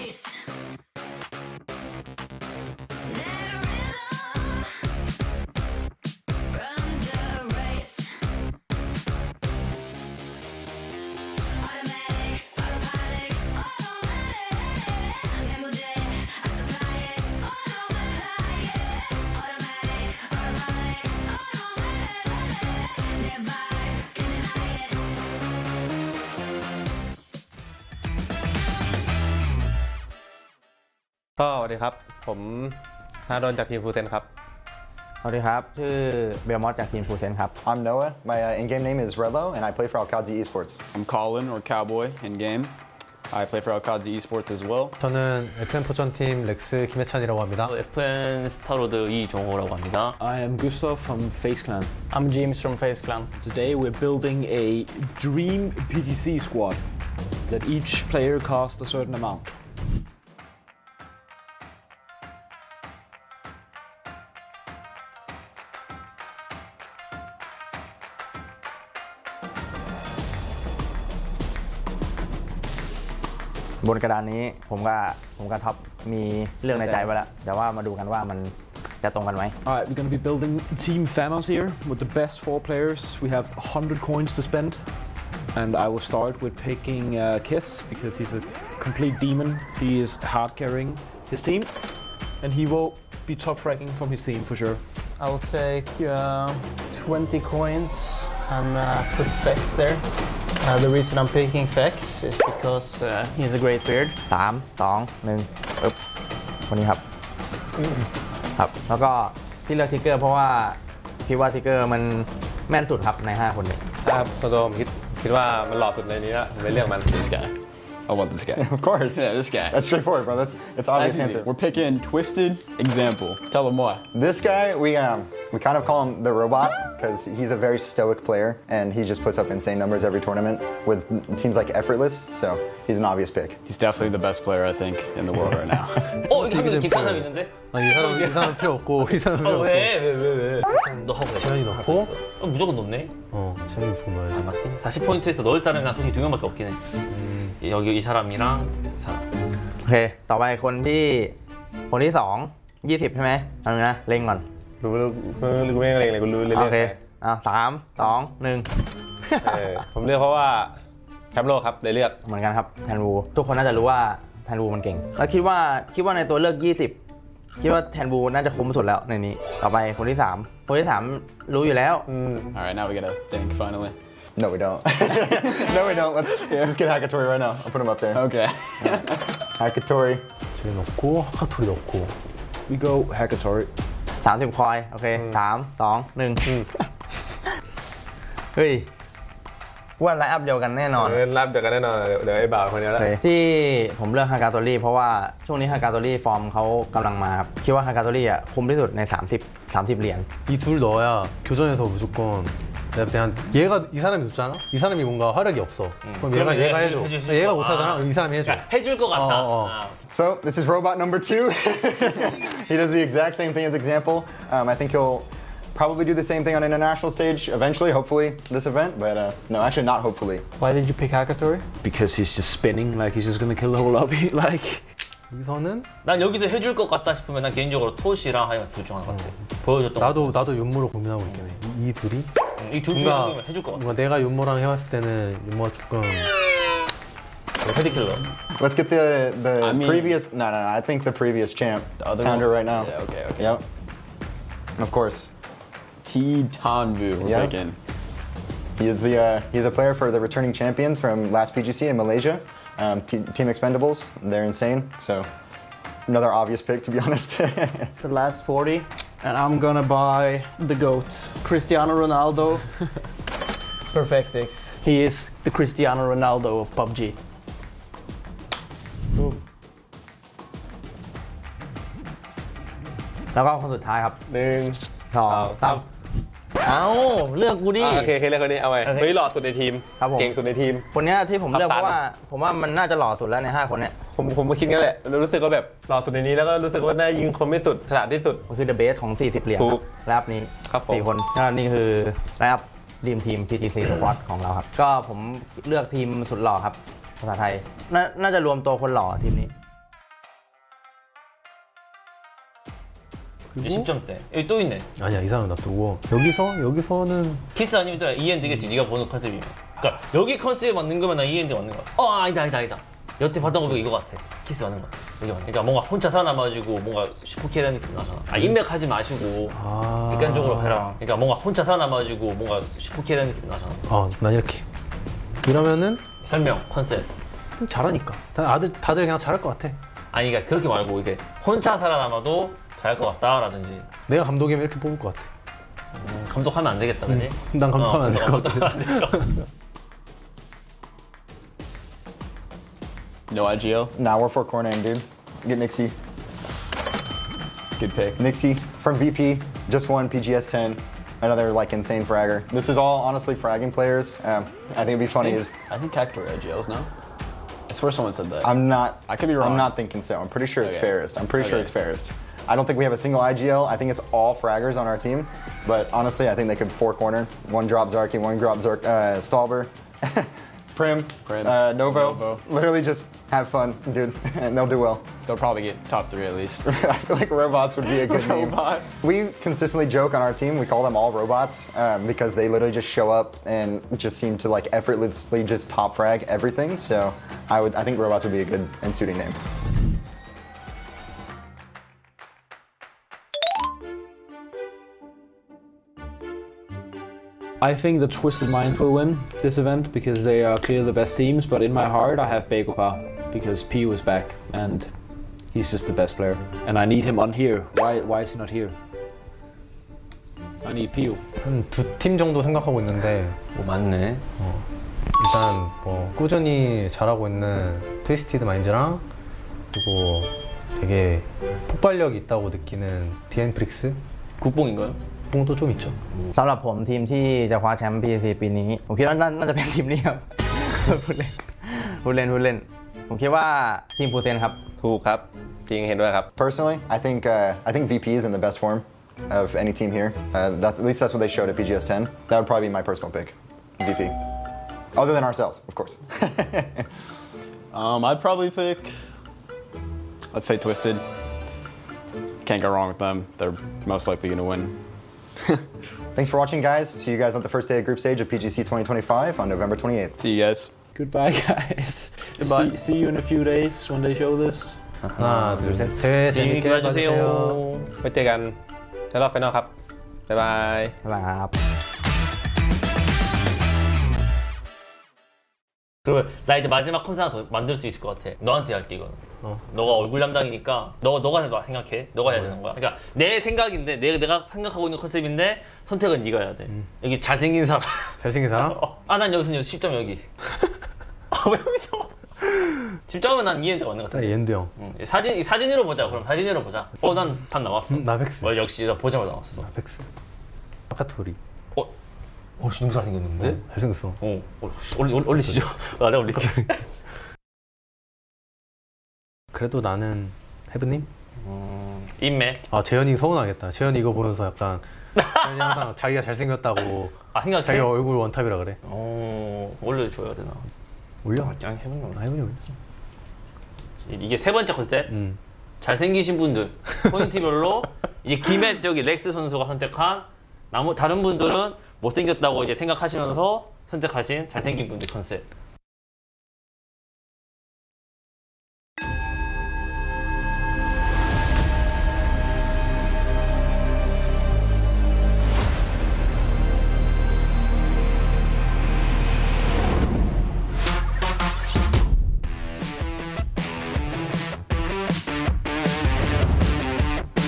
ก็สวัสดีครับผมนาดนจากทีมฟูเซนครับสวัสดีครับชื่อเบลมอสจากทีมฟูเซนครับ I'm Noah. My in-game name is Redlo, and I play for Alkazi Esports. I'm Colin or Cowboy in game. I play for Alkazi Esports as well. 저는 FN 포천팀 렉스 김혜찬이라고 합니다. FN 스타로드 이종호라고 합니다. I am Gustav from FaZe Clan. I'm James from FaZe Clan. Today we're building a dream PTC squad that each player costs a certain amount. บนกระดานนี้ผมกับท็อปมีเรื่องในใจไว้แล้วแต่ว่ามาดูกันว่ามันจะตรงกันไหม Alright, we're gonna be building Team Thanos here with the best 4 players. We have 100 coins to spend, and I will start with picking Kiss because he's a complete demon. He is hard carrying his team, and he will be top fracking from his team for sure. I will take 20 coins and put Fex there. The reason I'm picking Fex is because he's a great beard. 3 2 1ปึ๊บคนนี้ครับครับแล้วก็ที่เลือกทิกเกอร์เพราะว่าคิดว่าทิกเกอร์มันแม่นสุดครับใน5คนนี้ ครับตัวผมคิดว่ามันหล่อสุดในนี้ละผมเลยเลือกมัน This guy. I want this guy. Of course. Yeah, this guy. That's straightforward, bro. It's obvious answer. We're picking Twisted Example. Tell him why. This guy, we kind of call him the robot because he's a very stoic player and he just puts up insane numbers every tournament with, it seems like, effortless. So he's an obvious pick. He's definitely the best player I think in the world right now. 여기 하면 괜찮은 사람 있는데? 이 사람 필요 없고 이 사람 필요 없고 왜? 너 하고 재현이 넣고 무조건 넣네? 재현이 무조건 넣어야지. 맞지? 40포인트에서 넣을 사람이 솔직히 2명밖에 없긴 해. 여기 이 사람이랑 이 사람. โอเคต่อไปคนที่2 20ใช่ไหมเอาหนึ่งนะเล็งก่อน รู้ไม่อะไรเลยกูรู้เลย โอเค3 2 1 ผมเลือกเพราะว่าแชมป์โลกครับเลยเลือก เหมือนกันครับแทนวูทุกคนน่าจะรู้ว่าแทนวูมันเก่งแล้วคิดว่าในตัวเลือก20คิดว่าแทนวูน่าจะคุ้มสุดแล้วในนี้ต่อไปคนที่3รู้อยู่แล้ว Alright, now we gotta think finally. No, we don't. No, we don't. Let's get Hakatori right now. I'll put him up there. Okay. Hakatori. 재현이 넣고 하카토리 넣고 We go Hakatori. 30 คอยโอเค3 2 1เฮ้ยว่าไลน์อัพเดียวกันแน่นอน รับจากกันแน่นอนเดี๋ยวไอ้บ่าวคนนี้แหละ ที่ผมเลือกฮากาโตรี่เพราะว่าช่วงนี้ฮากาโตรี่ฟอร์มเขากำลังมาครับคิดว่าฮากาโตรี่คุ้มที่สุดใน30เหรียญ 이 둘 넣어야 교전에서 무조건 내가 그냥 이 사람이 좋잖아? 이 사람이 뭔가 활약이 없어. 그럼 얘가 해줘. 얘가 못하잖아? 이 사람이 해줘. 해줄 것 같다. So this is robot number 2. He does the exact same thing as Example. I think he'll probably do the same thing on international stage eventually, hopefully, this event. But no, actually not hopefully. Why did you pick Hakatori? Because he's just spinning like he's just gonna kill the whole lobby. Like 여기서는 난 여기서 해줄 것 같다 싶으면 난 개인적으로 토시랑 하이가 둘 중 하나 같아. 보여줬던 나도 윤모로 고민하고 있긴 해. 이 둘이? 이 둘 중에 한 명이면 해줄 것 같아. 뭔가 내가 윤모랑 해봤을 때는 윤모가 조금 헤드킬러. Let's get the I mean- previous. No. I think the previous champ. The other Pounder one? right now. Yeah, okay. Yep. Of course. T Tanvu, we're Yeah. picking. He's a player for the returning champions from last PGC in Malaysia. Team Expendables. They're insane. So another obvious pick, to be honest. The last 40. And I'm gonna buy the GOAT, Cristiano Ronaldo. Perfectix. He is the Cristiano Ronaldo of PUBG. แล้วก็คนสุดท้ายครับ 1 2 3เอ้าเลือกกูดิ โอเคเลือกคนนี้เอาไว้ โอเค เฮ้ยหล่อสุดในทีม ครับผม เก่งสุดในทีม คนเนี้ยที่ผมเลือก กัปตันเพราะว่าผมว่ามันน่าจะหล่อสุดแล้วใน5คนเนี้ย ผมก็คิดงั้นแหละรู้สึกว่าแบบหล่อสุดในนี้แล้วก็รู้สึกว่าได้ยิงคนไม่สุดฉลาดที่สุด มันคือ the best ของ40เหรียญ ถูก แรปนี้ ครับผม 4 คนแล้วนี่คือแรปทีม PTC Squad ของเราครับก็ผมเลือกทีมสุดหล่อครับภาษาไทยน่าจะรวมตัวคนหล่อทีมนี้ 그리고 10점대. 여기 또 있네. 아니야 이 사람 놔두고 여기서는 키스 아니면 또 이엔드겠지. 네가 보는 컨셉이면. 그러니까 여기 컨셉에 맞는 거면 나 이엔드 맞는 거 같아. 아니다. 여태 봤던 거 보고 이거 같아. 키스 맞는 거 같아. 여기 맞네. 그러니까 뭔가 혼자 살아남아가지고 뭔가 슈퍼캐리한 느낌 나잖아. 인맥하지 마시고 객관적으로 해라. 그러니까 뭔가 혼자 살아남아가지고 뭔가 슈퍼캐리한 느낌 나잖아. 난 이렇게 이러면은 설명 컨셉. 잘하니까 다들 그냥 잘할 것 같아. 아니 그러니까 그렇게 말고 이게 혼자 살아남아도 잘할 것 같다라든지. 내가 감독이면 이렇게 뽑을 것 같아. 감독하면 안 되겠다, 그지? 난 감독하면 안 될 것 같아. No IGL. Now we're for corner, dude. Get Nixie. Good pick. Nixie from VP, just won PGS 10. Another like insane fragger. This is all honestly fragging players. I think it'd be funny. I think Hector IGLs, no? I swear someone said that. I'm not. I could be wrong. I'm not thinking so. I'm pretty sure it's Okay. fairest. I'm pretty sure Okay. it's fairest. I don't think we have a single IGL. I think it's all fraggers on our team. But honestly, I think they could four corner. One drop Zarky, one drop Stalber. Prim, Novo. Literally just have fun, dude, and they'll do well. They'll probably get top 3 at least. I feel like robots would be a good name. Robots. We consistently joke on our team, we call them all robots because they literally just show up and just seem to like effortlessly just top frag everything. So I think robots would be a good and suiting name. I think the Twisted Minds will win this event because they are clearly the best teams, but in my heart I have Bagopa because PU is back and he's just the best player. And I need him on here. Why is he not here? I need PU. 한 2팀 정도 생각하고 있는데 뭐 맞네. 일단 뭐 꾸준히 잘하고 있는 트위스티드 마인즈랑 그리고 되게 폭발력이 있다고 느끼는 디엔프릭스 국뽕인가요? 뽕도 좀 있죠. สำหรับผมทีมที่จะคว้าแชมป์ PCC ปีนี้ผมคิดว่าน่าจะเป็นทีมนี้ครับ พูดเล่นผมคิดว่าทีมฟูเซนครับ ถูกครับจริงเห็นด้วยครับ Personally, I think VP is in the best form of any team here. At least that's what they showed at PGS 10. That would probably be my personal pick, VP. Other than ourselves, of course. I'd probably pick, let's say Twisted. Can't go wrong with them. They're most likely going to win. Thanks for watching, guys. See you guys at the first day of group stage of PGC 2025 on November 28th. See you guys. Goodbye, guys. Goodbye. See you in a few days when they show this. 하나 둘셋 대회 재밌게 재밌게 봐주세요. 봐주세요. ไว้เจอกันในรอบไฟนอลครับ บ๊ายบาย ครับ 그러면 나 이제 마지막 컨셉 하나 더 만들 수 있을 것 같아. 너한테 할게 이거는. 너가 얼굴 담당이니까 너가 생각해. 너가 해야 되는 거야. 그러니까 내 생각인데 내가 생각하고 있는 컨셉인데 선택은 네가 해야 돼. 여기 잘생긴 사람. 잘생긴 사람? 난 여기서 10점 여기. 왜 여기서? 10점은 난 이엔드가 맞는 것 같아. 나 옌드 형. 사진으로 보자. 그럼 사진으로 보자. 난 답 나왔어. 나 백스. 역시 나 보자마자 나왔어. 나 백스. 아카토리. 너무 잘생겼는데? 잘생겼어. 올리시죠. 내가 올릴게. 그래도 나는 해브님? 인맥. 재현이 서운하겠다. 재현이 이거 보면서 약간 재현이 항상 자기가 잘생겼다고 생각해? 자기 얼굴 원탑이라 그래. 올려줘야 되나? 올려? 그냥 해보면. 해브님 올려. 이게 세 번째 컨셉. 잘생기신 분들 포인트별로 이제 김해 저기 렉스 선수가 선택한 다른 분들은 못생겼다고 이제 생각하시면서 선택하신 잘생긴 분들 컨셉.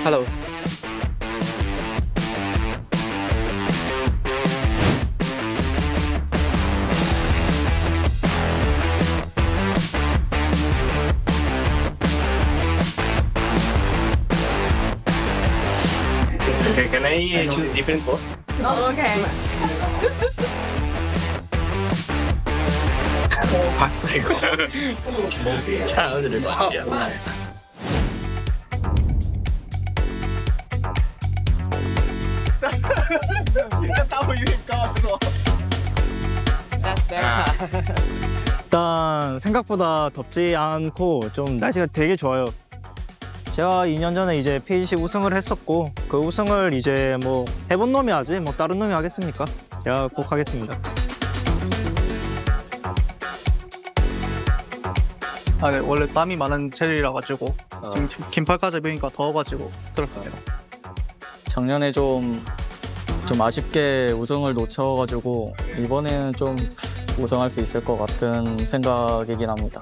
Hello. Okay, can I choose different pose? Oh, okay. 봤어 이거. 잘 어울릴 것 같아요. That's there. 일단 생각보다 덥지 않고 좀 날씨가 되게 좋아요. 제가 2년 전에 이제 PGC 우승을 했었고 그 우승을 이제 뭐 해본 놈이 하지 뭐 다른 놈이 하겠습니까? 제가 꼭 하겠습니다. 아, 네, 원래 땀이 많은 체질이라 가지고 지금 긴팔까지 입으니까 더워가지고 들었습니다. 작년에 좀 아쉽게 우승을 놓쳐가지고 이번에는 좀 우승할 수 있을 것 같은 생각이긴 합니다.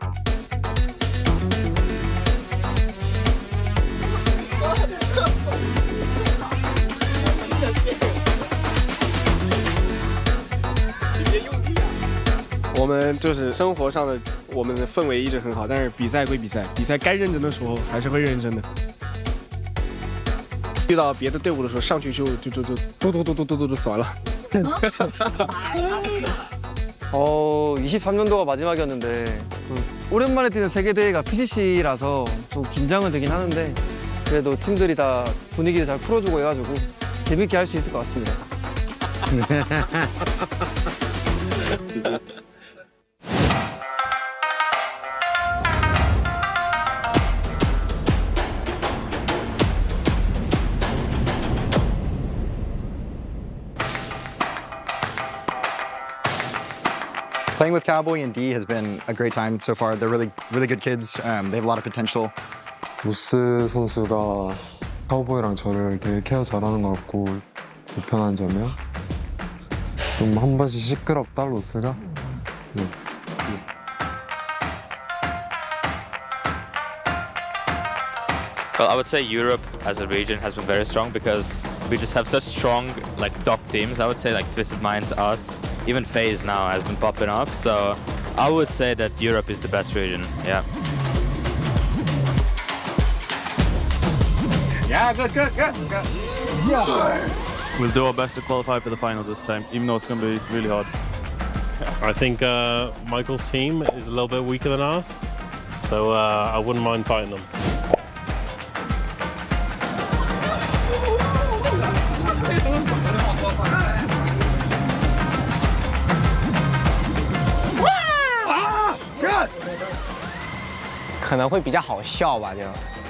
我们就是生活上的，我们的氛围一直很好，但是比赛归比赛，比赛该认真的时候还是会认真的。遇到别的队伍的时候，上去就嘟死完了。 23년도가 마지막이었는데 오랜만에 뛰는 세계대회가 PCC라서 좀 긴장은 되긴 하는데 그래도 팀들이 다 분위기를 잘 풀어주고 해가지고 재밌게 할 수 있을 것 같습니다. Playing with Cowboy and D has been a great time so far. They're really good kids. They have a lot of potential. 로스 선수가 카우보이랑 저를 되게 케어 잘하는 것 같고 불편한 점이요? 좀 한 번씩 시끄럽다, 로스가. 네. Well, I would say Europe as a region has been very strong because we just have such strong like top teams. I would say like Twisted Minds, us, even FaZe now has been popping up. So I would say that Europe is the best region. Yeah. Yeah, good. Yeah. We'll do our best to qualify for the finals this time, even though it's going to be really hard. I think Michael's team is a little bit weaker than ours, so I wouldn't mind fighting them. Ah, good. 可能会比较好笑吧，就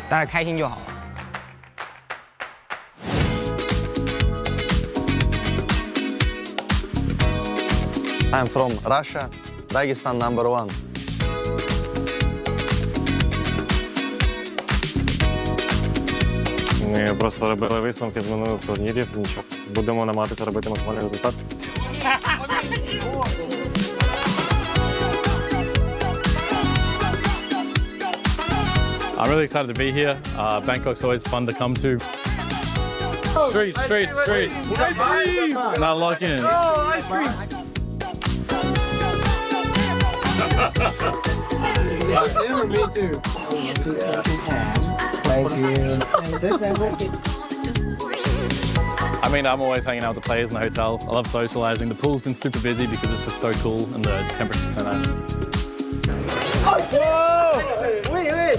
大家开心就好了。 I'm from Russia, Dagestan #1. Ми просто робили висновки з минулих турнірів, нічого. Будемо намагатися робити максимальний результат. I'm really excited to be here. Bangkok's always fun to come to. Streets. Ice cream! Not locking. Oh, ice cream! Me too. Thank you. I mean, I'm always hanging out with the players in the hotel. I love socializing. The pool's been super busy because it's just so cool and the temperature's so nice. Whoa! Wait!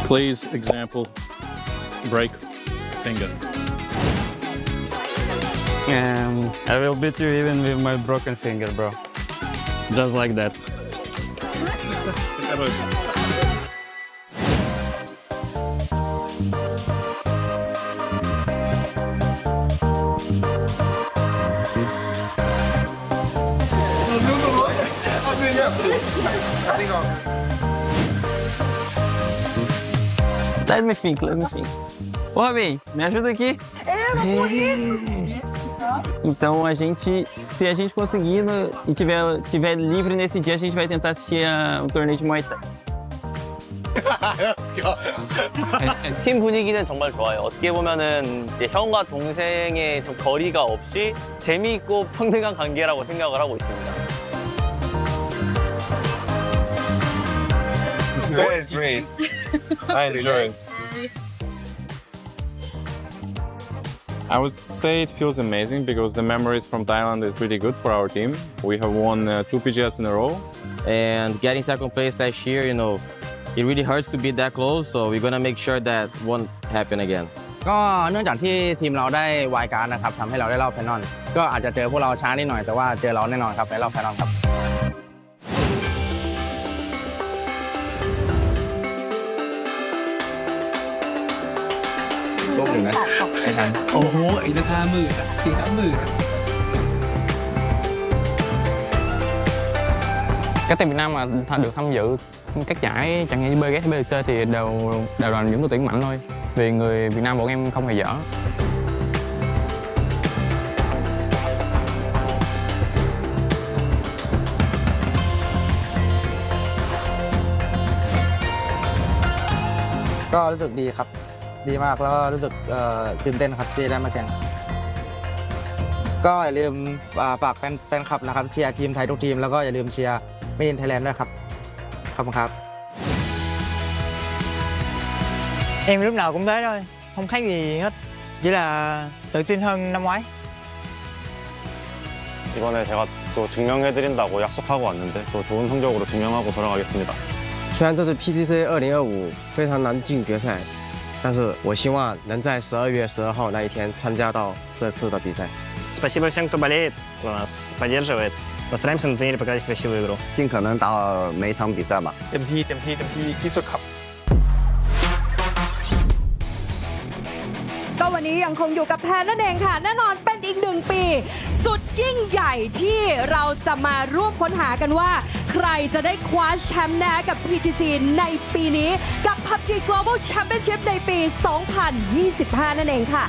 Please, example, break finger. I will beat you even with my broken finger, bro. Just like that. Let me think. Ô, Rabin, me ajuda aqui. Então se a gente conseguir e tiver livre nesse dia, a gente vai tentar assistir um torneio de Muay Thai. 팀 분위기는 정말 좋아요. 어떻게 보면은 이제 형과 동생의 좀 거리가 없이 재미있고 평등한 관계라고 생각을 하고 있습니다. This day is great. I enjoy it. I would say it feels amazing because the memories from Thailand is pretty good for our team. We have won 2 PGS in a row. And getting second place last year, it really hurts to be that close, so we're gonna make sure that won't happen again. ก็เนื่องจากที่ทีมเราได้ไวล์การ์ดนะครับทำให้เราได้รอบไฟนอลก็อาจจะเจอพวกเราช้านิดหน่อยแต่ว่าเจอเราแน่นอนครับในรอบไฟนอลครับส้มอยู่นะไอ้ทันโอ้โหไอ้นา50,000อ่ะถึง50,000 Các team Việt Nam mà được tham dự các giải chẳng hạn như BGS hay BC thì đều là những đội tuyển mạnh thôi. Vì người Việt Nam bọn em không hề dở. ก็รู้สึกดีครับดีมากแล้วก็รู้สึกตื่นเต้นครับที่ได้มาแข่งก็อย่าลืมฝากแฟนคลับนะครับเชียร์ทีมไทยทุกทีมแล้วก็อย่าลืมเชียร์Made in Thailandด้วยครับขอบคุณครับ Em lúc nào cũng thế thôi, không khác gì hết, chỉ là tự tin hơn năm ngoái. 이번에 제가 또 증명해드린다고 약속하고 왔는데 또 좋은 성적으로 증명하고 돌아가겠습니다. 虽然这是 PGC 2025非常难进决赛，但是我希望能在12月12号那一天参加到这次的比赛。 Спасибо всем, кто болеет, кто нас поддерживает. Постараемся на турнире показать красивую игру. 尽可能打好每一场比赛吧。 เต็มที่ที่สุดครับ ก็วันนี้ยังคงอยู่กับแพนนั่นเองค่ะแน่นอนเป็นอีก1 ปีสุดยิ่งใหญ่ที่เราจะมาร่วมค้นหากันว่าใครจะได้คว้าแชมป์นะกับ PGC ในปีนี้กับ PUBG Global Championship ในปี 2025 นั่นเองค่ะ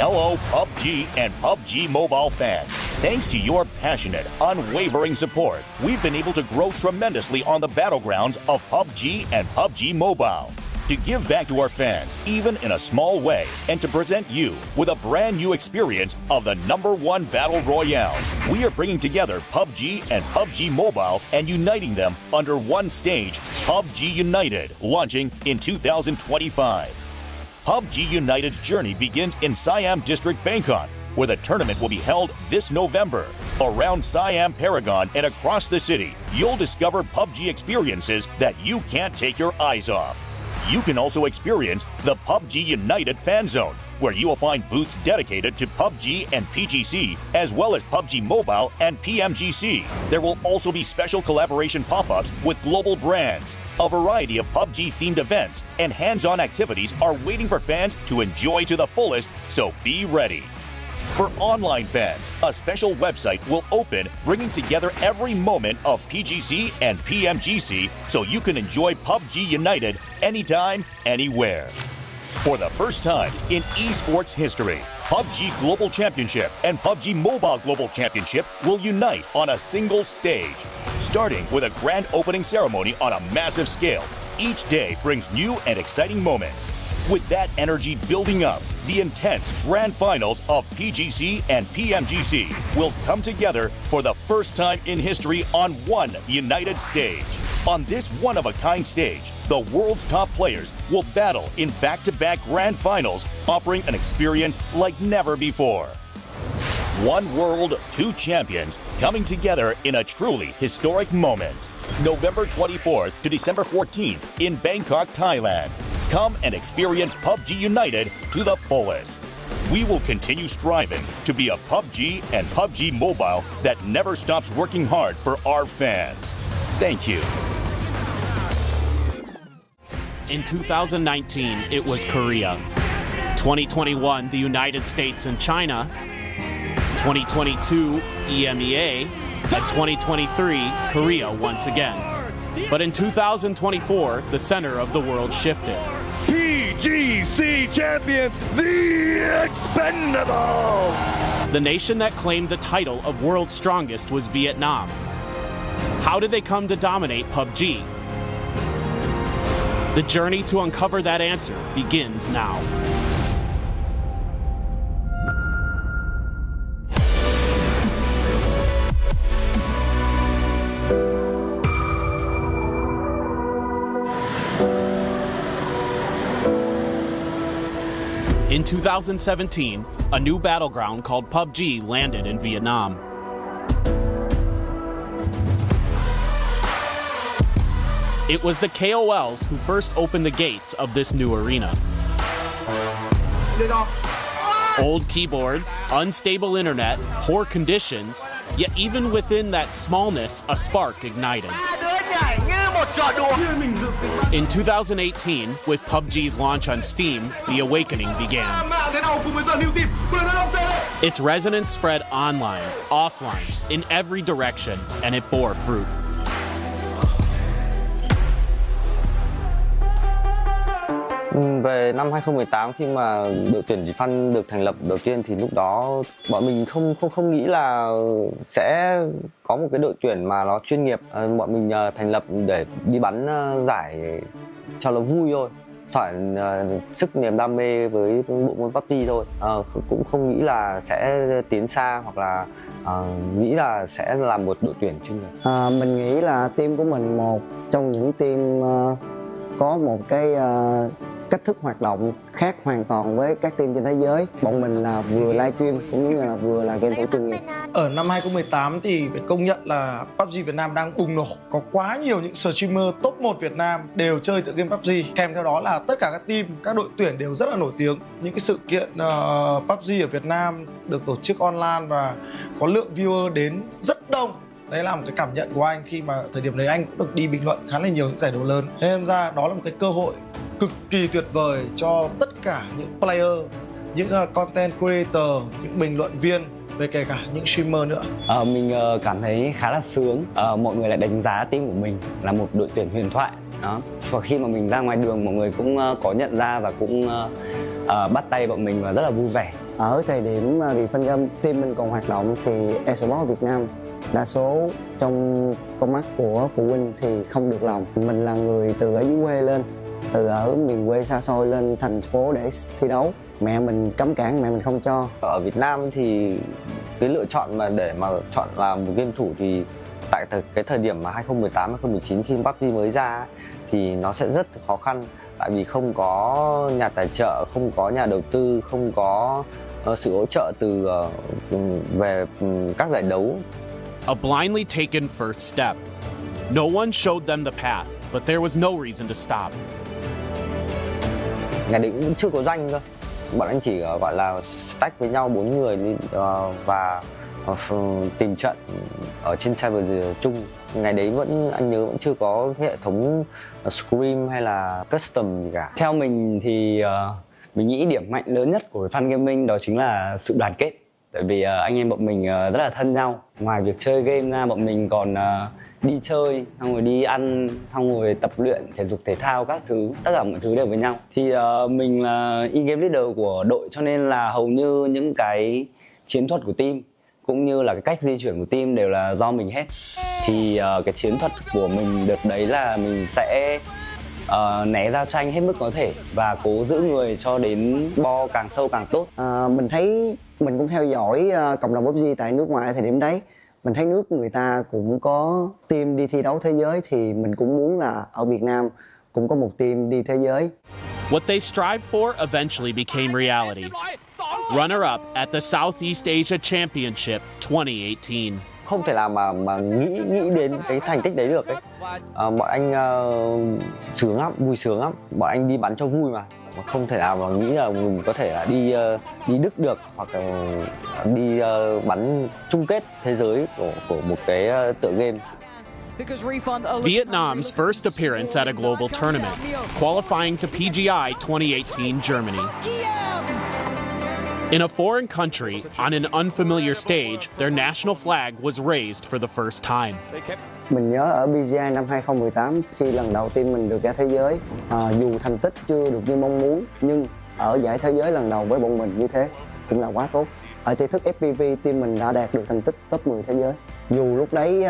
Hello, PUBG and PUBG Mobile fans. Thanks to your passionate, unwavering support, we've been able to grow tremendously on the battlegrounds of PUBG and PUBG Mobile. To give back to our fans, even in a small way, and to present you with a brand new experience of the #1 Battle Royale, we are bringing together PUBG and PUBG Mobile and uniting them under one stage, PUBG United, launching in 2025. PUBG United's journey begins in Siam District, Bangkok, where the tournament will be held this November. Around Siam Paragon and across the city, you'll discover PUBG experiences that you can't take your eyes off. You can also experience the PUBG United Fan Zone, where you will find booths dedicated to PUBG and PGC, as well as PUBG Mobile and PMGC. There will also be special collaboration pop-ups with global brands. A variety of PUBG-themed events and hands-on activities are waiting for fans to enjoy to the fullest, so be ready. For online fans, a special website will open, bringing together every moment of PGC and PMGC so you can enjoy PUBG United anytime, anywhere. For the first time in esports history, PUBG Global Championship and PUBG Mobile Global Championship will unite on a single stage. Starting with a grand opening ceremony on a massive scale, each day brings new and exciting moments. With that energy building up, the intense grand finals of PGC and PMGC will come together for the first time in history on one united stage. On this one-of-a-kind stage, the world's top players will battle in back-to-back grand finals, offering an experience like never before. One world, two champions coming together in a truly historic moment. November 24th to December 14th in Bangkok, Thailand. Come and experience PUBG United to the fullest. We will continue striving to be a PUBG and PUBG Mobile that never stops working hard for our fans. Thank you. In 2019, it was Korea. 2021, the United States and China. 2022, EMEA. And 2023, Korea once again. But in 2024, the center of the world shifted. PGC champions, the Expendables! The nation that claimed the title of world's strongest was Vietnam. How did they come to dominate PUBG? The journey to uncover that answer begins now. In 2017, a new battleground called PUBG landed in Vietnam. It was the KOLs who first opened the gates of this new arena. Old keyboards, unstable internet, poor conditions, yet even within that smallness, a spark ignited. In 2018, with PUBG's launch on Steam, the awakening began. Its resonance spread online, offline, in every direction, and it bore fruit. Về năm 2018 khi mà đội tuyển Chỉ Fan được thành lập đầu tiên thì lúc đó bọn mình không nghĩ là sẽ có một cái đội tuyển mà nó chuyên nghiệp. Bọn mình thành lập để đi bắn giải cho nó vui thôi. Thỏa sức niềm đam mê với bộ môn PUBG thôi. Cũng không nghĩ là sẽ tiến xa hoặc là nghĩ là sẽ làm một đội tuyển chuyên nghiệp. Mình nghĩ là team của mình một trong những team có một cái cách thức hoạt động khác hoàn toàn với các team trên thế giới. Bọn mình là vừa livestream cũng như là vừa là game thủ chuyên nghiệp. Ở năm 2018 thì phải công nhận là PUBG Việt Nam đang bùng nổ. Có quá nhiều những streamer top 1 Việt Nam đều chơi tựa game PUBG. Kèm theo đó là tất cả các team, các đội tuyển đều rất là nổi tiếng. Những cái sự kiện PUBG ở Việt Nam được tổ chức online và có lượng viewer đến rất đông. Đấy là một cái cảm nhận của anh khi mà thời điểm đấy anh cũng được đi bình luận khá là nhiều những giải đấu lớn. Nên ra đó là một cái cơ hội cực kỳ tuyệt vời cho tất cả những player, những content creator, những bình luận viên, về kể cả những streamer nữa. Mình cảm thấy khá là sướng. Mọi người lại đánh giá team của mình là một đội tuyển huyền thoại. Đó. Và khi mà mình ra ngoài đường mọi người cũng có nhận ra và cũng bắt tay bọn mình và rất là vui vẻ. Ở thời điểm Refund Game team mình còn hoạt động thì Esports Việt Nam đa số trong con mắt của phụ huynh thì không được lòng. Mình là người từ ở dưới quê lên, từ ở miền quê xa xôi lên thành phố để thi đấu. Mẹ mình cấm cản, mẹ mình không cho. Ở Việt Nam thì cái lựa chọn mà để mà chọn làm một game thủ thì tại cái thời điểm mà 2018 2019 khi PUBG mới ra thì nó sẽ rất khó khăn, tại vì không có nhà tài trợ, không có nhà đầu tư, không có sự hỗ trợ từ về các giải đấu. A blindly taken first step. No one showed them the path, but there was no reason to stop. Ngày đấy cũng chưa có doanh cơ. Bọn anh chỉ gọi là stack với nhau 4 người và tìm trận ở trên server chung. Ngày đấy anh nhớ vẫn chưa có hệ thống scrim hay là custom gì cả. Theo mình thì mình nghĩ điểm mạnh lớn nhất của fan gaming đó chính là sự đoàn kết. Tại vì anh em bọn mình rất là thân nhau. Ngoài việc chơi game ra bọn mình còn đi chơi, xong rồi đi ăn, xong rồi tập luyện thể dục thể thao các thứ, tất cả mọi thứ đều với nhau. Thì mình là in-game leader của đội cho nên là hầu như những cái chiến thuật của team cũng như là cái cách di chuyển của team đều là do mình hết. Thì cái chiến thuật của mình đợt đấy là mình sẽ né giao tranh hết mức có thể và cố giữ người cho đến bo càng sâu càng tốt. Mình thấy mình cũng theo dõi cộng đồng PUBG tại nước ngoài ở thời điểm đấy. Mình thấy nước người ta cũng có team đi thi đấu thế giới thì mình cũng muốn là ở Việt Nam cũng có một team đi thế giới. What they strived for eventually became reality. Runner-up at the Southeast Asia Championship 2018. Không thể nào mà nghĩ đến cái thành tích đấy được ấy. Bọn anh sướng lắm, vui sướng lắm. Bọn anh đi bắn cho vui mà. Không thể nào mà nghĩ là mình có thể là đi Đức được hoặc là đi bắn chung kết thế giới của một cái tựa game. Vietnam's first appearance at a global tournament, qualifying to PGI 2018 Germany. In a foreign country, on an unfamiliar stage, their national flag was raised for the first time. Mình nhớ ở PGI năm 2018 khi lần đầu tiên mình được ra thế giới, dù thành tích chưa được như mong muốn nhưng ở giải thế giới lần đầu với bọn mình như thế cũng là quá tốt. Ở thi thức FPV team mình đã đạt được thành tích top 10 thế giới. Dù lúc đấy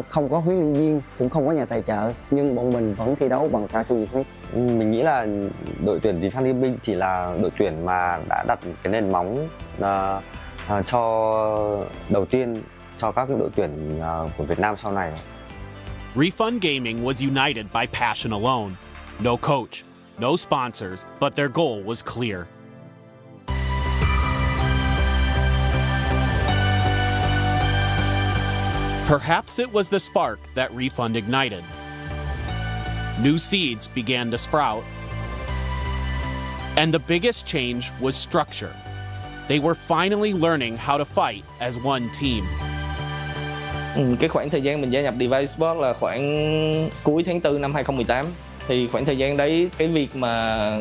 không có huấn luyện viên, cũng không có nhà tài trợ nhưng bọn mình vẫn thi đấu bằng cả sự nhiệt huyết. Mình nghĩ là đội tuyển Chỉ Fan Gaming chỉ là đội tuyển mà đã đặt cái nền móng cho đầu tiên cho các đội tuyển của Việt Nam sau này. Refund Gaming was united by passion alone. No coach, no sponsors, but their goal was clear. Perhaps it was the spark that Refund ignited. New seeds began to sprout. And the biggest change was structure. They were finally learning how to fight as one team. Cái khoảng thời gian mình gia nhập Device Esports là khoảng cuối tháng 4 năm 2018. Thì khoảng thời gian đấy, cái việc mà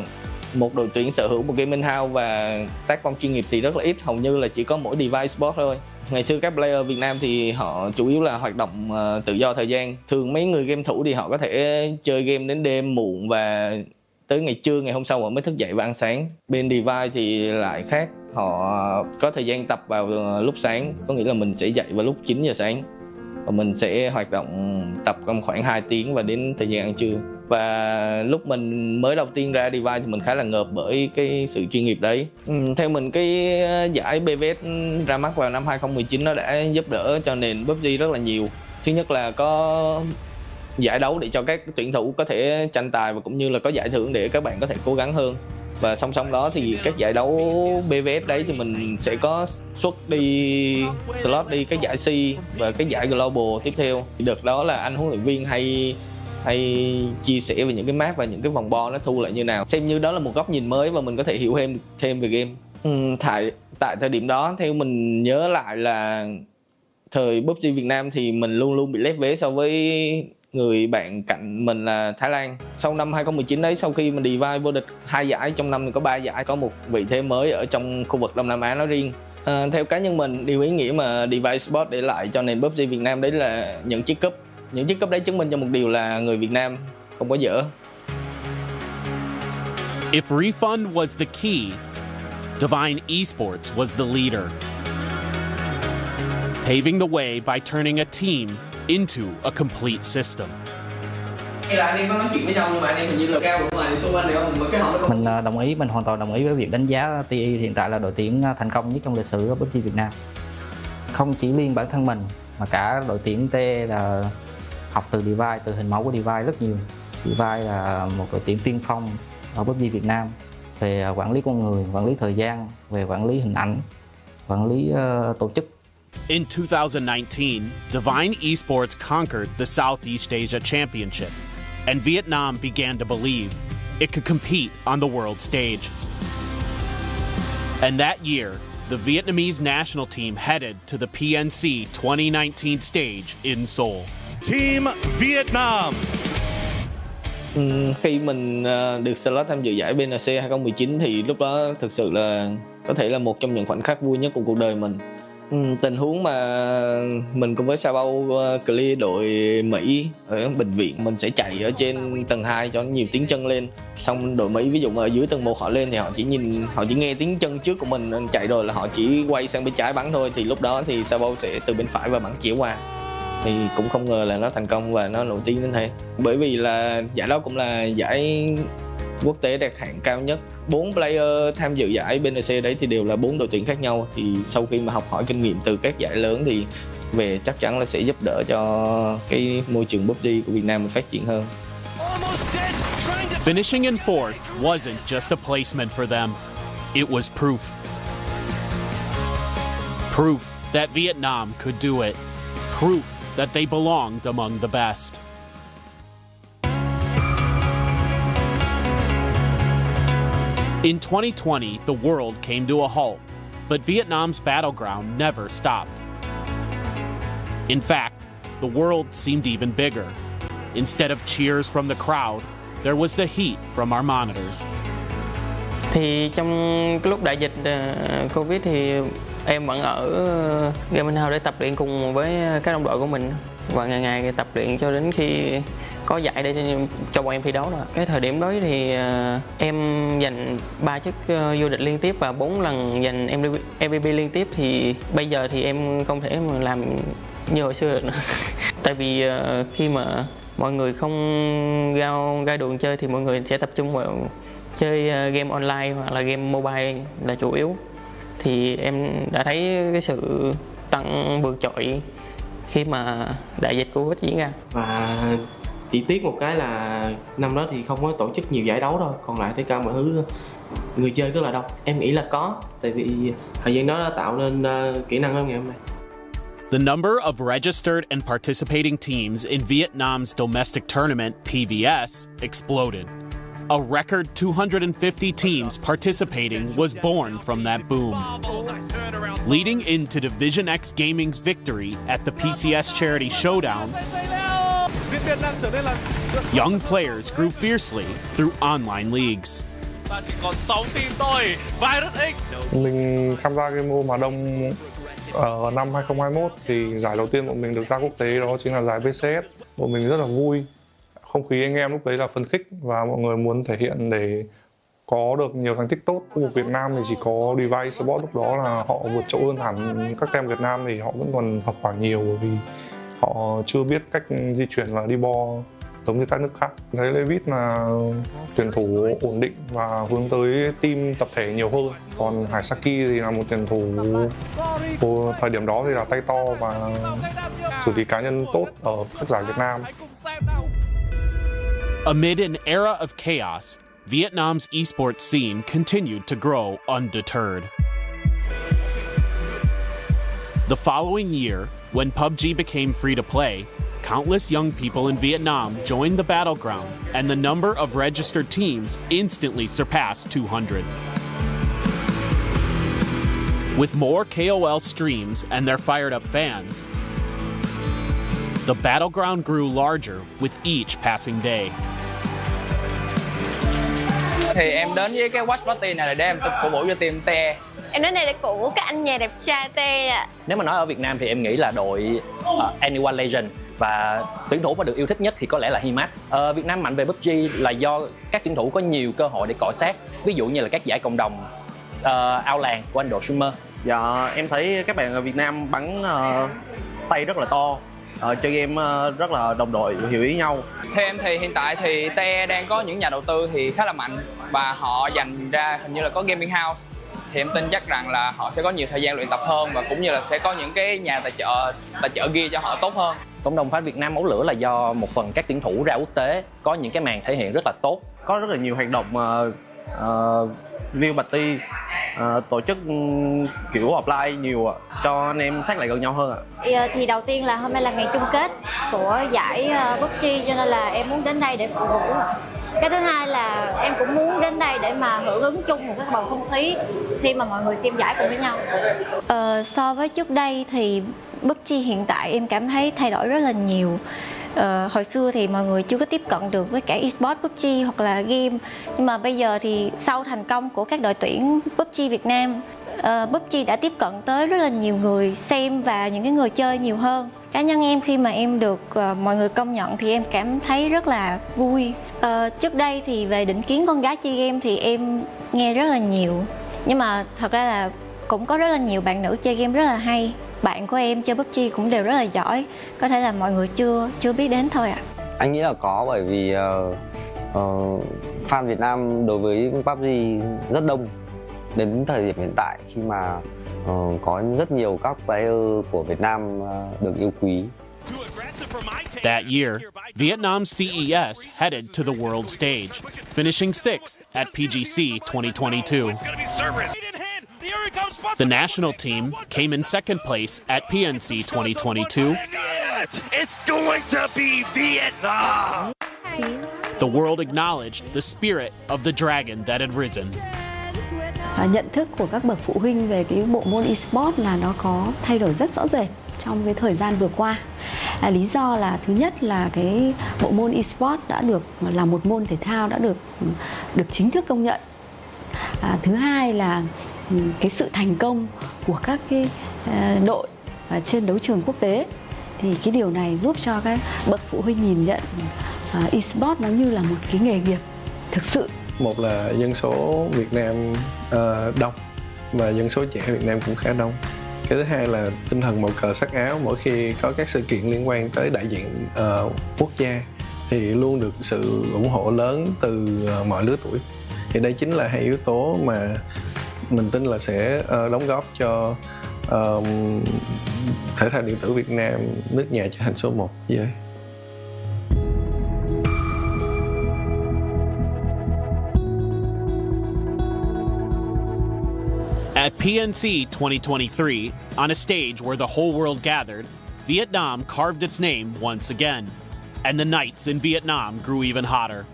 một đội tuyển sở hữu một gaming house và tác phong chuyên nghiệp thì rất là ít, hầu như là chỉ có mỗi Device Esports thôi. Ngày xưa các player Việt Nam thì họ chủ yếu là hoạt động tự do thời gian. Thường mấy người game thủ thì họ có thể chơi game đến đêm muộn và tới ngày trưa, ngày hôm sau họ mới thức dậy và ăn sáng. Bên Device thì lại khác, họ có thời gian tập vào lúc sáng, có nghĩa là mình sẽ dậy vào lúc 9 giờ sáng và mình sẽ hoạt động tập khoảng 2 tiếng và đến thời gian ăn trưa. Và lúc mình mới đầu tiên ra Device thì mình khá là ngợp bởi cái sự chuyên nghiệp đấy. Theo mình cái giải BVS ra mắt vào năm 2019 nó đã giúp đỡ cho nền PUBG rất là nhiều. Thứ nhất là có giải đấu để cho các tuyển thủ có thể tranh tài và cũng như là có giải thưởng để các bạn có thể cố gắng hơn. Và song song đó thì các giải đấu BVS đấy thì mình sẽ có suất đi slot đi các giải C và các giải Global tiếp theo. Đợt đó là anh huấn luyện viên hay chia sẻ về những cái map và những cái vòng bo nó thu lại như nào, xem như đó là một góc nhìn mới và mình có thể hiểu thêm về game. Tại thời điểm đó theo mình nhớ lại là thời PUBG Việt Nam thì mình luôn luôn bị lép vế so với người bạn cạnh mình là Thái Lan. Sau năm 2019 đấy, sau khi mình Device vô địch 2 giải, trong năm thì có 3 giải, có một vị thế mới ở trong khu vực Đông Nam Á nói riêng. Theo cá nhân mình, điều ý nghĩa mà Device Esports để lại cho nền PUBG Việt Nam đấy là những chiếc cúp. Những chiếc cúp đấy chứng minh cho một điều là người Việt Nam không có dở. If Refund was the key, Divine Esports was the leader, paving the way by turning a team into a complete system. Là anh em có nói chuyện với nhau nhưng mà anh em hình như là cao của ngoài xung quanh này không? Cái họ Mình đồng ý, mình hoàn toàn đồng ý với việc đánh giá TI hiện tại là đội tuyển thành công nhất trong lịch sử của PUBG Việt Nam. Không chỉ riêng bản thân mình mà cả đội tuyển T là học từ Device, từ hình mẫu của Device rất nhiều. Device là một đội tuyển tiên phong ở PUBG Việt Nam về quản lý con người, quản lý thời gian, về quản lý hình ảnh, quản lý tổ chức. In 2019, Divine Esports conquered the Southeast Asia Championship, and Vietnam began to believe it could compete on the world stage. And that year, the Vietnamese national team headed to the PNC 2019 stage in Seoul. Team Vietnam. Khi mình được slot tham dự giải BNC 2019 thì lúc đó thực sự là có thể là một trong những khoảnh khắc vui nhất của cuộc đời mình. Tình huống mà mình cùng với Sao clear đội Mỹ ở bệnh viện, mình sẽ chạy ở trên tầng 2 cho nhiều tiếng chân lên. Xong đội Mỹ ví dụ ở dưới tầng 1 họ lên thì họ chỉ nghe tiếng chân trước của mình chạy rồi là họ chỉ quay sang bên trái bắn thôi. Thì lúc đó thì Sao sẽ từ bên phải và bắn chĩa qua. Thì cũng không ngờ là nó thành công và nó nổi tiếng đến thế. Bởi vì là giải đó cũng là giải quốc tế đạt hạng cao nhất. 4 player tham dự giải BNC đấy thì đều là 4 đội tuyển khác nhau. Thì sau khi mà học hỏi kinh nghiệm từ các giải lớn thì về chắc chắn là sẽ giúp đỡ cho cái môi trường PUBG của Việt Nam phát triển hơn. Finishing in 4th wasn't just a placement for them. It was proof. Proof that Vietnam could do it. Proof that they belonged among the best. In 2020, the world came to a halt, but Vietnam's battleground never stopped. In fact, the world seemed even bigger. Instead of cheers from the crowd, there was the heat from our monitors. Thì trong cái lúc đại dịch Covid thì em vẫn ở gaming house để tập luyện cùng với các đồng đội của mình và ngày ngày tập luyện cho đến khi có giải để cho bọn em thi đấu rồi. Cái thời điểm đó thì em giành 3 chức vô địch liên tiếp và 4 lần giành MVP liên tiếp. Thì bây giờ thì em không thể mà làm như hồi xưa được nữa. Tại vì khi mà mọi người không ra đường chơi thì mọi người sẽ tập trung vào chơi game online hoặc là game mobile là chủ yếu. Thì em đã thấy cái sự tăng vượt trội khi mà đại dịch Covid diễn ra. Và chỉ tiếc một cái là năm đó thì không có tổ chức nhiều giải đấu thôi, còn lại tất cả mọi thứ người chơi rất là đông. Em nghĩ là có, tại vì thời gian đó đã tạo nên kỹ năng hơn ngày hôm nay. The number of registered and participating teams in Vietnam's domestic tournament, PVS, exploded. A record 250 teams participating was born from that boom. Leading into Division X Gaming's victory at the PCS Charity Showdown, young players grew fiercely through online leagues. Mình tham gia game mobile Hà Đông ở năm 2021 thì giải đầu tiên của mình được ra quốc tế đó chính là giải PCS. Của mình rất là vui. Không khí anh em lúc đấy là phấn khích và mọi người muốn thể hiện để có được nhiều thành tích tốt. Khu vực Việt Nam thì chỉ có Device Esports lúc đó là họ vượt trội hơn hẳn các team Việt Nam thì họ vẫn còn học hỏi nhiều bởi vì họ chưa biết cách di chuyển và đi bo giống như các nước khác. Thấy David là tuyển thủ ổn định và hướng tới team tập thể nhiều hơn. Còn Hải Saki thì là một tuyển thủ thời điểm đó thì là tay to và xử lý cá nhân tốt ở các giải Việt Nam. Amid an era of chaos, Vietnam's esports scene continued to grow undeterred. The following year, when PUBG became free to play, countless young people in Vietnam joined the battleground, and the number of registered teams instantly surpassed 200. With more KOL streams and their fired-up fans, the battleground grew larger with each passing day. Thì em đến với cái watch party này để em phục vụ cho team TE. Em đến đây để cổ vũ các anh nhà đẹp trai TE ạ. Nếu mà nói ở Việt Nam thì em nghĩ là đội Anyone Legend và tuyển thủ mà được yêu thích nhất thì có lẽ là Himat. Việt Nam mạnh về PUBG là do các tuyển thủ có nhiều cơ hội để cọ sát, ví dụ như là các giải cộng đồng, ao làng của anh Độ Streamer. Dạ, em thấy các bạn ở Việt Nam bắn tay rất là to, chơi game rất là đồng đội, hiểu ý nhau. Theo em thì hiện tại thì TE đang có những nhà đầu tư thì khá là mạnh và họ dành ra hình như là có gaming house. Thì em tin chắc rằng là họ sẽ có nhiều thời gian luyện tập hơn và cũng như là sẽ có những cái nhà tài trợ gear cho họ tốt hơn. Cộng đồng fan Việt Nam máu lửa là do một phần các tuyển thủ ra quốc tế có những cái màn thể hiện rất là tốt. Có rất là nhiều hoạt động view party, tổ chức kiểu offline nhiều cho anh em sát lại gần nhau hơn ạ. Thì đầu tiên là hôm nay là ngày chung kết của giải PUBG cho nên là em muốn đến đây để cổ vũ. Cái thứ hai là em cũng muốn đến đây để mà hưởng ứng chung một cái bầu không khí khi mà mọi người xem giải cùng với nhau. So với trước đây thì PUBG hiện tại em cảm thấy thay đổi rất là nhiều. Hồi xưa thì mọi người chưa có tiếp cận được với cả Esports PUBG hoặc là game. Nhưng mà bây giờ thì sau thành công của các đội tuyển PUBG Việt Nam, PUBG đã tiếp cận tới rất là nhiều người xem và những cái người chơi nhiều hơn. Cá nhân em khi mà em được mọi người công nhận thì em cảm thấy rất là vui. Trước đây thì về định kiến con gái chơi game thì em nghe rất là nhiều. Nhưng mà thật ra là cũng có rất là nhiều bạn nữ chơi game rất là hay. Bạn của em chơi PUBG cũng đều rất là giỏi. Có thể là mọi người chưa biết đến thôi ạ. Anh nghĩ là có bởi vì fan Việt Nam đối với PUBG rất đông. Đến thời điểm hiện tại khi mà có rất nhiều các player của Việt Nam được yêu quý. That year, Vietnam's CES headed to the world stage, finishing 6th at PGC 2022. The national team came in second place at PNC 2022. It's going to be Vietnam! The world acknowledged the spirit of the dragon that had risen. Nhận thức của các bậc phụ huynh về cái bộ môn esports là nó có thay đổi rất rõ rệt trong cái thời gian vừa qua. Lý do là thứ nhất là cái bộ môn esports đã được là một môn thể thao đã được chính thức công nhận. Thứ hai là cái sự thành công của các cái đội trên đấu trường quốc tế thì cái điều này giúp cho các bậc phụ huynh nhìn nhận esports nó như là một cái nghề nghiệp thực sự. Một là dân số Việt Nam đông và dân số trẻ Việt Nam cũng khá đông. Cái thứ hai là tinh thần màu cờ sắc áo, mỗi khi có các sự kiện liên quan tới đại diện quốc gia thì luôn được sự ủng hộ lớn từ mọi lứa tuổi. Thì đây chính là hai yếu tố mà mình tin là sẽ đóng góp cho thể thao điện tử Việt Nam, nước nhà trở thành số 1 thế giới. At PNC 2023, on a stage where the whole world gathered, Vietnam carved its name once again, and the nights in Vietnam grew even hotter.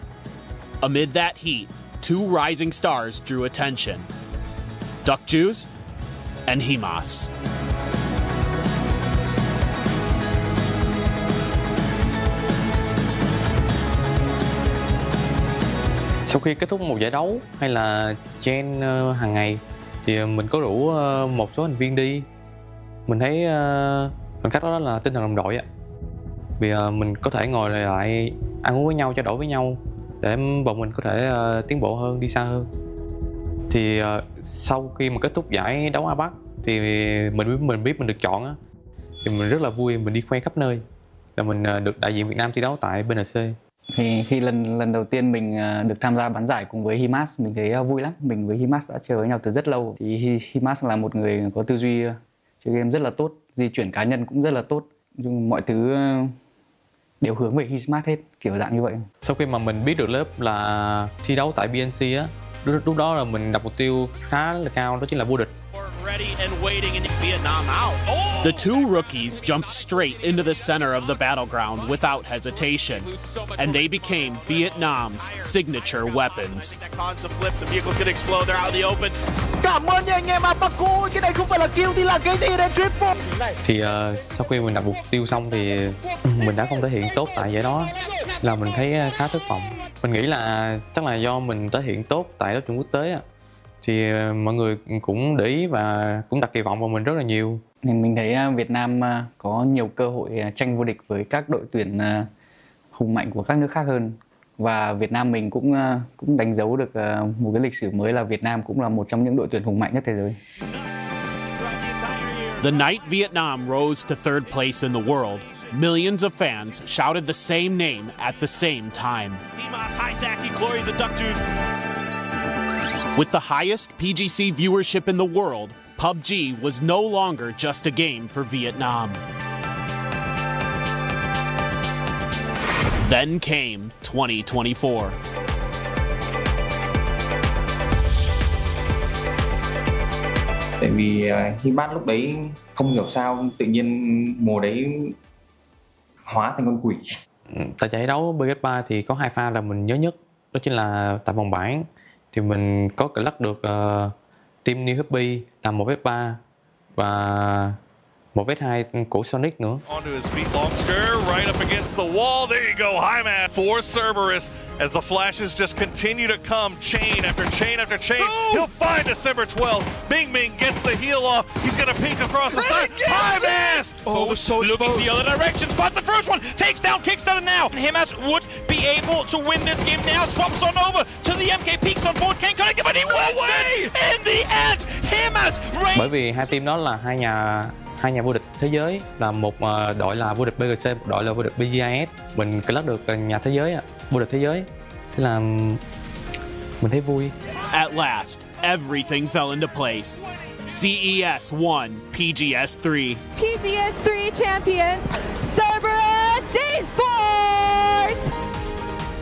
Amid that heat, two rising stars drew attention: Duck Juice and Himas. Sau khi kết thúc một giải đấu hay là train hàng ngày thì mình có rủ một số thành viên đi. Mình thấy mình cách đó là tinh thần đồng đội ạ. Vì mình có thể ngồi lại ăn uống với nhau, trao đổi với nhau để bọn mình có thể tiến bộ hơn, đi xa hơn. Thì sau khi mà kết thúc giải đấu A Bắc thì mình biết mình được chọn á, thì mình rất là vui, mình đi khoe khắp nơi là mình được đại diện Việt Nam thi đấu tại BNC. Thì khi lần đầu tiên mình được tham gia bán giải cùng với Himas, mình thấy vui lắm. Mình với Himas đã chơi với nhau từ rất lâu. Thì Himas là một người có tư duy chơi game rất là tốt, di chuyển cá nhân cũng rất là tốt. Nhưng mọi thứ đều hướng về Himas hết, kiểu dạng như vậy. Sau khi mà mình biết được lớp là thi đấu tại BNC á, lúc đó là mình đặt mục tiêu khá là cao, đó chính là vô địch. The two rookies jumped straight into the center of the battleground without hesitation, and they became Vietnam's signature weapons. Cảm ơn nha anh em Apaku, cái này không phải là kill thì là cái gì đây, triple. Thì sau khi mình đặt mục tiêu xong thì mình đã không thể hiện tốt tại giải đó, là mình thấy khá thất vọng. Mình nghĩ là chắc là do mình thể hiện tốt tại đấu trường quốc tế á, thì mọi người cũng để ý và cũng đặt kỳ vọng vào mình rất là nhiều. Mình thấy Việt Nam có nhiều cơ hội tranh vô địch với các đội tuyển hùng mạnh của các nước khác hơn. Và Việt Nam mình cũng đánh dấu được một cái lịch sử mới là Việt Nam cũng là một trong những đội tuyển hùng mạnh nhất thế giới. The night Vietnam rose to third place in the world, millions of fans shouted the same name at the same time. With the highest PGC viewership in the world, PUBG was no longer just a game for Vietnam. Then came 2024. Tại vì Himas lúc đấy không hiểu sao tự nhiên mùa đấy hóa thành con quỷ. Tại giải đấu BG3 thì có 2 pha là mình nhớ nhất, đó chính là tại vòng bảng thì mình có clutch được team New Happy làm 1v3 và 1v2 của Sonic nữa. Onto his feet, Longster right up against the wall. There you go, high man for Cerberus as the flashes just continue to come, chain after chain after chain. Boom! He'll find December 12th. Bing Bing gets the heel off. He's gonna pink across the side. High mass! Oh, so looking the other direction. Spot the first one. Takes down Kickstarter now. Himas would be able to win this game now. Swaps on over to the MK Peaks on board. Can't connect it, but he wins it in the end. Himas reigns. Bởi vì hai team đó là hai nhà vô địch thế giới, là một đội là vô địch BGC, một đội là vô địch BGIS. Mình clutch được nhà thế giới, vô địch thế giới, thế là mình thấy vui. At last, everything fell into place. CES won PGS 3. PGS 3 champions, Cerberus Esports!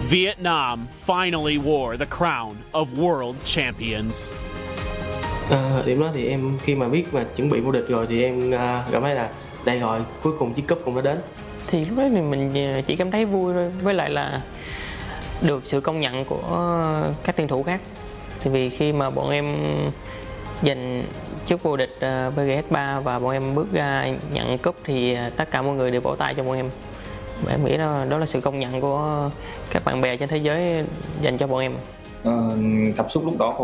Vietnam finally wore the crown of world champions. Điểm đó thì em khi mà biết và chuẩn bị vô địch rồi thì em cảm thấy là đây rồi, cuối cùng chiếc cúp cũng đã đến. Thì lúc đấy thì mình chỉ cảm thấy vui thôi, với lại là được sự công nhận của các tuyển thủ khác. Thì vì khi mà bọn em giành chức vô địch BGS3 và bọn em bước ra nhận cúp thì tất cả mọi người đều vỗ tay cho bọn em. Và em nghĩ đó là sự công nhận của các bạn bè trên thế giới dành cho bọn em. Cảm xúc lúc đó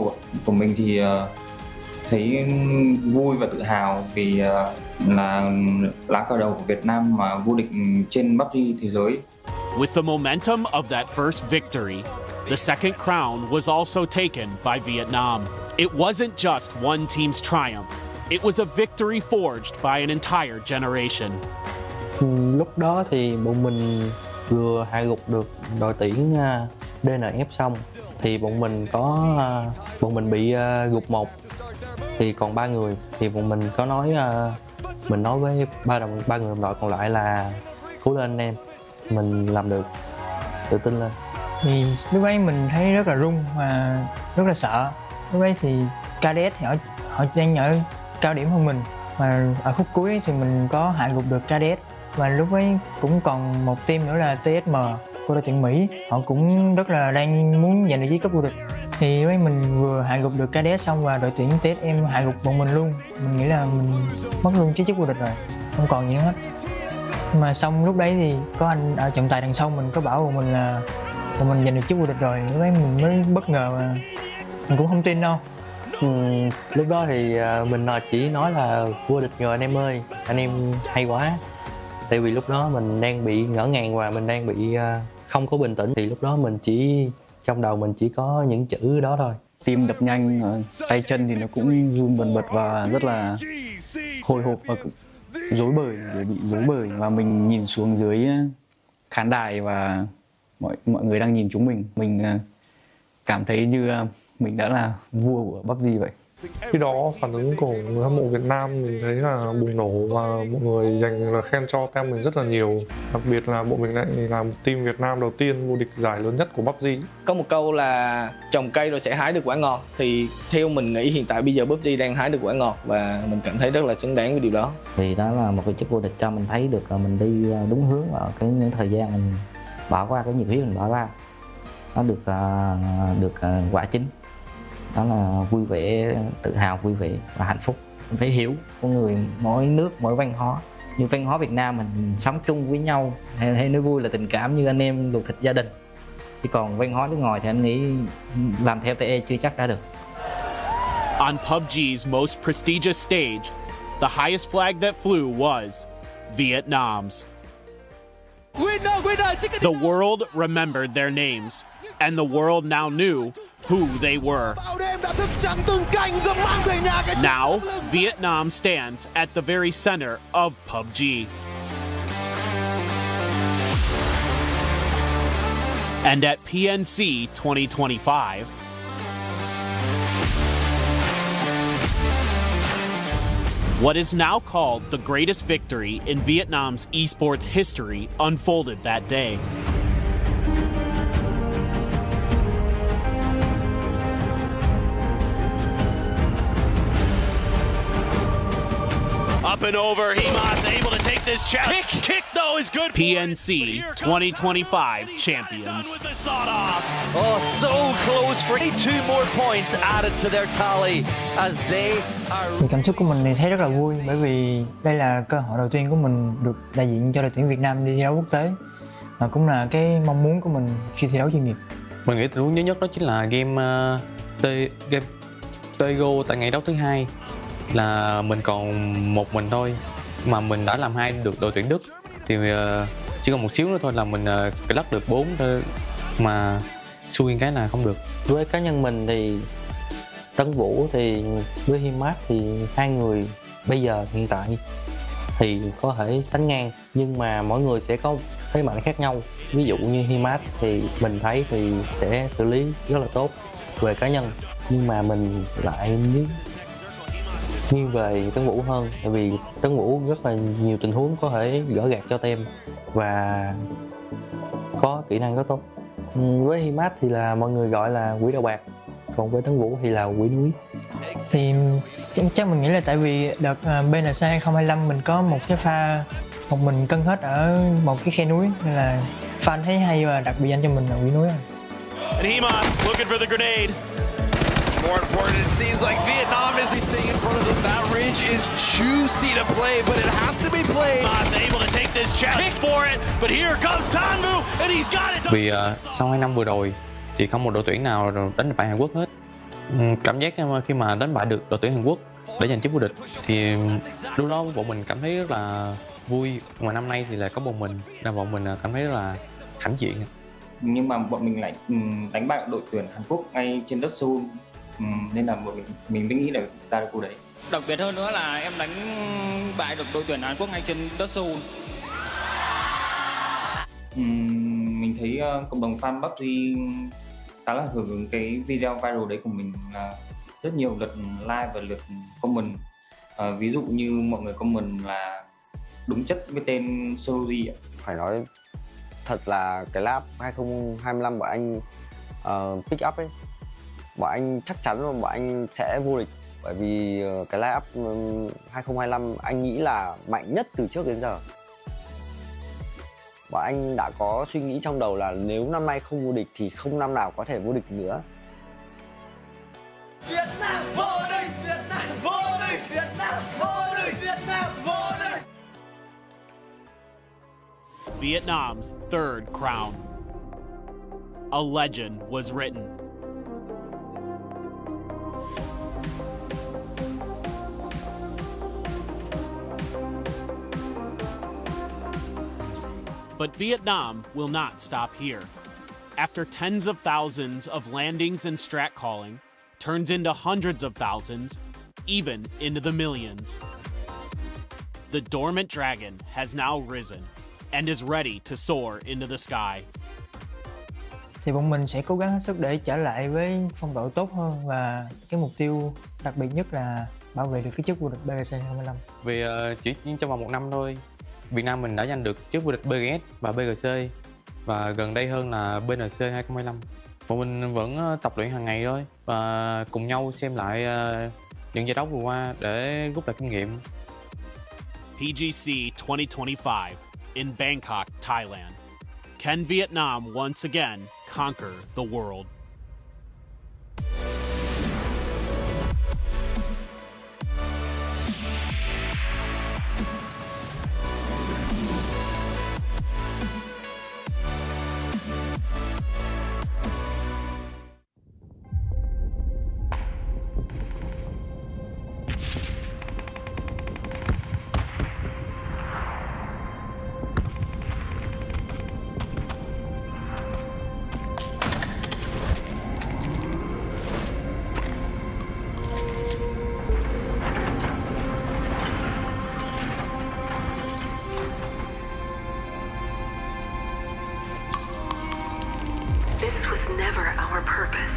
của mình thì thấy vui và tự hào vì là lá cờ đầu của Việt Nam mà vô địch trên PUBG thế giới. With the momentum of that first victory, the second crown was also taken by Vietnam. It wasn't just one team's triumph. It was a victory forged by an entire generation. Lúc đó thì bọn mình vừa hạ gục được đội tuyển DNF xong thì bọn mình bị gục 1 thì còn 3 người thì bọn mình có nói mình nói với ba người đồng đội còn lại là cố lên anh em, mình làm được, tự tin lên. Thì lúc ấy mình thấy rất là run và rất là sợ. Lúc ấy thì KDS thì họ đang ở cao điểm hơn mình, mà ở khúc cuối thì mình có hạ gục được KDS, và lúc ấy cũng còn một team nữa là TSM của đội tuyển Mỹ, họ cũng rất là đang muốn giành vị trí cấp vô địch. Thì với mình vừa hạ gục được KDS xong và đội tuyển TSM hạ gục bọn mình luôn, mình nghĩ là mình mất luôn cái chức vô địch rồi, không còn gì hết. Mà xong lúc đấy thì có anh ở trọng tài đằng sau mình có bảo bọn mình là bọn mình giành được chức vô địch rồi, lúc đấy mình mới bất ngờ mà mình cũng không tin đâu. Lúc đó thì mình chỉ nói là vô địch rồi anh em ơi, anh em hay quá. Tại vì lúc đó mình đang bị ngỡ ngàng và mình đang bị không có bình tĩnh, thì lúc đó mình chỉ trong đầu mình chỉ có những chữ đó thôi. Tim đập nhanh, tay chân thì nó cũng run bần bật và rất là hồi hộp và rối bời, bị rối bời. Và mình nhìn xuống dưới khán đài và mọi người đang nhìn chúng mình cảm thấy như mình đã là vua của PUBG vậy. Khi đó phản ứng của người hâm mộ Việt Nam mình thấy là bùng nổ và mọi người dành lời khen cho team mình rất là nhiều. Đặc biệt là bọn mình lại là một team Việt Nam đầu tiên vô địch giải lớn nhất của PUBG. Có một câu là trồng cây rồi sẽ hái được quả ngọt, thì theo mình nghĩ hiện tại bây giờ PUBG đang hái được quả ngọt và mình cảm thấy rất là xứng đáng với điều đó. Thì đó là một cái chức vô địch cho mình thấy được mình đi đúng hướng ở những thời gian mình bỏ qua, cái nhiệt huyết mình bỏ qua, nó được quả chính. Đó là vui vẻ, tự hào, vui vẻ và hạnh phúc. Mình phải hiểu con người mỗi nước, mỗi văn hóa. Như văn hóa Việt Nam mình sống chung với nhau, hay nói vui là tình cảm như anh em ruột thịt gia đình. Chỉ còn văn hóa nước ngoài thì anh nghĩ làm theo TE chưa chắc đã được. On PUBG's most prestigious stage, the highest flag that flew was Vietnam's. The world remembered their names, and the world now knew who they were. Now, Vietnam stands at the very center of PUBG. And at PNC 2025, what is now called the greatest victory in Vietnam's esports history unfolded that day. Up and over, Himas able to take this challenge. Kick though is good. PNC 2025 champions. Oh, so close for 2 more points added to their tally as they are. Thì cảm xúc của mình thì thấy rất là vui, bởi vì đây là cơ hội đầu tiên của mình được đại diện cho đội tuyển Việt Nam đi thi đấu quốc tế, và cũng là cái mong muốn của mình khi thi đấu chuyên nghiệp. Mình nghĩ tình huống nhớ nhất đó chính là game Tego tại ngày đấu thứ 2, là mình còn một mình thôi mà mình đã làm 2 được đội tuyển Đức, thì chỉ còn một xíu nữa thôi là mình lắc được 4 thôi, mà xui cái là không được. Với cá nhân mình thì Tấn Vũ thì với Himat thì hai người bây giờ hiện tại thì có thể sánh ngang, nhưng mà mỗi người sẽ có thế mạnh khác nhau. Ví dụ như Himat thì mình thấy thì sẽ xử lý rất là tốt về cá nhân, nhưng mà mình lại nghiêng về Tấn Vũ hơn, tại vì Tấn Vũ rất là nhiều tình huống có thể gỡ gạt cho team và có kỹ năng rất tốt. Với Himat thì là mọi người gọi là quỷ đầu bạc, còn với Tấn Vũ thì là quỷ núi. Thì chắc mình nghĩ là tại vì đợt BNC 2025 mình có một cái pha một mình cân hết ở một cái khe núi, nên là fan thấy hay và đặt biệt danh cho mình là quỷ núi. And Himas looking for the grenade. More important, it seems like Vietnam is the thing in front of them. That ridge is juicy to play, but it has to be played. Himas able to take this challenge. Kick for it, but here comes Tanmu, and he's got it. Vì sau 2 năm vừa rồi thì không một đội tuyển nào đánh bại Hàn Quốc hết. Cảm giác khi mà đánh bại được đội tuyển Hàn Quốc để giành chức vô địch thì lúc đó bọn mình cảm thấy rất là vui, mà năm nay thì là có bọn mình nên bọn mình cảm thấy rất là hãnh diện. Nhưng mà bọn mình lại đánh bại đội tuyển Hàn Quốc ngay trên đất Seoul, nên là mình mới nghĩ là ra được cuộc đấy. Đặc biệt hơn nữa là em đánh bại được đội tuyển Hàn Quốc ngay trên đất Seoul. Mình thấy cộng đồng fan PUBG khá là hưởng ứng cái video viral đấy của mình, là rất nhiều lượt like và lượt comment. Ví dụ như mọi người comment là đúng chất với tên Soji. Phải nói thật là cái lap 2025 bọn anh pick up ấy, bọn anh chắc chắn là bọn anh sẽ vô địch Bởi vì cái line-up 2025 anh nghĩ là mạnh nhất từ trước đến giờ. Và anh đã có suy nghĩ trong đầu là nếu năm nay không vô địch thì không năm nào có thể vô địch nữa. Việt Nam vô địch, Việt Nam vô địch, Việt Nam vô địch, Việt Nam vô địch. Vietnam's third crown. A legend was written. But Vietnam will not stop here. After tens of thousands of landings and strat calling turns into hundreds of thousands, even into the millions. The dormant dragon has now risen and is ready to soar into the sky. Thì bọn mình sẽ cố gắng hết sức để trở lại với phong độ tốt hơn và cái mục tiêu đặc biệt nhất là bảo vệ được cái chức vô địch BGC 2025. Vì chỉ trong vòng một năm thôi, Việt Nam mình đã giành được chức vô địch BGS và BGC, và gần đây hơn là BNC 2025. Bọn mình vẫn tập luyện hàng ngày thôi và cùng nhau xem lại những giải đấu vừa qua để rút lại kinh nghiệm. PGC 2025 in Bangkok, Thailand. Can Vietnam once again conquer the world? This was never our purpose.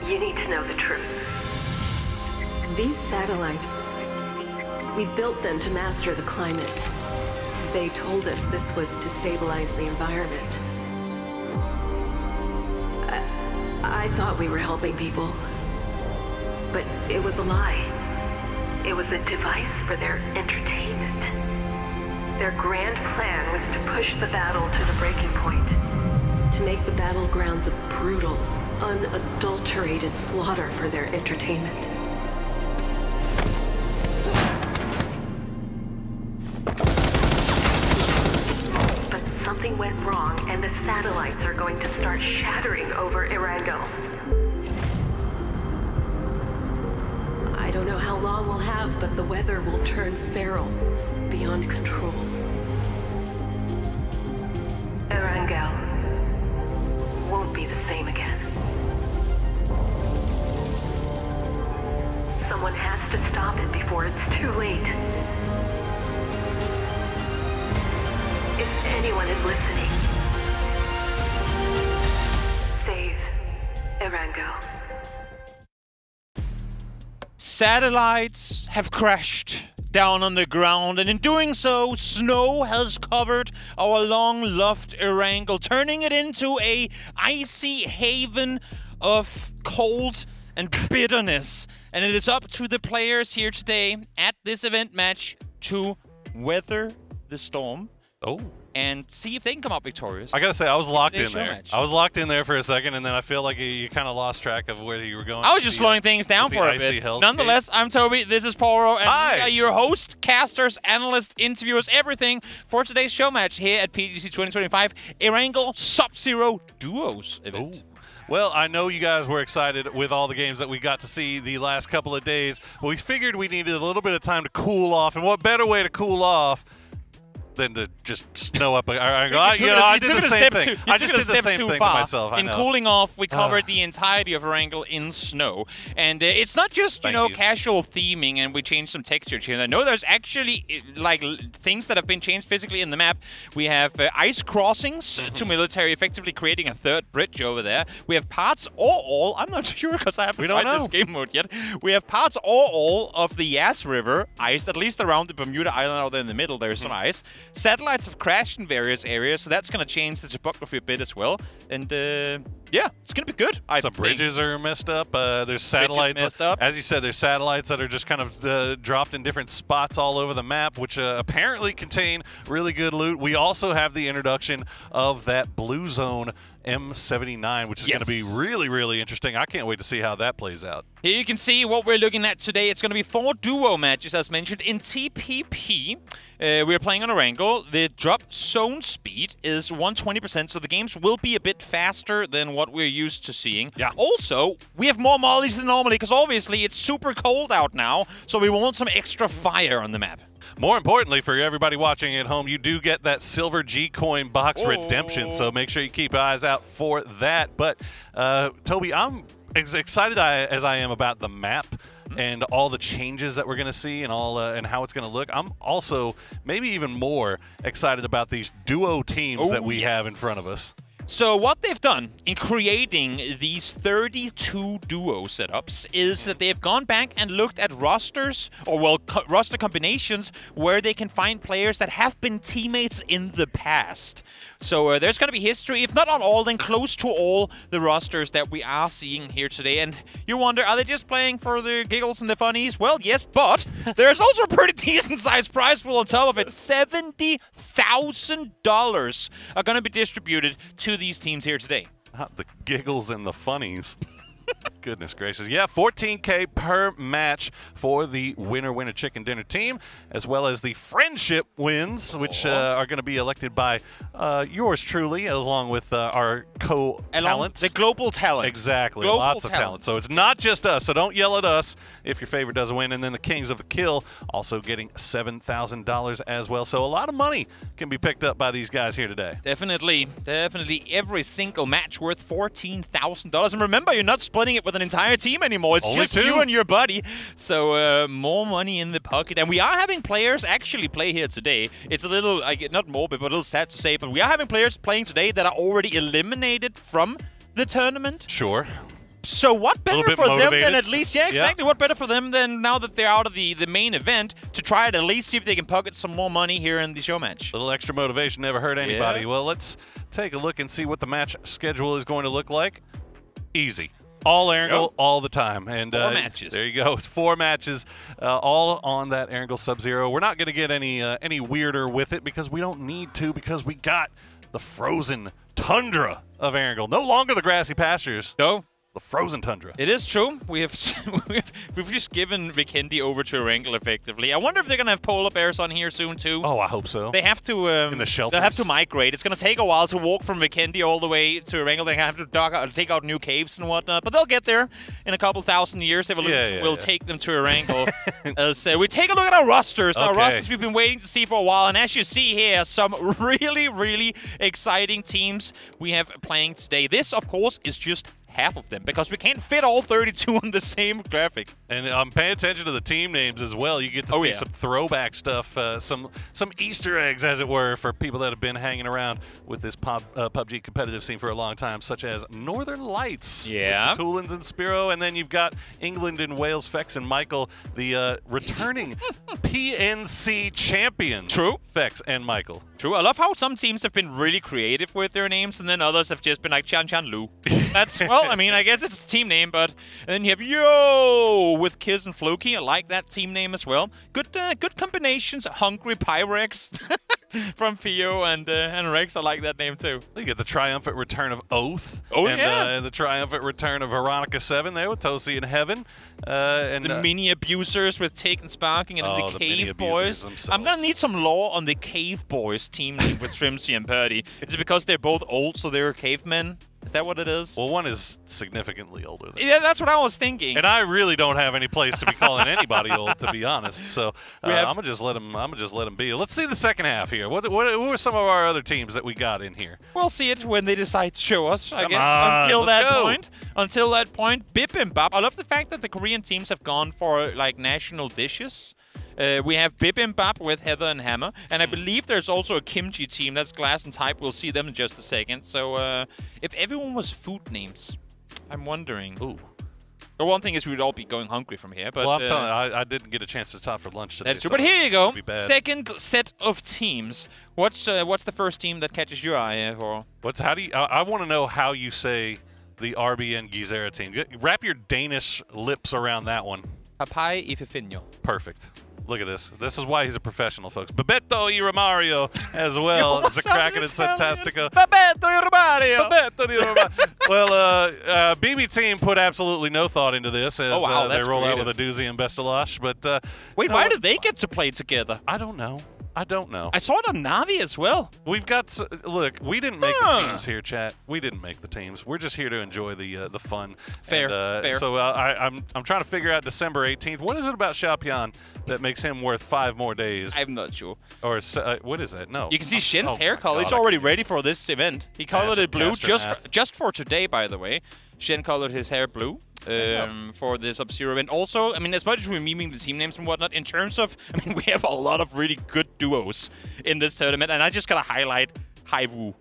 You need to know the truth. These satellites, we built them to master the climate. They told us this was to stabilize the environment. I thought we were helping people, but it was a lie. It was a device for their entertainment. Their grand plan was to push the battle to the breaking point, to make the battlegrounds a brutal, unadulterated slaughter for their entertainment. But something went wrong, and the satellites are going to start shattering over Erangel. I don't know how long we'll have, but the weather will turn feral, beyond control. Erangel won't be the same again. Someone has to stop it before it's too late. If anyone is listening, save Erangel. Satellites have crashed down on the ground, and in doing so, snow has covered our long-loved Erangel, turning it into a icy haven of cold and bitterness. And it is up to the players here today at this event match to weather the storm. And see if they can come out victorious. I gotta say, I was locked in Today's show there. match. I was locked in there for a second, and then I feel like you kind of lost track of where you were going. I was just slowing things down for a bit. Nonetheless, I'm Toby, this is Paul, and we are your host, casters, analysts, interviewers, everything for today's show match here at PGC 2025 Erangel Sub-Zero Duos event. Well, I know you guys were excited with all the games that we got to see the last couple of days. But we figured we needed a little bit of time to cool off, and what better way to cool off than to just snow up. I did the same thing. I just did the same thing to myself. In cooling off, we covered the entirety of Erangel in snow. And it's not just, casual theming and we changed some textures here. No, there's actually things that have been changed physically in the map. We have ice crossings to military, effectively creating a third bridge over there. We have parts or all, I'm not sure because I haven't tried this game mode yet. We have parts or all of the Yas River iced, at least around the Bermuda Island out there in the middle, there's some ice. Satellites have crashed in various areas, so that's going to change the topography a bit as well. And Yeah, it's going to be good. Some bridges are messed up. There's satellites. Messed up. As you said, there's satellites that are just kind of dropped in different spots all over the map, which apparently contain really good loot. We also have the introduction of that blue zone M79, which is going to be really, really interesting. I can't wait to see how that plays out. Here you can see what we're looking at today. It's going to be 4 duo matches, as mentioned, in TPP. We're playing on Erangel. The drop zone speed is 120%, so the games will be a bit faster than what we're used to seeing. Yeah. Also, we have more mollies than normally, because obviously it's super cold out now, so we want some extra fire on the map. More importantly, for everybody watching at home, you do get that silver G-Coin box redemption, so make sure you keep eyes out for that. But, Toby, I'm as excited as I am about the map and all the changes that we're going to see and and how it's going to look. I'm also maybe even more excited about these duo teams that we have in front of us. So what they've done in creating these 32 duo setups is that they've gone back and looked at rosters, or roster combinations, where they can find players that have been teammates in the past. So there's going to be history, if not on all, then close to all the rosters that we are seeing here today. And you wonder, are they just playing for the giggles and the funnies? Well, yes, but there's also a pretty decent-sized prize pool on top of it. $70,000 are going to be distributed to these teams here today. Not the giggles and the funnies. Goodness gracious. Yeah, $14K per match for the winner chicken dinner team, as well as the friendship wins, which are going to be elected by yours truly, along with our co-talents. The global talent. Exactly. Global Lots of talent. So it's not just us, so don't yell at us if your favorite doesn't win. And then the Kings of the Kill also getting $7,000 as well. So a lot of money can be picked up by these guys here today. Definitely. Every single match worth $14,000. And remember, you're not splitting it with an entire team anymore. It's Only just two. you and your buddy. So more money in the pocket. And we are having players actually play here today. It's a little, not morbid, but a little sad to say, but we are having players playing today that are already eliminated from the tournament. Sure. So what better bit for them motivated. than at least, exactly. What better for them than now that they're out of the main event to try to at least see if they can pocket some more money here in the show match. A little extra motivation never hurt anybody. Yeah. Well, let's take a look and see what the match schedule is going to look like. Easy. All Erangel, all the time. And 4 matches. There you go. It's 4 matches, all on that Erangel Sub-Zero. We're not going to get any weirder with it because we don't need to, because we got the frozen tundra of Erangel. No longer the grassy pastures. No. The frozen tundra. It is true. We've just given Vikendi over to Erangel effectively. I wonder if they're gonna have polar bears on here soon too. Oh, I hope so. They have to in the shelters. They'll have to migrate. It's gonna take a while to walk from Vikendi all the way to Erangel. They have to take out new caves and whatnot, but they'll get there in a couple thousand years. Evolution will take them to Erangel. As we take a look at our rosters. Our rosters we've been waiting to see for a while, and as you see here, some really, really exciting teams we have playing today. This, of course, is just half of them, because we can't fit all 32 on the same graphic. And pay attention to the team names as well. You get to see some throwback stuff, some Easter eggs, as it were, for people that have been hanging around with this PUBG competitive scene for a long time, such as Northern Lights, Tulins and Spiro, and then you've got England and Wales, Fex and Michael, the returning PNC champions. True. Fex and Michael. True. I love how some teams have been really creative with their names, and then others have just been like Chan Chan Lu. That's, well, I mean, I guess it's a team name, but and then you have Yo with Kiz and Floki. I like that team name as well. Good combinations. Hungry Pyrex from Fio and Rex. I like that name too. You get the triumphant return of Oath. Oh, and the triumphant return of Veronica 7 there with Tosi in Heaven. And the mini abusers with Take and Sparking, and then the Cave Boys. Themselves. I'm gonna need some lore on the Cave Boys team name with Shrimsy and Purdy. Is it because they're both old, so they're cavemen? Is that what it is? Well, one is significantly older than Yeah, that's what I was thinking. And I really don't have any place to be calling anybody old, to be honest. So I'm gonna just let them be. Let's see the second half here. Who are some of our other teams that we got in here? We'll see it when they decide to show us. I Come guess. on, Until that point, Bibimbap. I love the fact that the Korean teams have gone for like national dishes. We have Bibimbap with Heather and Hammer, and I believe there's also a kimchi team. That's Glass and Type. We'll see them in just a second. So if everyone was food names, I'm wondering. Ooh. The one thing is we would all be going hungry from here. But well, I'm telling you, I didn't get a chance to stop for lunch today. That's true. But here you go. Second set of teams. What's the first team that catches your eye for? I want to know how you say the RBN Gizera team. Wrap your Danish lips around that one. Papai y Fifinho. Perfect. Look at this. This is why he's a professional, folks. Bebeto y Romario as well as the Kraken and Fantastico. Bebeto y Romario. Bebeto y Romario. Well, BB team put absolutely no thought into this as they roll out with a doozy and Bestalash. But wait, why did they get to play together? I don't know. I don't know. I saw it on Navi as well. We've got look. We didn't make the teams here, chat. We didn't make the teams. We're just here to enjoy the fun. Fair. And, fair. So I'm trying to figure out December 18th. What is it about Xiaopian that makes him worth 5 more days? I'm not sure. Or what is that? No. You can see Shin's hair color. He's already ready for this event. He colored it blue just for today, by the way. Shin colored his hair blue. For this Sub-Zero event. Also, I mean, as much as we're memeing the team names and whatnot, in terms of, I mean, we have a lot of really good duos in this tournament, and I just gotta highlight Haiwu,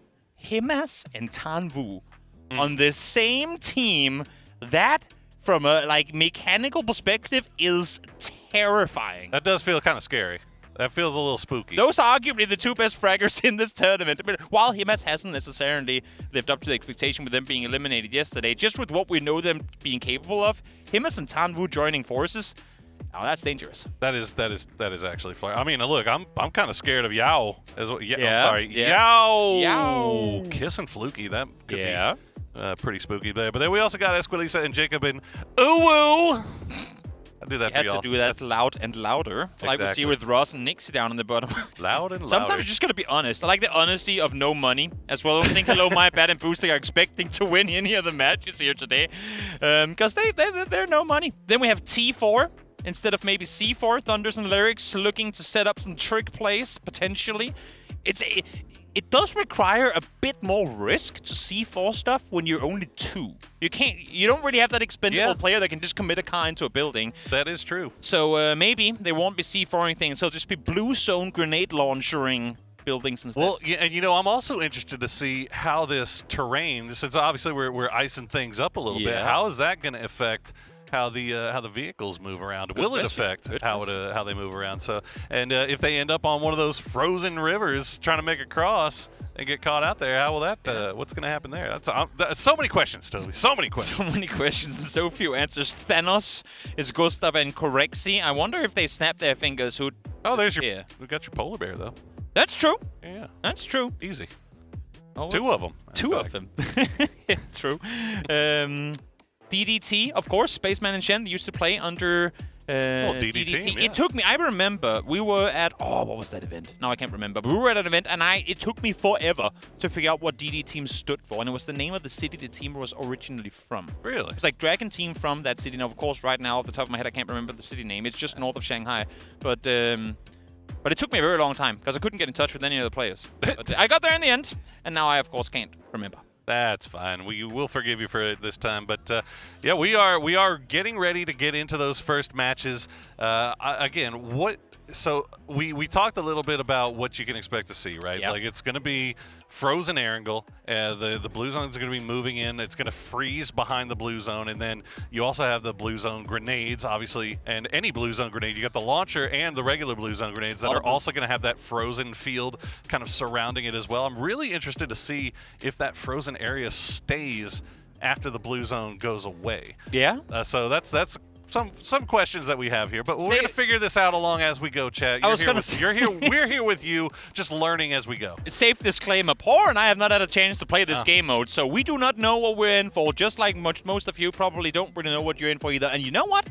Himas, and Tanvu on the same team. That, from a mechanical perspective, is terrifying. That does feel kind of scary. That feels a little spooky. Those are arguably the 2 best fraggers in this tournament. I mean, while Himas hasn't necessarily lived up to the expectation with them being eliminated yesterday, just with what we know them being capable of, Himas and Tanvu joining forces, oh, that's dangerous. That is actually fun. I mean, look, I'm kind of scared of Yao as well. Yeah, I'm sorry, yeah. Yao. Kiss and Fluky. That could be pretty spooky there. But then we also got Esquilisa and Jacob in Uwu. I do that for y'all. Had to do that loud and louder, like we see with Ross and Nixie down on the bottom. Loud and louder. Sometimes you're just gonna be honest. I like the honesty of no money as well. I don't think Hello My Bad and Boosting are expecting to win any of the matches here today, because they're no money. Then we have T4 instead of maybe C4. Thunders and Lyrics looking to set up some trick plays potentially. It does require a bit more risk to C4 stuff when you're only 2. You don't really have that expendable player that can just commit a car into a building. That is true. So maybe they won't be C4ing things. They'll just be blue zone grenade launchering buildings instead. Well, yeah, and I'm also interested to see how this terrain, since obviously we're icing things up a little bit, how is that going to affect how the vehicles move around? Will it affect how they move around? So, and if they end up on one of those frozen rivers trying to make a cross and get caught out there, how will that? What's going to happen there? That's so many questions, Toby. So many questions. So many questions and so few answers. Thanos is Gustav and Corexi. I wonder if they snap their fingers. Who? Oh, there's your. We got your polar bear though. That's true. Yeah, that's true. Easy. Oh, 2 of them. 2 of them. Yeah, true. DDT, of course, Spaceman and Shen used to play under DDT. Yeah. It took me, I remember, we were at, what was that event? Now I can't remember, but we were at an event and it took me forever to figure out what DD team stood for, and it was the name of the city the team was originally from. Really? It's like Dragon Team from that city. Now, of course, right now, off the top of my head, I can't remember the city name. It's just north of Shanghai. But it took me a very long time because I couldn't get in touch with any of the players. But I got there in the end, and now I, of course, can't remember. That's fine. We will forgive you for it this time. But yeah, we are getting ready to get into those first matches. Again, so we talked a little bit about what you can expect to see, right? Yep. Like it's going to be frozen Erangel. The blue zone is going to be moving in. It's going to freeze behind the blue zone, and then you also have the blue zone grenades, obviously, and any blue zone grenade. You got the launcher and the regular blue zone grenades that are also going to have that frozen field kind of surrounding it as well. I'm really interested to see if that frozen area stays after the blue zone goes away. Yeah. So that's some questions that we have here, but we're gonna figure this out along as we go, chat. You're here. We're here with you, just learning as we go. Safe disclaimer: Paul and I have not had a chance to play this game mode, so we do not know what we're in for. Just like most of you probably don't really know what you're in for either. And you know what?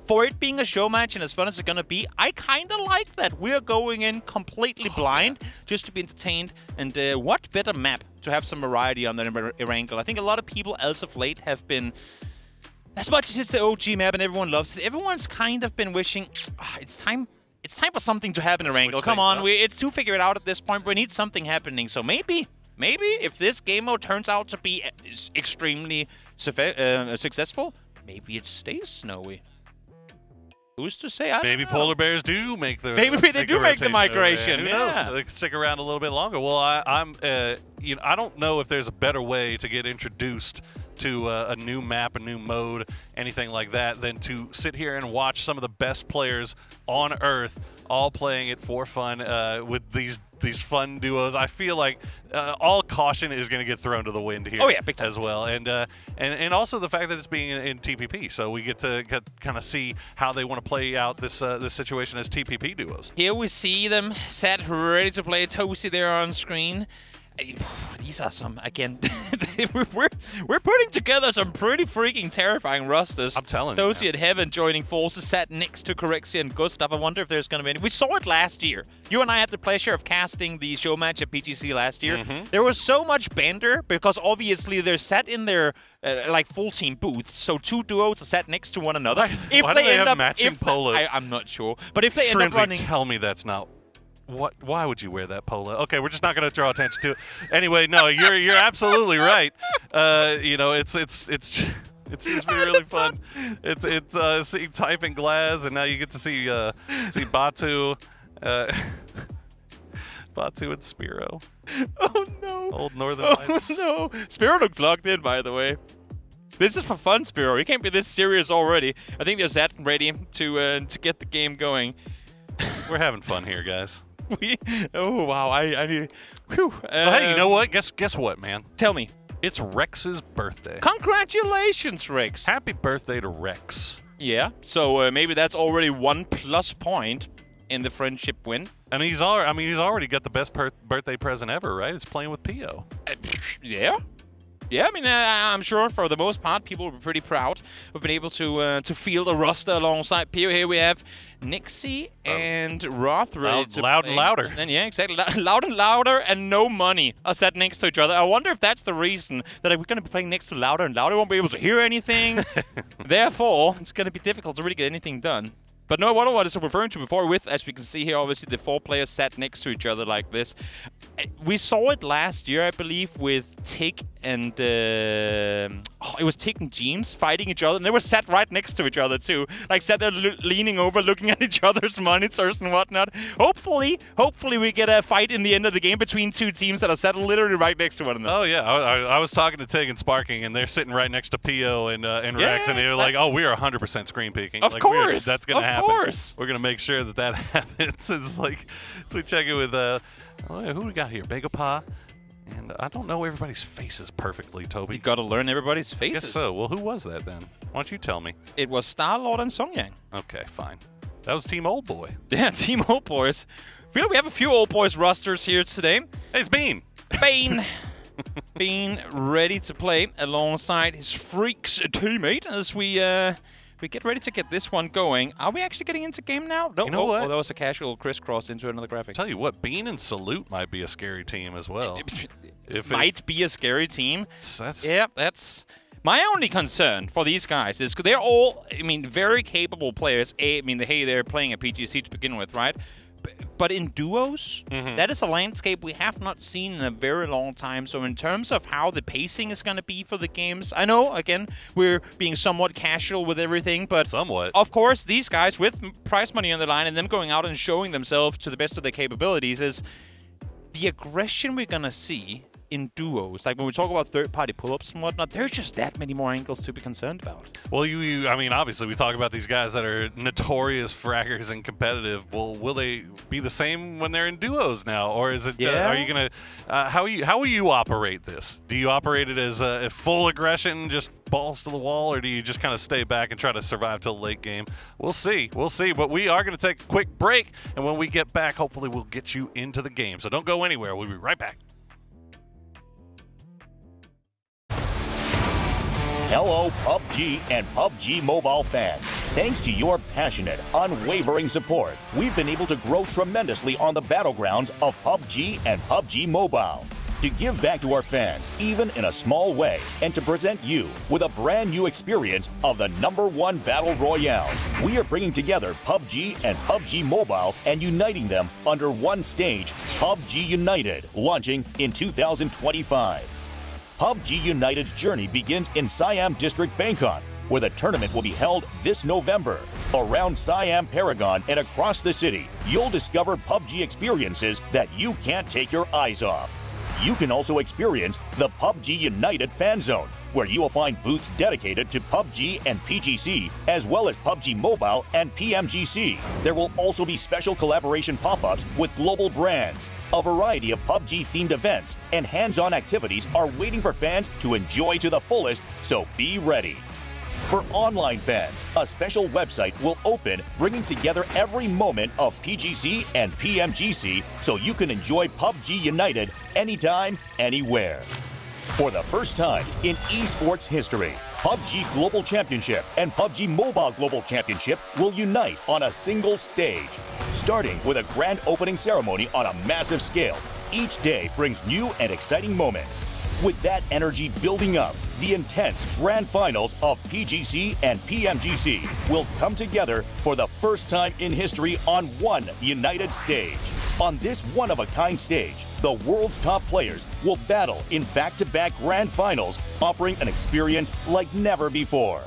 For it being a show match and as fun as it's gonna be, I kind of like that we're going in completely blind just to be entertained. And what better map to have some variety on than Erangel? I think a lot of people as of late have been. As much as it's the OG map and everyone loves it, everyone's kind of been wishing it's time for something to happen in Erangel. Come on, it's too figured out at this point. We need something happening. So maybe if this game mode turns out to be extremely successful, maybe it stays snowy. Who's to say? Maybe polar bears do make the they do make the migration. Who knows? They can stick around a little bit longer. Well, I don't know if there's a better way to get introduced to a new map, a new mode, anything like that, than to sit here and watch some of the best players on Earth all playing it for fun with these these fun duos. I feel like all caution is going to get thrown to the wind here. Oh, yeah, big time. As well, and also the fact that it's being in TPP, so we get to kind of see how they want to play out this this situation as TPP duos. Here we see them set, ready to play. Tosi there on screen. These are some, again, we're putting together some pretty freaking terrifying rosters. I'm telling you. Tosi at Heaven joining forces, sat next to Corexia and Gustav. I wonder if there's going to be any. We saw it last year. You and I had the pleasure of casting the show match at PGC last year. There was so much banter because obviously they're sat in their like full team booths, so two duos are sat next to one another. Why do they have matching polo? I'm not sure, but if they end up running, tell me that's not. Why would you wear that polo? Okay, we're just not going to draw attention to it. Anyway, no, you're absolutely right. You know, it's been really fun. It's seeing Type and Glass, and now you get to see Batu, Batu and Spiro. Oh no! Old Northern Lights. Oh no! Spiro looked logged in, by the way. This is for fun, Spiro. You can't be this serious already. I think they're set and ready to get the game going. We're having fun here, guys. Oh wow! I need. Whew. Well, hey, you know what? Guess what, man? Tell me. It's Rex's birthday. Congratulations, Rex! Happy birthday to Rex. Yeah. So maybe that's already 1+ point in the friendship win. And he's already got the best birthday present ever, right? It's playing with Pio. Yeah. Yeah, I mean, I'm sure for the most part, people will be pretty proud. We've been able to field a roster alongside Pio. Here we have Nixie and Roth ready to loud play. and louder. And yeah, exactly. Loud and louder and no money are set next to each other. I wonder if that's the reason that we're going to be playing next to louder and louder. We won't be able to hear anything. Therefore, it's going to be difficult to really get anything done. But no, what I was referring to before with, as we can see here, obviously the 4 players sat next to each other like this. We saw it last year, I believe, with Tick and it was Tick and James fighting each other, and they were sat right next to each other too, like sat there leaning over, looking at each other's monitors and whatnot. Hopefully we get a fight in the end of the game between two teams that are sat literally right next to one another. Oh yeah, I was talking to Tig and Sparking, and they're sitting right next to Pio and Rex, and they were like, "Oh, we are 100% screen peeking." Of course, that's gonna happen. Of course. We're going to make sure that happens. It's like, so we check it with, who we got here? Begapa. And I don't know everybody's faces perfectly, Toby. You got to learn everybody's faces. I guess so. Well, who was that then? Why don't you tell me? It was Star-Lord and Songyang. Okay, fine. That was Team Old Boy. Yeah, Team Old Boys. I feel like we have a few Old Boys rosters here today. Hey, it's Bean. Bean. Bean ready to play alongside his Freaks teammate as we get ready to get this one going. Are we actually getting into game now? No, you know what? Oh, that was a casual crisscross into another graphic. Tell you what, Bean and Salute might be a scary team as well. Might be a scary team. That's my only concern for these guys is they're all, I mean, very capable players. They're playing a PGC to begin with, right? But in duos, that is a landscape we have not seen in a very long time. So in terms of how the pacing is going to be for the games, I know, again, we're being somewhat casual with everything, but somewhat. Of course, these guys with prize money on the line and them going out and showing themselves to the best of their capabilities is the aggression we're going to see in duos. Like when we talk about third-party pull-ups and whatnot, there's just that many more angles to be concerned about. Well, I mean, obviously we talk about these guys that are notorious fraggers and competitive. Well, will they be the same when they're in duos now, or is it? Are you gonna? How will you operate this? Do you operate it as a full aggression, just balls to the wall, or do you just kind of stay back and try to survive till the late game? We'll see. We'll see. But we are going to take a quick break, and when we get back, hopefully we'll get you into the game. So don't go anywhere. We'll be right back. Hello, PUBG and PUBG Mobile fans. Thanks to your passionate, unwavering support, we've been able to grow tremendously on the battlegrounds of PUBG and PUBG Mobile. To give back to our fans, even in a small way, and to present you with a brand new experience of the #1 Battle Royale, we are bringing together PUBG and PUBG Mobile and uniting them under one stage, PUBG United, launching in 2025. PUBG United's journey begins in Siam District, Bangkok, where the tournament will be held this November. Around Siam Paragon and across the city, you'll discover PUBG experiences that you can't take your eyes off. You can also experience the PUBG United Fan Zone, where you will find booths dedicated to PUBG and PGC, as well as PUBG Mobile and PMGC. There will also be special collaboration pop-ups with global brands. A variety of PUBG-themed events and hands-on activities are waiting for fans to enjoy to the fullest, so be ready. For online fans, a special website will open, bringing together every moment of PGC and PMGC so you can enjoy PUBG United anytime, anywhere. For the first time in esports history, PUBG Global Championship and PUBG Mobile Global Championship will unite on a single stage. Starting with a grand opening ceremony on a massive scale, each day brings new and exciting moments. With that energy building up, the intense grand finals of PGC and PMGC will come together for the first time in history on one united stage. On this one-of-a-kind stage, the world's top players will battle in back-to-back grand finals, offering an experience like never before.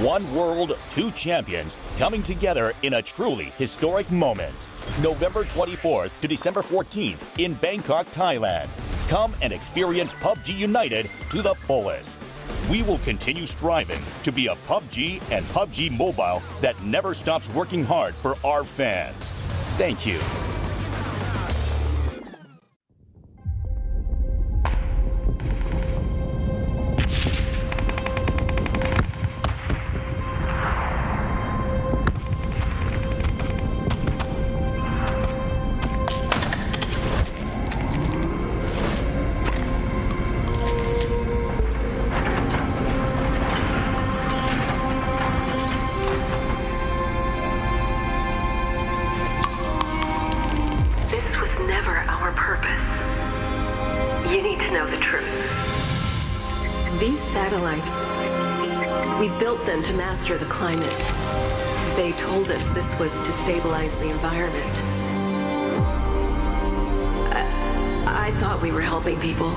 One world, two champions coming together in a truly historic moment. November 24th to December 14th in Bangkok, Thailand. Come and experience PUBG United to the fullest. We will continue striving to be a PUBG and PUBG Mobile that never stops working hard for our fans. Thank you. You need to know the truth. These satellites, we built them to master the climate. They told us this was to stabilize the environment. I thought we were helping people,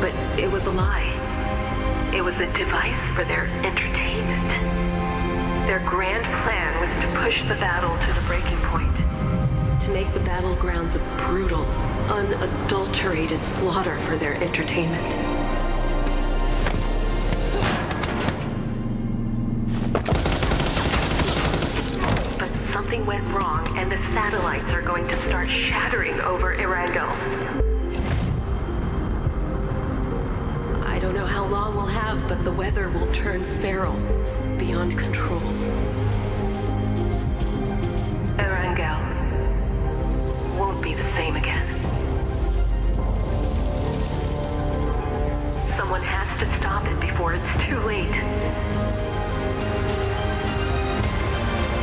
but it was a lie. It was a device for their entertainment. Their grand plan was to push the battle to the breaking point, to make the battlegrounds a brutal, unadulterated slaughter for their entertainment. But something went wrong, and the satellites are going to start shattering over Erangel. I don't know how long we'll have, but the weather will turn feral, beyond control. Erangel won't be the same again. Someone has to stop it before it's too late.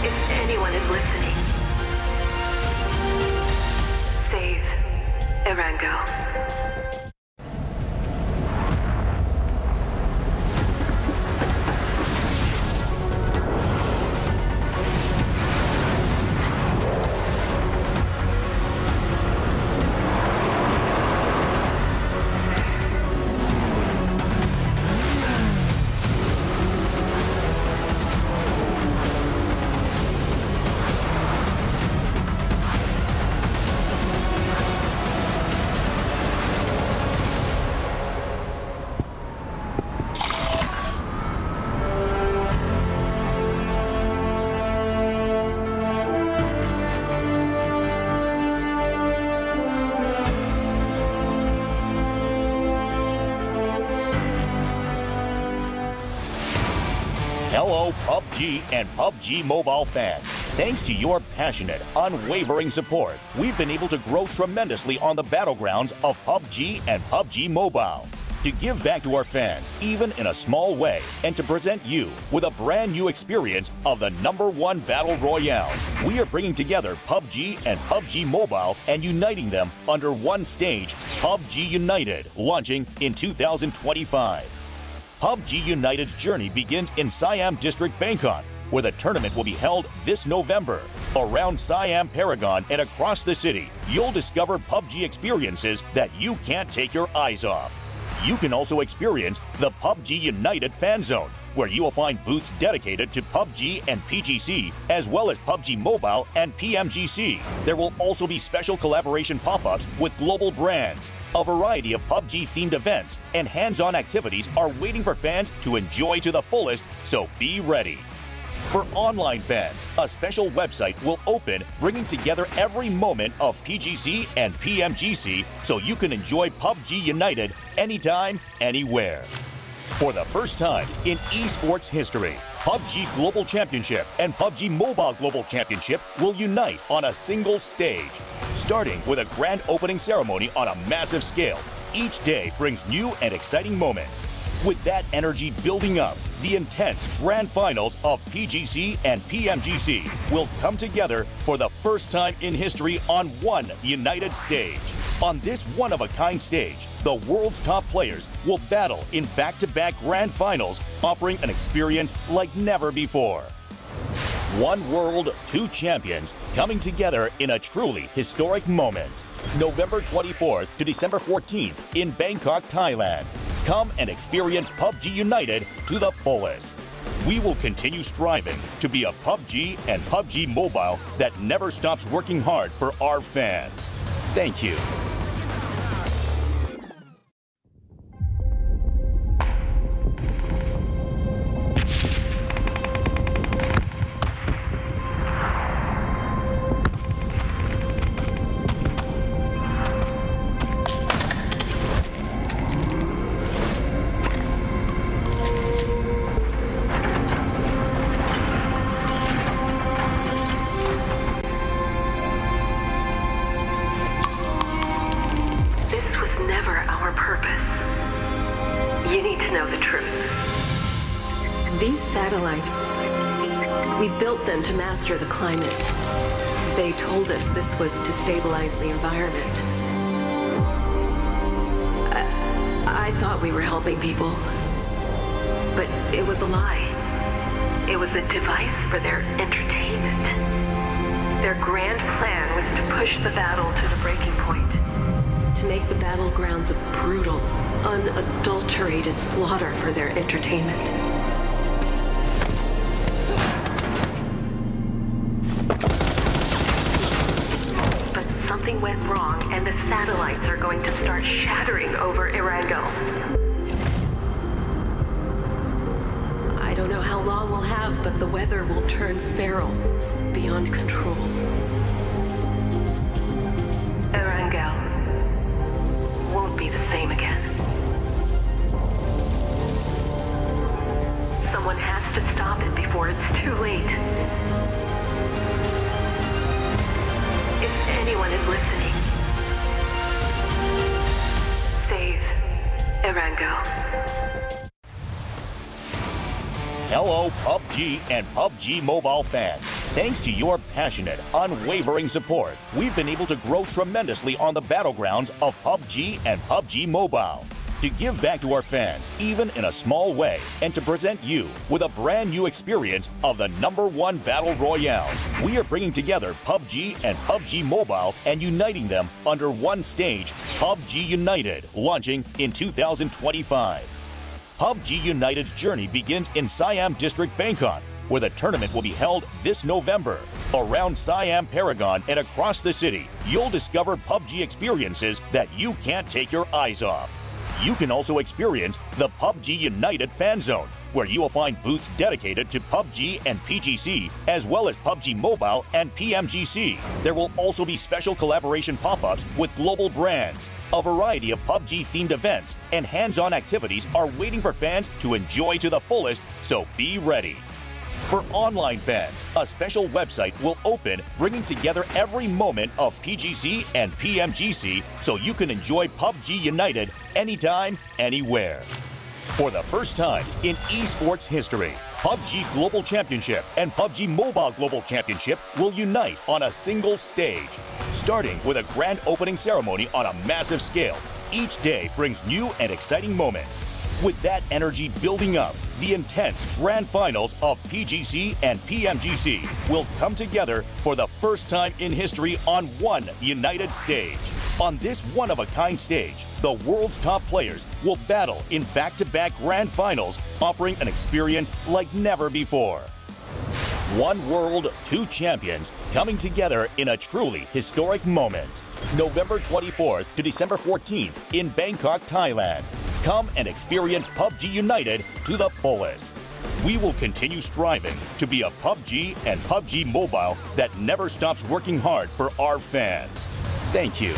If anyone is listening, save Erangel. Hello, PUBG and PUBG Mobile fans. Thanks to your passionate, unwavering support, we've been able to grow tremendously on the battlegrounds of PUBG and PUBG Mobile. To give back to our fans, even in a small way, and to present you with a brand new experience of the #1 Battle Royale, we are bringing together PUBG and PUBG Mobile and uniting them under one stage, PUBG United, launching in 2025. PUBG United's journey begins in Siam District, Bangkok, where the tournament will be held this November. Around Siam Paragon and across the city, you'll discover PUBG experiences that you can't take your eyes off. You can also experience the PUBG United Fan Zone, where you will find booths dedicated to PUBG and PGC, as well as PUBG Mobile and PMGC. There will also be special collaboration pop-ups with global brands. A variety of PUBG-themed events and hands-on activities are waiting for fans to enjoy to the fullest, so be ready. For online fans, a special website will open, bringing together every moment of PGC and PMGC so you can enjoy PUBG United anytime, anywhere. For the first time in esports history, PUBG Global Championship and PUBG Mobile Global Championship will unite on a single stage. Starting with a grand opening ceremony on a massive scale, each day brings new and exciting moments. With that energy building up, the intense grand finals of PGC and PMGC will come together for the first time in history on one united stage. On this one-of-a-kind stage, the world's top players will battle in back-to-back grand finals, offering an experience like never before. One world, two champions, coming together in a truly historic moment. November 24th to December 14th in Bangkok, Thailand. Come and experience PUBG United to the fullest. We will continue striving to be a PUBG and PUBG Mobile that never stops working hard for our fans. Thank you. You need to know the truth. These satellites, we built them to master the climate. They told us this was to stabilize the environment. I thought we were helping people, but it was a lie. It was a device for their entertainment. Their grand plan was to push the battle to the breaking point, to make the battlegrounds a brutal, unadulterated slaughter for their entertainment. But something went wrong, and the satellites are going to start shattering over Erangel. I don't know how long we'll have, but the weather will turn feral, beyond control. Erangel won't be the same again. Someone has to stop it before it's too late. If anyone is listening, save Erangel. Hello, PUBG and PUBG Mobile fans. Thanks to your passionate, unwavering support, we've been able to grow tremendously on the battlegrounds of PUBG and PUBG Mobile. To give back to our fans, even in a small way, and to present you with a brand new experience of the #1 Battle Royale, we are bringing together PUBG and PUBG Mobile and uniting them under one stage, PUBG United, launching in 2025. PUBG United's journey begins in Siam District, Bangkok, where the tournament will be held this November. Around Siam Paragon and across the city, you'll discover PUBG experiences that you can't take your eyes off. You can also experience the PUBG United Fan Zone, where you will find booths dedicated to PUBG and PGC, as well as PUBG Mobile and PMGC. There will also be special collaboration pop-ups with global brands. A variety of PUBG-themed events and hands-on activities are waiting for fans to enjoy to the fullest, so be ready. For online fans, a special website will open, bringing together every moment of PGC and PMGC so you can enjoy PUBG United anytime, anywhere. For the first time in esports history, PUBG Global Championship and PUBG Mobile Global Championship will unite on a single stage. Starting with a grand opening ceremony on a massive scale, each day brings new and exciting moments. With that energy building up, the intense grand finals of PGC and PMGC will come together for the first time in history on one united stage. On this one-of-a-kind stage, the world's top players will battle in back-to-back grand finals, offering an experience like never before. One world, two champions coming together in a truly historic moment. November 24th to December 14th in Bangkok, Thailand. Come and experience PUBG United to the fullest. We will continue striving to be a PUBG and PUBG Mobile that never stops working hard for our fans. Thank you.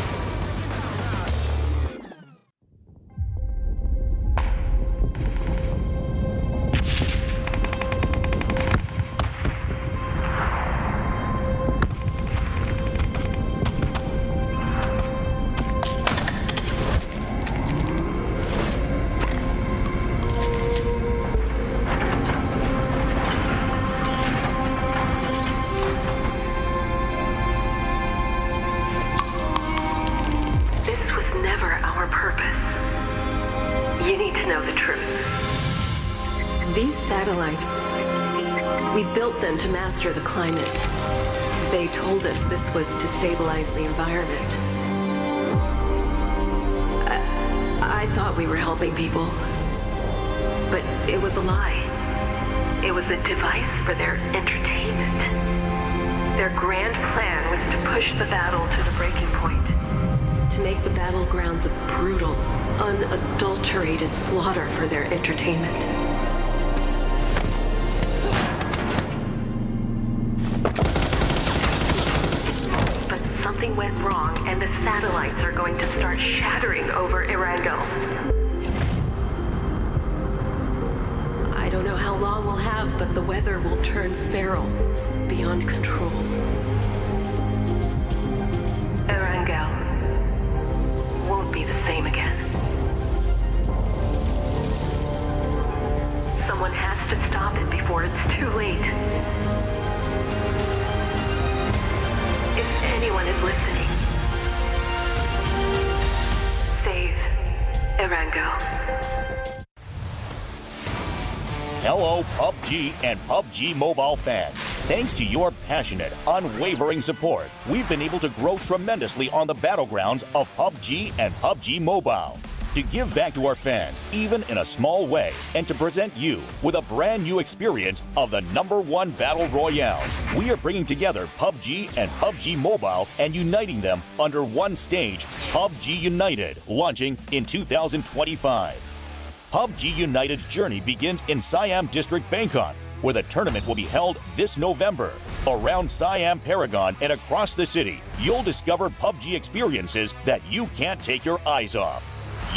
You need to know the truth. These satellites, we built them to master the climate. They told us this was to stabilize the environment. I thought we were helping people, but it was a lie. It was a device for their entertainment. Their grand plan was to push the battle to the breaking point, to make the battlegrounds a brutal, unadulterated slaughter for their entertainment. But something went wrong, and the satellites are going to start shattering over Erangel. I don't know how long we'll have, but the weather will turn feral, beyond control. Erangel won't be the same again. Someone has to stop it before it's too late. If anyone is listening, save Erangel. Hello, PUBG and PUBG Mobile fans. Thanks to your passionate, unwavering support, we've been able to grow tremendously on the battlegrounds of PUBG and PUBG Mobile. To give back to our fans, even in a small way, and to present you with a brand new experience of the #1 Battle Royale, we are bringing together PUBG and PUBG Mobile and uniting them under one stage, PUBG United, launching in 2025. PUBG United's journey begins in Siam District, Bangkok, where the tournament will be held this November. Around Siam Paragon and across the city, you'll discover PUBG experiences that you can't take your eyes off.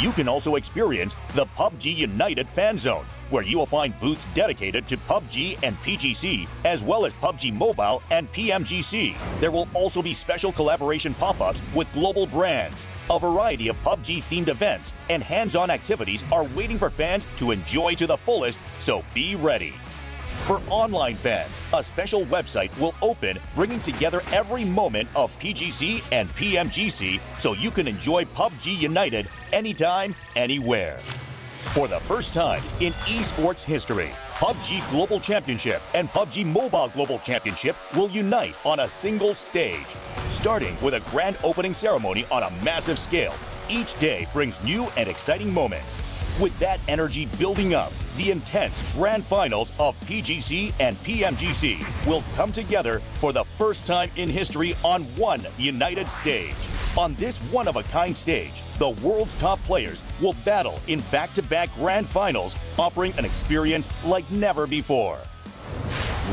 You can also experience the PUBG United Fan Zone, where you will find booths dedicated to PUBG and PGC, as well as PUBG Mobile and PMGC. There will also be special collaboration pop-ups with global brands. A variety of PUBG-themed events and hands-on activities are waiting for fans to enjoy to the fullest, so be ready. For online fans, a special website will open, bringing together every moment of PGC and PMGC so you can enjoy PUBG United anytime, anywhere. For the first time in esports history, PUBG Global Championship and PUBG Mobile Global Championship will unite on a single stage. Starting with a grand opening ceremony on a massive scale, each day brings new and exciting moments. With that energy building up, the intense grand finals of PGC and PMGC will come together for the first time in history on one united stage. On this one-of-a-kind stage, the world's top players will battle in back-to-back grand finals, offering an experience like never before.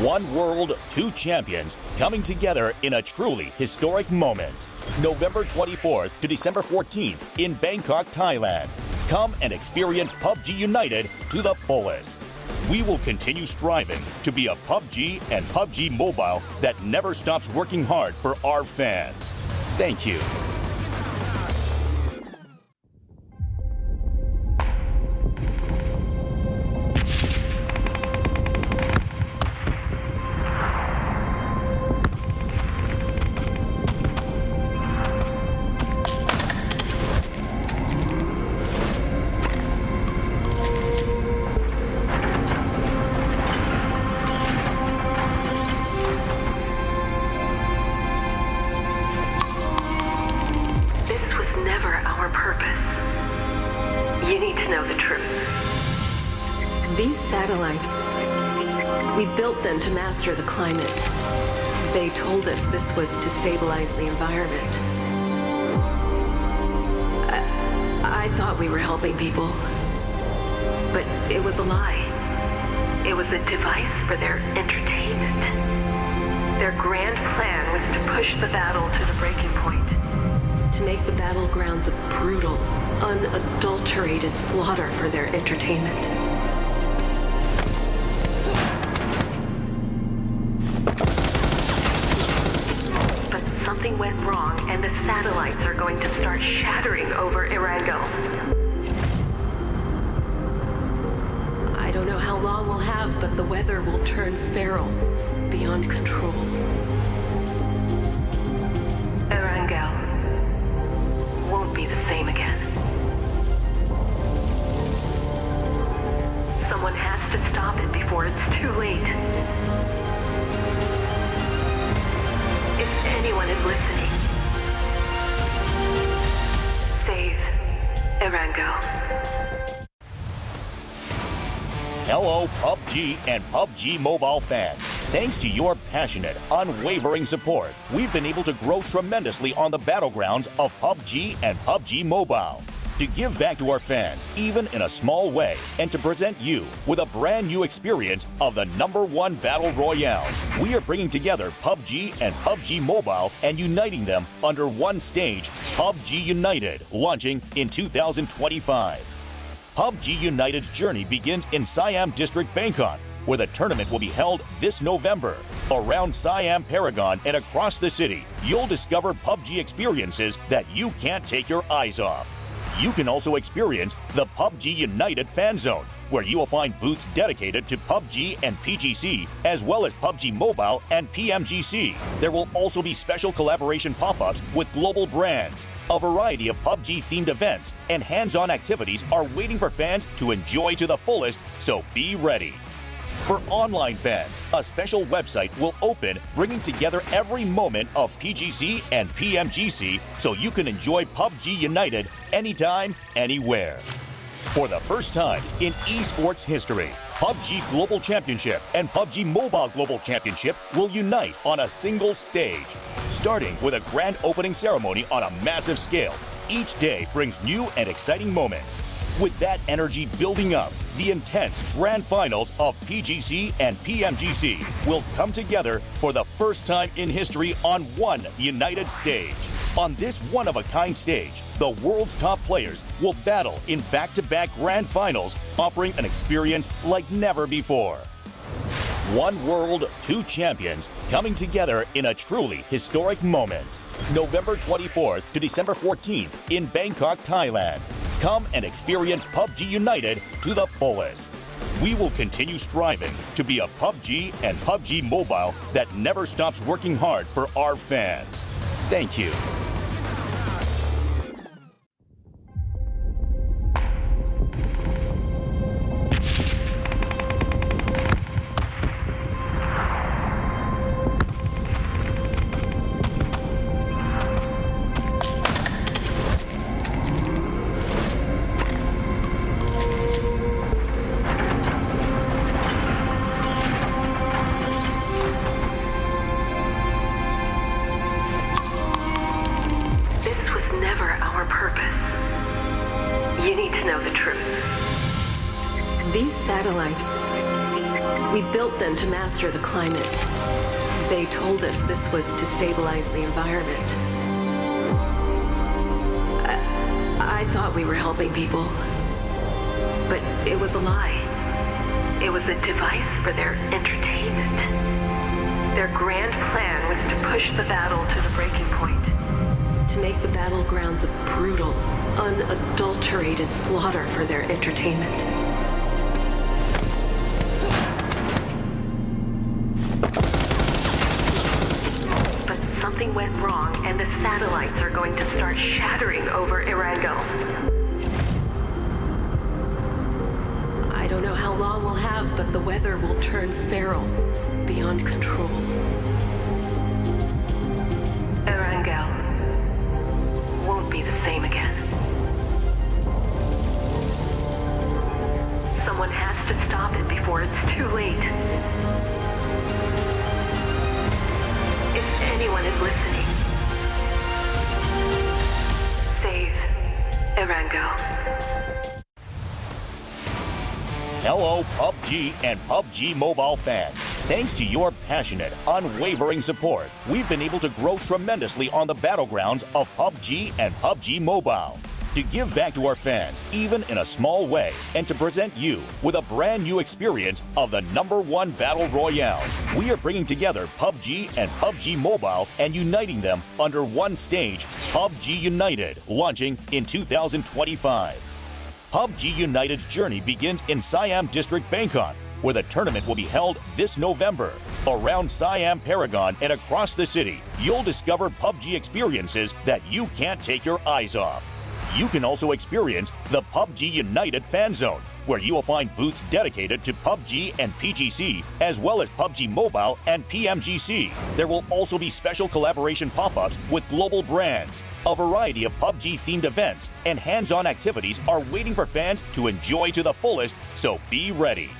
One world, two champions coming together in a truly historic moment. November 24th to December 14th in Bangkok, Thailand. Come and experience PUBG United to the fullest. We will continue striving to be a PUBG and PUBG Mobile that never stops working hard for our fans. Thank you. satellites. We built them to master the climate. They told us this was to stabilize the environment. I thought we were helping people, but it was a lie. It was a device for their entertainment. Their grand plan was to push the battle to the breaking point, to make the battlegrounds a brutal, unadulterated slaughter for their entertainment. But something went wrong, and the satellites are going to start shattering over Erangel. I don't know how long we'll have, but the weather will turn feral, beyond control. Erangel won't be the same again. Someone has to stop it before it's too late. If anyone is listening, save Erangel. Hello, PUBG and PUBG Mobile fans. Thanks to your passionate, unwavering support, we've been able to grow tremendously on the battlegrounds of PUBG and PUBG Mobile. To give back to our fans, even in a small way, and to present you with a brand new experience of the #1 Battle Royale, we are bringing together PUBG and PUBG Mobile and uniting them under one stage, PUBG United, launching in 2025. PUBG United's journey begins in Siam District, Bangkok, where the tournament will be held this November. Around Siam Paragon and across the city, you'll discover PUBG experiences that you can't take your eyes off. You can also experience the PUBG United Fan Zone, where you will find booths dedicated to PUBG and PGC, as well as PUBG Mobile and PMGC. There will also be special collaboration pop-ups with global brands. A variety of PUBG-themed events and hands-on activities are waiting for fans to enjoy to the fullest, so be ready. For online fans, a special website will open, bringing together every moment of PGC and PMGC so you can enjoy PUBG United anytime, anywhere. For the first time in esports history, PUBG Global Championship and PUBG Mobile Global Championship will unite on a single stage. Starting with a grand opening ceremony on a massive scale, each day brings new and exciting moments. With that energy building up, the intense grand finals of PGC and PMGC will come together for the first time in history on one united stage. On this one-of-a-kind stage, the world's top players will battle in back-to-back grand finals, offering an experience like never before. One world, two champions, coming together in a truly historic moment. November 24th to December 14th in Bangkok, Thailand. Come and experience PUBG United to the fullest. We will continue striving to be a PUBG and PUBG Mobile that never stops working hard for our fans. Thank you. These satellites, we built them to master the climate. They told us this was to stabilize the environment. I thought we were helping people, but it was a lie. It was a device for their entertainment. Their grand plan was to push the battle to the breaking point, to make the battlegrounds a brutal, unadulterated slaughter for their entertainment. But something went wrong, and the satellites are going to start shattering over Erangel. I don't know how long we'll have, but the weather will turn feral, beyond control. Erangel won't be the same again. Someone Someone has to stop it before it's too late. If anyone is listening, save Erango. Hello, PUBG and PUBG Mobile fans. Thanks to your passionate, unwavering support, we've been able to grow tremendously on the battlegrounds of PUBG and PUBG Mobile. To give back to our fans, even in a small way, and to present you with a brand new experience of the #1 Battle Royale, we are bringing together PUBG and PUBG Mobile and uniting them under one stage, PUBG United, launching in 2025. PUBG United's journey begins in Siam District, Bangkok, where the tournament will be held this November. Around Siam Paragon and across the city, you'll discover PUBG experiences that you can't take your eyes off. You can also experience the PUBG United Fan Zone, where you will find booths dedicated to PUBG and PGC, as well as PUBG Mobile and PMGC. There will also be special collaboration pop-ups with global brands. A variety of PUBG-themed events and hands-on activities are waiting for fans to enjoy to the fullest, so be ready.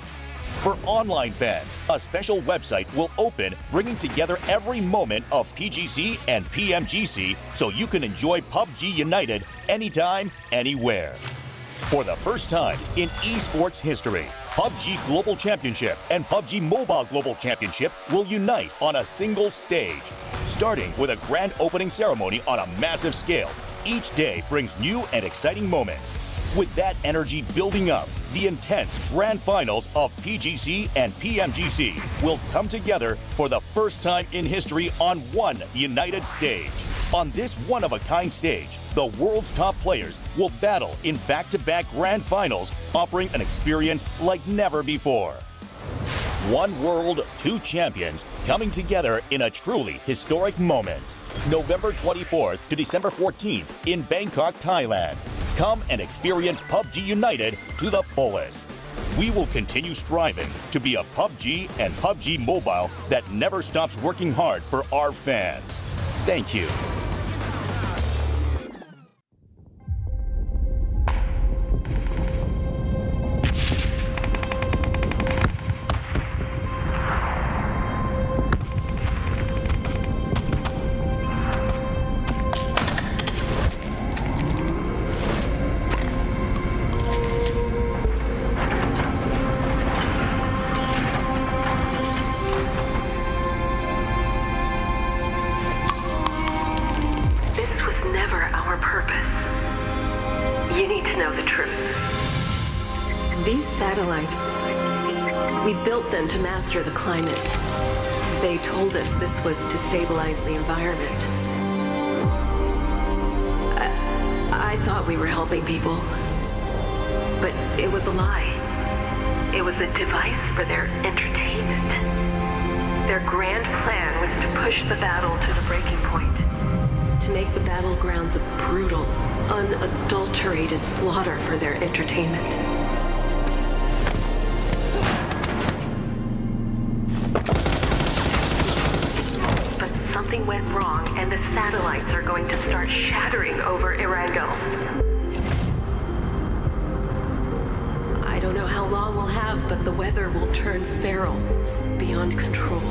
For online fans, a special website will open, bringing together every moment of PGC and PMGC so you can enjoy PUBG United anytime, anywhere. For the first time in esports history, PUBG Global Championship and PUBG Mobile Global Championship will unite on a single stage. Starting with a grand opening ceremony on a massive scale, each day brings new and exciting moments. With that energy building up, the intense grand finals of PGC and PMGC will come together for the first time in history on one united stage. On this one-of-a-kind stage, the world's top players will battle in back-to-back grand finals, offering an experience like never before. One world, two champions coming together in a truly historic moment. November 24th to December 14th in Bangkok, Thailand. Come and experience PUBG United to the fullest. We will continue striving to be a PUBG and PUBG Mobile that never stops working hard for our fans. Thank you. These satellites, we built them to master the climate. They told us this was to stabilize the environment. I thought we were helping people, but it was a lie. It was a device for their entertainment. Their grand plan was to push the battle to the breaking point, to make the battlegrounds a brutal, unadulterated slaughter for their entertainment. But something went wrong, and the satellites are going to start shattering over Erango. I don't know how long we'll have, but the weather will turn feral, beyond control.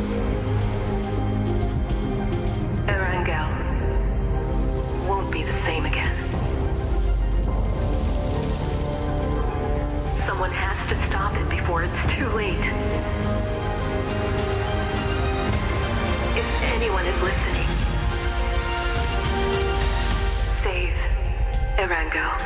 Erango won't be the same again. Someone has to stop it before it's too late. If anyone is listening, save Erango.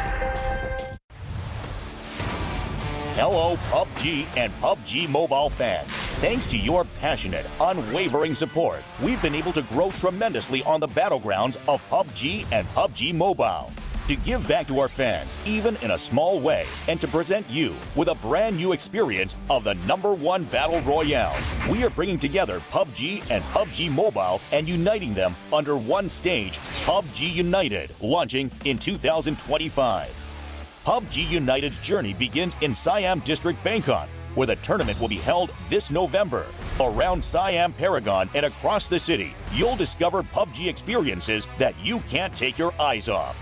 Hello, PUBG and PUBG Mobile fans. Thanks to your passionate, unwavering support, we've been able to grow tremendously on the battlegrounds of PUBG and PUBG Mobile. To give back to our fans, even in a small way, and to present you with a brand new experience of the #1 Battle Royale, we are bringing together PUBG and PUBG Mobile and uniting them under one stage, PUBG United, launching in 2025. PUBG United's journey begins in Siam District, Bangkok, where the tournament will be held this November. Around Siam Paragon and across the city, you'll discover PUBG experiences that you can't take your eyes off.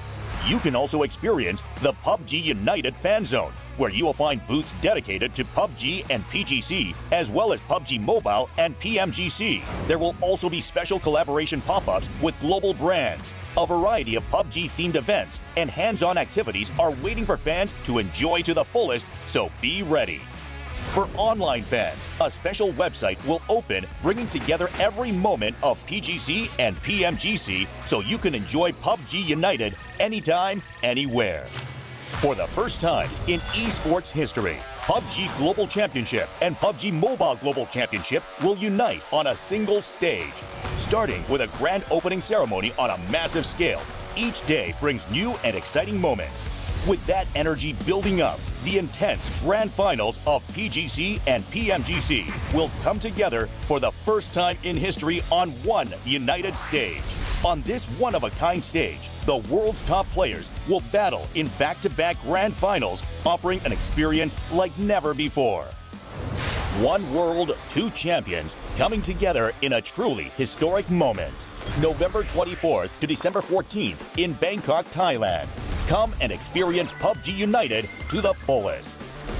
You can also experience the PUBG United Fan Zone, where you will find booths dedicated to PUBG and PGC, as well as PUBG Mobile and PMGC. There will also be special collaboration pop-ups with global brands. A variety of PUBG-themed events and hands-on activities are waiting for fans to enjoy to the fullest, so be ready. For online fans, a special website will open, bringing together every moment of PGC and PMGC so you can enjoy PUBG United anytime, anywhere. For the first time in esports history, PUBG Global Championship and PUBG Mobile Global Championship will unite on a single stage. Starting with a grand opening ceremony on a massive scale, each day brings new and exciting moments. With that energy building up, the intense grand finals of PGC and PMGC will come together for the first time in history on one united stage. On this one-of-a-kind stage, the world's top players will battle in back-to-back grand finals, offering an experience like never before. One world, two champions coming together in a truly historic moment. November 24th to December 14th in Bangkok, Thailand. Come and experience PUBG United to the fullest.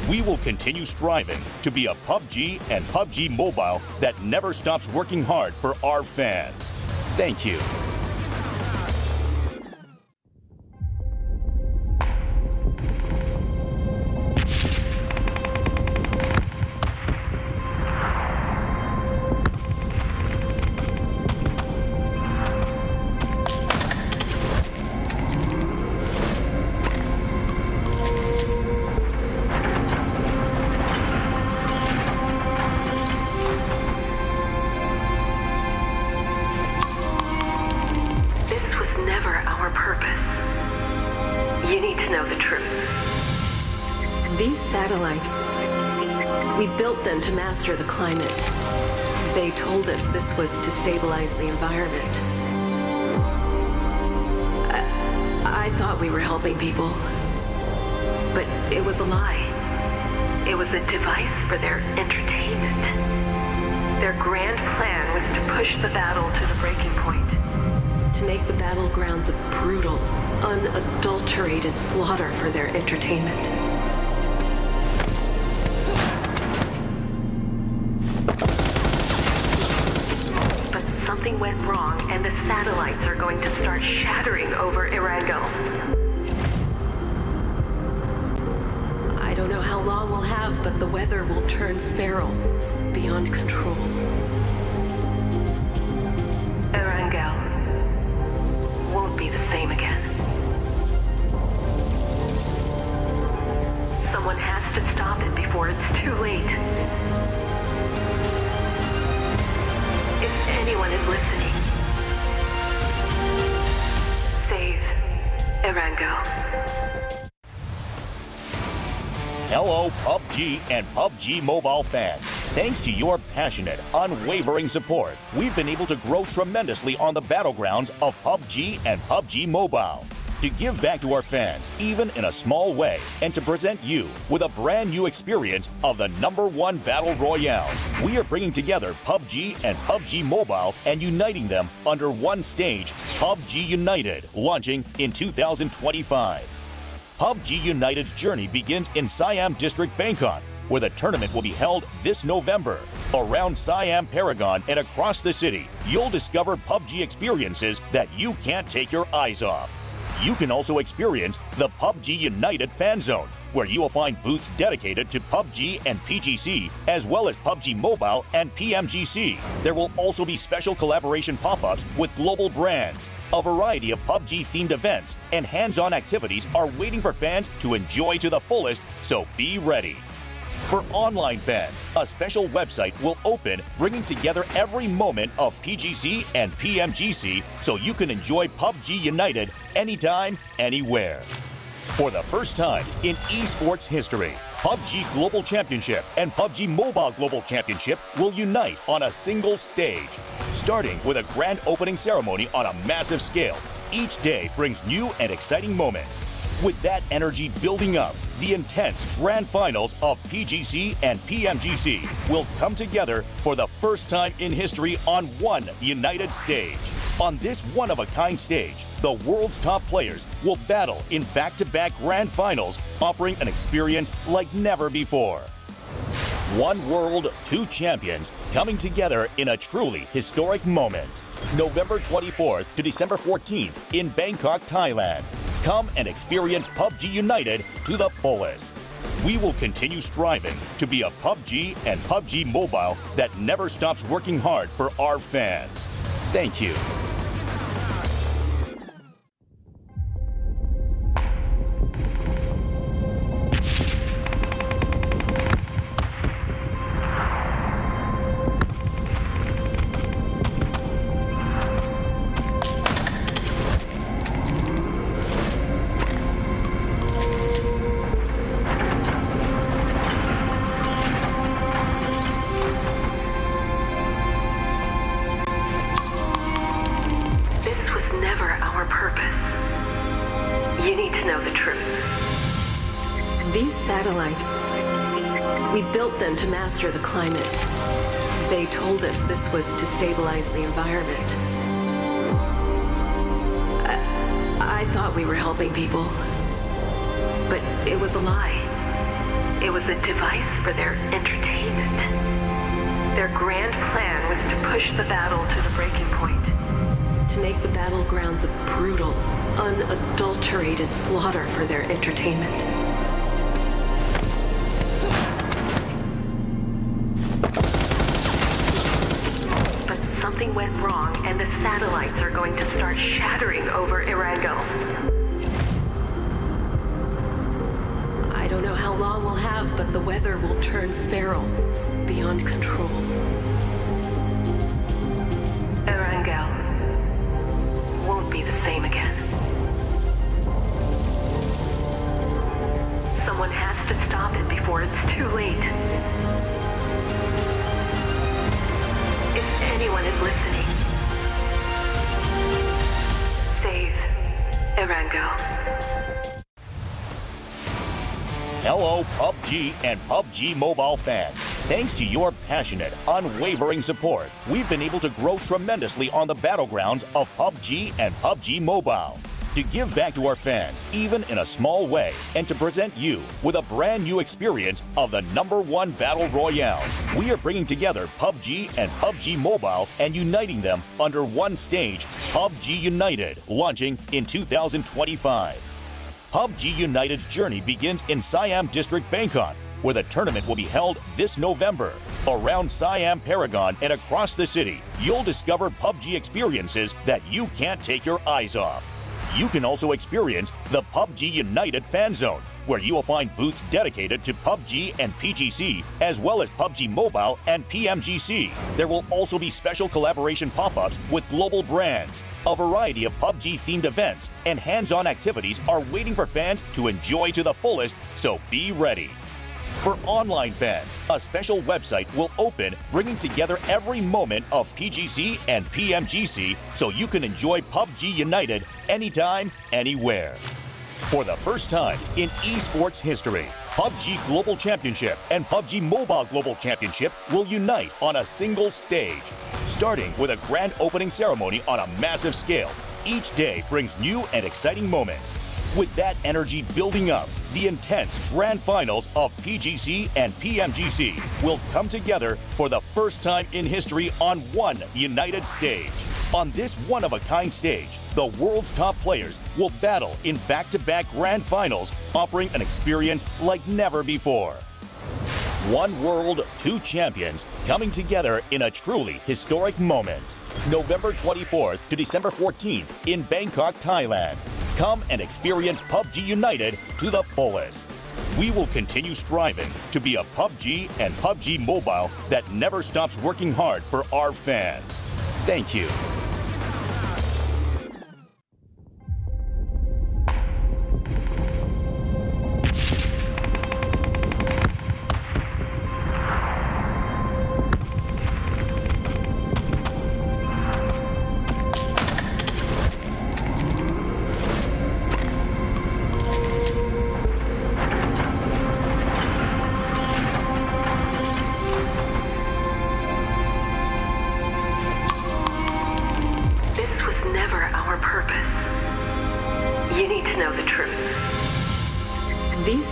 We will continue striving to be a PUBG and PUBG Mobile that never stops working hard for our fans. Thank you. These satellites, we built them to master the climate. They told us this was to stabilize the environment. I thought we were helping people, but it was a lie. It was a device for their entertainment. Their grand plan was to push the battle to the breaking point, to make the battlegrounds a brutal, unadulterated slaughter for their entertainment. But something went wrong, and the satellites are going to start shattering over Erangel. I don't know how long we'll have, but the weather will turn feral, beyond control. Erangel won't be the same again. Someone has to stop it before it's too late. If anyone is listening, save Erangel. Hello, PUBG and PUBG Mobile fans. Thanks to your passionate, unwavering support, we've been able to grow tremendously on the battlegrounds of PUBG and PUBG Mobile. To give back to our fans, even in a small way, and to present you with a brand new experience of the #1 Battle Royale, we are bringing together PUBG and PUBG Mobile and uniting them under one stage, PUBG United, launching in 2025. PUBG United's journey begins in Siam District, Bangkok, where the tournament will be held this November. Around Siam Paragon and across the city, you'll discover PUBG experiences that you can't take your eyes off. You can also experience the PUBG United Fan Zone, where you will find booths dedicated to PUBG and PGC, as well as PUBG Mobile and PMGC. There will also be special collaboration pop-ups with global brands. A variety of PUBG-themed events and hands-on activities are waiting for fans to enjoy to the fullest, so be ready. For online fans, a special website will open, bringing together every moment of PGC and PMGC so you can enjoy PUBG United anytime, anywhere. For the first time in esports history, PUBG Global Championship and PUBG Mobile Global Championship will unite on a single stage. Starting with a grand opening ceremony on a massive scale, each day brings new and exciting moments. With that energy building up, the intense grand finals of PGC and PMGC will come together for the first time in history on one united stage. On this one-of-a-kind stage, the world's top players will battle in back-to-back grand finals, offering an experience like never before. One world, two champions coming together in a truly historic moment. November 24th to December 14th in Bangkok, Thailand. Come and experience PUBG United to the fullest. We will continue striving to be a PUBG and PUBG Mobile that never stops working hard for our fans. Thank you. You need to know the truth. These satellites, we built them to master the climate. They told us this was to stabilize the environment. I thought we were helping people, but it was a lie. It was a device for their entertainment. Their grand plan was to push the battle to the breaking point, to make the battlegrounds a brutal, unadulterated slaughter for their entertainment. But something went wrong, and the satellites are going to start shattering over Erangel. I don't know how long we'll have, but the weather will turn feral, beyond control. Erangel won't be the same again. Someone has to stop it before it's too late. If anyone is listening, save Erangel. Hello, PUBG and PUBG Mobile fans. Thanks to your passionate, unwavering support, we've been able to grow tremendously on the battlegrounds of PUBG and PUBG Mobile. To give back to our fans, even in a small way, and to present you with a brand new experience of the #1 Battle Royale, we are bringing together PUBG and PUBG Mobile and uniting them under one stage, PUBG United, launching in 2025. PUBG United's journey begins in Siam District, Bangkok, where the tournament will be held this November. Around Siam Paragon and across the city, you'll discover PUBG experiences that you can't take your eyes off. You can also experience the PUBG United Fan Zone, where you will find booths dedicated to PUBG and PGC, as well as PUBG Mobile and PMGC. There will also be special collaboration pop-ups with global brands. A variety of PUBG-themed events and hands-on activities are waiting for fans to enjoy to the fullest, so be ready. For online fans, a special website will open, bringing together every moment of PGC and PMGC so you can enjoy PUBG United anytime, anywhere. For the first time in esports history, PUBG Global Championship and PUBG Mobile Global Championship will unite on a single stage. Starting with a grand opening ceremony on a massive scale, each day brings new and exciting moments. With that energy building up, the intense grand finals of PGC and PMGC will come together for the first time in history on one united stage. On this one-of-a-kind stage, the world's top players will battle in back-to-back grand finals, offering an experience like never before. One world, two champions coming together in a truly historic moment. November 24th to December 14th in Bangkok, Thailand. Come and experience PUBG United to the fullest. We will continue striving to be a PUBG and PUBG Mobile that never stops working hard for our fans. Thank you.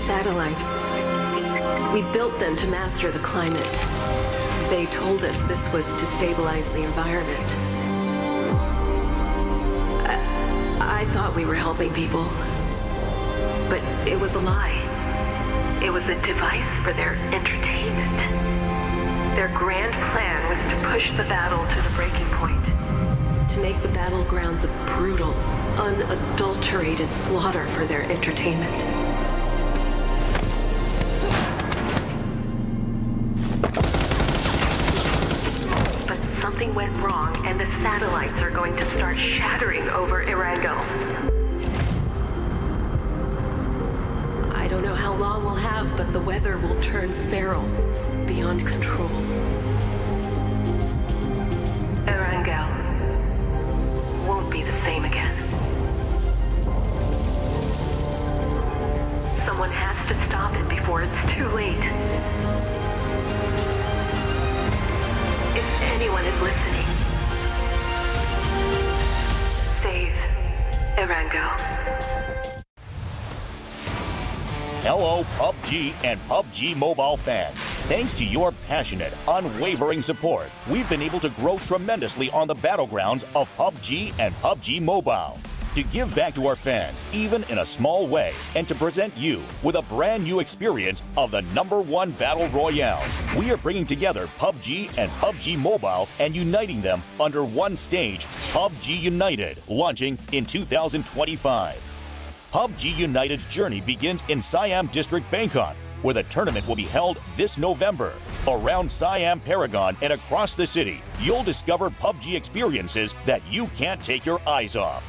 satellites, we built them to master the climate. They told us this was to stabilize the environment. I thought we were helping people, but it was a lie. It was a device for their entertainment. Their grand plan was to push the battle to the breaking point, to make the battlegrounds a brutal, unadulterated slaughter for their entertainment. But something went wrong, and the satellites are going to start shattering over Erangel. I don't know how long we'll have, but the weather will turn feral, beyond control. Erangel won't be the same again. Someone has to stop it before it's too late. If anyone is listening, save Erangel. Hello, PUBG and PUBG Mobile fans. Thanks to your passionate, unwavering support, we've been able to grow tremendously on the battlegrounds of PUBG and PUBG Mobile. To give back to our fans, even in a small way, and to present you with a brand new experience of the #1 Battle Royale, we are bringing together PUBG and PUBG Mobile and uniting them under one stage, PUBG United, launching in 2025. PUBG United's journey begins in Siam District, Bangkok, where the tournament will be held this November. Around Siam Paragon and across the city, you'll discover PUBG experiences that you can't take your eyes off.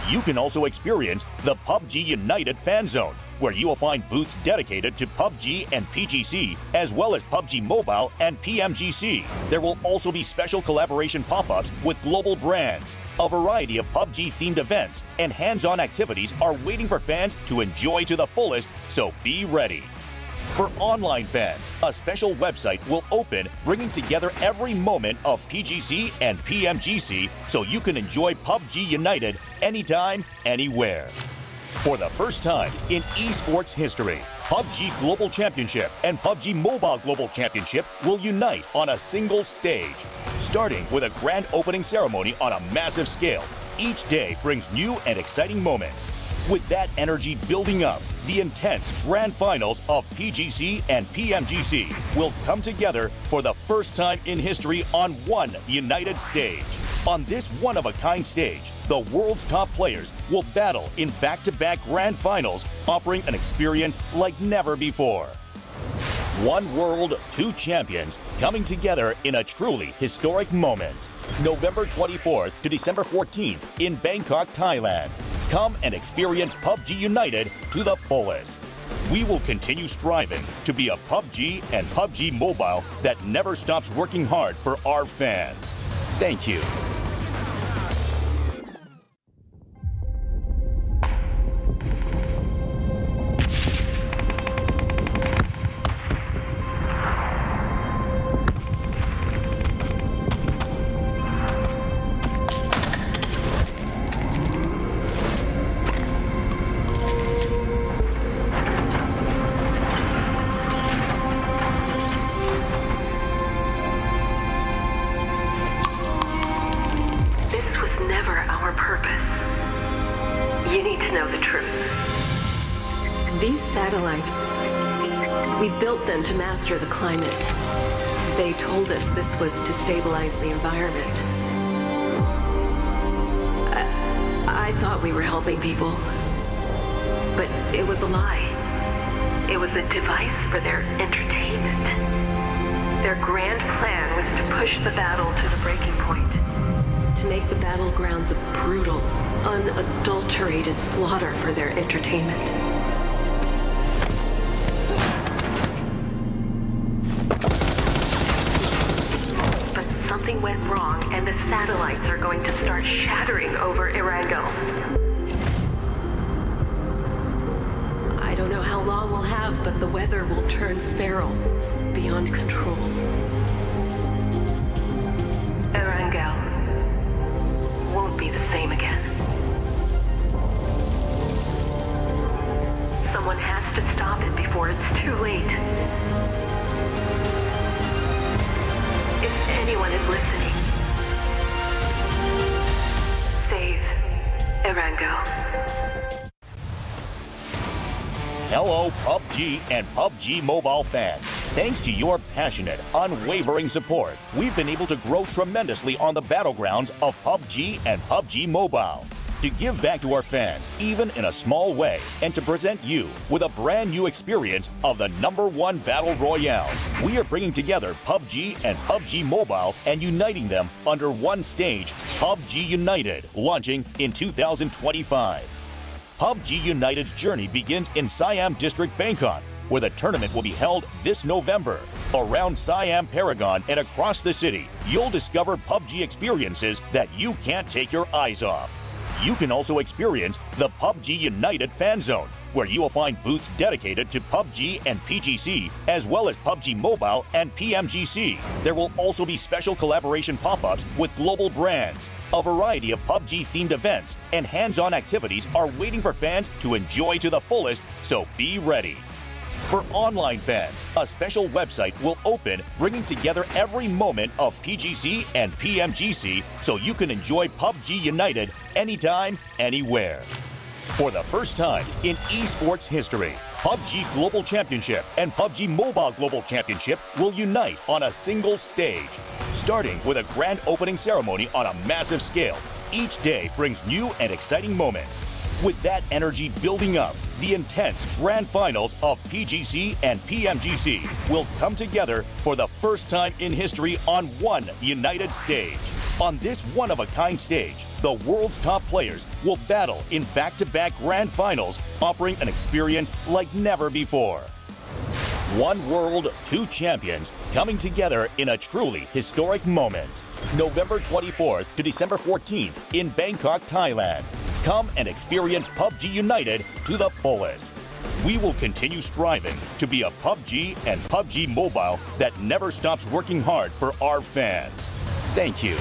You can also experience the PUBG United Fan Zone, where you will find booths dedicated to PUBG and PGC, as well as PUBG Mobile and PMGC. There will also be special collaboration pop-ups with global brands. A variety of PUBG-themed events and hands-on activities are waiting for fans to enjoy to the fullest, so be ready. For online fans, a special website will open, bringing together every moment of PGC and PMGC so you can enjoy PUBG United anytime, anywhere. For the first time in esports history, PUBG Global Championship and PUBG Mobile Global Championship will unite on a single stage. Starting with a grand opening ceremony on a massive scale, each day brings new and exciting moments. With that energy building up, the intense grand finals of PGC and PMGC will come together for the first time in history on one united stage. On this one-of-a-kind stage, the world's top players will battle in back-to-back grand finals, offering an experience like never before. One world, two champions coming together in a truly historic moment. November 24th to December 14th in Bangkok, Thailand. Come and experience PUBG United to the fullest. We will continue striving to be a PUBG and PUBG Mobile that never stops working hard for our fans. Thank you. We built them to master the climate. They told us this was to stabilize the environment. I thought we were helping people, but it was a lie. It was a device for their entertainment. Their grand plan was to push the battle to the breaking point, to make the battlegrounds a brutal, unadulterated slaughter for their entertainment. Something went wrong, and the satellites are going to start shattering over Erangel. I don't know how long we'll have, but the weather will turn feral, beyond control. Erangel won't be the same again. Someone has to stop it before Erangel. Hello, PUBG and PUBG Mobile fans. Thanks to your passionate, unwavering support, we've been able to grow tremendously on the battlegrounds of PUBG and PUBG Mobile. To give back to our fans, even in a small way, and to present you with a brand new experience of the #1 Battle Royale, we are bringing together PUBG and PUBG Mobile and uniting them under one stage, PUBG United, launching in 2025. PUBG United's journey begins in Siam District, Bangkok, where the tournament will be held this November. Around Siam Paragon and across the city, you'll discover PUBG experiences that you can't take your eyes off. You can also experience the PUBG United Fan Zone, where you will find booths dedicated to PUBG and PGC, as well as PUBG Mobile and PMGC. There will also be special collaboration pop-ups with global brands. A variety of PUBG-themed events and hands-on activities are waiting for fans to enjoy to the fullest, so be ready. For online fans, a special website will open, bringing together every moment of PGC and PMGC so you can enjoy PUBG United anytime, anywhere. For the first time in esports history, PUBG Global Championship and PUBG Mobile Global Championship will unite on a single stage. Starting with a grand opening ceremony on a massive scale, each day brings new and exciting moments. With that energy building up, the intense grand finals of PGC and PMGC will come together for the first time in history on one united stage. On this one-of-a-kind stage, the world's top players will battle in back-to-back grand finals, offering an experience like never before. One world, two champions coming together in a truly historic moment. November 24th to December 14th in Bangkok, Thailand. Come and experience PUBG United to the fullest. We will continue striving to be a PUBG and PUBG Mobile that never stops working hard for our fans. Thank you.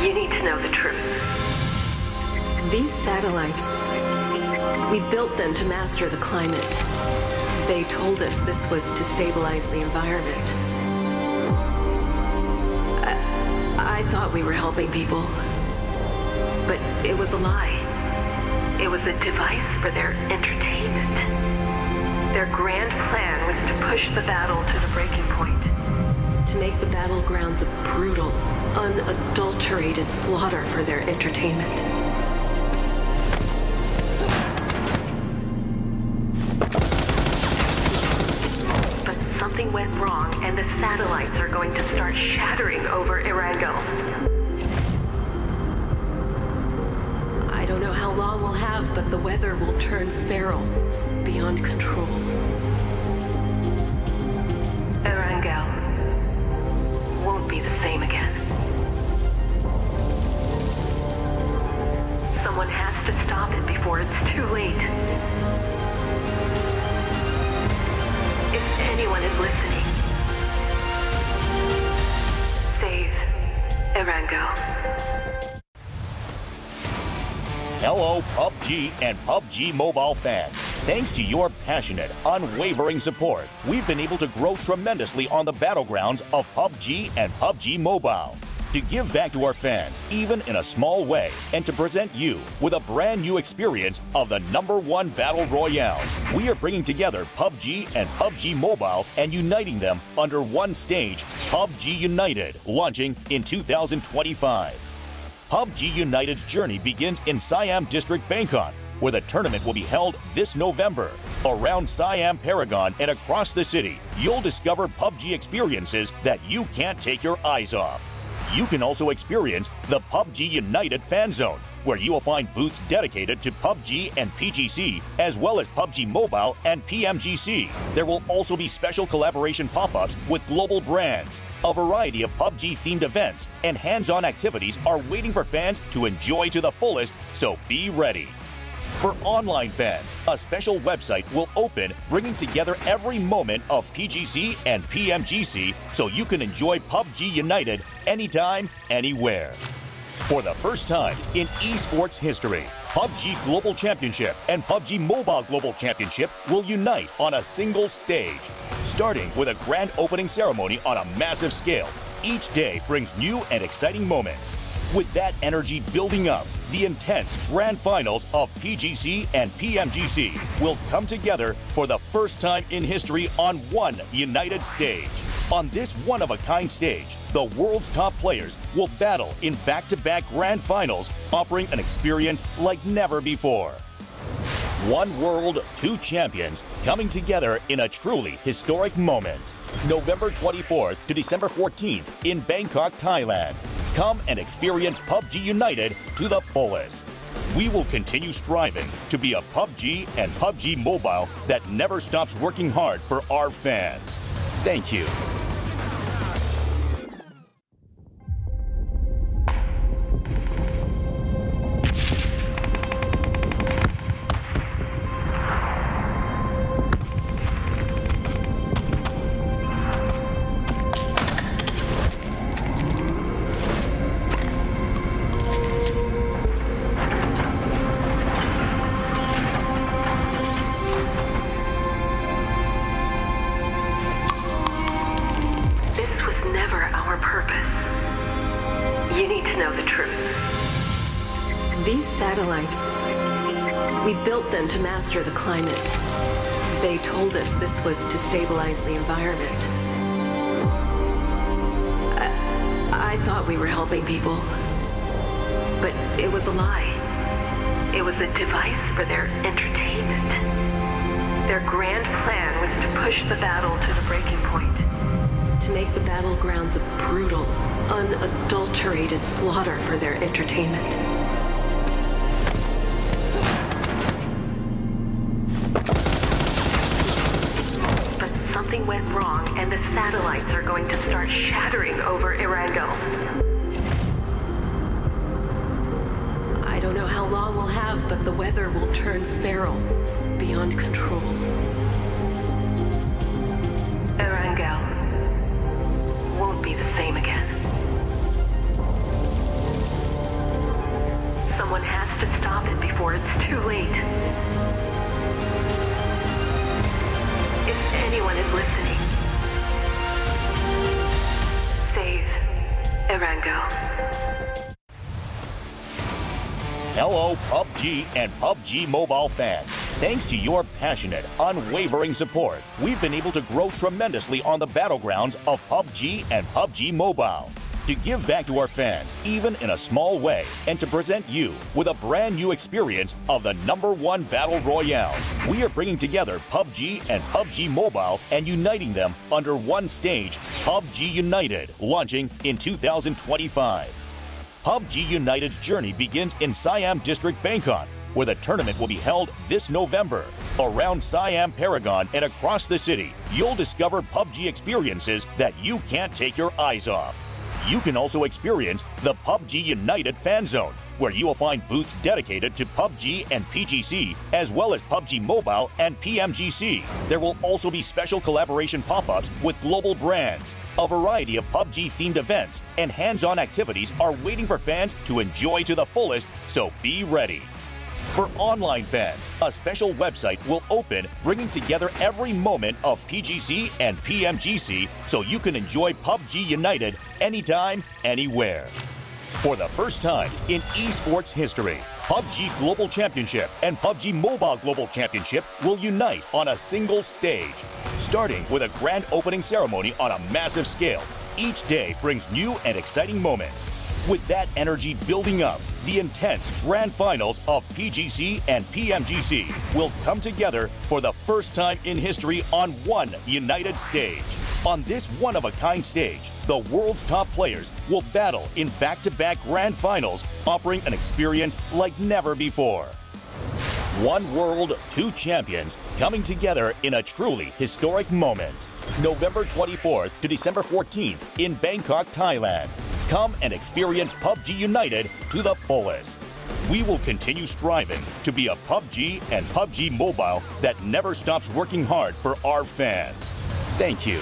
You need to know the truth. These satellites, we built them to master the climate. They told us this was to stabilize the environment. I thought we were helping people, but it was a lie. It was a device for their entertainment. Their grand plan was to push the battle to the breaking point, to make the battlegrounds a brutal, unadulterated slaughter for their entertainment. But something went wrong, and the satellites are going to start shattering over Erangel. I don't know how long we'll have, but the weather will turn feral, beyond control. Erangel won't be the same again. Someone has to stop it before it's too late. If anyone is listening, save Erangel. Hello, PUBG and PUBG Mobile fans. Thanks to your passionate, unwavering support, we've been able to grow tremendously on the battlegrounds of PUBG and PUBG Mobile. To give back to our fans, even in a small way, and to present you with a brand new experience of the #1 Battle Royale, we are bringing together PUBG and PUBG Mobile and uniting them under one stage, PUBG United, launching in 2025. PUBG United's journey begins in Siam District, Bangkok, where the tournament will be held this November. Around Siam Paragon and across the city, you'll discover PUBG experiences that you can't take your eyes off. You can also experience the PUBG United Fan Zone, where you will find booths dedicated to PUBG and PGC, as well as PUBG Mobile and PMGC. There will also be special collaboration pop-ups with global brands. A variety of PUBG-themed events and hands-on activities are waiting for fans to enjoy to the fullest, so be ready. For online fans, a special website will open, bringing together every moment of PGC and PMGC so you can enjoy PUBG United anytime, anywhere. For the first time in esports history, PUBG Global Championship and PUBG Mobile Global Championship will unite on a single stage. Starting with a grand opening ceremony on a massive scale, each day brings new and exciting moments. With that energy building up, the intense grand finals of PGC and PMGC will come together for the first time in history on one united stage. On this one-of-a-kind stage, the world's top players will battle in back-to-back grand finals, offering an experience like never before. One world, two champions coming together in a truly historic moment. November 24th to December 14th in Bangkok, Thailand. Come and experience PUBG United to the fullest. We will continue striving to be a PUBG and PUBG Mobile that never stops working hard for our fans. Thank you. These satellites, we built them to master the climate. They told us this was to stabilize the environment. I thought we were helping people, but it was a lie. It was a device for their entertainment. Their grand plan was to push the battle to the breaking point, to make the battlegrounds a brutal, unadulterated slaughter for their entertainment. But something went wrong, and the satellites are going to start shattering over Erangel. I don't know how long we'll have, but the weather will turn feral, beyond control. Erangel won't be the same again. Someone has to stop it before it's too late. If anyone is listening, save Erangel. Hello, PUBG and PUBG Mobile fans. Thanks to your passionate, unwavering support, we've been able to grow tremendously on the battlegrounds of PUBG and PUBG Mobile. To give back to our fans, even in a small way, and to present you with a brand new experience of the #1 Battle Royale, we are bringing together PUBG and PUBG Mobile and uniting them under one stage, PUBG United, launching in 2025. PUBG United's journey begins in Siam District, Bangkok, where the tournament will be held this November. Around Siam Paragon and across the city, you'll discover PUBG experiences that you can't take your eyes off. You can also experience the PUBG United Fan Zone, where you will find booths dedicated to PUBG and PGC, as well as PUBG Mobile and PMGC. There will also be special collaboration pop-ups with global brands. A variety of PUBG-themed events and hands-on activities are waiting for fans to enjoy to the fullest, so be ready. For online fans, a special website will open, bringing together every moment of PGC and PMGC so you can enjoy PUBG United anytime, anywhere. For the first time in esports history, PUBG Global Championship and PUBG Mobile Global Championship will unite on a single stage. Starting with a grand opening ceremony on a massive scale, each day brings new and exciting moments. With that energy building up, the intense grand finals of PGC and PMGC will come together for the first time in history on one united stage. On this one-of-a-kind stage, the world's top players will battle in back-to-back grand finals, offering an experience like never before. One world, two champions coming together in a truly historic moment. November 24th to December 14th in Bangkok, Thailand. Come and experience PUBG United to the fullest. We will continue striving to be a PUBG and PUBG Mobile that never stops working hard for our fans. Thank you.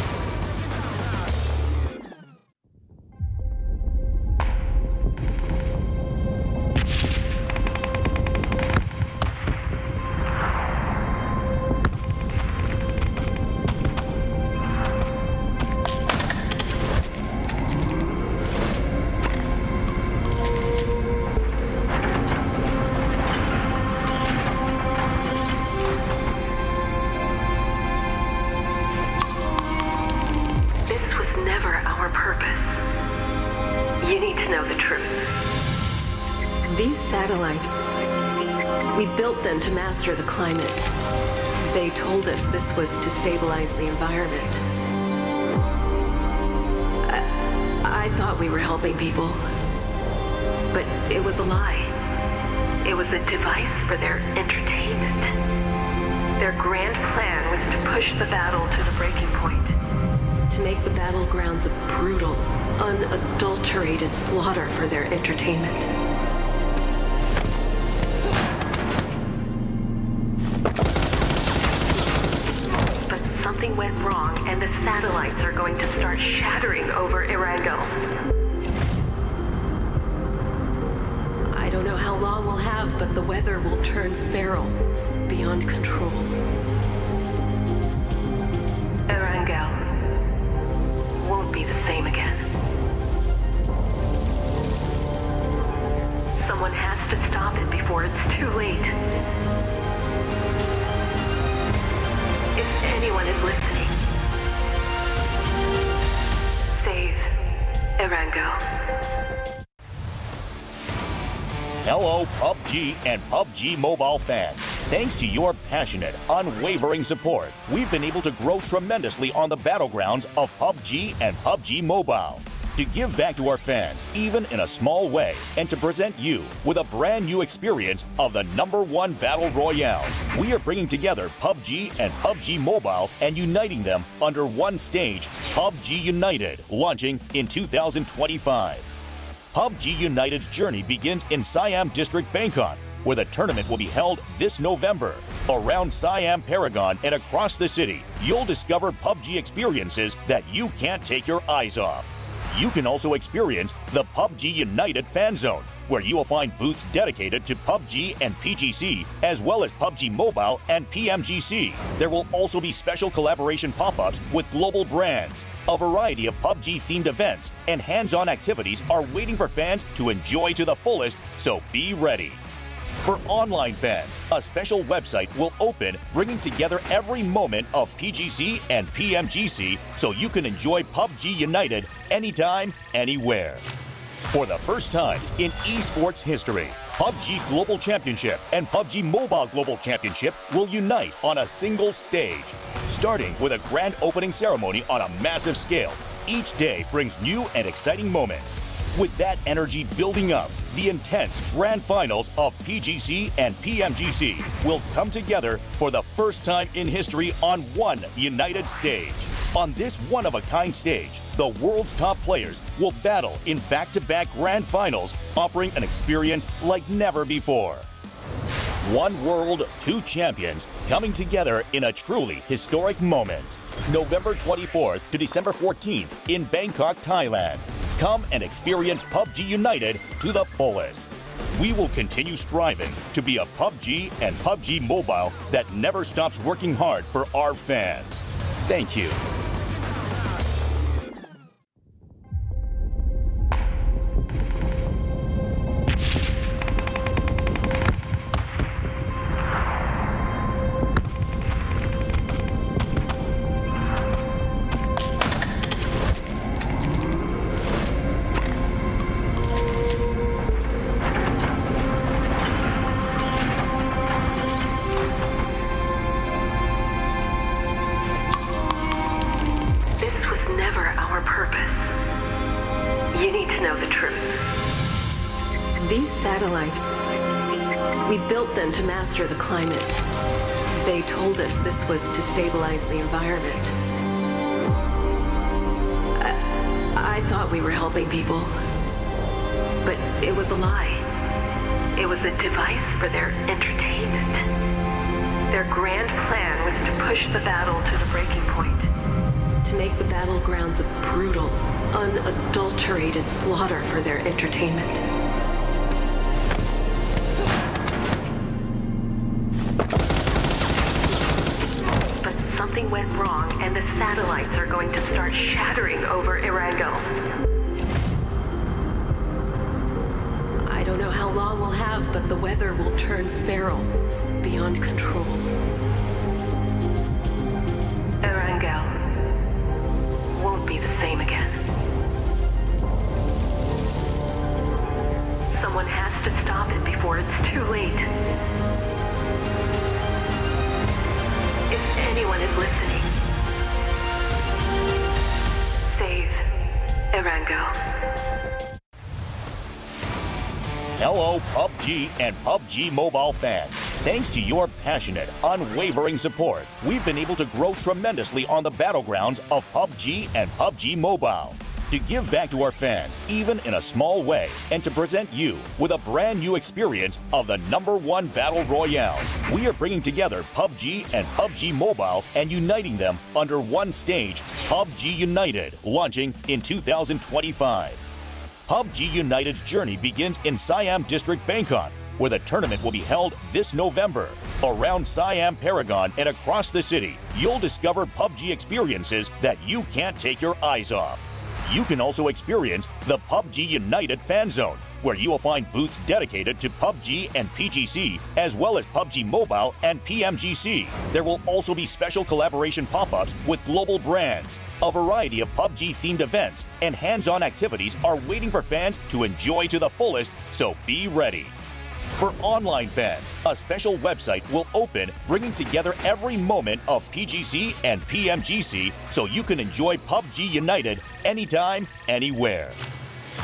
You need to know the truth. These satellites, we built them to master the climate. They told us this was to stabilize the environment. I thought we were helping people, but it was a lie. It was a device for their entertainment. Their grand plan was to push the battle to the breaking point, to make the battlegrounds a brutal, unadulterated slaughter for their entertainment. But something went wrong, and the satellites are going to start shattering over Erangel. I don't know how long we'll have, but the weather will turn feral, beyond control. Erangel won't be the same again. Someone has to stop it before it's too late. If anyone is listening, save Erangel. Hello, PUBG and PUBG Mobile fans. Thanks to your passionate, unwavering support, we've been able to grow tremendously on the battlegrounds of PUBG and PUBG Mobile. To give back to our fans, even in a small way, and to present you with a brand new experience of the #1 Battle Royale, we are bringing together PUBG and PUBG Mobile and uniting them under one stage, PUBG United, launching in 2025. PUBG United's journey begins in Siam District, Bangkok, where the tournament will be held this November. Around Siam Paragon and across the city, you'll discover PUBG experiences that you can't take your eyes off. You can also experience the PUBG United Fan Zone, where you will find booths dedicated to PUBG and PGC, as well as PUBG Mobile and PMGC. There will also be special collaboration pop-ups with global brands. A variety of PUBG-themed events and hands-on activities are waiting for fans to enjoy to the fullest, so be ready. For online fans, a special website will open, bringing together every moment of PGC and PMGC so you can enjoy PUBG United anytime, anywhere. For the first time in esports history, PUBG Global Championship and PUBG Mobile Global Championship will unite on a single stage. Starting with a grand opening ceremony on a massive scale, each day brings new and exciting moments. With that energy building up, the intense grand finals of PGC and PMGC will come together for the first time in history on one united stage. On this one-of-a-kind stage, the world's top players will battle in back-to-back grand finals, offering an experience like never before. One world, two champions coming together in a truly historic moment. November 24th to December 14th in Bangkok, Thailand. Come and experience PUBG United to the fullest. We will continue striving to be a PUBG and PUBG Mobile that never stops working hard for our fans. Thank you. our purpose. You need to know the truth. These satellites, we built them to master the climate. They told us this was to stabilize the environment. I thought we were helping people, but it was a lie. It was a device for their entertainment. Their grand plan was to push the battle to the breaking point, to make the battlegrounds a brutal, unadulterated slaughter for their entertainment. But something went wrong, and the satellites are going to start shattering over Erangel. I don't know how long we'll have, but the weather will turn feral, beyond control. Erangel won't be the same again. Someone has to stop it before it's too late. If anyone is listening, save Erangel. Hello, PUBG and PUBG Mobile fans. Thanks to your passionate, unwavering support, we've been able to grow tremendously on the battlegrounds of PUBG and PUBG Mobile. To give back to our fans, even in a small way, and to present you with a brand new experience of the #1 Battle Royale, we are bringing together PUBG and PUBG Mobile and uniting them under one stage, PUBG United, launching in 2025. PUBG United's journey begins in Siam District, Bangkok, where the tournament will be held this November. Around Siam Paragon and across the city, you'll discover PUBG experiences that you can't take your eyes off. You can also experience the PUBG United Fan Zone, where you will find booths dedicated to PUBG and PGC, as well as PUBG Mobile and PMGC. There will also be special collaboration pop-ups with global brands. A variety of PUBG-themed events and hands-on activities are waiting for fans to enjoy to the fullest, so be ready. For online fans, a special website will open, bringing together every moment of PGC and PMGC so you can enjoy PUBG United anytime, anywhere.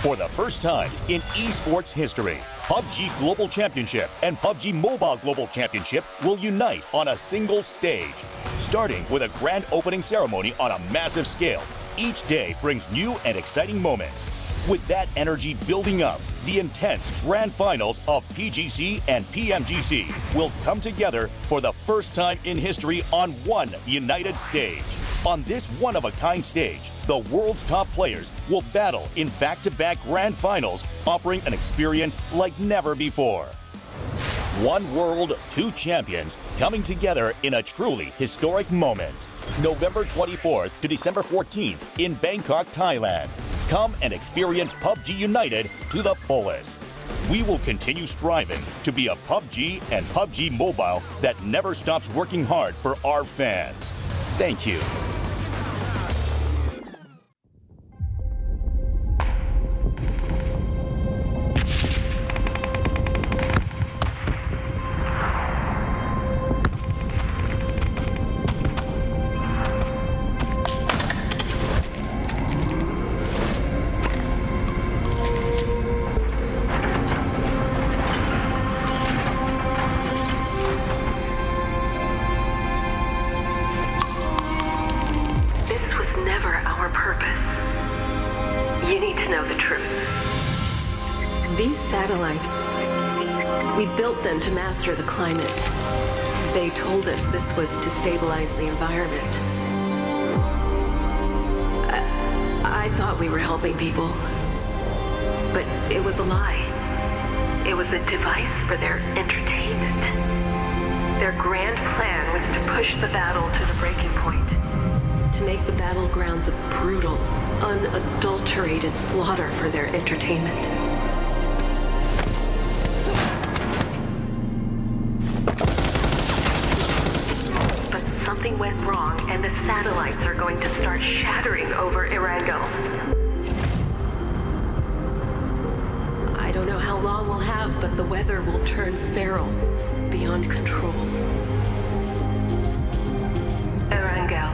For the first time in esports history, PUBG Global Championship and PUBG Mobile Global Championship will unite on a single stage. Starting with a grand opening ceremony on a massive scale, each day brings new and exciting moments. With that energy building up, the intense grand finals of PGC and PMGC will come together for the first time in history on one united stage. On this one-of-a-kind stage, the world's top players will battle in back-to-back grand finals, offering an experience like never before. One world, two champions coming together in a truly historic moment. November 24th to December 14th in Bangkok, Thailand. Come and experience PUBG United to the fullest. We will continue striving to be a PUBG and PUBG Mobile that never stops working hard for our fans. Thank you. We built them to master the climate. They told us this was to stabilize the environment. I thought we were helping people, but it was a lie. It was a device for their entertainment. Their grand plan was to push the battle to the breaking point, to make the battlegrounds a brutal, unadulterated slaughter for their entertainment. Something went wrong, and the satellites are going to start shattering over Erangel. I don't know how long we'll have, but the weather will turn feral, beyond control. Erangel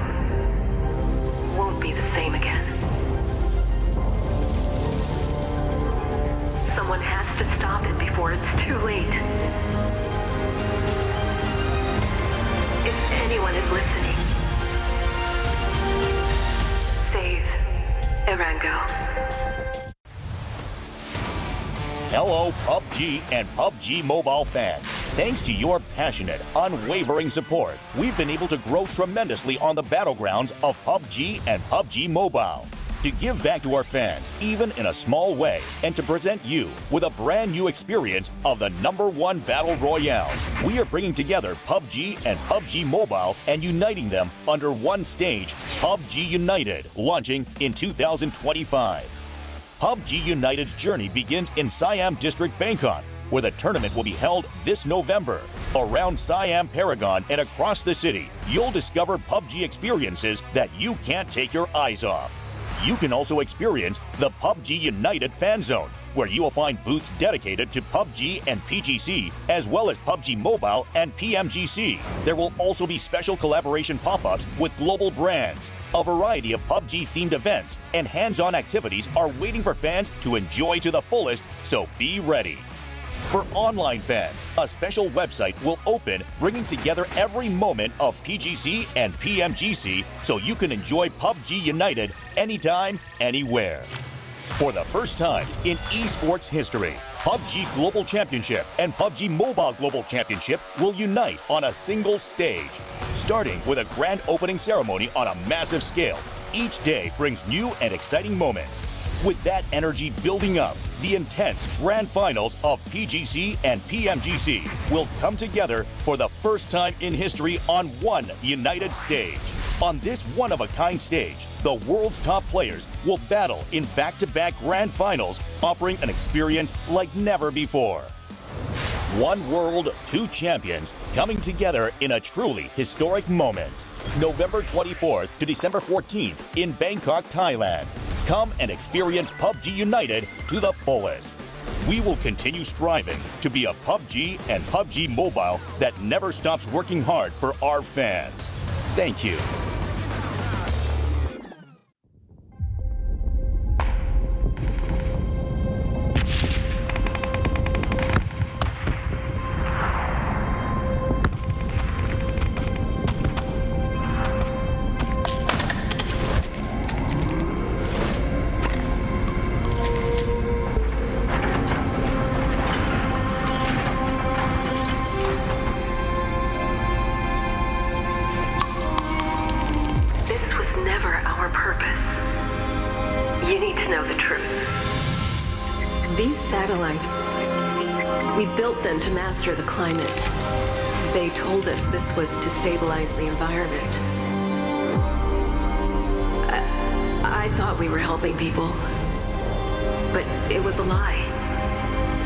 won't be the same again. Erango. Hello, PUBG and PUBG Mobile fans. Thanks to your passionate, unwavering support, we've been able to grow tremendously on the battlegrounds of PUBG and PUBG Mobile. To give back to our fans, even in a small way, and to present you with a brand new experience of the #1 Battle Royale, we are bringing together PUBG and PUBG Mobile and uniting them under one stage, PUBG United, launching in 2025. PUBG United's journey begins in Siam District, Bangkok, where the tournament will be held this November. Around Siam Paragon and across the city, you'll discover PUBG experiences that you can't take your eyes off. You can also experience the PUBG United Fan Zone, where you will find booths dedicated to PUBG and PGC, as well as PUBG Mobile and PMGC. There will also be special collaboration pop-ups with global brands. A variety of PUBG-themed events and hands-on activities are waiting for fans to enjoy to the fullest, so be ready. For online fans, a special website will open, bringing together every moment of PGC and PMGC so you can enjoy PUBG United anytime, anywhere. For the first time in esports history, PUBG Global Championship and PUBG Mobile Global Championship will unite on a single stage. Starting with a grand opening ceremony on a massive scale, each day brings new and exciting moments. With that energy building up, the intense grand finals of PGC and PMGC will come together for the first time in history on one united stage. On this one-of-a-kind stage, the world's top players will battle in back-to-back grand finals, offering an experience like never before. One world, two champions coming together in a truly historic moment. November 24th to December 14th in Bangkok, Thailand. Come and experience PUBG United to the fullest. We will continue striving to be a PUBG and PUBG Mobile that never stops working hard for our fans. Thank you. You need to know the truth. These satellites, we built them to master the climate. They told us this was to stabilize the environment. I thought we were helping people, but it was a lie.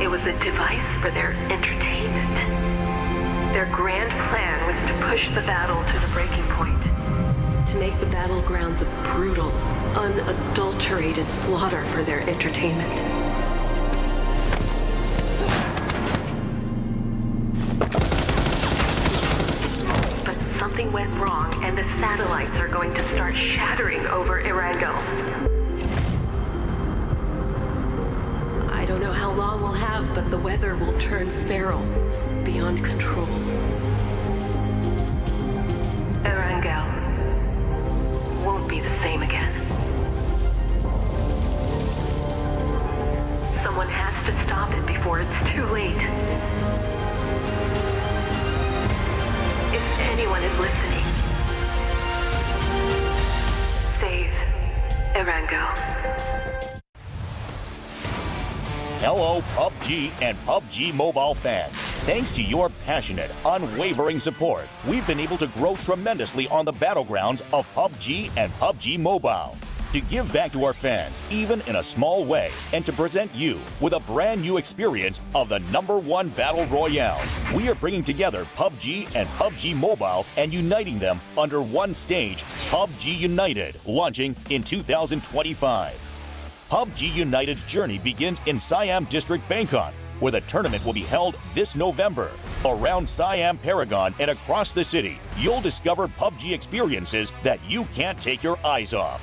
It was a device for their entertainment. Their grand plan was to push the battle to the breaking point, to make the battlegrounds a brutal, unadulterated slaughter for their entertainment. But something went wrong, and the satellites are going to start shattering over Erango. I don't know how long we'll have, but the weather will turn feral, beyond control. Erango won't be the same again. Someone has to stop it before it's too late. If anyone is listening, save Erango. Hello, PUBG and PUBG Mobile fans. Thanks to your passionate, unwavering support, we've been able to grow tremendously on the battlegrounds of PUBG and PUBG Mobile. To give back to our fans, even in a small way, and to present you with a brand new experience of the #1 Battle Royale, we are bringing together PUBG and PUBG Mobile and uniting them under one stage, PUBG United, launching in 2025. PUBG United's journey begins in Siam District, Bangkok, where the tournament will be held this November. Around Siam Paragon and across the city, you'll discover PUBG experiences that you can't take your eyes off.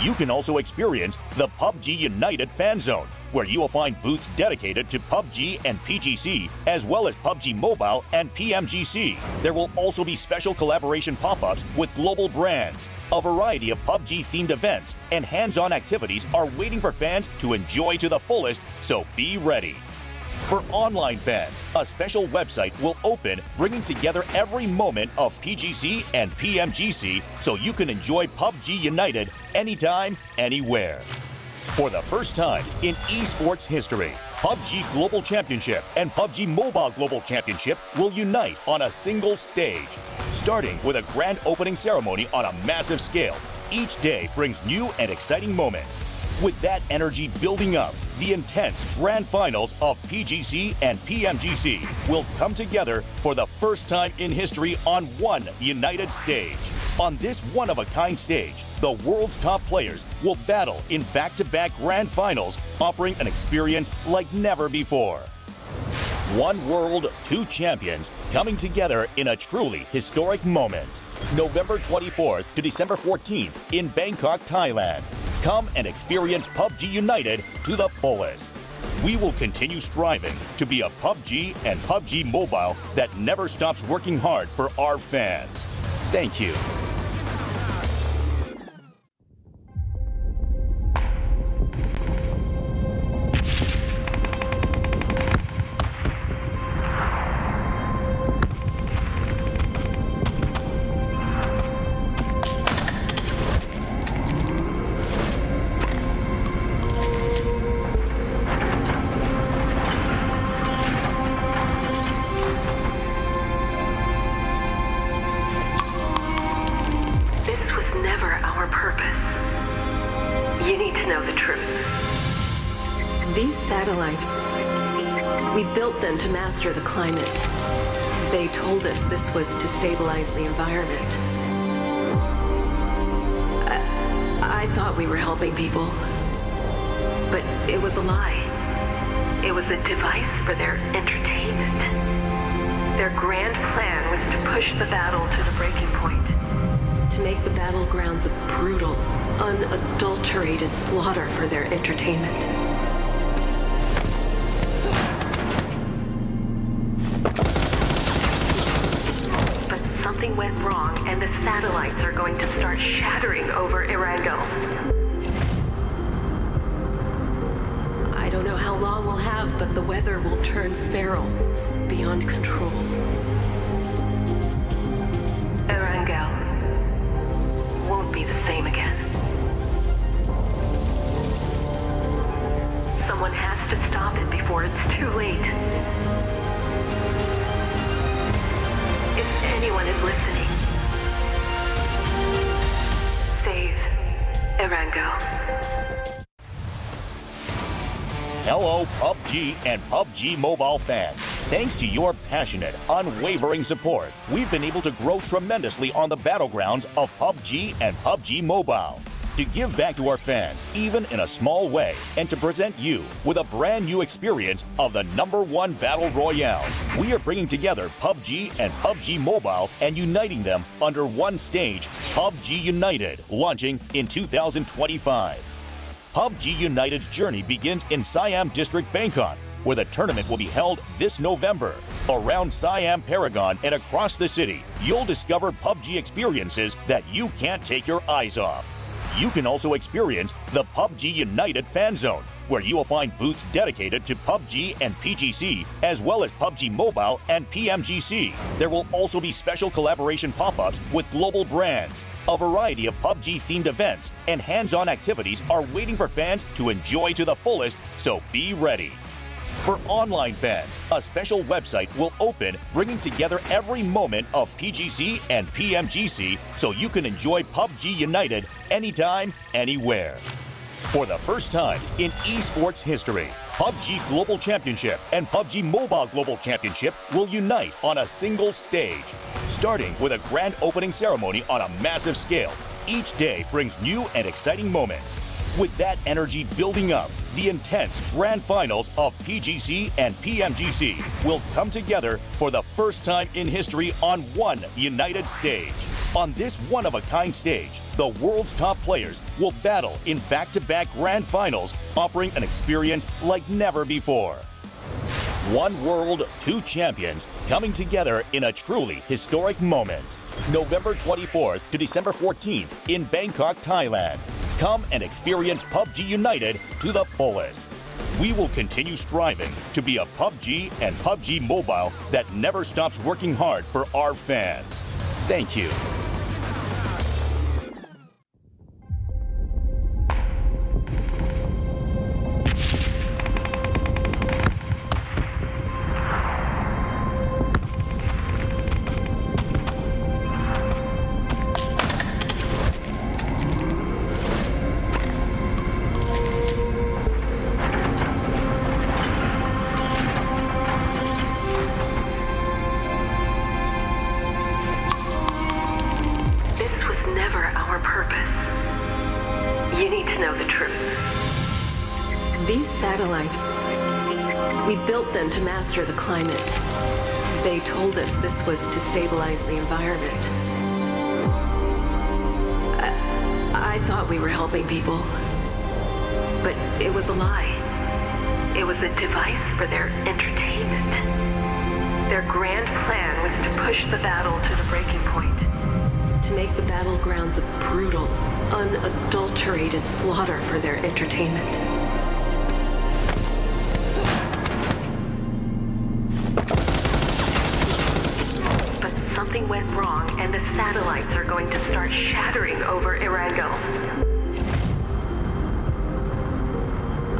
You can also experience the PUBG United Fan Zone, where you will find booths dedicated to PUBG and PGC, as well as PUBG Mobile and PMGC. There will also be special collaboration pop-ups with global brands. A variety of PUBG-themed events and hands-on activities are waiting for fans to enjoy to the fullest, so be ready. For online fans, a special website will open, bringing together every moment of PGC and PMGC so you can enjoy PUBG United anytime, anywhere. For the first time in esports history, PUBG Global Championship and PUBG Mobile Global Championship will unite on a single stage. Starting with a grand opening ceremony on a massive scale, each day brings new and exciting moments. With that energy building up, the intense grand finals of PGC and PMGC will come together for the first time in history on one united stage. On this one-of-a-kind stage, the world's top players will battle in back-to-back grand finals, offering an experience like never before. One world, two champions, coming together in a truly historic moment. November 24th to December 14th in Bangkok, Thailand. Come and experience PUBG United to the fullest. We will continue striving to be a PUBG and PUBG Mobile that never stops working hard for our fans. Thank you. You need to know the truth. These satellites, we built them to master the climate. They told us this was to stabilize the environment. I thought we were helping people, but it was a lie. It was a device for their entertainment. Their grand plan was to push the battle to the breaking point, to make the battlegrounds a brutal, unadulterated slaughter for their entertainment. But something went wrong, and the satellites are going to start shattering over Erangel. I don't know how long we'll have, but the weather will turn feral, beyond control. Erangel won't be the same again. Someone has to stop it before it's too late. If anyone is listening, save Erangel. Hello, PUBG and PUBG Mobile fans. Thanks to your passionate, unwavering support, we've been able to grow tremendously on the battlegrounds of PUBG and PUBG Mobile. To give back to our fans, even in a small way, and to present you with a brand new experience of the #1 Battle Royale, we are bringing together PUBG and PUBG Mobile and uniting them under one stage, PUBG United, launching in 2025. PUBG United's journey begins in Siam District, Bangkok, where the tournament will be held this November. Around Siam Paragon and across the city, you'll discover PUBG experiences that you can't take your eyes off. You can also experience the PUBG United Fan Zone, where you will find booths dedicated to PUBG and PGC, as well as PUBG Mobile and PMGC. There will also be special collaboration pop-ups with global brands. A variety of PUBG-themed events and hands-on activities are waiting for fans to enjoy to the fullest, so be ready. For online fans, a special website will open, bringing together every moment of PGC and PMGC so you can enjoy PUBG United anytime, anywhere. For the first time in esports history, PUBG Global Championship and PUBG Mobile Global Championship will unite on a single stage. Starting with a grand opening ceremony on a massive scale, each day brings new and exciting moments. With that energy building up, the intense grand finals of PGC and PMGC will come together for the first time in history on one united stage. On this one-of-a-kind stage, the world's top players will battle in back-to-back grand finals, offering an experience like never before. One world, two champions, coming together in a truly historic moment. November 24th to December 14th in Bangkok, Thailand. Come and experience PUBG United to the fullest. We will continue striving to be a PUBG and PUBG Mobile that never stops working hard for our fans. Thank you. You need to know the truth. These satellites, we built them to master the climate. They told us this was to stabilize the environment. I thought we were helping people, but it was a lie. It was a device for their entertainment. Their grand plan was to push the battle to the breaking point, to make the battlegrounds a brutal, unadulterated slaughter for their entertainment. But something went wrong, and the satellites are going to start shattering over Erangel.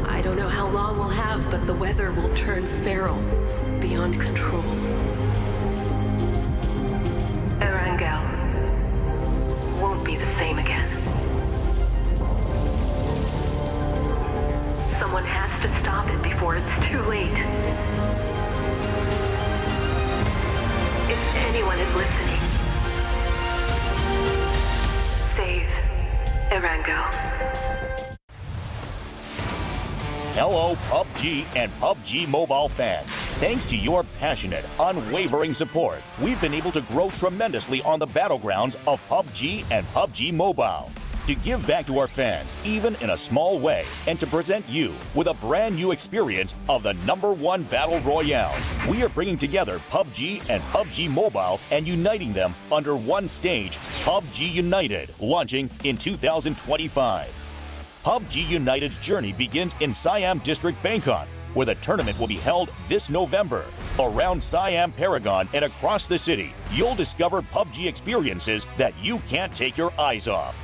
I don't know how long we'll have, but the weather will turn feral, beyond control. Erangel won't be the same again. Someone has to stop it before it's too late. If anyone is listening, save Erangel. Hello, PUBG and PUBG Mobile fans. Thanks to your passionate, unwavering support, we've been able to grow tremendously on the battlegrounds of PUBG and PUBG Mobile. To give back to our fans, even in a small way, and to present you with a brand new experience of the #1 Battle Royale, we are bringing together PUBG and PUBG Mobile and uniting them under one stage, PUBG United, launching in 2025. PUBG United's journey begins in Siam District, Bangkok, where the tournament will be held this November. Around Siam Paragon and across the city, you'll discover PUBG experiences that you can't take your eyes off.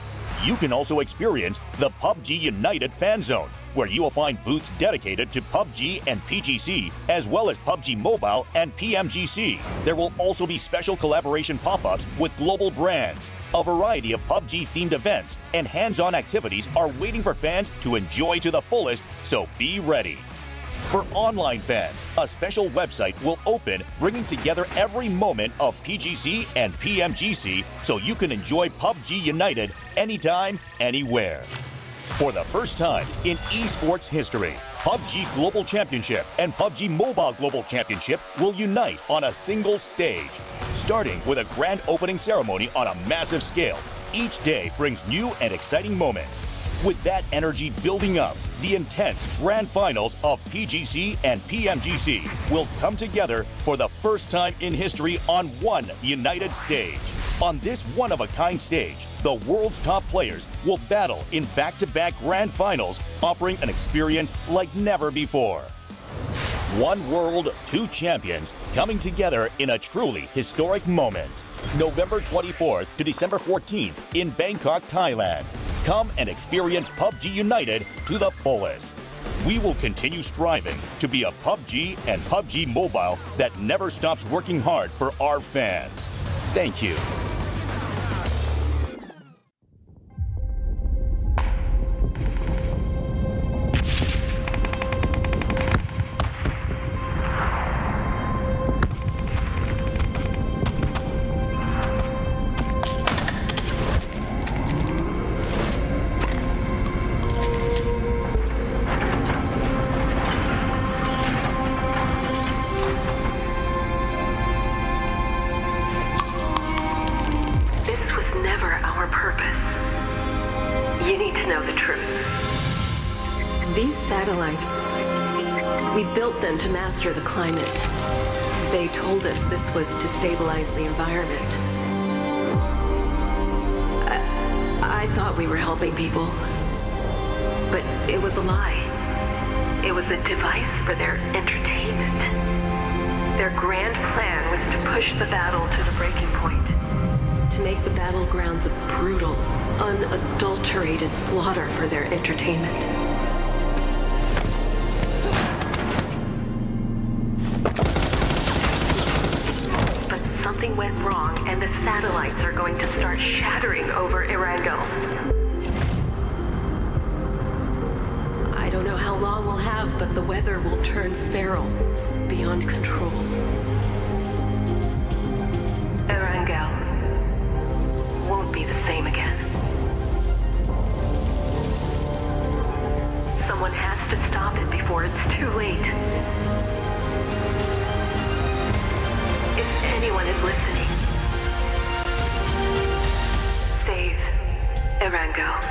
You can also experience the PUBG United Fan Zone, where you will find booths dedicated to PUBG and PGC, as well as PUBG Mobile and PMGC. There will also be special collaboration pop-ups with global brands. A variety of PUBG-themed events and hands-on activities are waiting for fans to enjoy to the fullest, so be ready. For online fans, a special website will open, bringing together every moment of PGC and PMGC so you can enjoy PUBG United anytime, anywhere. For the first time in esports history, PUBG Global Championship and PUBG Mobile Global Championship will unite on a single stage. Starting with a grand opening ceremony on a massive scale, each day brings new and exciting moments. With that energy building up, the intense grand finals of PGC and PMGC will come together for the first time in history on one united stage. On this one-of-a-kind stage, the world's top players will battle in back-to-back grand finals, offering an experience like never before. One world, two champions, coming together in a truly historic moment. November 24th to December 14th in Bangkok, Thailand. Come and experience PUBG United to the fullest. We will continue striving to be a PUBG and PUBG Mobile that never stops working hard for our fans. Thank you. These satellites, we built them to master the climate. They told us this was to stabilize the environment. I thought we were helping people, but it was a lie. It was a device for their entertainment. Their grand plan was to push the battle to the breaking point, to make the battlegrounds a brutal, unadulterated slaughter for their entertainment. But something went wrong, and the satellites are going to start shattering over Erangel. I don't know how long we'll have, but the weather will turn feral, beyond control. Erangel won't be the same again. Someone has to stop it before it's too late. If anyone is listening, save Erangel.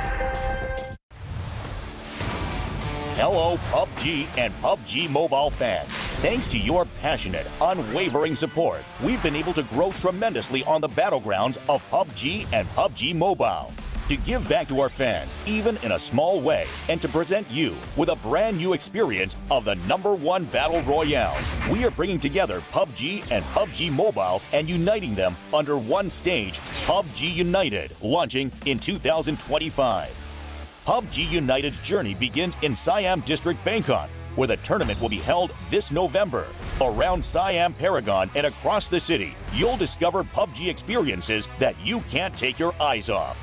Hello, PUBG and PUBG Mobile fans. Thanks to your passionate, unwavering support, we've been able to grow tremendously on the battlegrounds of PUBG and PUBG Mobile. To give back to our fans, even in a small way, and to present you with a brand new experience of the #1 Battle Royale, we are bringing together PUBG and PUBG Mobile and uniting them under one stage, PUBG United, launching in 2025. PUBG United's journey begins in Siam District, Bangkok, where the tournament will be held this November. Around Siam Paragon and across the city, you'll discover PUBG experiences that you can't take your eyes off.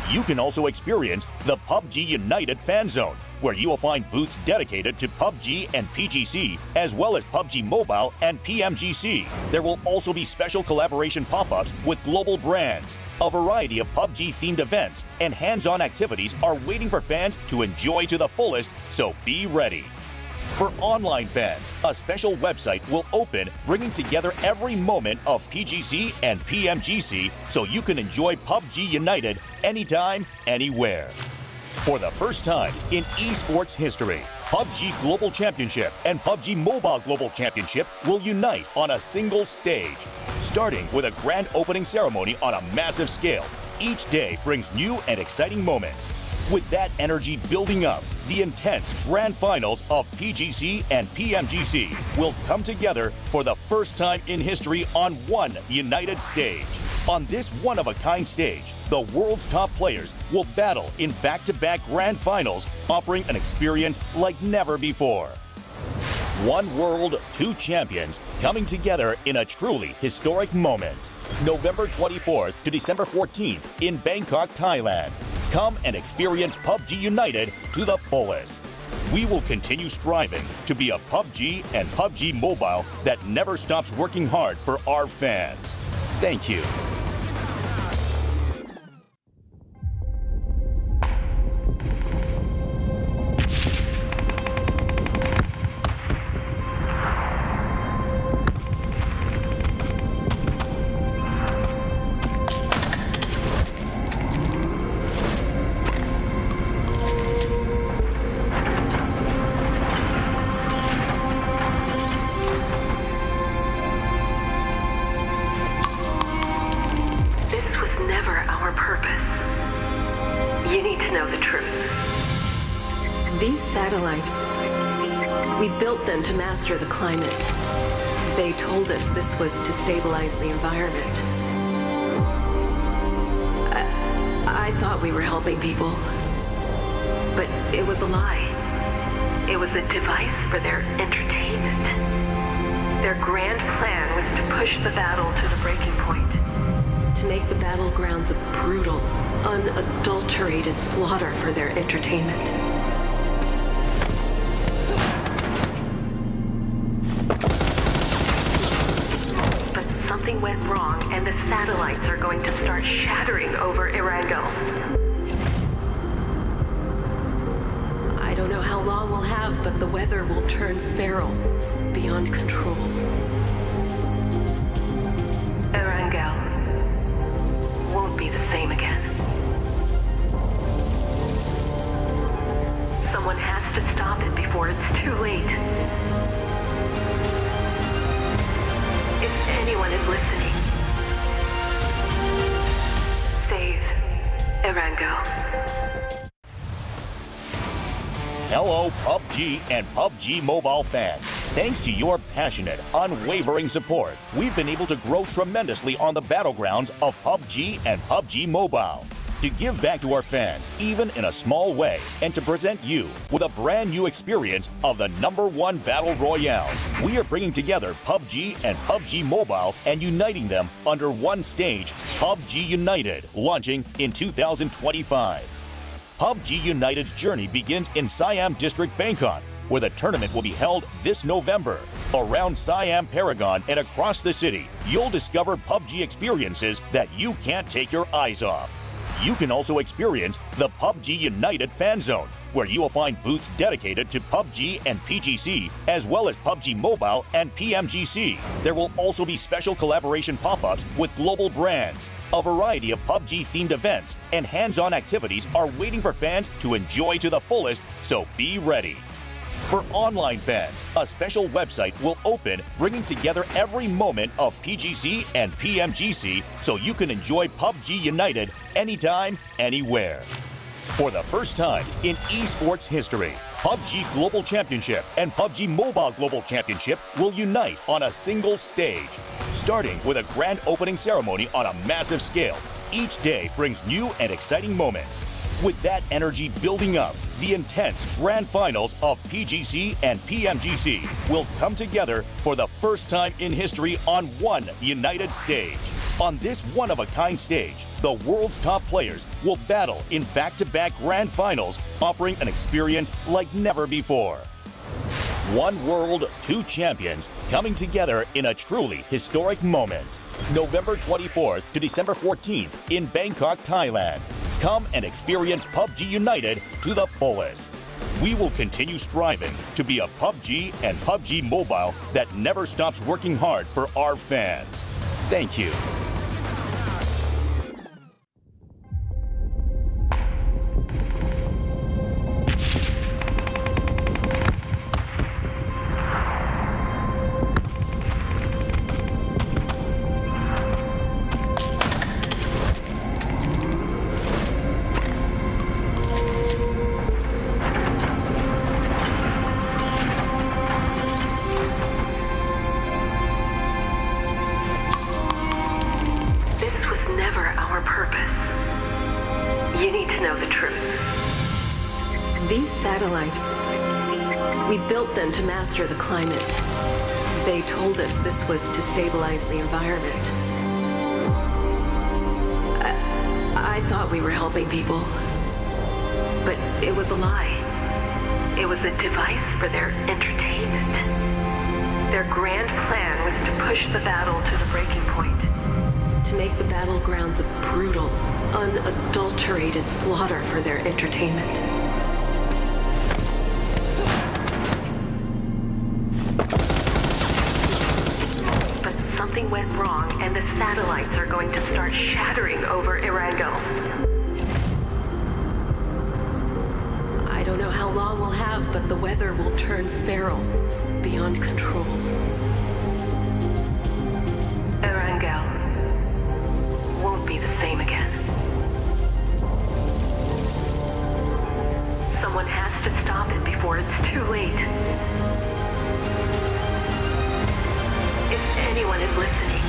You can also experience the PUBG United Fan Zone, where you will find booths dedicated to PUBG and PGC, as well as PUBG Mobile and PMGC. There will also be special collaboration pop-ups with global brands. A variety of PUBG-themed events and hands-on activities are waiting for fans to enjoy to the fullest, so be ready. For online fans, a special website will open, bringing together every moment of PGC and PMGC so you can enjoy PUBG United anytime, anywhere. For the first time in esports history, PUBG Global Championship and PUBG Mobile Global Championship will unite on a single stage. Starting with a grand opening ceremony on a massive scale, each day brings new and exciting moments. With that energy building up, the intense grand finals of PGC and PMGC will come together for the first time in history on one united stage. On this one-of-a-kind stage, the world's top players will battle in back-to-back grand finals, offering an experience like never before. One world, two champions coming together in a truly historic moment. November 24th to December 14th in Bangkok, Thailand. Come and experience PUBG United to the fullest. We will continue striving to be a PUBG and PUBG Mobile that never stops working hard for our fans. Thank you. These satellites, we built them to master the climate. They told us this was to stabilize the environment. I thought we were helping people, but it was a lie. It was a device for their entertainment. Their grand plan was to push the battle to the breaking point, to make the battlegrounds a brutal, unadulterated slaughter for their entertainment. But something went wrong, and the satellites are going to start shattering over Erangel. I don't know how long we'll have, but the weather will turn feral, beyond control. Erangel won't be the same again. Someone has to stop it before it's too late. If anyone is listening, save Erango. Hello, PUBG and PUBG Mobile fans. Thanks to your passionate, unwavering support, we've been able to grow tremendously on the battlegrounds of PUBG and PUBG Mobile. To give back to our fans, even in a small way, and to present you with a brand new experience of the #1 Battle Royale, we are bringing together PUBG and PUBG Mobile and uniting them under one stage, PUBG United, launching in 2025. PUBG United's journey begins in Siam District, Bangkok, where the tournament will be held this November. Around Siam Paragon and across the city, you'll discover PUBG experiences that you can't take your eyes off. You can also experience the PUBG United Fan Zone, where you will find booths dedicated to PUBG and PGC, as well as PUBG Mobile and PMGC. There will also be special collaboration pop-ups with global brands. A variety of PUBG-themed events and hands-on activities are waiting for fans to enjoy to the fullest, so be ready. For online fans, a special website will open, bringing together every moment of PGC and PMGC so you can enjoy PUBG United anytime, anywhere. For the first time in esports history, PUBG Global Championship and PUBG Mobile Global Championship will unite on a single stage. Starting with a grand opening ceremony on a massive scale, each day brings new and exciting moments. With that energy building up, the intense grand finals of PGC and PMGC will come together for the first time in history on one united stage. On this one-of-a-kind stage, the world's top players will battle in back-to-back grand finals, offering an experience like never before. One world, two champions, coming together in a truly historic moment. November 24th to December 14th in Bangkok, Thailand. Come and experience PUBG United to the fullest. We will continue striving to be a PUBG and PUBG Mobile that never stops working hard for our fans. Thank you. You need to know the truth. These satellites, we built them to master the climate. They told us this was to stabilize the environment. I thought we were helping people, but it was a lie. It was a device for their entertainment. Their grand plan was to push the battle to the breaking point, to make the battlegrounds a brutal, unadulterated slaughter for their entertainment. But something went wrong, and the satellites are going to start shattering over Erango. I don't know how long we'll have, but the weather will turn feral, beyond control. Erango won't be the same again. Someone has to stop it before it's too late. If anyone is listening,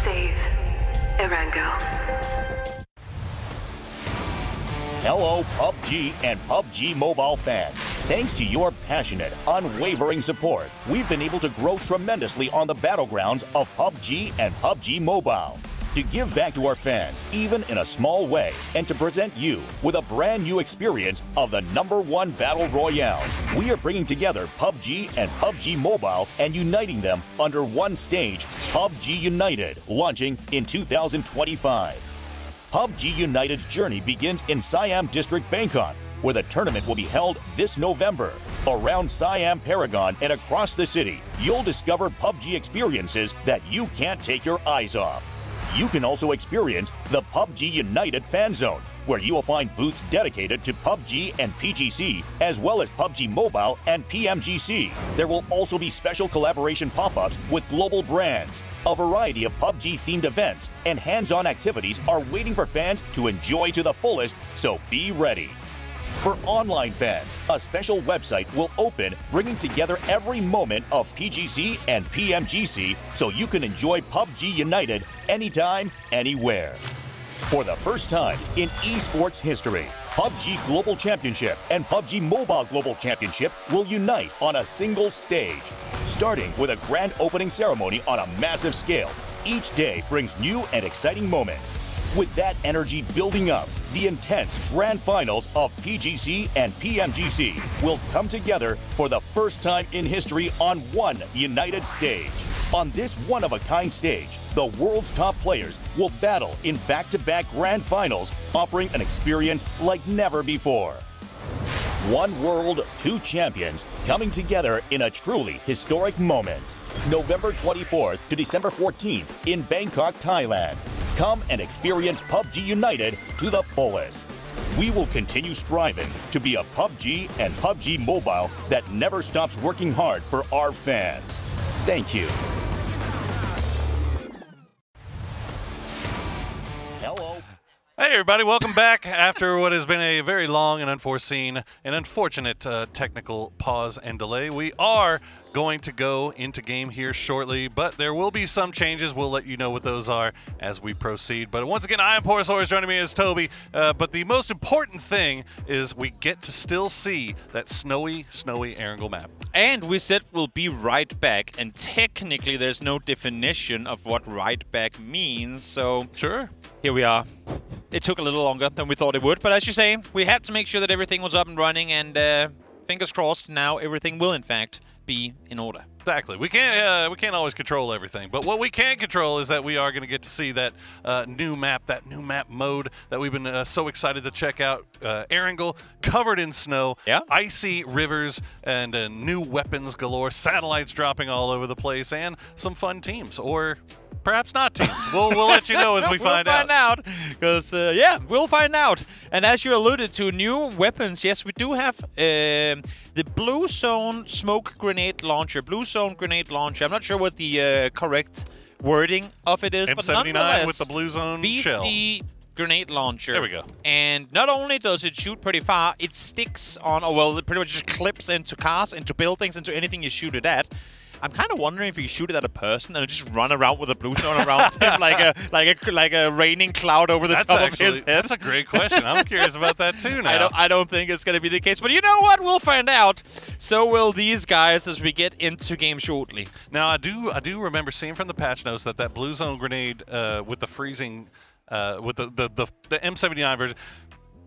save Erango. Hello, PUBG and PUBG Mobile fans. Thanks to your passionate, unwavering support, we've been able to grow tremendously on the battlegrounds of PUBG and PUBG Mobile. To give back to our fans, even in a small way, and to present you with a brand new experience of the #1 Battle Royale, we are bringing together PUBG and PUBG Mobile and uniting them under one stage, PUBG United, launching in 2025. PUBG United's journey begins in Siam District, Bangkok, where the tournament will be held this November. Around Siam Paragon and across the city, you'll discover PUBG experiences that you can't take your eyes off. You can also experience the PUBG United Fan Zone, where you will find booths dedicated to PUBG and PGC, as well as PUBG Mobile and PMGC. There will also be special collaboration pop-ups with global brands. A variety of PUBG-themed events and hands-on activities are waiting for fans to enjoy to the fullest, so be ready. For online fans, a special website will open, bringing together every moment of PGC and PMGC so you can enjoy PUBG United anytime, anywhere. For the first time in esports history, PUBG Global Championship and PUBG Mobile Global Championship will unite on a single stage. Starting with a grand opening ceremony on a massive scale, each day brings new and exciting moments. With that energy building up, the intense grand finals of PGC and PMGC will come together for the first time in history on one united stage. On this one-of-a-kind stage, the world's top players will battle in back-to-back grand finals, offering an experience like never before. One world, two champions, coming together in a truly historic moment. November 24th to December 14th in Bangkok, Thailand. Come and experience PUBG United to the fullest. We will continue striving to be a PUBG and PUBG Mobile that never stops working hard for our fans. Thank you. Hello. Hey everybody, welcome back after what has been a very long and unforeseen and unfortunate technical pause and delay. We are going to go into game here shortly, but there will be some changes. We'll let you know what those are as we proceed. But once again, I am Porsaurus, joining me is Toby. But the most important thing is we get to still see that snowy Erangel map. And we said we'll be right back, and technically there's no definition of what right back means, so sure, here we are. It took a little longer than we thought it would, but as you say, we had to make sure that everything was up and running, and fingers crossed, now everything will in fact be in order. Exactly. We can't always control everything, but what we can control is that we are going to get to see that new map mode that we've been so excited to check out. Erangel, covered in snow, icy rivers, and new weapons galore, satellites dropping all over the place, and some fun teams, or perhaps not teams. We'll let you know as we find out. We'll find out, because we'll find out. And as you alluded to, new weapons. Yes, we do have the Blue Zone Smoke Grenade Launcher. Blue Zone Grenade Launcher. I'm not sure what the correct wording of it is, but M79 with the Blue Zone shell. BC Grenade Launcher. There we go. And not only does it shoot pretty far, it sticks on, it pretty much just clips into cars, into buildings, into anything you shoot it at. I'm kind of wondering if you shoot it at a person and just run around with a blue zone around him like a raining cloud over the top of his head. That's a great question. I'm curious about that too now. I don't think it's going to be the case, but you know what? We'll find out. So will these guys as we get into game shortly. Now I do remember seeing from the patch notes that blue zone grenade with the freezing with the M79 version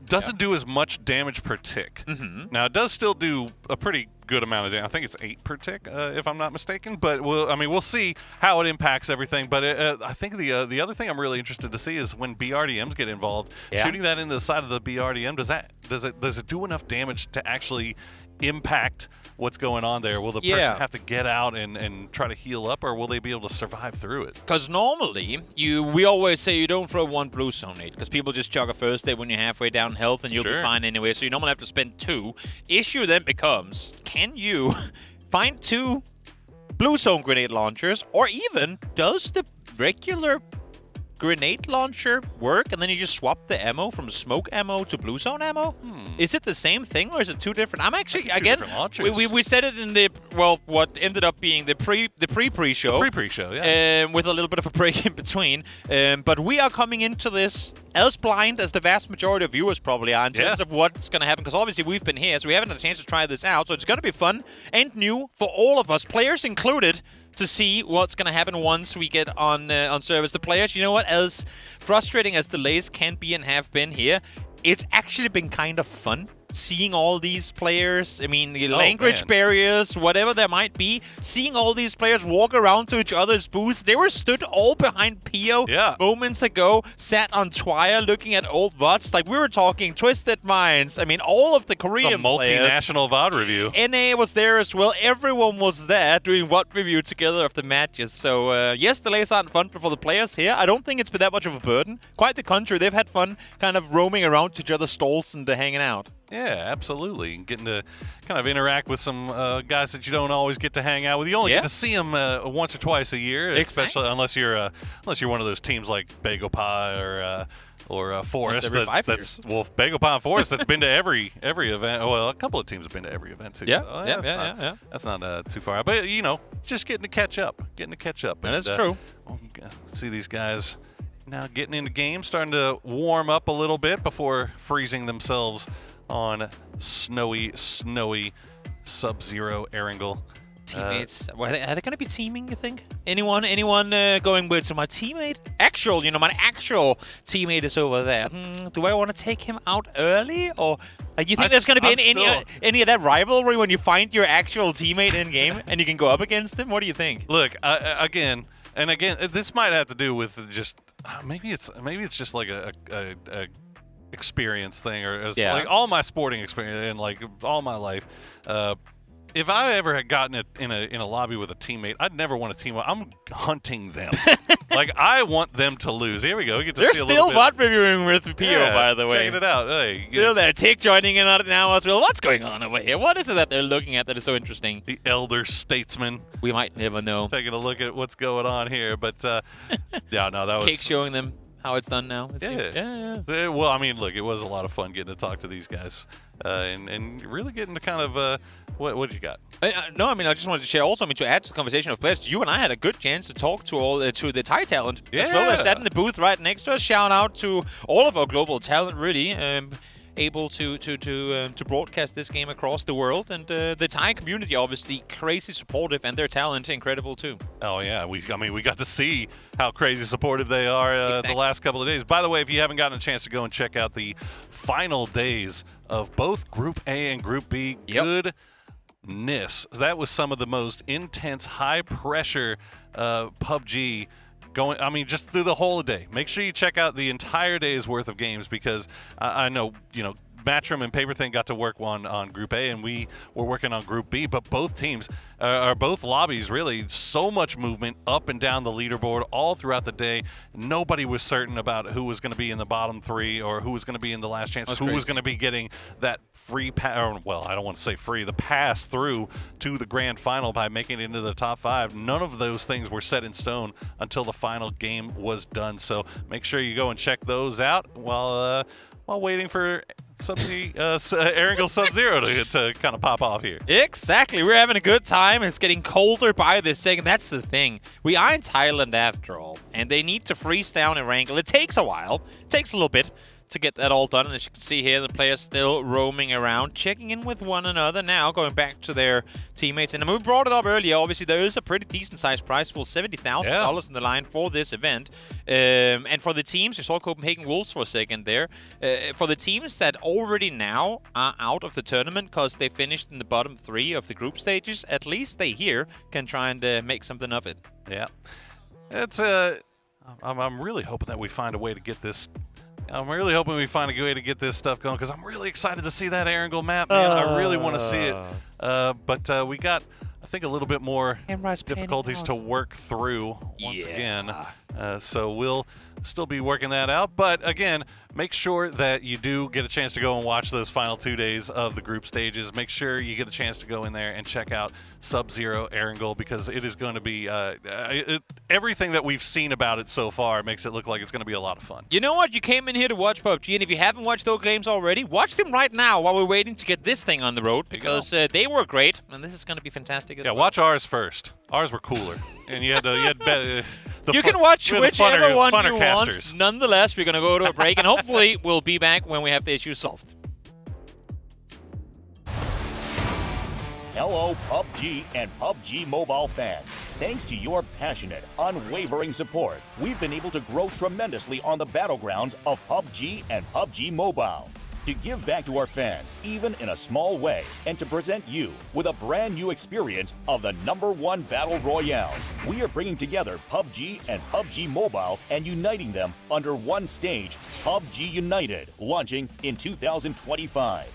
doesn't do as much damage per tick. Now it does still do a pretty good amount of damage. I think it's 8 per tick, if I'm not mistaken. But we'll see how it impacts everything. But I think the other thing I'm really interested to see is when BRDMs get involved. Shooting that into the side of the BRDM, does it do enough damage to actually impact what's going on there? Will the person have to get out and try to heal up, or will they be able to survive through it? Because normally, we always say you don't throw one blue zone nade, because people just chug a first aid when you're halfway down health, and you'll be fine anyway, so you normally have to spend 2. Issue then becomes, can you find 2 blue zone grenade launchers, or even does the regular grenade launcher work, and then you just swap the ammo from smoke ammo to blue zone ammo? Is it the same thing, or is it 2 different? I'm actually, again, we said it in the, what ended up being the pre-show. The pre-show, yeah. With a little bit of a break in between. But we are coming into this as blind as the vast majority of viewers probably are in terms of what's going to happen, because obviously we've been here, so we haven't had a chance to try this out, so it's going to be fun and new for all of us, players included, to see what's going to happen once we get on service. The players, you know what, as frustrating as delays can be and have been here, it's actually been kind of fun seeing all these players, I mean, the language barriers, whatever there might be, seeing all these players walk around to each other's booths. They were stood all behind Pio moments ago, sat on Twire looking at old VODs. Like, we were talking Twisted Minds. I mean, all of the Korean multinational VOD review. NA was there as well. Everyone was there doing VOD review together of the matches. So, yes, delays aren't fun for the players here. I don't think it's been that much of a burden. Quite the contrary. They've had fun kind of roaming around to each other's stalls and hanging out. Yeah, absolutely. Getting to kind of interact with some guys that you don't always get to hang out with. You only get to see them once or twice a year, especially unless you're one of those teams like Bangkok or Forest. Well, Bangkok and Forest that's been to every event. Well, a couple of teams have been to every event too. Yeah, so that's not too far. But just getting to catch up. That is true. See these guys now getting into games, starting to warm up a little bit before freezing themselves on snowy Sub-Zero Erangel. Teammates, are they going to be teaming, you think? Anyone going with my teammate? My actual teammate is over there. Do I want to take him out early? Or you think there's going to be any of that rivalry when you find your actual teammate in game and you can go up against him? What do you think? Look, again, this might have to do with just maybe it's just like a experience thing, or like all my sporting experience and like all my life. If I ever had gotten it in a lobby with a teammate, I'd never want to team up. I'm hunting them. Like, I want them to lose. Here we go. We get to They're see a still little bit. VOD reviewing with Pio, by the way. Checking it out. Hey, still there. Tick joining in on it now as well. What's going on over here? What is it that they're looking at that is so interesting? The elder statesman. We might never know. Taking a look at what's going on here, but that was Cake showing them how it's done now. Yeah. Well, I mean, look, it was a lot of fun getting to talk to these guys and really getting to kind of what you got? No, I mean, I just wanted to share also, to add to the conversation of players, you and I had a good chance to talk to to the Thai talent as well. They sat in the booth right next to us. Shout out to all of our global talent, really. Able to broadcast this game across the world, and the Thai community obviously crazy supportive, and their talent incredible too. Oh yeah, we got to see how crazy supportive they are the last couple of days. By the way, if you haven't gotten a chance to go and check out the final days of both Group A and Group B, goodness, that was some of the most intense, high pressure PUBG. Going, just through the whole day. Make sure you check out the entire day's worth of games, because I know, Matchroom and Paperthing got to work on Group A, and we were working on Group B, but both teams, both lobbies, really, so much movement up and down the leaderboard all throughout the day. Nobody was certain about who was going to be in the bottom three or who was going to be in the last chance, who was going to be getting that free pass, well, I don't want to say free, the pass through to the grand final by making it into the top 5. None of those things were set in stone until the final game was done. So make sure you go and check those out while waiting for Erangel Sub-Zero to kind of pop off here. Exactly. We're having a good time. It's getting colder by the second. That's the thing. We are in Thailand after all, and they need to freeze down Erangel. It takes a while. It takes a little bit to get that all done. And as you can see here, the players still roaming around, checking in with one another now, going back to their teammates. And we brought it up earlier. Obviously, there is a pretty decent-sized prize pool, $70,000 in the line for this event. And for the teams, you saw Copenhagen Wolves for a second there. For the teams that already now are out of the tournament because they finished in the bottom 3 of the group stages, at least they here can try and make something of it. Yeah. It's I'm really hoping that we find a way to get this. I'm really hoping we find a way to get this stuff going, because I'm really excited to see that Erangel map, man. I really want to see it. But we got, I think, a little bit more difficulties to work through once again. So we'll still be working that out. But again, make sure that you do get a chance to go and watch those final 2 days of the group stages. Make sure you get a chance to go in there and check out Sub-Zero Erangel, because it is going to be everything that we've seen about it so far makes it look like it's going to be a lot of fun. You know what? You came in here to watch PUBG, and if you haven't watched those games already, watch them right now while we're waiting to get this thing on the road, because they were great, and this is going to be fantastic as well. Watch ours first. Ours were cooler, and you can watch whichever one you want. Nonetheless, we're going to go to a break, and hopefully we'll be back when we have the issue solved. Hello, PUBG and PUBG Mobile fans. Thanks to your passionate, unwavering support, we've been able to grow tremendously on the battlegrounds of PUBG and PUBG Mobile. to give back to our fans, even in a small way, and to present you with a brand new experience of the #1 Battle Royale. We are bringing together PUBG and PUBG Mobile and uniting them under one stage, PUBG United, launching in 2025.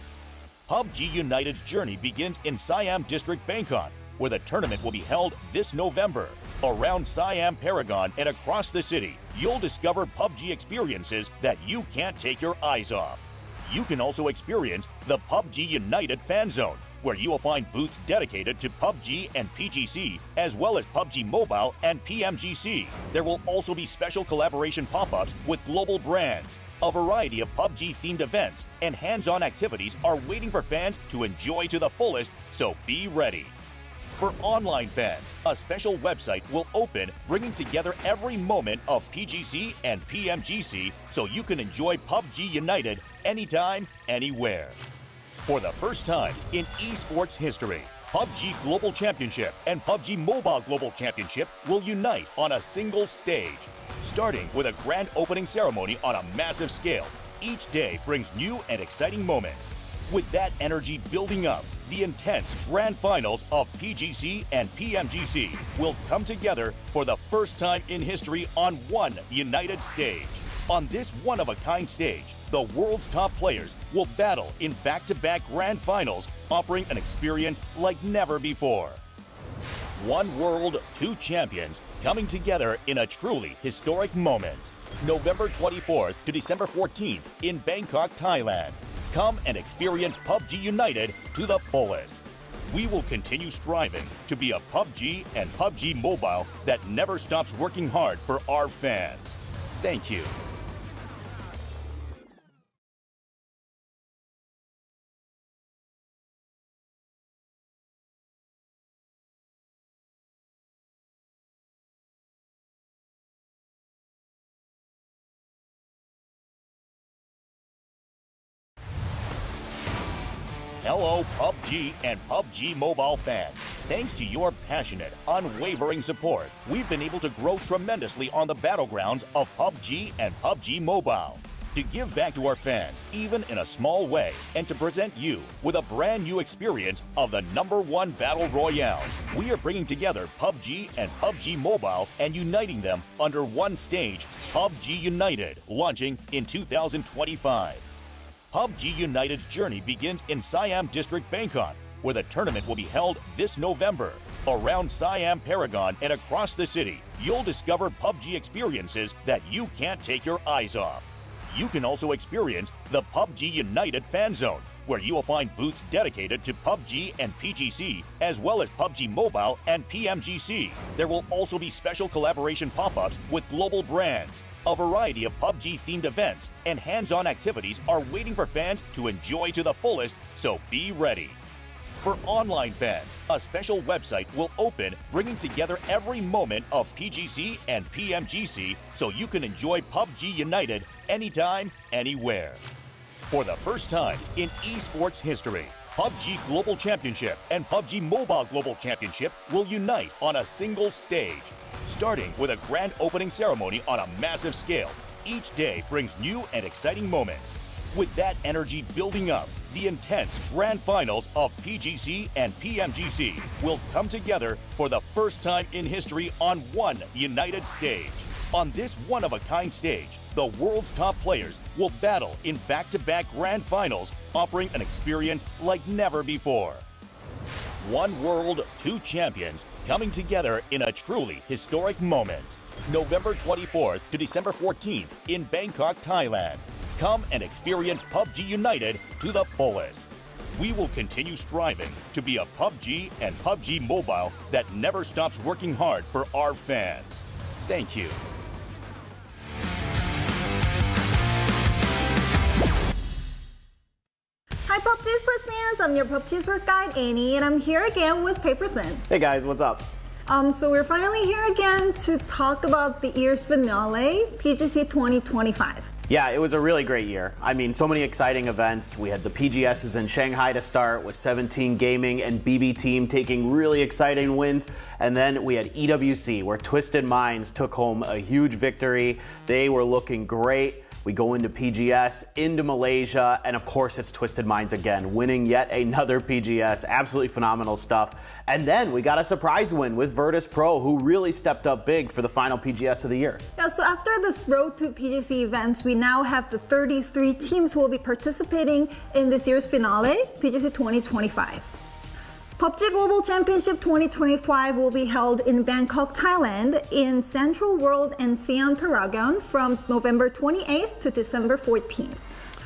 PUBG United's journey begins in Siam District, Bangkok, where the tournament will be held this November. Around Siam Paragon and across the city, you'll discover PUBG experiences that you can't take your eyes off. You can also experience the PUBG United Fan Zone, where you will find booths dedicated to PUBG and PGC, as well as PUBG Mobile and PMGC. There will also be special collaboration pop-ups with global brands. A variety of PUBG-themed events and hands-on activities are waiting for fans to enjoy to the fullest, so be ready. For online fans, a special website will open, bringing together every moment of PGC and PMGC so you can enjoy PUBG United anytime, anywhere. For the first time in esports history, PUBG Global Championship and PUBG Mobile Global Championship will unite on a single stage. Starting with a grand opening ceremony on a massive scale, each day brings new and exciting moments. With that energy building up, the intense grand finals of PGC and PMGC will come together for the first time in history on one united stage. On this one-of-a-kind stage, the world's top players will battle in back-to-back grand finals, offering an experience like never before. One world, two champions, coming together in a truly historic moment. November 24th to December 14th in Bangkok, Thailand. Come and experience PUBG United to the fullest. We will continue striving to be a PUBG and PUBG Mobile that never stops working hard for our fans. Thank you. Hello, PUBG and PUBG Mobile fans. Thanks to your passionate, unwavering support, we've been able to grow tremendously on the battlegrounds of PUBG and PUBG Mobile. To give back to our fans, even in a small way, and to present you with a brand new experience of the #1 Battle Royale, we are bringing together PUBG and PUBG Mobile and uniting them under one stage, PUBG United, launching in 2025. PUBG United's journey begins in Siam District, Bangkok, where the tournament will be held this November. Around Siam Paragon and across the city, you'll discover PUBG experiences that you can't take your eyes off. You can also experience the PUBG United Fan Zone, where you will find booths dedicated to PUBG and PGC, as well as PUBG Mobile and PMGC. There will also be special collaboration pop-ups with global brands. A variety of PUBG-themed events and hands-on activities are waiting for fans to enjoy to the fullest, so be ready. For online fans, a special website will open, bringing together every moment of PGC and PMGC so you can enjoy PUBG United anytime, anywhere. For the first time in esports history, PUBG Global Championship and PUBG Mobile Global Championship will unite on a single stage. Starting with a grand opening ceremony on a massive scale, each day brings new and exciting moments. With that energy building up, the intense grand finals of PGC and PMGC will come together for the first time in history on one united stage. On this one-of-a-kind stage, the world's top players will battle in back-to-back grand finals, offering an experience like never before. One world, two champions, coming together in a truly historic moment. November 24th to December 14th in Bangkok, Thailand. Come and experience PUBG United to the fullest. We will continue striving to be a PUBG and PUBG Mobile that never stops working hard for our fans. Thank you. Hi PUBG Esports fans, I'm your PUBG Esports guide Annie, and I'm here again with Paper Thin. Hey guys, what's up? So we're finally here again to talk about the year's finale, PGC 2025. Yeah, it was a really great year. I mean, so many exciting events. We had the PGSs in Shanghai to start with 17 Gaming and BB Team taking really exciting wins. And then we had EWC where Twisted Minds took home a huge victory. They were looking great. We go into PGS, into Malaysia, and of course it's Twisted Minds again, winning yet another PGS. Absolutely phenomenal stuff. And then we got a surprise win with Virtus Pro, who really stepped up big for the final PGS of the year. Yeah, so after this Road to PGC events, we now have the 33 teams who will be participating in this year's finale, PGC 2025. PUBG Global Championship 2025 will be held in Bangkok, Thailand, in Central World and Siam Paragon from November 28th to December 14th.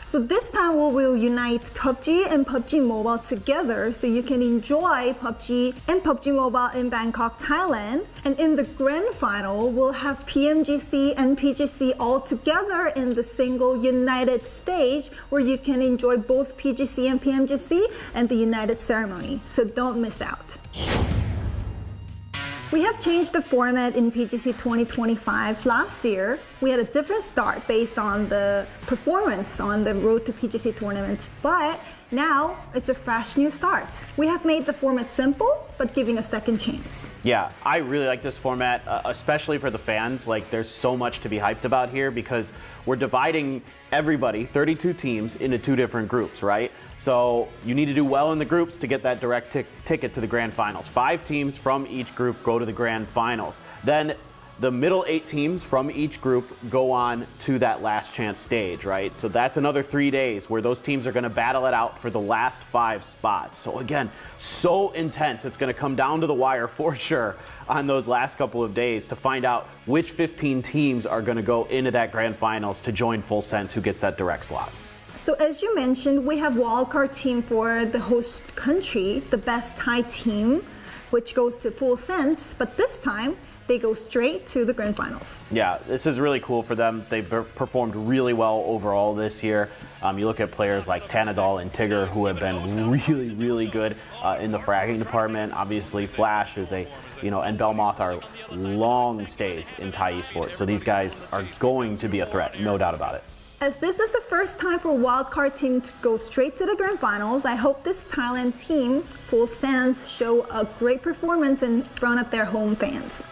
So this time we will unite PUBG and PUBG Mobile together so you can enjoy PUBG and PUBG Mobile in Bangkok, Thailand. And in the grand final, we'll have PMGC and PGC all together in the single united stage where you can enjoy both PGC and PMGC and the united ceremony. So don't miss out. We have changed the format in PGC 2025. Last year, we had a different start based on the performance on the Road to PGC tournaments, but now it's a fresh new start. We have made the format simple, but giving a second chance. Yeah, I really like this format, especially for the fans. Like, there's so much to be hyped about here because we're dividing everybody, 32 teams, into two different groups, right? So you need to do well in the groups to get that direct ticket to the grand finals. 5 teams from each group go to the grand finals. Then the middle 8 teams from each group go on to that last chance stage, right? So that's another 3 days where those teams are going to battle it out for the last 5 spots. So again, so intense. It's going to come down to the wire for sure on those last couple of days to find out which 15 teams are going to go into that grand finals to join Full Sense, who gets that direct slot. So as you mentioned, we have wildcard team for the host country, the best Thai team, which goes to Full Sense, but this time they go straight to the grand finals. Yeah, this is really cool for them. They've performed really well overall this year. You look at players like Tanadol and Tigger, who have been really, really good in the fragging department. Obviously, Flash is and Belmoth are long stays in Thai esports. So these guys are going to be a threat, no doubt about it. As this is the first time for wildcard team to go straight to the grand finals, I hope this Thailand team, Full Sense, show a great performance in front of their home fans.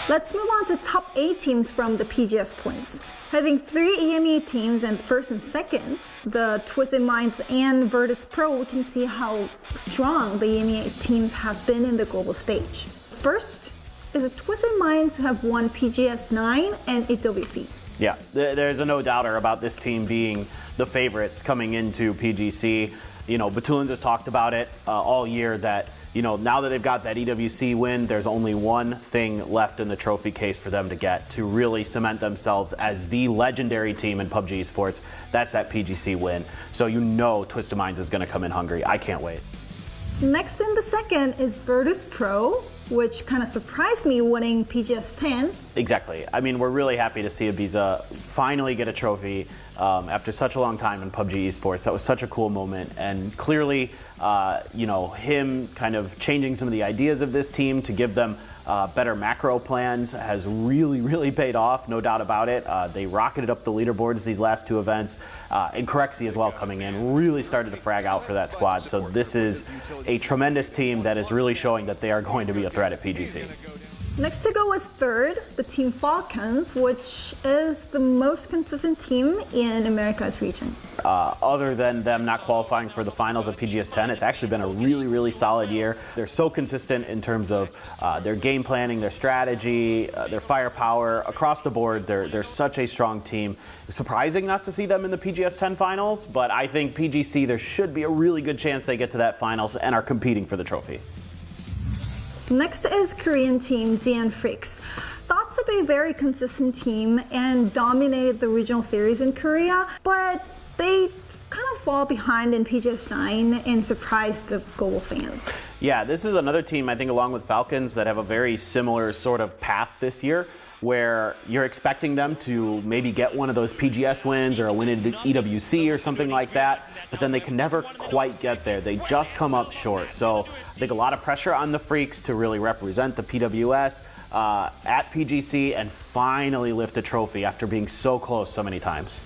Let's move on to top 8 teams from the PGS points. Having 3 EMEA teams in first and second, the Twisted Minds and Virtus Pro, we can see how strong the EMEA teams have been in the global stage. First is the Twisted Minds have won PGS 9 and EWC. Yeah, there's no doubter about this team being the favorites coming into PGC. Batulin just talked about it all year that, now that they've got that EWC win, there's only one thing left in the trophy case for them to get to really cement themselves as the legendary team in PUBG Esports. That's that PGC win. So Twisted Minds is going to come in hungry. I can't wait. Next in the second is Virtus Pro, which kind of surprised me winning PGS 10. Exactly. I mean, we're really happy to see Ibiza finally get a trophy after such a long time in PUBG Esports. That was such a cool moment. And clearly, him kind of changing some of the ideas of this team to give them better macro plans has really, really paid off, no doubt about it. They rocketed up the leaderboards these last 2 events. And Corexi as well coming in, really started to frag out for that squad. So this is a tremendous team that is really showing that they are going to be a threat at PGC. Next to go is third, the Team Falcons, which is the most consistent team in America's region. Other than them not qualifying for the finals of PGS 10, it's actually been a really, really solid year. They're so consistent in terms of their game planning, their strategy, their firepower. Across the board, they're such a strong team. It's surprising not to see them in the PGS 10 finals, but I think PGC, there should be a really good chance they get to that finals and are competing for the trophy. Next is Korean team DN Freaks. Thought to be a very consistent team and dominated the regional series in Korea, but they kind of fall behind in PGS 9 and surprised the global fans. Yeah, this is another team, I think, along with Falcons, that have a very similar sort of path this year, where you're expecting them to maybe get one of those PGS wins or a win in EWC or something like that, but then they can never quite get there. They just come up short. So I think a lot of pressure on the Freaks to really represent the PWS at PGC and finally lift a trophy after being so close so many times.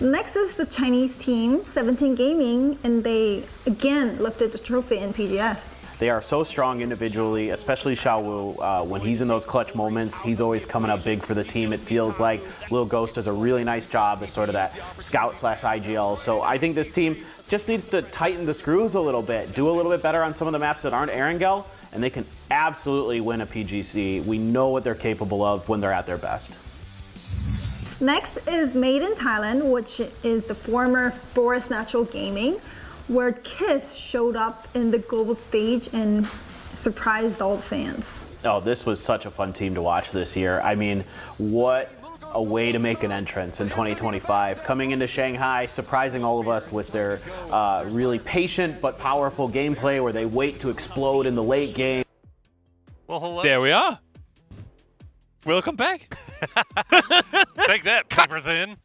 Next is the Chinese team, 17 Gaming, and they again lifted the trophy in PGS. They are so strong individually, especially Xiaowu. When he's in those clutch moments, he's always coming up big for the team. It feels like Lil Ghost does a really nice job as sort of that scout/IGL. So I think this team just needs to tighten the screws a little bit, do a little bit better on some of the maps that aren't Erangel, and they can absolutely win a PGC. We know what they're capable of when they're at their best. Next is Made in Thailand, which is the former Forest Natural Gaming, where Kiss showed up in the global stage and surprised all the fans. Oh, this was such a fun team to watch this year. I mean, what a way to make an entrance in 2025. Coming into Shanghai, surprising all of us with their really patient but powerful gameplay where they wait to explode in the late game. Well, hello. There we are. Welcome back. Take that, paper thin.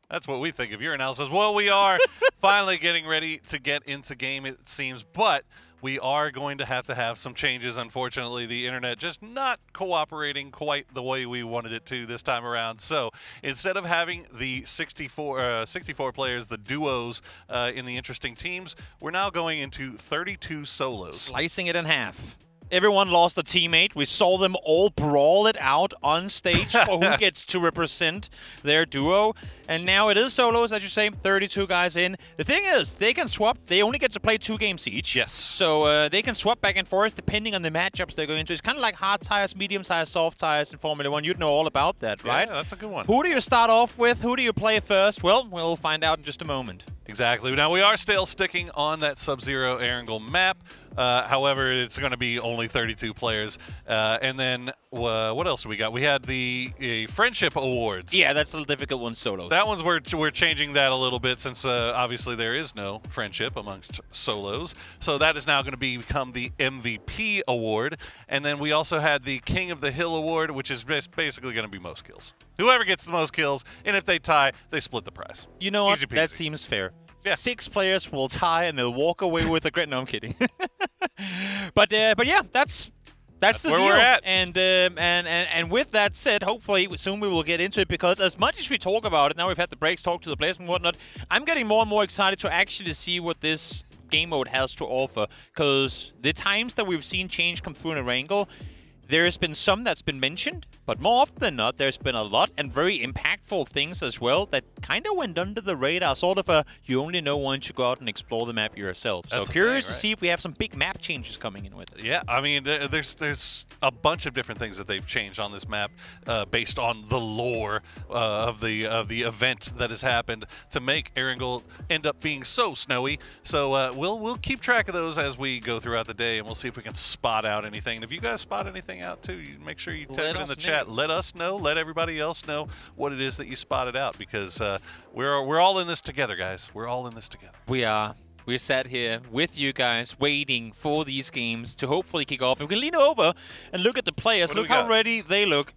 That's what we think of your analysis. Well, we are finally getting ready to get into game, it seems, but we are going to have some changes. Unfortunately, the internet just not cooperating quite the way we wanted it to this time around. So instead of having the 64 players, the duos in the interesting teams, we're now going into 32 solos. Slicing it in half. Everyone lost a teammate. We saw them all brawl it out on stage for who gets to represent their duo. And now it is solos, as you say, 32 guys in. The thing is, they can swap. They only get to play 2 games each. Yes. So they can swap back and forth depending on the matchups they're going into. It's kind of like hard tires, medium tires, soft tires in Formula 1. You'd know all about that, right? Yeah, that's a good one. Who do you start off with? Who do you play first? Well, we'll find out in just a moment. Exactly. Now, we are still sticking on that Sub-Zero Erangel map. However, it's going to be only 32 players. And then what else do we got? We had the Friendship Awards. Yeah, that's a difficult one solo. That one's we're changing that a little bit since obviously there is no friendship amongst solos. So that is now going to become the MVP award. And then we also had the King of the Hill award, which is basically going to be most kills. Whoever gets the most kills, and if they tie, they split the prize. You know what? Easy peasy. That seems fair. Yeah. 6 players will tie, and they'll walk away with a great. No, I'm kidding. but yeah, that's the where deal. we're at. And with that said, hopefully soon we will get into it, because as much as we talk about it, now we've had the breaks, talk to the players and whatnot, I'm getting more and more excited to actually see what this game mode has to offer, because the times that we've seen change come through in Erangel, there's been some that's been mentioned, but more often than not, there's been a lot and very impactful things as well that kind of went under the radar, sort of you only know once you go out and explore the map yourself. So curious to see if we have some big map changes coming in with it. Yeah, I mean, there's a bunch of different things that they've changed on this map based on the lore of the event that has happened to make Erangel end up being so snowy. So we'll keep track of those as we go throughout the day, and we'll see if we can spot out anything. And if you guys spot anything out too, you make sure you type it in the chat. Let us know. Let everybody else know what it is that you spotted out, because we're all in this together, guys. We're all in this together. We are. We're sat here with you guys waiting for these games to hopefully kick off. And we can lean over and look at the players. Look how ready they look.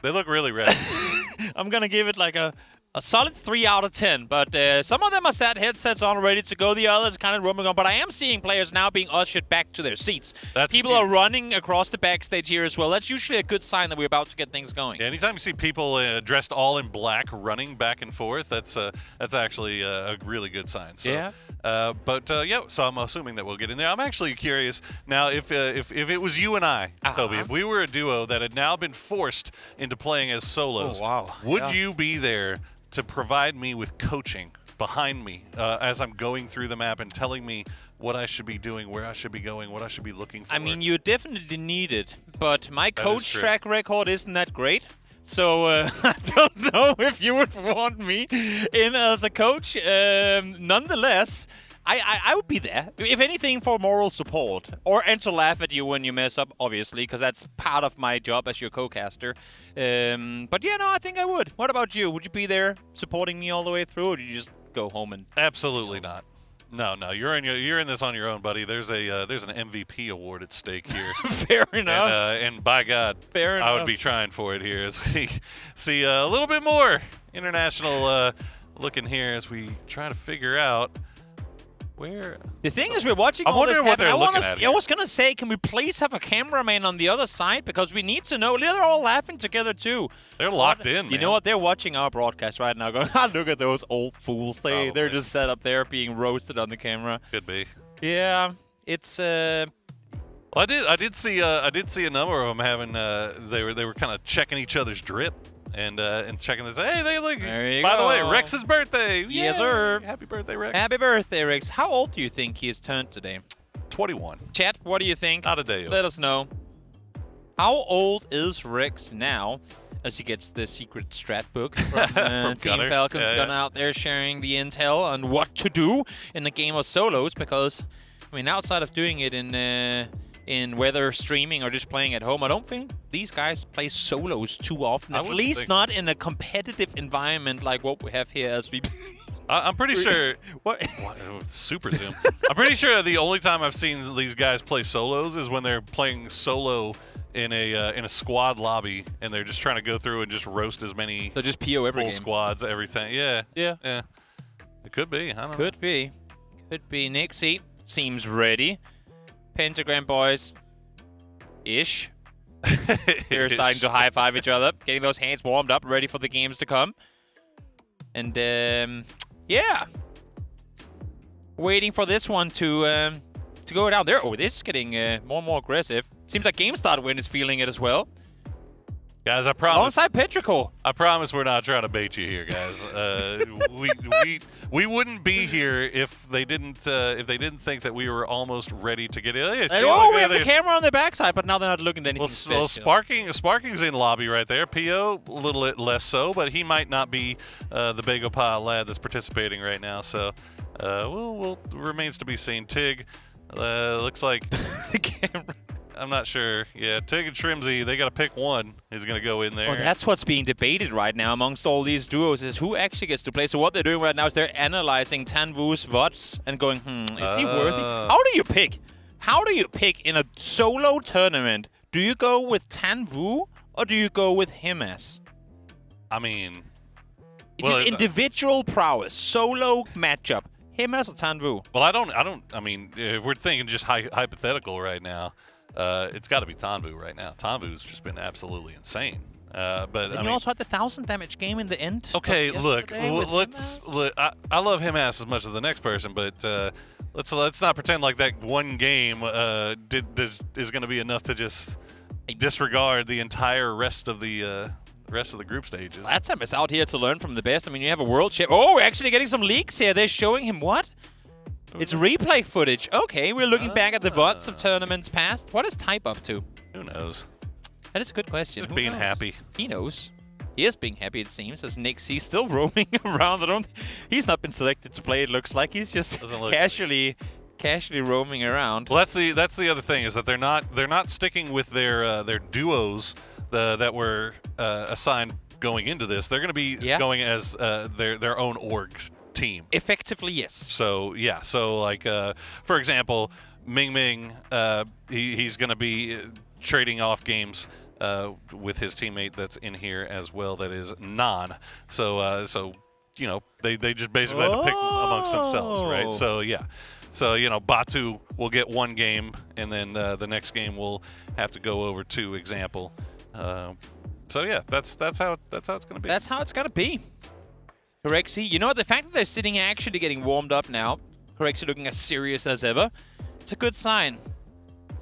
They look really ready. I'm going to give it like a solid 3 out of 10, but some of them are sat headsets on ready to go. The others are kind of roaming on, but I am seeing players now being ushered back to their seats. People are running across the backstage here as well. That's usually a good sign that we're about to get things going. Yeah, anytime you see people dressed all in black running back and forth, that's actually a really good sign. So, yeah. Yeah, so I'm assuming that we'll get in there. I'm actually curious now if it was you and I, Toby, if we were a duo that had now been forced into playing as solos, would you be there to provide me with coaching behind me as I'm going through the map and telling me what I should be doing, where I should be going, what I should be looking for? I mean, you definitely need it, but my coach track record isn't that great. So I don't know if you would want me in as a coach. Nonetheless, I would be there, if anything, for moral support, and to laugh at you when you mess up, obviously, because that's part of my job as your co-caster. But yeah, no, I think I would. What about you? Would you be there supporting me all the way through, or do you just go home and? Absolutely not. No, you're in this on your own, buddy. There's an MVP award at stake here. Fair enough. And by God, fair enough. I would be trying for it here as we see a little bit more international looking here as we try to figure out where. The thing is, we're watching all this happen. I was going to say, can we please have a cameraman on the other side? Because we need to know. They're all laughing together, too. They're locked in, You know what? They're watching our broadcast right now going, look at those old fools. They're just set up there being roasted on the camera. Could be. Yeah. It's Well, I did see a number of them having they were kind of checking each other's drip and checking this. Hey, they look. By the way, Rex's birthday. Yes, sir. Happy birthday, Rex. Happy birthday, Rex. How old do you think he has turned today? 21. Chat, what do you think? Not a day. Let us know. How old is Rex now? As he gets the secret strat book from Team Gunnar. Falcons, Yeah. Gunnar out there sharing the intel on what to do in the game of solos. Because, I mean, outside of doing it in whether streaming or just playing at home, I don't think these guys play solos too often. At least not in a competitive environment like what we have here as we... I'm pretty sure... What? Super zoom. I'm pretty sure the only time I've seen these guys play solos is when they're playing solo in a squad lobby, and they're just trying to go through and just roast as many so just PO every full game. squads, everything. Yeah. Yeah. It could be. I don't know. Could be. Nixie seems ready. Pentagram boys, ish. They're starting to high five each other, getting those hands warmed up, ready for the games to come. And yeah, waiting for this one to go down there. Oh, this is getting more and more aggressive. Seems like GameStart Win is feeling it as well. Guys, I promise. Alongside Petrichor. I promise we're not trying to bait you here, guys. We wouldn't be here if they didn't think that we were almost ready to get in. Oh, we have the camera on their backside, but now they're not looking at anything Well, special. Sparking's in lobby right there. PO a little bit less so, but he might not be the Bagel Pie lad that's participating right now. So, we'll remains to be seen. Tig, looks like the camera. I'm not sure. Yeah, Tig and Trimsy, they got to pick one. Who's going to go in there? Well, that's what's being debated right now amongst all these duos, is who actually gets to play. So what they're doing right now is they're analyzing Tanvu's VODs and going, is he worthy? How do you pick? How do you pick in a solo tournament? Do you go with Tanvu or do you go with Himas? I mean... Just individual prowess, solo matchup. Himas or Tanvu? Well, I mean, if we're thinking just hypothetical right now, it's got to be Tanvu right now. Tanvu's just been absolutely insane. But I mean, also had the 1,000 damage game in the end. Okay, look, I love Himas as much as the next person, but let's not pretend like that one game is going to be enough to just disregard the entire rest of the group stages. Latsam is out here to learn from the best. I mean, you have a world champ. Oh, we're actually getting some leaks here. They're showing him what? It's replay footage. Okay, we're looking back at the VODs of tournaments past. What is Type up to? Who knows? That is a good question. Just being happy. He knows. He is being happy, it seems, as Nick C still roaming around. He's not been selected to play, it looks like. He's just casually roaming around. Well, that's the other thing, is that they're not sticking with their duos that were assigned going into this. They're going to be going as their own org team. Effectively, yes. So yeah, so like for example, Ming, he's going to be trading off games with his teammate that's in here as well. That is Non. So you know, they just basically had to pick amongst themselves, right? So yeah. So, you know, Batu will get one game, and then the next game will have to go over to Example. So yeah, that's how it's going to be. That's how it's going to be. Corexy, you know what? The fact that they're sitting actually getting warmed up now, Corexy looking as serious as ever, it's a good sign.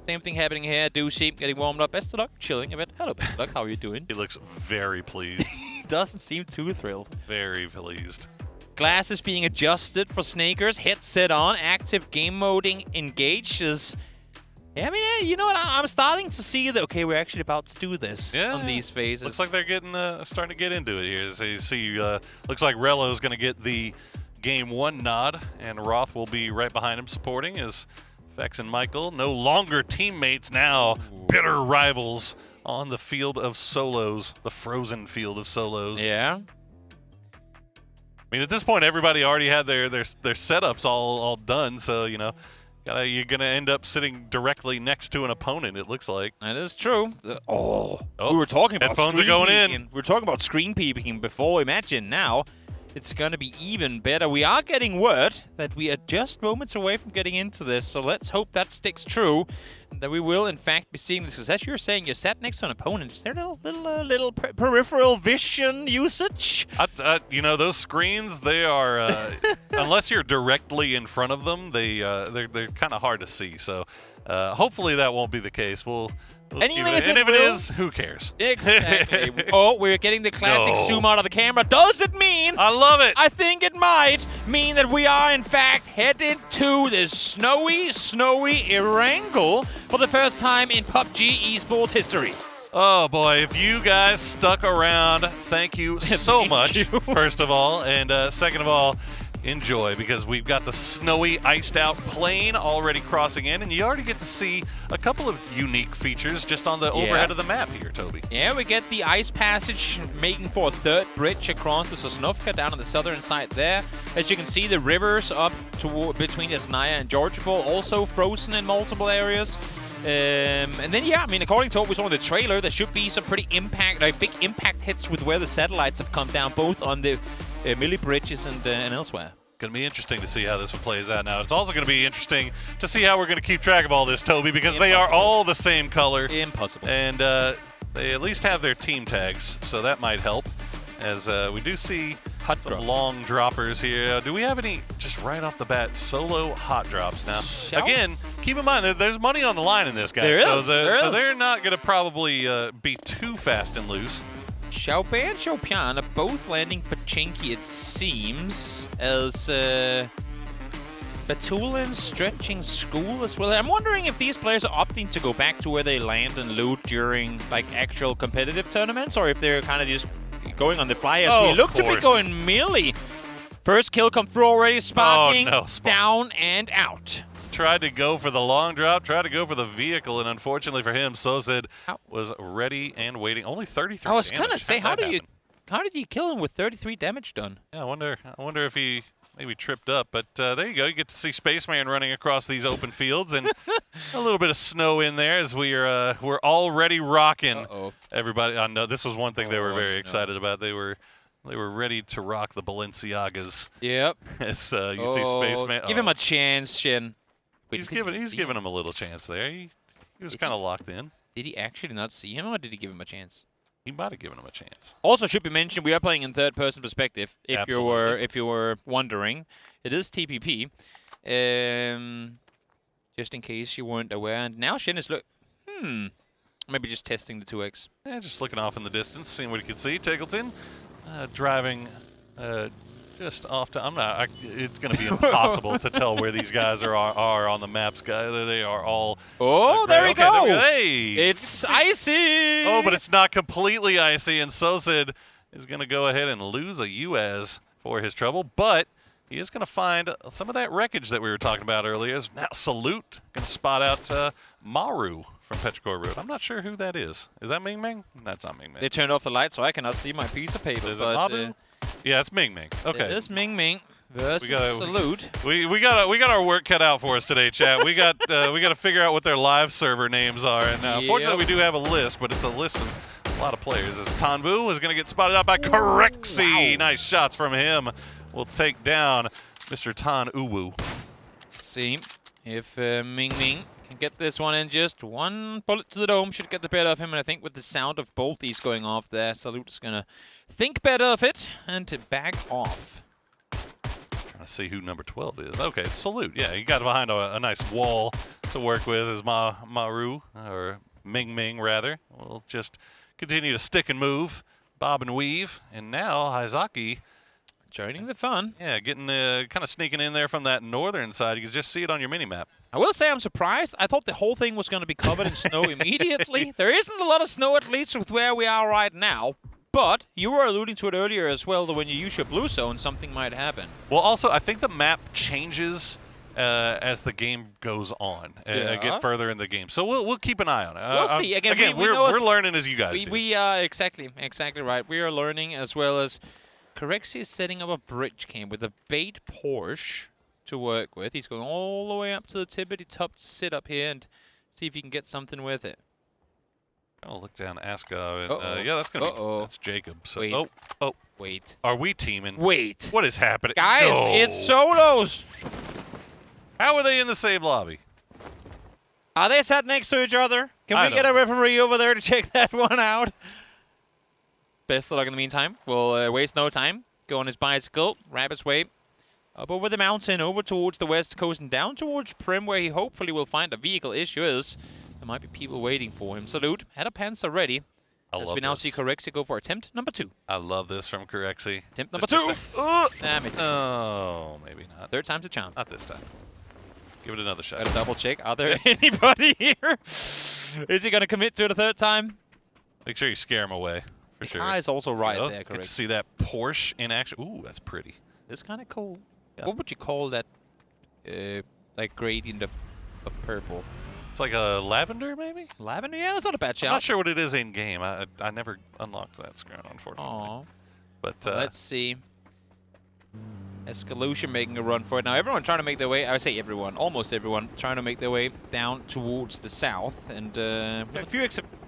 Same thing happening here. Douchey getting warmed up. Best of luck, chilling a bit. Hello, best of luck. How are you doing? He looks very pleased. He doesn't seem too thrilled. Very pleased. Glasses being adjusted for Snakers. Headset on. Active game moding engages. Yeah, I mean, you know what? I'm starting to see that, okay, we're actually about to do this on these phases. Looks like they're getting starting to get into it here. So you see, looks like Rello's going to get the Game 1 nod, and Roth will be right behind him supporting as Fex and Michael, no longer teammates, now bitter rivals on the field of solos, the frozen field of solos. Yeah. I mean, at this point, everybody already had their setups all done, so, you know, you're going to end up sitting directly next to an opponent, it looks like. That is true. We were talking about headphones are going in. We were talking about screen peeking before. Imagine now it's going to be even better. We are getting word that we are just moments away from getting into this, so let's hope that sticks true, and that we will, in fact, be seeing this. Because as you're saying, you're sat next to an opponent. Is there a little peripheral vision usage? You know, those screens, they are, unless you're directly in front of them, they're kind of hard to see. So hopefully that won't be the case. We'll and even if it is, who cares? Exactly. Oh, we're getting the classic zoom out of the camera. Does it mean? I love it. I think it might mean that we are, in fact, headed to the snowy Erangel for the first time in PUBG esports history. Oh boy, if you guys stuck around, thank you so much, first of all. And second of all, enjoy, because we've got the snowy, iced out plane already crossing in, and you already get to see a couple of unique features just on the overhead of the map here, Toby. Yeah, we get the ice passage making for a third bridge across the Sosnovka down on the southern side there. As you can see, the rivers up between Yasnaya and Georgipol also frozen in multiple areas. And then, yeah, I mean, according to what we saw in the trailer, there should be some pretty big impact hits with where the satellites have come down, both on the melee bridges and elsewhere. Going to be interesting to see how this one plays out now. It's also going to be interesting to see how we're going to keep track of all this, Toby, because they are all the same color. Impossible. And they at least have their team tags, so that might help. As we do see some long droppers here. Do we have any, just right off the bat, solo hot drops now? Again, keep in mind, there's money on the line in this, guys. So they're not going to probably be too fast and loose. Xiaobei and Xiaopian are both landing Pachinki, it seems, as Batulin stretching school as well. I'm wondering if these players are opting to go back to where they land and loot during like actual competitive tournaments, or if they're kind of just going on the fly as we look to be going melee. First kill come through already, Sparking down and out. Tried to go for the long drop, tried to go for the vehicle, and unfortunately for him, Sozid was ready and waiting. Only 33 I was damage. gonna say, how did you kill him with 33 damage done? Yeah, I wonder if he maybe tripped up, but there you go. You get to see Spaceman running across these open fields, and a little bit of snow in there as we're already rocking. Everybody, I know this was one thing they were very excited about. They were ready to rock the Balenciagas. Yep. As you see Spaceman. Give him a chance, Shin. He's giving him a little chance there. He was kind of locked in. Did he actually not see him, or did he give him a chance? He might have given him a chance. Also, should be mentioned, we are playing in third-person perspective. If you were wondering, it is TPP. Just in case you weren't aware. And now Shin is maybe just testing the 2x. Yeah, just looking off in the distance, seeing what he can see. Tackleton driving. Just off to, it's going to be impossible to tell where these guys are on the maps, guys. They are all. Oh, there we go. Hey, it's icy. Oh, but it's not completely icy, and Sozid is going to go ahead and lose a UAS for his trouble, but he is going to find some of that wreckage that we were talking about earlier. Now, Salute going to spot out Maru from Petrichor Road. I'm not sure who that is. Is that Ming Ming? That's not Ming Ming. They turned off the light, so I cannot see my piece of paper. Is it Mabu? Yeah, it's Ming Ming. Okay. It is Ming Ming versus Salute. We got our work cut out for us today, chat. We got to figure out what their live server names are, and fortunately we do have a list, but it's a list of a lot of players. As Tanbu is going to get spotted out by Corexi. Nice shots from him. We'll take down Mr. Tan Uwu. Let's see if Ming Ming can get this one in. Just one bullet to the dome should get the better of him, and I think with the sound of both these going off there, Salute is going to think better of it and to back off. Trying to see who number 12 is. Okay, it's Salute. Yeah, he got behind a nice wall to work with as Maru, or Ming Ming rather. We'll just continue to stick and move, bob and weave, and now Haizaki joining the fun. Yeah, getting kind of sneaking in there from that northern side. You can just see it on your mini-map. I will say I'm surprised. I thought the whole thing was going to be covered in snow immediately. There isn't a lot of snow, at least with where we are right now. But you were alluding to it earlier as well, that when you use your blue zone, something might happen. Well, also, I think the map changes as the game goes on, get further in the game. So we'll keep an eye on it. We'll see. Again, we're learning as you guys do. We are exactly right. We are learning, as well as Corexi is setting up a bridge camp with a bait Porsche to work with. He's going all the way up to the tippity top to sit up here and see if he can get something with it. I'll look down Aska. Yeah, that's going to be that's Jacob. So, wait. Wait. Are we teaming? Wait. What is happening? Guys, it's solos. How are they in the same lobby? Are they sat next to each other? Can we get a referee over there to check that one out? Best of luck in the meantime. We'll waste no time. Go on his bicycle, wrap his way Up over the mountain, over towards the west coast, and down towards Prim, where he hopefully will find a vehicle. Issue is, there might be people waiting for him. Salute, had a Panzer ready. As we now see Corexi go for attempt number 2. I love this from Corexi. Attempt number 2! Oh, maybe not. Third time's a charm. Not this time. Give it another shot. Gotta double check. Are there anybody here? Is he gonna commit to it a third time? Make sure you scare him away, for sure. The car is also right there, Get correct. to see that Porsche in action. Ooh, that's pretty. That's kind of cool. Yeah. What would you call that, like, gradient of purple? It's like a lavender, maybe? Lavender? Yeah, that's not a bad shout. I'm not sure what it is in-game. I never unlocked that screen, unfortunately. Aww. But, well, let's see. Escalation making a run for it. Now, everyone trying to make their way, I would say everyone, almost everyone, trying to make their way down towards the south. And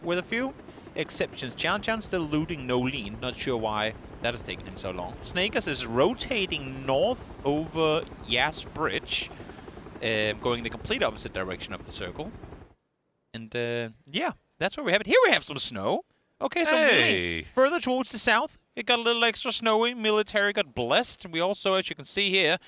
with a few exceptions, Chan still looting no lean. Not sure why that has taken him so long. Snakers is rotating north over Yas Bridge, going the complete opposite direction of the circle. And yeah, that's where we have it. Here we have some snow. Okay, so further towards the south, it got a little extra snowy. Military got blessed. And we also, as you can see here,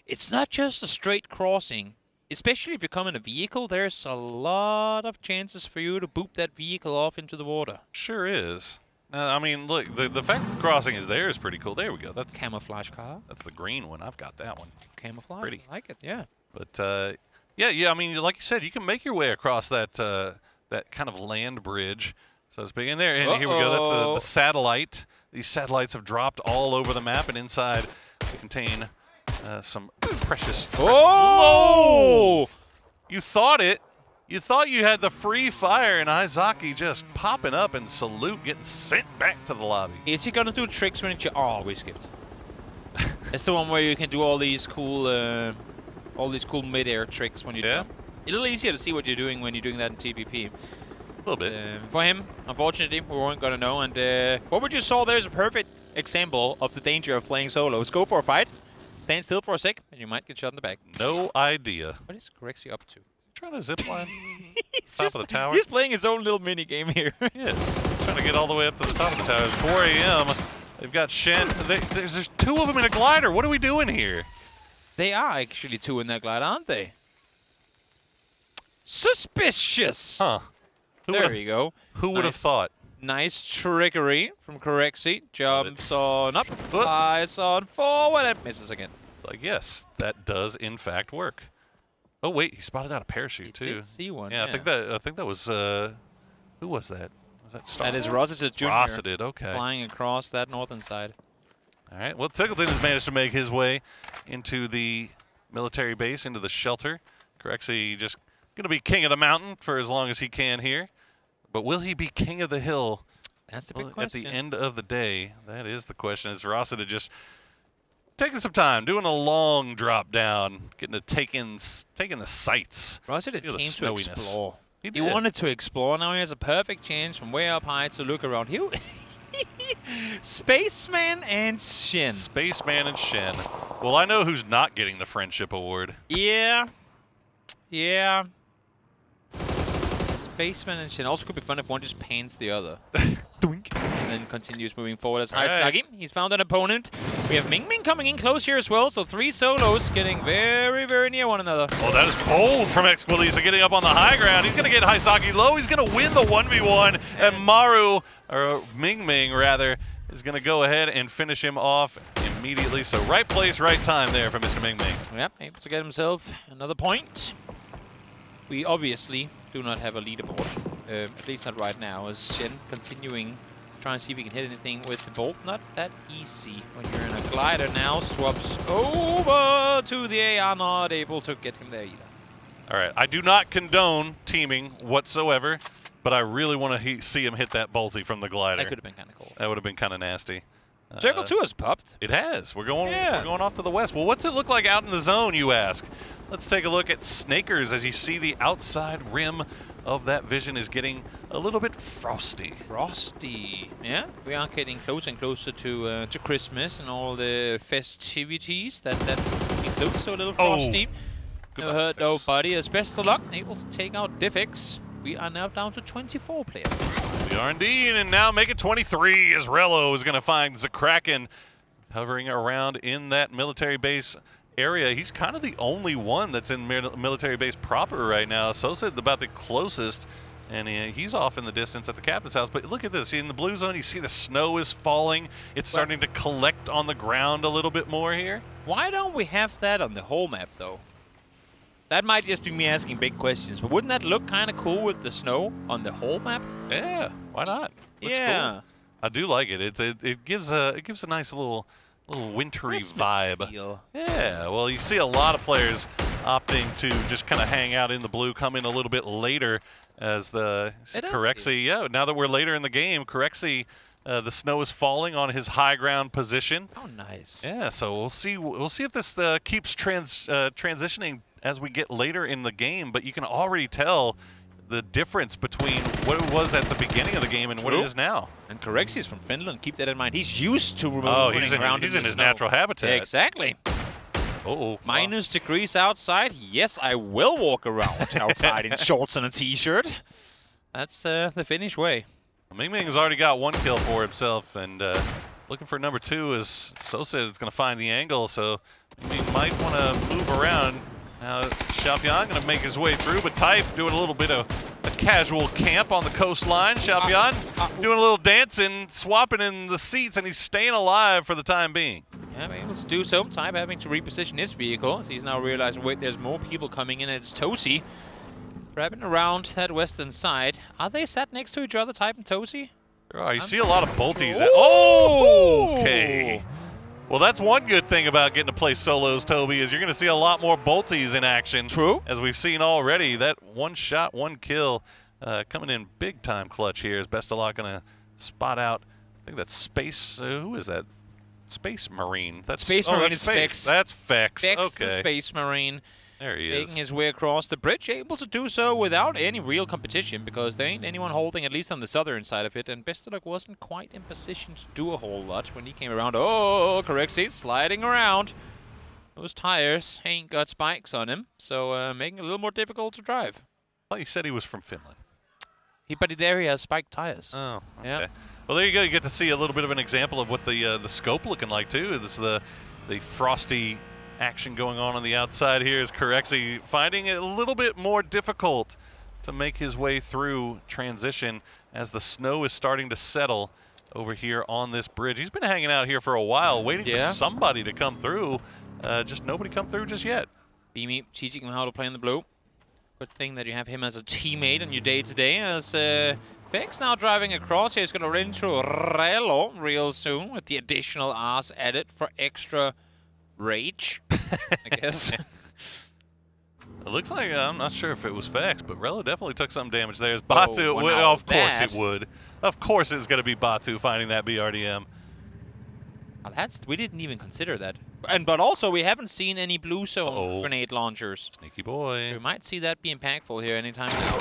it's not just a straight crossing. Especially if you come in a vehicle, there's a lot of chances for you to boop that vehicle off into the water. Sure is. I mean, look, the fact that the crossing is there is pretty cool. There we go. That's camouflage car. That's the green one. I've got that one. Camouflage. Pretty. I like it. Yeah. But yeah. I mean, like you said, you can make your way across that that kind of land bridge, so to speak. And there, and here we go. That's the satellite. These satellites have dropped all over the map, and inside they contain some precious. Oh! You thought it. You thought you had the free fire, and Izaki just popping up and Salute getting sent back to the lobby. Is he gonna do tricks when it? Oh, we skipped. It's the one where you can do all these cool mid-air tricks when you. Yeah. A little easier to see what you're doing when you're doing that in TPP. A little bit. For him, unfortunately, we weren't gonna know. And what we just saw there is a perfect example of the danger of playing solos. Go for a fight, stand still for a sec, and you might get shot in the back. No idea. What is Corexi up to? Trying to zip line top of the tower. He's playing his own little mini game here. Yes, he's trying to get all the way up to the top of the tower. It's 4 a.m. They've got Shen. There's 2 of them in a glider. What are we doing here? They are actually 2 in that glider, aren't they? Suspicious. Huh. There you go. Who would have thought? Nice trickery from Corexi. Jumps on up, flies on forward, and misses again. Like, yes, that does in fact work. Oh wait, he spotted out a parachute too. Did see one. Yeah, I think that was who was that? Was that Star? That is Rossiter Jr. Rossiter, okay. Flying across that northern side. All right. Well, Tickleton has managed to make his way into the military base, into the shelter. Corexi just going to be king of the mountain for as long as he can here. But will he be king of the hill? That's the big question. At the end of the day, that is the question. Is Rossiter just taking some time, doing a long drop down, getting to take in the sights. Rossiter came to explore. He wanted to explore. Now he has a perfect chance from way up high to look around. Spaceman and Shen. Spaceman and Shen. Well, I know who's not getting the friendship award. Yeah. Yeah. Spaceman and Shen. Also could be fun if one just pans the other. Doink. And then continues moving forward as Haisagi. He's found an opponent. We have Ming Ming coming in close here as well, so 3 solos getting very, very near one another. Oh, that is bold from Exquilisa getting up on the high ground. He's going to get Haisagi low. He's going to win the 1v1. And Maru, or Ming Ming rather, is going to go ahead and finish him off immediately. So right place, right time there for Mr. Ming Ming. Yep, able to get himself another point. We obviously do not have a leaderboard, at least not right now, as Shen continuing try and see if we can hit anything with the bolt. Not that easy when you're in a glider now. Swaps over to the AR, not able to get him there either. All right, I do not condone teaming whatsoever, but I really want to see him hit that bolty from the glider. That could have been kind of cool. That would have been kind of nasty. Circle 2 has popped. It has. We're going off to the west. Well, what's it look like out in the zone, you ask? Let's take a look at Snakers as you see the outside rim of that vision is getting a little bit frosty. Frosty. Yeah, we are getting closer and closer to Christmas and all the festivities that include, so a little frosty. No hurt, no buddy. As best of luck, able to take out Diffix. We are now down to 24 players. We are indeed, and now make it 23 as Rello is going to find Zakraken hovering around in that military base area. He's kind of the only one that's in military base proper right now. Sosa about the closest, and he's off in the distance at the captain's house. But look at this, in the blue zone, you see the snow is falling. It's starting to collect on the ground a little bit more here. Why don't we have that on the whole map, though? That might just be me asking big questions, but wouldn't that look kind of cool with the snow on the whole map? Yeah, why not? Looks yeah. Cool. I do like it. It gives a nice little wintry vibe. Feel. Yeah, well, you see a lot of players opting to just kind of hang out in the blue, come in a little bit later as the Corexy. Yeah, now that we're later in the game, Corexy, the snow is falling on his high ground position. Oh, nice. Yeah, so we'll see if this keeps transitioning as we get later in the game, but you can already tell the difference between what it was at the beginning of the game and what it is now. And Corexy is from Finland. Keep that in mind. He's used to he's in his natural habitat. Exactly. Uh-oh. Minus degrees outside. Yes, I will walk around outside in shorts and a t-shirt. That's the Finnish way. Ming Ming's already got one kill for himself, and looking for number 2 is Sosa is going to find the angle, so Ming might want to move around. Now, Xiaopian going to make his way through, but Type doing a little bit of a casual camp on the coastline. Xiaopian doing a little dancing, swapping in the seats, and he's staying alive for the time being. Yeah, able to do so. Type having to reposition his vehicle. He's now realizing, wait, there's more people coming in. It's Tosi grabbing around that western side. Are they sat next to each other, Type and Tosi? Oh, you see a lot of bolties. Oh, okay. Well, that's one good thing about getting to play solos, Toby, is you're going to see a lot more bolties in action. True. As we've seen already, that one shot, one kill coming in big time clutch here. Is Best of Luck going to spot out, I think that's Space, who is that? Space Marine. That's Space Marine that's is Fex. That's Fex. Fex, Okay. the Space Marine. There he is. Making his way across the bridge, able to do so without any real competition because there ain't anyone holding, at least on the southern side of it, and Best of Luck wasn't quite in position to do a whole lot when he came around. Oh, Corexy sliding around. Those tires ain't got spikes on him, so making it a little more difficult to drive. I thought you said he was from Finland. But there he has spiked tires. Oh, okay. Yeah. Well, there you go. You get to see a little bit of an example of what the scope looking like, too. This is the frosty action going on the outside here is Corexy finding it a little bit more difficult to make his way through transition as the snow is starting to settle over here on this bridge. He's been hanging out here for a while, waiting for somebody to come through. Just nobody come through just yet. Beamy teaching him how to play in the blue. Good thing that you have him as a teammate on your day-to-day as Fex now driving across here. He's going to run into Relo real soon with the additional R's added for extra rage, I guess. It looks like, I'm not sure if it was Fex, but Relo definitely took some damage there. Batu, of course it would. Of course it's going to be Batu finding that BRDM. We didn't even consider that. But also, we haven't seen any blue zone grenade launchers. Sneaky boy. We might see that be impactful here anytime now.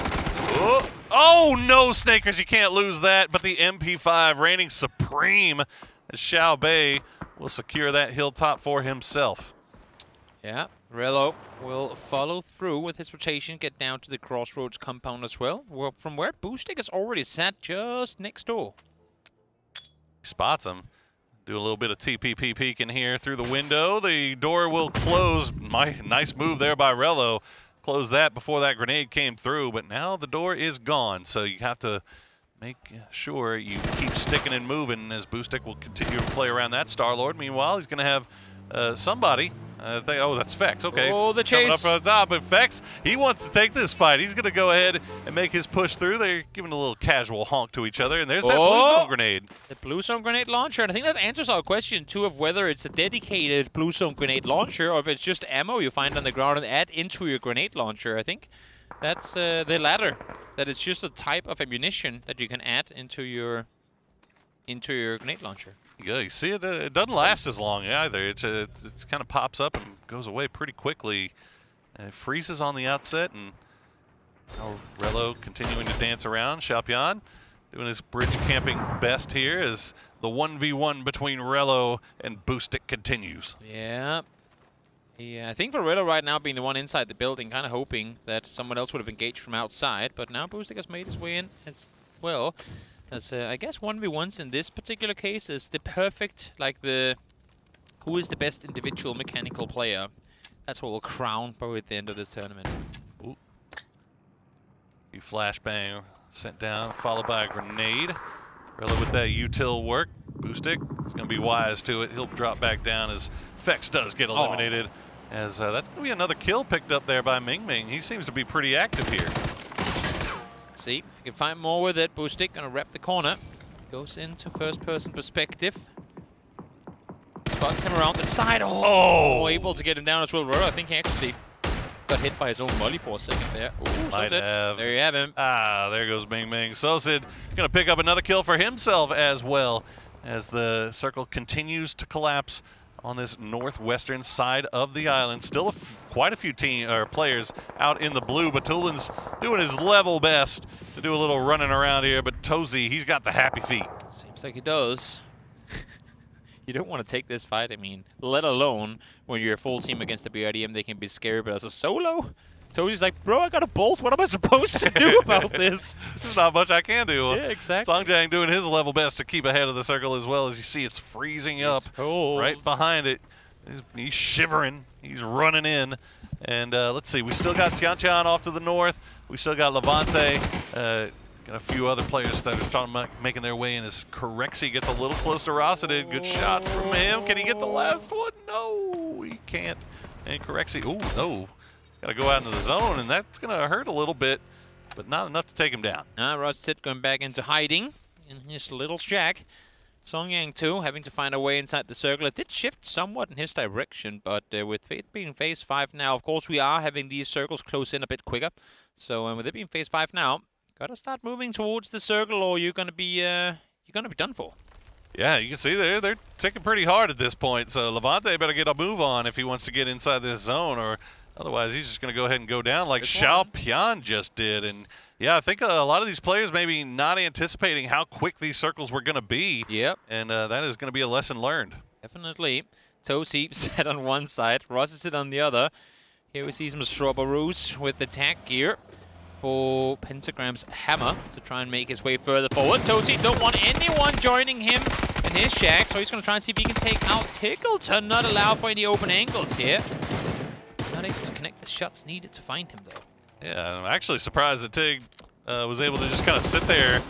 Oh no, Snakers, you can't lose that. But the MP5 reigning supreme as Xiao Bei will secure that hilltop for himself. Yeah, Relo will follow through with his rotation, get down to the crossroads compound as well, from where Boostic is already sat just next door. He spots him. Do a little bit of TPP peeking here through the window. The door will close. Nice move there by Relo. Close that before that grenade came through, but now the door is gone, so you have to make sure you keep sticking and moving as Boostic will continue to play around that Star-Lord. Meanwhile, he's going to have somebody. Oh, that's Fex. Okay. Oh, the chase. Coming up from the top, but Fex, he wants to take this fight. He's going to go ahead and make his push through. They're giving a little casual honk to each other, and there's that blue zone grenade. The blue zone grenade launcher, and I think that answers our question, too, of whether it's a dedicated blue zone grenade launcher or if it's just ammo you find on the ground and add into your grenade launcher. I think that's the latter, that it's just a type of ammunition that you can add into your grenade launcher. Yeah, you see it, it doesn't last as long either. It kind of pops up and goes away pretty quickly. It freezes on the outset, and Relo continuing to dance around. Xiaopian doing his bridge camping best here as the 1v1 between Relo and Boostic continues. Yeah. I think for Relo right now being the one inside the building, kind of hoping that someone else would have engaged from outside, but now Boostic has made his way in as well. As I guess 1v1s in this particular case is the perfect, like the Who is the best individual mechanical player? That's what we'll crown probably at the end of this tournament. Ooh. You flashbang sent down, followed by a grenade. Really with that util work. Boostic is going to be wise to it. He'll drop back down as Fex does get eliminated. As that's going to be another kill picked up there by Ming Ming. He seems to be pretty active here. Let's see if we can find more with it. Boostic going to wrap the corner. Goes into first-person perspective. Spots him around the side. Oh, able to get him down as well. I think he actually got hit by his own molly for a second there. Ooh, Might have. There you have him. Ah, there goes Ming Ming. Sosid going to pick up another kill for himself as well as the circle continues to collapse on this northwestern side of the island. Still quite a few players out in the blue, but Tulin's doing his level best to do a little running around here, but Tozy, he's got the happy feet. Seems like he does. You don't want to take this fight, I mean, let alone when you're a full team against the BRDM, they can be scary, but as a solo, Tozy's like, bro, I got a bolt, what am I supposed to do about this? There's not much I can do. Yeah, exactly. Songjang doing his level best to keep ahead of the circle as well. As you see, it's freezing up right behind it. He's shivering, he's running in. And let's see, we still got Tian off to the north. We still got Levante. Got a few other players that are starting making their way in as Corexi gets a little close to Rossadid. Good shot from him. Can he get the last one? No, he can't. And Corexi, oh no. Got to go out into the zone, and that's going to hurt a little bit, but not enough to take him down. Rossadid going back into hiding in his little shack. Songyang too, having to find a way inside the circle. It did shift somewhat in his direction, but with it being phase 5 now, of course we are having these circles close in a bit quicker. So with it being phase 5 now, gotta start moving towards the circle, or you're gonna be done for. Yeah, you can see they're ticking pretty hard at this point. So Levante better get a move on if he wants to get inside this zone, or otherwise he's just gonna go ahead and go down like Xiao Pian just did. And yeah, I think a lot of these players maybe not anticipating how quick these circles were gonna be. Yep. And that is gonna be a lesson learned. Definitely. Tozy set on one side, Rossadid on the other. Here we see some strawberries with the tag gear for Pentagram's hammer to try and make his way further forward. Tozy don't want anyone joining him in his shack, so he's going to try and see if he can take out Tickleton. Not allow for any open angles here. Not able to connect the shots needed to find him, though. Yeah, I'm actually surprised that Tig was able to just kind of sit there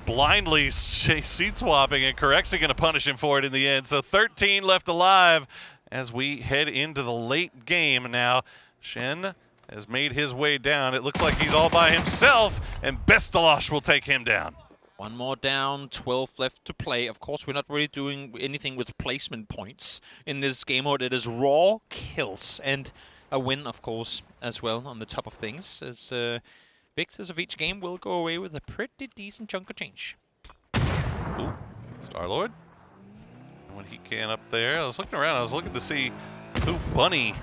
blindly seat swapping, and Corexi going to punish him for it in the end. So 13 left alive as we head into the late game now. Shen has made his way down. It looks like he's all by himself, and Bestalosh will take him down. One more down, 12 left to play. Of course, we're not really doing anything with placement points in this game mode. It is raw kills and a win, of course, as well on the top of things. As victors of each game will go away with a pretty decent chunk of change. Ooh, Star-Lord. When he can up there, I was looking around. I was looking to see who Bunny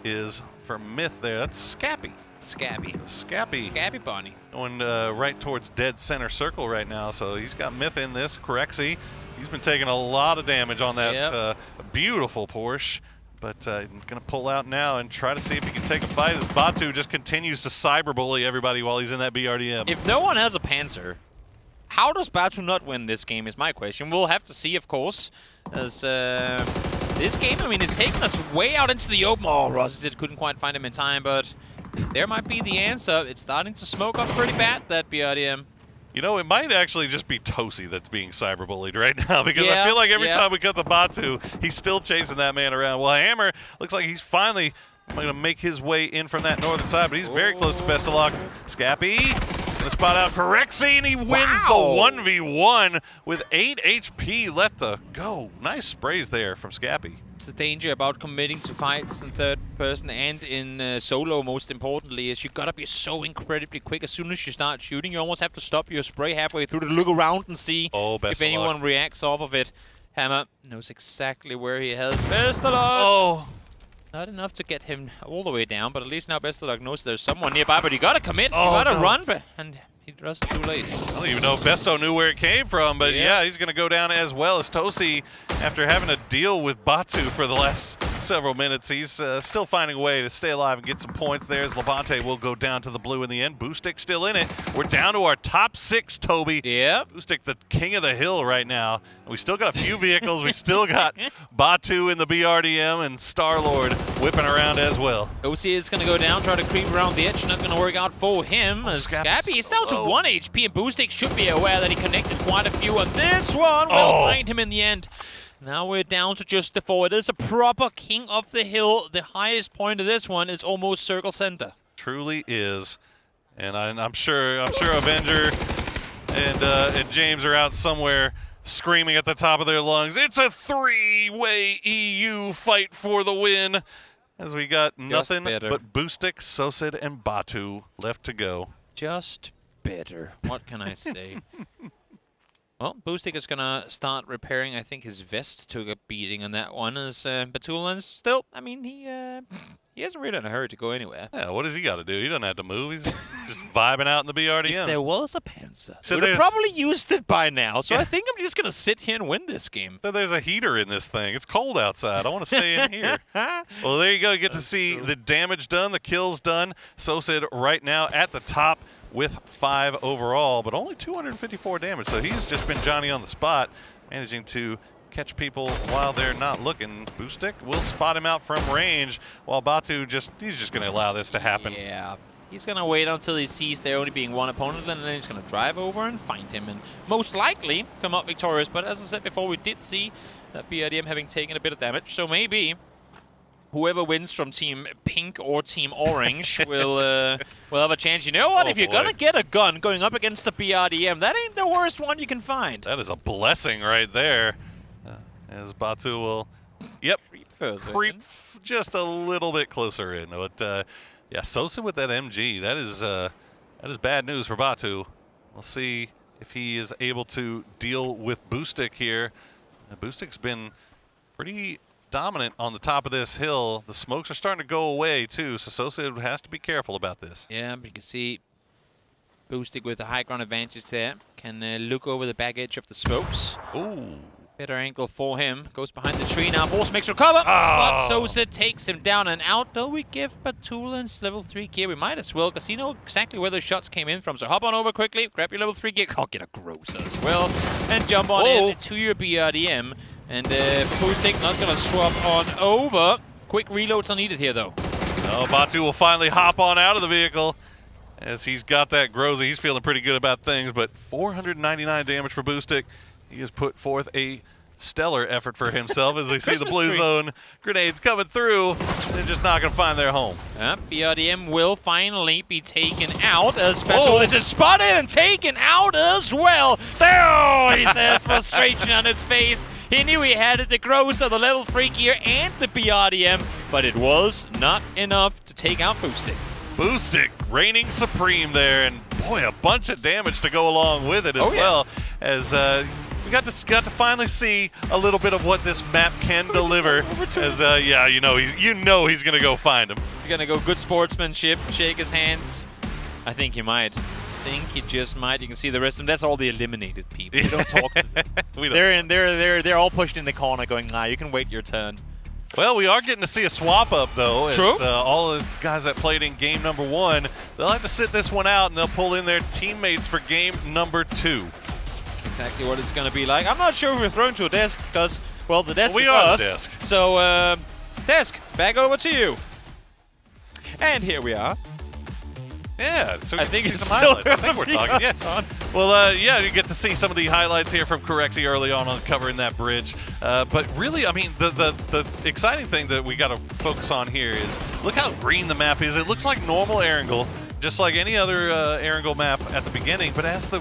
is for Myth there. That's Scappy. Scappy Bunny. Going right towards dead center circle right now. So he's got Myth in this. Corexi, he's been taking a lot of damage on that beautiful Porsche. But going to pull out now and try to see if he can take a fight as Batu just continues to cyberbully everybody while he's in that BRDM. If no one has a Panzer, how does Batu not win this game is my question. We'll have to see, of course, as this game, I mean, it's taken us way out into the open. Oh, Rossadid couldn't quite find him in time, but there might be the answer. It's starting to smoke up pretty bad, that BRDM. You know, it might actually just be Tozy that's being cyberbullied right now, because I feel like every time we cut the Batu, he's still chasing that man around. Well, Hammer looks like he's finally going to make his way in from that northern side, but he's very close to Bestalock. Scappy going to spot out Corexi, and he wins the 1v1 with 8 HP left to go. Nice sprays there from Scappy. It's the danger about committing to fights in third person and in solo, most importantly, is you gotta be so incredibly quick. As soon as you start shooting, you almost have to stop your spray halfway through to look around and see if anyone reacts off of it. Hammer knows exactly where he has Bestalock. Not enough to get him all the way down, but at least now Bestalock knows there's someone nearby, but you gotta commit, you gotta run, and he does it too late. I don't even know if Besto knew where it came from, but yeah, he's going to go down as well as Tozy after having to deal with Batu for the last several minutes. He's still finding a way to stay alive and get some points there as Levante will go down to the blue in the end. Boostic still in it. We're down to our top 6, Toby. Yeah. Boostic, the king of the hill right now. We still got a few vehicles. We still got Batu in the BRDM and Star-Lord whipping around as well. OC is going to go down, try to creep around the edge. Not going to work out for him. Scabby is down to 1 HP, and Boostic should be aware that he connected quite a few on this one. Will find him in the end. Now we're down to just the 4. It is a proper king of the hill. The highest point of this one is almost circle center. Truly is. And I'm sure Avenger and James are out somewhere screaming at the top of their lungs. It's a 3-way EU fight for the win. As we got nothing but Boostic, Sosid, and Batu left to go. Just better. What can I say? Well, Boostic is going to start repairing. I think his vest took a beating on that one. As Batulin's still, I mean, he isn't really in a hurry to go anywhere. Yeah, what does he got to do? He doesn't have to move. He's just vibing out in the BRDM. If there was a Panzer, so would have probably used it by now. So I think I'm just going to sit here and win this game. So there's a heater in this thing. It's cold outside. I want to stay in here. Well, there you go. You get to see the damage done, the kills done. Sosid right now at the top with 5 overall, but only 254 damage. So he's just been Johnny on the spot, managing to catch people while they're not looking. Boostic will spot him out from range, while Batu he's just going to allow this to happen. Yeah, he's going to wait until he sees there only being one opponent, and then he's going to drive over and find him, and most likely come out victorious. But as I said before, we did see that BRDM having taken a bit of damage, so maybe whoever wins from Team Pink or Team Orange will have a chance. You know what? If you're going to get a gun going up against the BRDM, that ain't the worst one you can find. That is a blessing right there. As Batu will, creep just a little bit closer in. But yeah, Sosa with that MG, that is bad news for Batu. We'll see if he is able to deal with Boostic here. Boostic's been pretty dominant on the top of this hill. The smokes are starting to go away too, so Sosa has to be careful about this. Yeah, but you can see Boostic with the high ground advantage there. Can look over the back edge of the smokes. Ooh. Better angle for him. Goes behind the tree now. Force makes recover. Spot Sosa takes him down and out. Though we give Batulin's level 3 gear. We might as well, because he knows exactly where the shots came in from. So hop on over quickly. Grab your level 3 gear. Oh, get a Grosser as well. And jump on in to your BRDM. And Boostic not going to swap on over. Quick reloads are needed here, though. Oh, Batu will finally hop on out of the vehicle as he's got that Grosser. He's feeling pretty good about things, but 499 damage for Boostic. He has put forth a stellar effort for himself as we see the blue zone grenades coming through. They're just not going to find their home. BRDM will finally be taken out as Batulin's is spotted and taken out as well. There, he says, frustration on his face. He knew he had it, the Grosser, the level 3 gear, and the BRDM, but it was not enough to take out Boostic. Boostic reigning supreme there, and boy, a bunch of damage to go along with it as well. As we got to finally see a little bit of what this map can deliver. As yeah, you know he's gonna go find him. He's gonna go good sportsmanship, shake his hands. I think he might. I think he just might. You can see the rest of them. That's all the eliminated people. We don't talk to them. They're all pushed in the corner, going, "Nah, you can wait your turn." Well, we are getting to see a swap up though. True. As, all the guys that played in game number 1, they'll have to sit this one out, and they'll pull in their teammates for game number 2. That's exactly what it's going to be like. I'm not sure if we're thrown to a desk because, well, the desk is are us. the desk. So, desk, back over to you. And here we are. Yeah, so I think it's some highlights. I think we're talking. Yeah. Well, yeah, you get to see some of the highlights here from Corexi early on covering that bridge. But really, I mean, the exciting thing that we got to focus on here is look how green the map is. It looks like normal Erangel, just like any other Erangel map at the beginning. But as the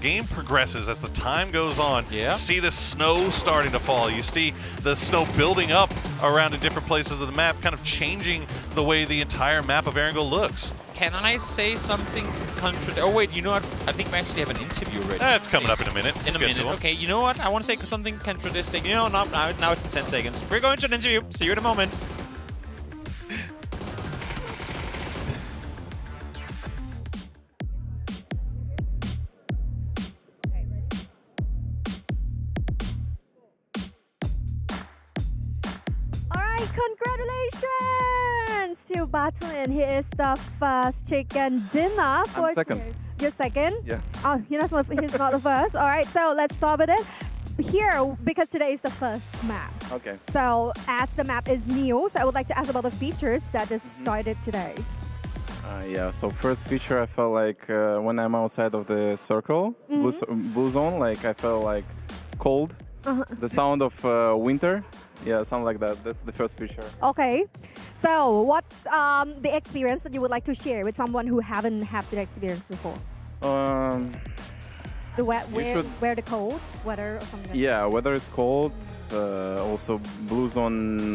game progresses, as the time goes on, you see the snow starting to fall. You see the snow building up around in different places of the map, kind of changing the way the entire map of Erangel looks. Can I say something Oh, wait, you know what? I think we actually have an interview ready. That's coming up in a minute. In a minute. Okay, you know what? I want to say something contradicting. You know, now it's in 10 seconds. We're going to an interview. See you in a moment. Congratulations to Bartolin. He is the first chicken dinner for I'm second. today. You're second? Yeah. Oh, he's not the first. All right, so let's start with it. Here, because today is the first map. Okay. So as the map is new, so I would like to ask about the features that is started today. Yeah, so first feature, I felt like when I'm outside of the circle, blue zone, like I felt like cold. The sound of winter. Yeah, something like that. That's the first feature. Okay, so what's the experience that you would like to share with someone who haven't had the experience before? The wear the cold sweater or something like Yeah, weather is cold. Also, blue zone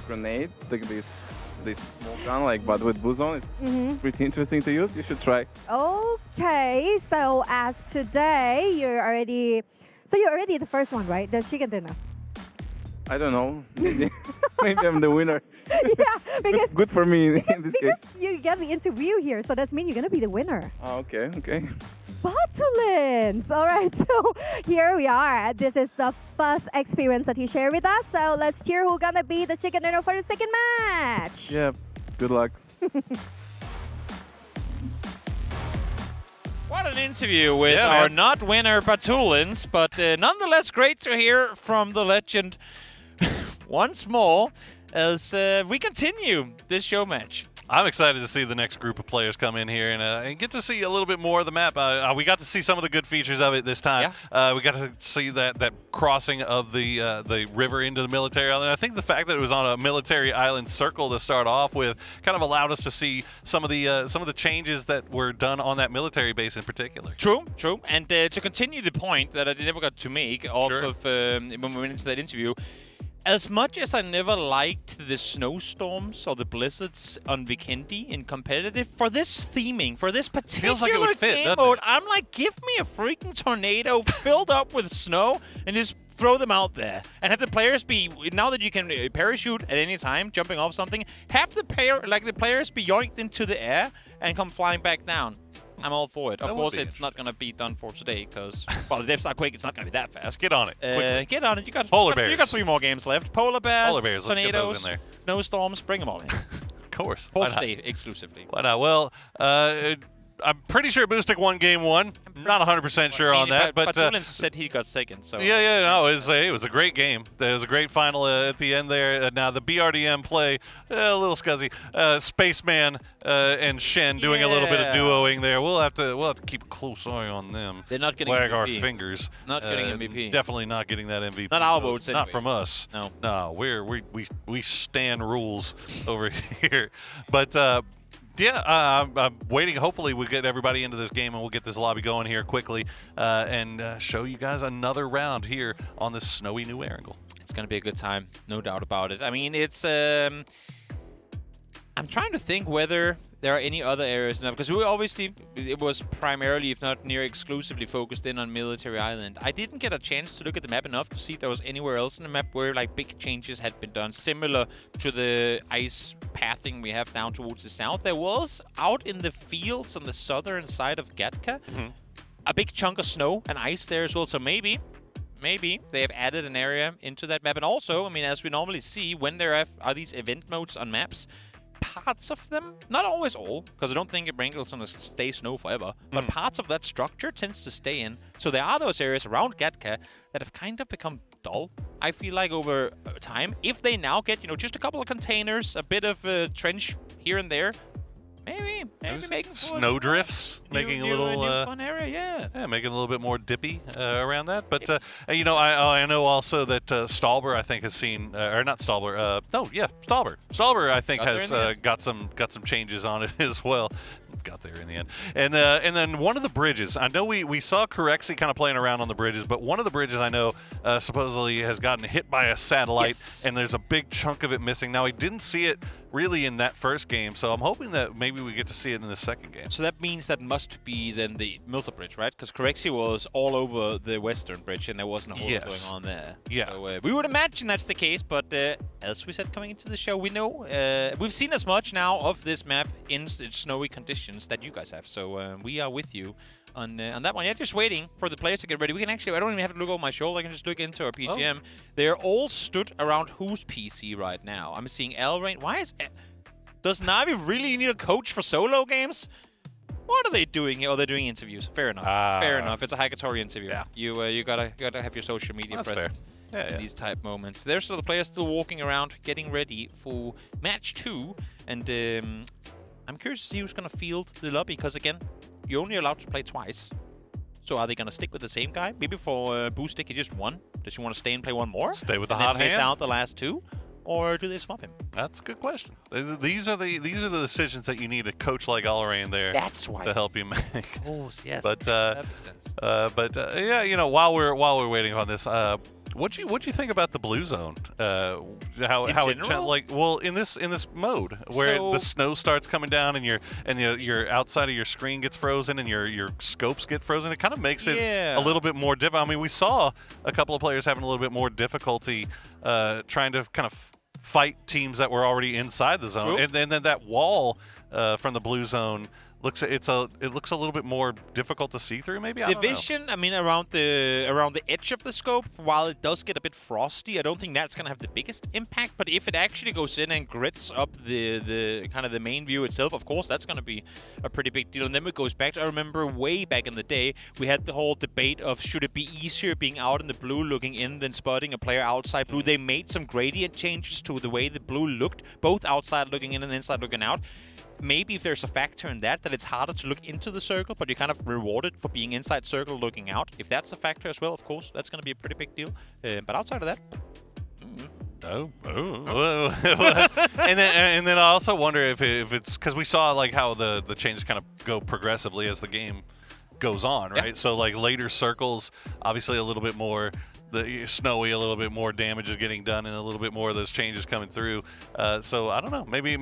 grenade, like this small gun, like, but with blue zone, it's pretty interesting to use. You should try. Okay, so as today you're already the first one, right? The chicken dinner. I don't know. Maybe I'm the winner. Yeah, because good for me in this case. You get the interview here, so that means you're gonna be the winner. Oh, okay. Bartolins! All right, so here we are. This is the first experience that he shared with us. So let's cheer who's gonna be the chicken dinner for the second match. Yeah, good luck. What an interview with our not winner Bartolins, but nonetheless great to hear from the legend once more as we continue this show match. I'm excited to see the next group of players come in here and get to see a little bit more of the map. We got to see some of the good features of it this time. We got to see that crossing of the river into the military island. I think the fact that it was on a military island circle to start off with kind of allowed us to see some of the changes that were done on that military base in particular. True. And to continue the point that I never got to make off of when we went into that interview, as much as I never liked the snowstorms or the blizzards on Vikendi in competitive, for this theming, for this particular feels like it would fit, game mode, I'm like, give me a freaking tornado filled up with snow and just throw them out there. And have the players be, now that you can parachute at any time, jumping off something, have the players be yoinked into the air and come flying back down. I'm all for it. Of course, it's not going to be done for today because, well, the devs are quick. It's not going to be that fast. Get on it. Get on it. You got polar bears. You got 3 more games left. Polar bears, let's get those in there. Snowstorms, bring them all in. Of course. For today, exclusively. Why not? Well, I'm pretty sure Boostic won game 1. Not 100% sure on that, but Tulin said he got second. So no, it was a great game. It was a great final at the end there. Now the BRDM play a little scuzzy. Spaceman and Shen doing a little bit of duoing there. We'll have to keep a close eye on them. They're not getting wag MVP. our fingers. Not getting MVP. Definitely not getting that MVP. Not our votes. Anyway. Not from us. No, we stand rules over here. But. I'm waiting. Hopefully we get everybody into this game and we'll get this lobby going here quickly and show you guys another round here on this snowy New Erangel. It's going to be a good time, no doubt about it. I mean, it's... I'm trying to think whether there are any other areas now, because we obviously, it was primarily, if not near exclusively, focused in on Military Island. I didn't get a chance to look at the map enough to see if there was anywhere else in the map where like big changes had been done, similar to the ice pathing we have down towards the south. There was out in the fields on the southern side of Gatka, a big chunk of snow and ice there as well. So maybe they have added an area into that map. And also, I mean, as we normally see when there are these event modes on maps, parts of them, not always all, because I don't think Erangel is going to stay snow forever, but parts of that structure tends to stay in. So there are those areas around Gatka that have kind of become dull, I feel like, over time. If they now get, just a couple of containers, a bit of a trench here and there, maybe making snowdrifts, making a little fun area, making a little bit more dippy around that. But I know also that Stalber, I think, has seen or not Stalber. Stalber. Stalber, I think, has got some changes on it as well. Got there in the end. And then one of the bridges, I know we saw Corexi kind of playing around on the bridges, but one of the bridges I know supposedly has gotten hit by a satellite, and there's a big chunk of it missing. Now, we didn't see it really in that first game, so I'm hoping that maybe we get to see it in the second game. So that means that must be then the Milta Bridge, right? Because Corexi was all over the Western Bridge, and there wasn't a whole lot going on there. Yeah. So we would imagine that's the case, but as we said coming into the show, we know we've seen as much now of this map in snowy conditions that you guys have. So we are with you on that one. Yeah, just waiting for the players to get ready. We can actually, I don't even have to look over my shoulder. I can just look into our PGM. They're all stood around whose PC right now? I'm seeing Elrain. Does Navi really need a coach for solo games? What are they doing here? Oh, they're doing interviews. Fair enough. Fair enough. It's a Hagatori interview. Yeah. You gotta have your social media present in these type moments. There's the players still walking around, getting ready for match 2, and I'm curious to see who's gonna field the lobby. Because again, you're only allowed to play twice. So are they gonna stick with the same guy? Maybe for Boostic, he just won. Does he want to stay and play one more? Stay with the and hot then hand. out the last 2? Or do they swap him? That's a good question. These are the decisions that you need a coach like Alrain there to help you make. Of course, yes. But yeah, you know, while we're waiting on this, what'd you think about the blue zone? How it in this mode where the snow starts coming down and your outside of your screen gets frozen and your scopes get frozen. It kind of makes it a little bit more difficult. I mean, we saw a couple of players having a little bit more difficulty trying to kind of fight teams that were already inside the zone, and then that wall from the blue zone looks a little bit more difficult to see through. Maybe the vision. I mean, around the edge of the scope, while it does get a bit frosty, I don't think that's gonna have the biggest impact. But if it actually goes in and grits up the kind of the main view itself, of course, that's gonna be a pretty big deal. And then it goes back to, I remember way back in the day, we had the whole debate of should it be easier being out in the blue looking in than spotting a player outside blue. They made some gradient changes to the way the blue looked, both outside looking in and inside looking out. Maybe if there's a factor in that it's harder to look into the circle, but you're kind of rewarded for being inside circle looking out. If that's a factor as well, of course, that's going to be a pretty big deal. But outside of that... and then I also wonder if it's because we saw like how the changes kind of go progressively as the game goes on, right? So like later circles, obviously a little bit more snowy, a little bit more damage is getting done, and a little bit more of those changes coming through. So I don't know. Maybe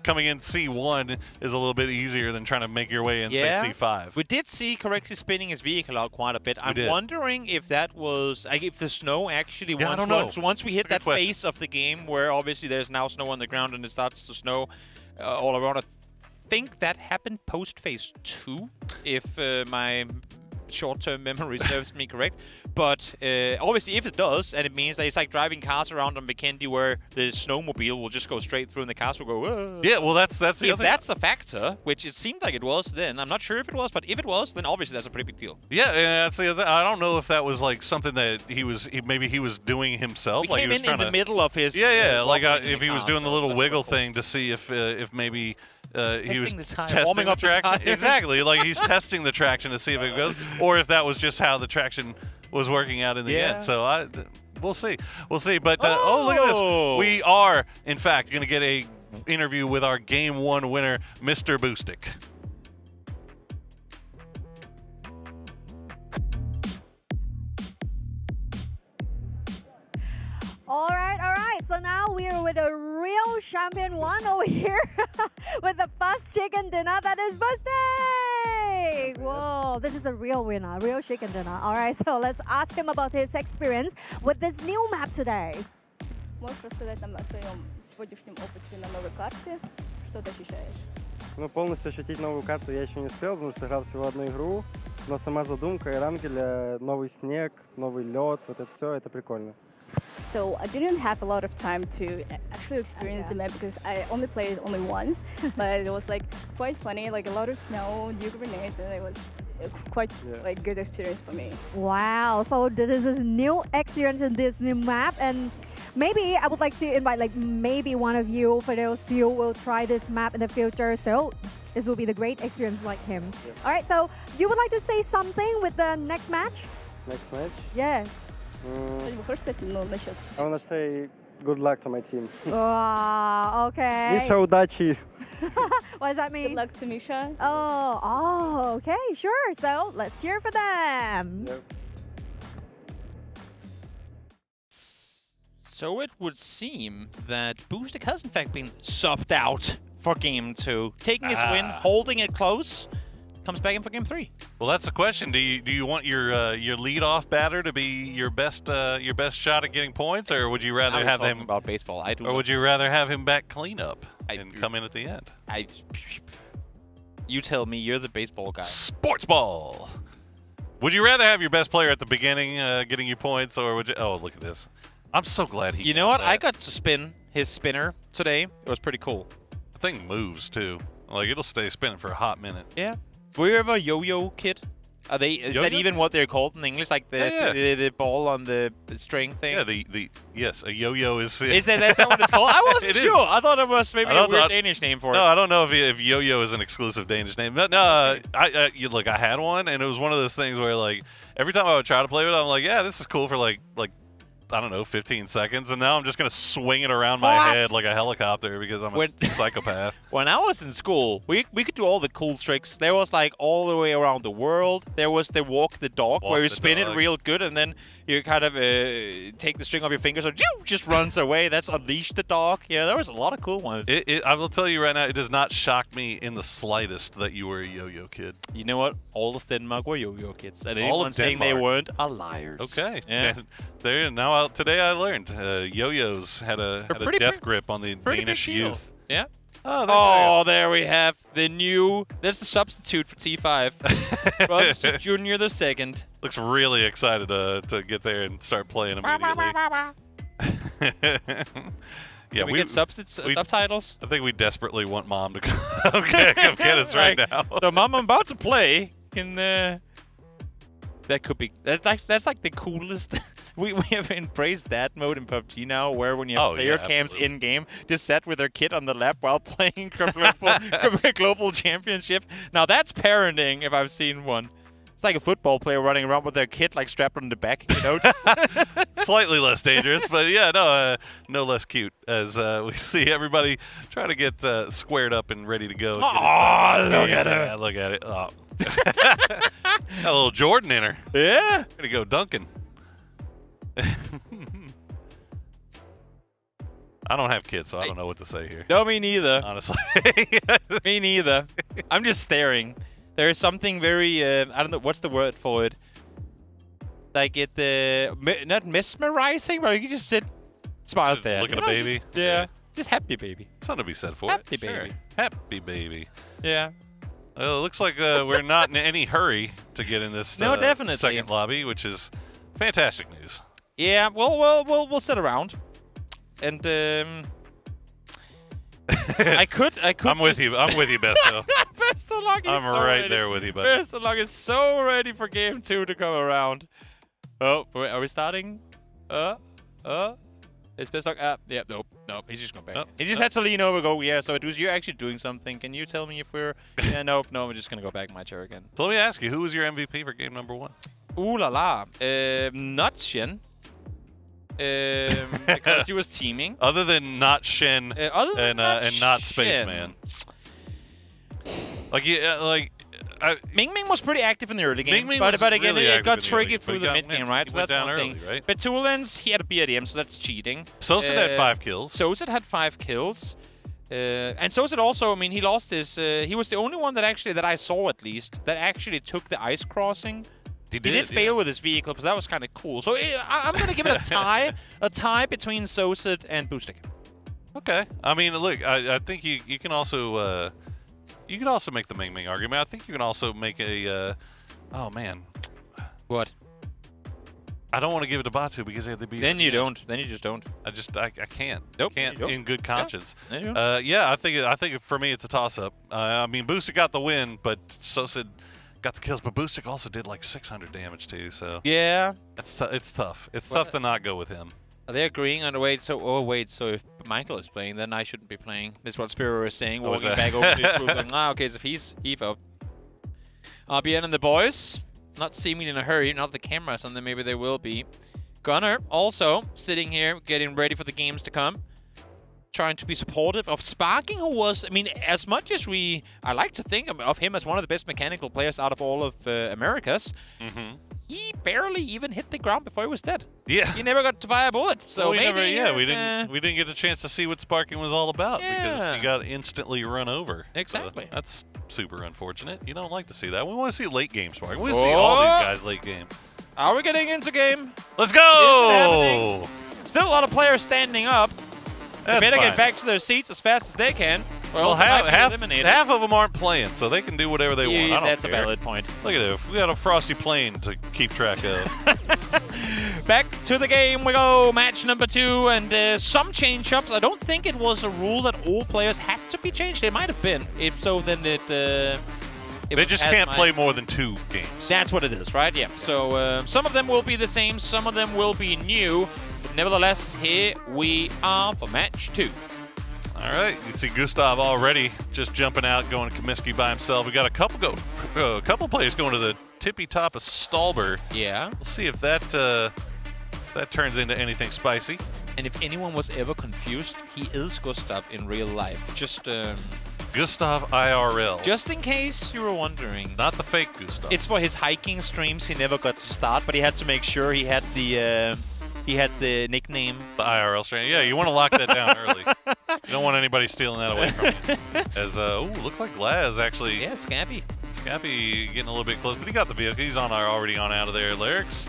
coming in C1 is a little bit easier than trying to make your way in say C5. We did see Corexi spinning his vehicle out quite a bit. I'm wondering if that was if the snow actually once we hit that phase of the game where obviously there's now snow on the ground and it starts to snow all around. I think that happened post phase 2, if my short-term memory serves me correct. But obviously if it does, and it means that it's like driving cars around on McKinley where the snowmobile will just go straight through and the cars will go, whoa. Yeah, well that's the other thing. If that's a factor, which it seemed like it was then, I'm not sure if it was, but if it was, then obviously that's a pretty big deal. Yeah, that's the other. I don't know if that was like something that maybe he was doing himself. He came in the middle of his... like if he was doing the little wiggle thing to see if maybe... he was testing the traction. Exactly, like he's testing the traction to see if it goes, or if that was just how the traction was working out in the end. So we'll see. But look at this. We are, in fact, going to get a interview with our Game 1 winner, Mr. Boostic. All right. So now we're with a real champion one over here with the first chicken dinner that is Boostic. Whoa, this is a real winner, real chicken dinner. All right, so let's ask him about his experience with this new map today. Можешь рассказать нам о своем сегодняшнем опыте на новой карте? Что ты ощущаешь? Ну, полностью ощутить новую карту я еще не успел, потому что сыграл всего одну игру. Но сама задумка, Эрангеля, новый снег, новый лед, вот это все, это прикольно. So I didn't have a lot of time to actually experience the map because I only played it once, but it was like quite funny, like a lot of snow, new grenades, and it was quite like good experience for me. Wow, so this is a new experience in this new map, and maybe I would like to invite like maybe one of you, for those who will try this map in the future, so this will be the great experience like him. All right, so you would like to say something with the next match? Next match? Yeah. I want to say good luck to my team. Wow, okay. Misha, удачи. What does that mean? Good luck to Misha. Oh, okay, sure. So let's cheer for them. Yep. So it would seem that Boostic has in fact been subbed out for Game 2. Taking his win, holding it close, comes back in for Game 3. Well, that's the question. Do you want your lead-off batter to be your best shot at getting points, or would you rather have him about baseball? Or would you rather have him back cleanup and come in at the end? You tell me. You're the baseball guy. Sports ball. Would you rather have your best player at the beginning getting you points, or would you? Oh, look at this. I'm so glad he. You know what? that. I got to spin his spinner today. It was pretty cool. The thing moves too. Like it'll stay spinning for a hot minute. Yeah. Were you ever a yo-yo kid? Are they? Is that even what they're called in English? Like the ball on the string thing? Yeah. Yes, a yo-yo is. Is that's not what it's called? I wasn't It sure. is. I thought it was maybe a weird Danish name for it. No, I don't know if yo-yo is an exclusive Danish name. But no, look, I had one, and it was one of those things where like every time I would try to play with it, I'm like, yeah, this is cool for like I don't know, 15 seconds, and now I'm just gonna swing it around my head like a helicopter because I'm a psychopath. When I was in school, we could do all the cool tricks. There was like all the way around the world. There was the walk the dog, where you spin it real good, and then you kind of take the string off your fingers, and just runs away. That's unleash the dog. Yeah, there was a lot of cool ones. I will tell you right now, it does not shock me in the slightest that you were a yo-yo kid. You know what? All of Denmark were yo-yo kids, and All anyone of saying they Denmark. weren't are liars. Okay. Yeah. Today I learned yo-yos had a death grip on the Danish youth. Yeah. Oh, there we have the new. There's the substitute for T5. Russ Junior the second. Looks really excited to get there and start playing immediately. Can we get subtitles? I think we desperately want Mom to come get us right now. So Mom, I'm about to play. That could be. That's like the coolest. We have embraced that mode in PUBG now, where when you have player cams in game, just sat with their kid on the lap while playing global championship. Now that's parenting if I've seen one. It's like a football player running around with their kid like strapped on the back, you know. Slightly less dangerous, but yeah, no less cute as we see everybody try to get squared up and ready to go. Oh, look at her! Look at it! Oh. Got a little Jordan in her. Yeah. Ready to go dunking. I don't have kids, so I don't know what to say here. No, me neither. Honestly. Me neither. I'm just staring. There's something very, I don't know, what's the word for it? Like not mesmerizing, but you can just sit, smiles there. Look at a baby. Just happy baby. Something to be said for happy it. Happy baby. Sure. Happy baby. Yeah. It looks like we're not in any hurry to get in this definitely. second lobby, which is fantastic news. Yeah, we'll sit around, and I could. I'm with you. I'm with you, Besto. Bestalog is I'm so right ready. there with you, buddy. Bestalog is so ready for game 2 to come around. Oh, wait, are we starting? Is Bestalog? Yeah, nope. He's just going back. He just had to lean over. Go, yeah. So you're actually doing something. Can you tell me if we're? Yeah, nope. No, I'm just gonna go back in my chair again. So let me ask you, who was your MVP for game number 1? Ooh la la. Not Shen. Because he was teaming. Other than not Shen and not Spaceman. Ming Ming was pretty active in the early game, Ming but again, really it got active in the tricky early through game, the mid game, right? He So went that's down one early, thing. right? But Tulens, he had a BDM, so that's cheating. Sosa had 5 kills. Sosa had 5 kills. And Sosa also, I mean, he lost his... he was the only one that I saw, at least, that actually took the ice crossing. He did fail with his vehicle, but that was kind of cool. So I'm going to give it a tie between Sosa and Boostic. Okay. I mean, look, I think you can also... you can also make the Ming Ming argument. I think you can also make a... oh, man. What? I don't want to give it to Batu because they have to be... Then you don't. Then you just don't. I can't. Nope. Can't in good conscience. Yeah, yeah, I think for me it's a toss-up. I mean, Boostic got the win, but Sosa got the kills. But Boostic also did like 600 damage too, so... Yeah. It's tough. It's tough to not go with him. Are they agreeing on the wait? So if Michael is playing, then I shouldn't be playing. This is what Spiro is saying, walking back over to his group. Going, okay, so if he's out. RBN and the boys, not seeming in a hurry. Not the cameras on them, maybe they will be. Gunnar also sitting here, getting ready for the games to come. Trying to be supportive of Sparking, who was, I mean, as much as I like to think of him as one of the best mechanical players out of all of Americas. Mm-hmm. He barely even hit the ground before he was dead. Yeah. He never got to fire a bullet. So we maybe didn't get a chance to see what Sparking was all about because he got instantly run over. Exactly. So that's super unfortunate. You don't like to see that. We want to see late game Sparking. We want to see all these guys late game. Are we getting into game? Let's go! Still a lot of players standing up. They better get back to their seats as fast as they can. Well, half of them aren't playing, so they can do whatever they want. I don't That's care. a valid point. Look at it. We got a Frosty Plain to keep track of. Back to the game we go. Match number 2, and some change-ups. I don't think it was a rule that all players had to be changed. They might have been. If so, then it they just can't play more than 2 games. That's what it is, right? Yeah. So some of them will be the same. Some of them will be new. But nevertheless, here we are for match 2. All right, you see Gustav already just jumping out, going to Comiskey by himself. We got a couple players going to the tippy top of Stallber. Yeah. We'll see if that turns into anything spicy. And if anyone was ever confused, he is Gustav in real life. Just Gustav IRL. Just in case you were wondering. Not the fake Gustav. It's for his hiking streams. He never got to start, but he had to make sure he had the nickname. The IRL stream. Yeah, you want to lock that down early. You don't want anybody stealing that away from you. As looks like Glaz actually. Yeah, Scappy getting a little bit close, but he got the vehicle. He's already on out of there. Lyrix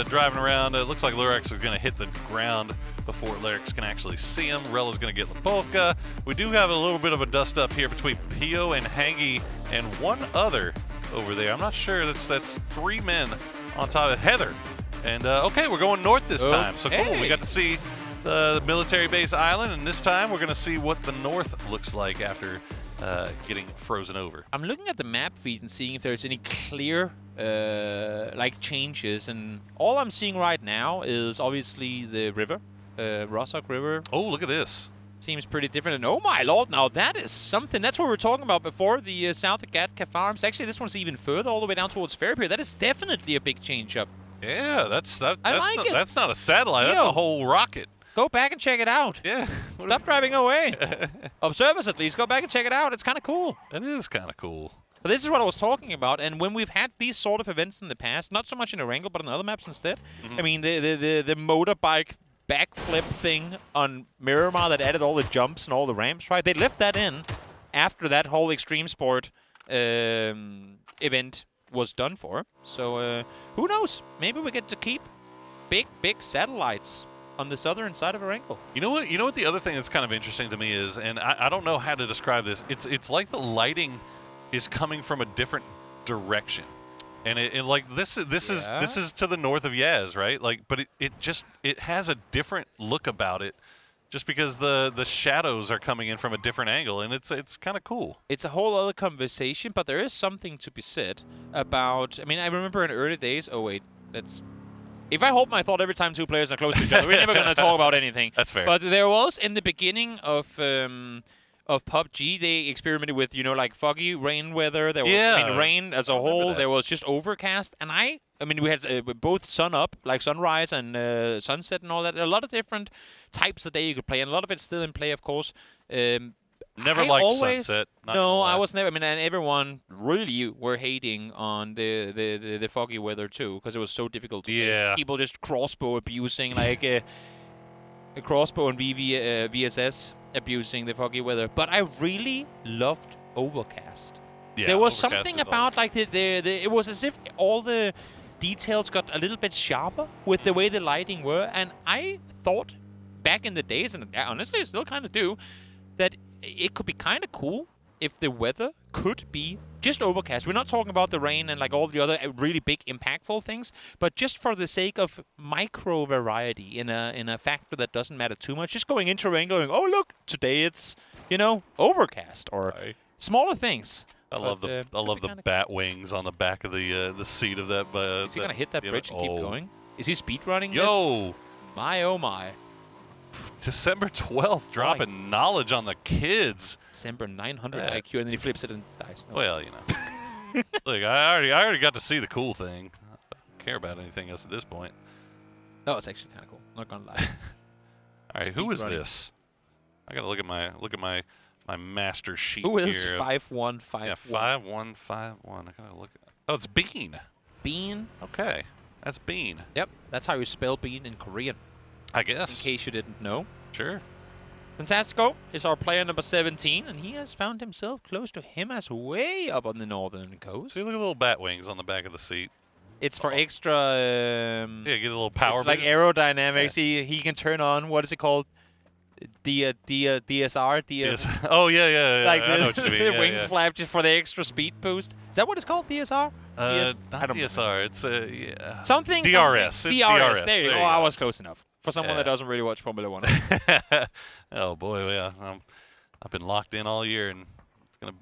driving around. It looks like Lyrix is going to hit the ground before Lyrix can actually see him. Rella's going to get Lapolka. We do have a little bit of a dust up here between Pio and Hangy and one other over there. I'm not sure. That's 3 men on top of Heather. And okay, we're going north this time. So cool. We got to see the military base island, and this time we're going to see what the north looks like after getting frozen over. I'm looking at the map feed and seeing if there's any clear changes, and all I'm seeing right now is obviously the river, Rossok River. Oh, look at this. Seems pretty different. And oh my lord, now that is something. That's what we were talking about before, the south of Gatka Farms. Actually, this one's even further, all the way down towards Fairpier. That is definitely a big change up. Yeah, that's not a satellite. Yo, that's a whole rocket. Go back and check it out. Yeah. Stop driving away. Observers, at least, go back and check it out. It's kind of cool. It is kind of cool. But this is what I was talking about. And when we've had these sort of events in the past, not so much in Erangel, but on other maps instead. I mean, the motorbike backflip thing on Miramar that added all the jumps and all the ramps, right? They left that in after that whole extreme sport event was done for. So who knows? Maybe we get to keep big satellites on the southern side of Erangel. You know what the other thing that's kind of interesting to me is, and I don't know how to describe this. It's like the lighting is coming from a different direction. And it like this is to the north of Yaz, right? Like, but it has a different look about it, just because the shadows are coming in from a different angle, and it's kind of cool. It's a whole other conversation, but there is something to be said about. I mean, I remember in early days. Oh wait, that's. If I hold my thought every time 2 players are close to each other, we're never gonna talk about anything. That's fair. But there was in the beginning of PUBG, they experimented with, like foggy rain weather. There was, I mean, rain as a whole. There was just overcast. And I mean, we had both sun up, like sunrise and sunset and all that. A lot of different types of day you could play. And a lot of it's still in play, of course. Never liked sunset. No, I was never. I mean, and everyone really were hating on the foggy weather, too, because it was so difficult to play. People just crossbow abusing, like a crossbow and VSS abusing the foggy weather. But I really loved overcast. Yeah, there was overcast something about like it was as if all the details got a little bit sharper with the way the lighting were, and I thought back in the days, and honestly I still kind of do, that it could be kind of cool if the weather could be just overcast. We're not talking about the rain and like all the other really big impactful things, but just for the sake of micro variety in a factor that doesn't matter too much. Just going into rain, going, oh look, today it's overcast, or smaller things. I love the bat wings on the back of the seat of that. Is he gonna hit that bridge and keep going? Is he speed running? Yo, this? My oh my. December 12th, dropping knowledge on the kids. December 900 IQ, and then he flips it and dies. No. Well, look, I already got to see the cool thing. I don't care about anything else at this point. No, it's actually kind of cool. Not gonna lie. All right, who is this? I gotta look at my master sheet. Who is here. 5151? Yeah, 5151. I gotta look. Oh, it's Bean. Bean. Okay, that's Bean. Yep, that's how you spell Bean in Korean. I guess. In case you didn't know. Sure. Fantastico is our player number 17, and he has found himself close to Himas, way up on the northern coast. See, look at the little bat wings on the back of the seat. It's for extra. Yeah, get a little power. It's like aerodynamics. Yeah. He can turn on, what is it called? DSR? Oh, yeah. Like I know what you mean. the wing flap just for the extra speed boost. Is that what it's called, DSR? Not DSR. It's yeah. Something. DRS. It's It's DRS. There you go. go. I was close enough. For someone that doesn't really watch Formula 1. Oh, boy, yeah. I've been locked in all year, and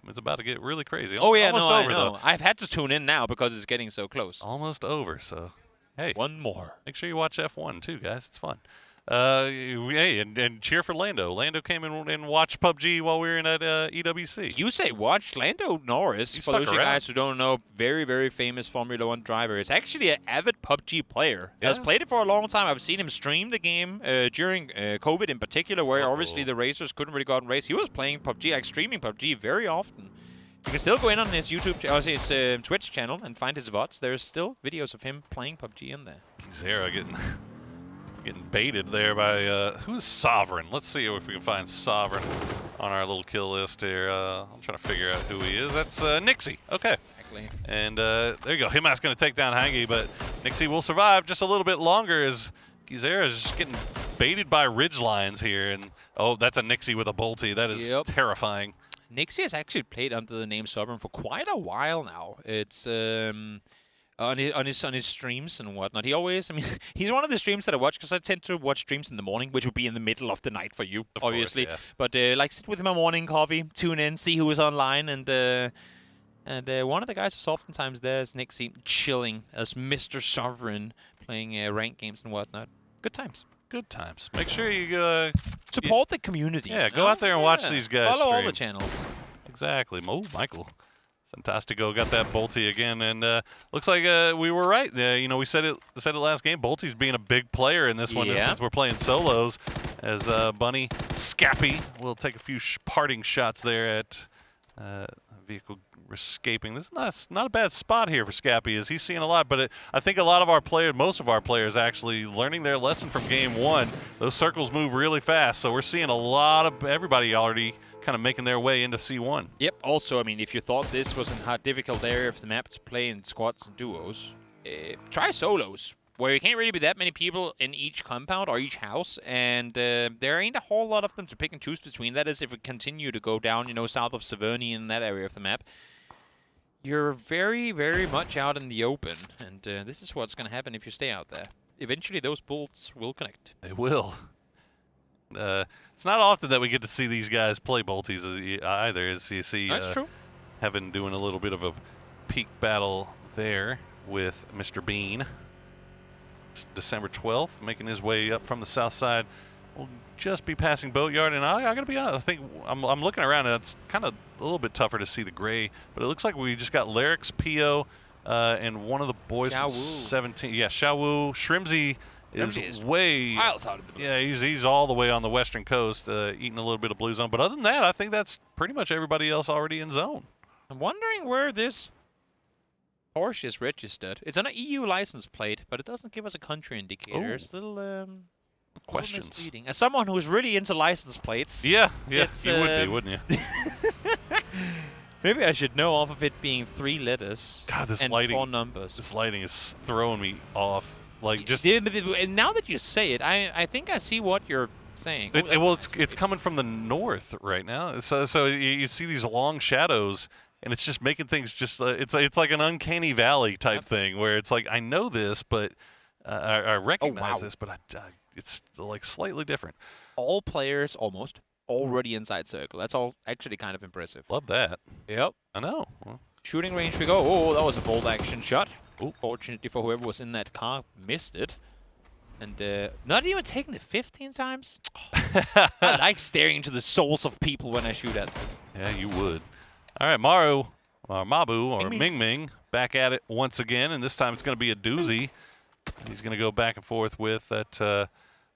it's about to get really crazy. Oh, yeah, Almost no, over, I know. though. I've had to tune in now because it's getting so close. Almost over, so hey. One more. Make sure you watch F1 too, guys. It's fun. Hey, and cheer for Lando. Lando came in and watched PUBG while we were in at EWC. You say watch Lando Norris. For those of you guys who don't know, very, very famous Formula 1 driver. Is actually an avid PUBG player. Yeah. Has played it for a long time. I've seen him stream the game during COVID in particular, where obviously the racers couldn't really go out and race. He was playing PUBG, like streaming PUBG very often. You can still go in on his YouTube, his Twitch channel and find his VODs. There's still videos of him playing PUBG in there. Zera getting baited there by who's Sovereign. Let's see if we can find Sovereign on our little kill list here. I'm trying to figure out who he is. That's Nixie. Okay. Exactly. And there you go. Himas going to take down Hangi, but Nixie will survive just a little bit longer as Gizera is just getting baited by ridgelines here. And oh, that's a Nixie with a bolty. That is terrifying. Nixie has actually played under the name Sovereign for quite a while now. It's on his streams and whatnot. He always, I mean, he's one of the streams that I watch because I tend to watch streams in the morning, which would be in the middle of the night for you, obviously. Course, yeah. But like sit with my morning coffee, tune in, see who is online, and one of the guys who's oftentimes there is Nixie, chilling as Mr. Sovereign, playing ranked games and whatnot. Good times. Good times. Make sure you support the community. Yeah, go out there and watch these guys. Follow all stream. the channels. Exactly. Oh, Michael. Fantastico got that Bolty again, and looks like we were right. You know, we said it last game. Bolty's being a big player in this one since we're playing solos. As Bunny Scappy will take a few parting shots there at vehicle escaping. This is not a bad spot here for Scappy, as he's seeing a lot. But I think a lot of our players, most of our players, actually learning their lesson from game one. Those circles move really fast, so we're seeing a lot of everybody already kind of making their way into C1. Yep. Also, I mean, if you thought this was a difficult area of the map to play in squads and duos, try solos, where you can't really be that many people in each compound or each house, and there ain't a whole lot of them to pick and choose between. That is, if we continue to go down, you know, south of Severny in that area of the map, you're very, very much out in the open, and this is what's going to happen if you stay out there. Eventually, those bolts will connect. They will. It's not often that we get to see these guys play bolties either, as you see That's true. Heaven doing a little bit of a peak battle there with Mr. Bean. It's December 12th, making his way up from the south side. We'll just be passing Boatyard, and I gotta be honest, I think I'm looking around, and it's kind of a little bit tougher to see the gray, but it looks like we just got Larix, Pio, and one of the boys from 17. Yeah, Xiaowu. Shrimsy is way miles out of the blue. Yeah, he's all the way on the western coast, eating a little bit of blue zone. But other than that, I think that's pretty much everybody else already in zone. I'm wondering where this Porsche is registered. It's on an EU license plate, but it doesn't give us a country indicator. It's a little questions. Misleading. As someone who's really into license plates, yeah, you would be, wouldn't you? Maybe I should know off of it being 3 letters God, this and lighting, 4 numbers. This lighting is throwing me off. Like just and now that you say it, I think I see what you're saying. It's coming from the north right now. So you see these long shadows, and it's just making things just it's like an uncanny valley type thing where it's like I know this, but I recognize this, but it's like slightly different. All players almost already inside circle. That's all actually kind of impressive. Love that. Yep. I know. Well, shooting range we go. Oh, that was a bold action shot. Ooh. Fortunately for whoever was in that car, missed it. And not even taking it 15 times. I like staring into the souls of people when I shoot at them. Yeah, you would. All right, Mabu, or Ming Ming, back at it once again, and this time it's going to be a doozy. He's going to go back and forth with that.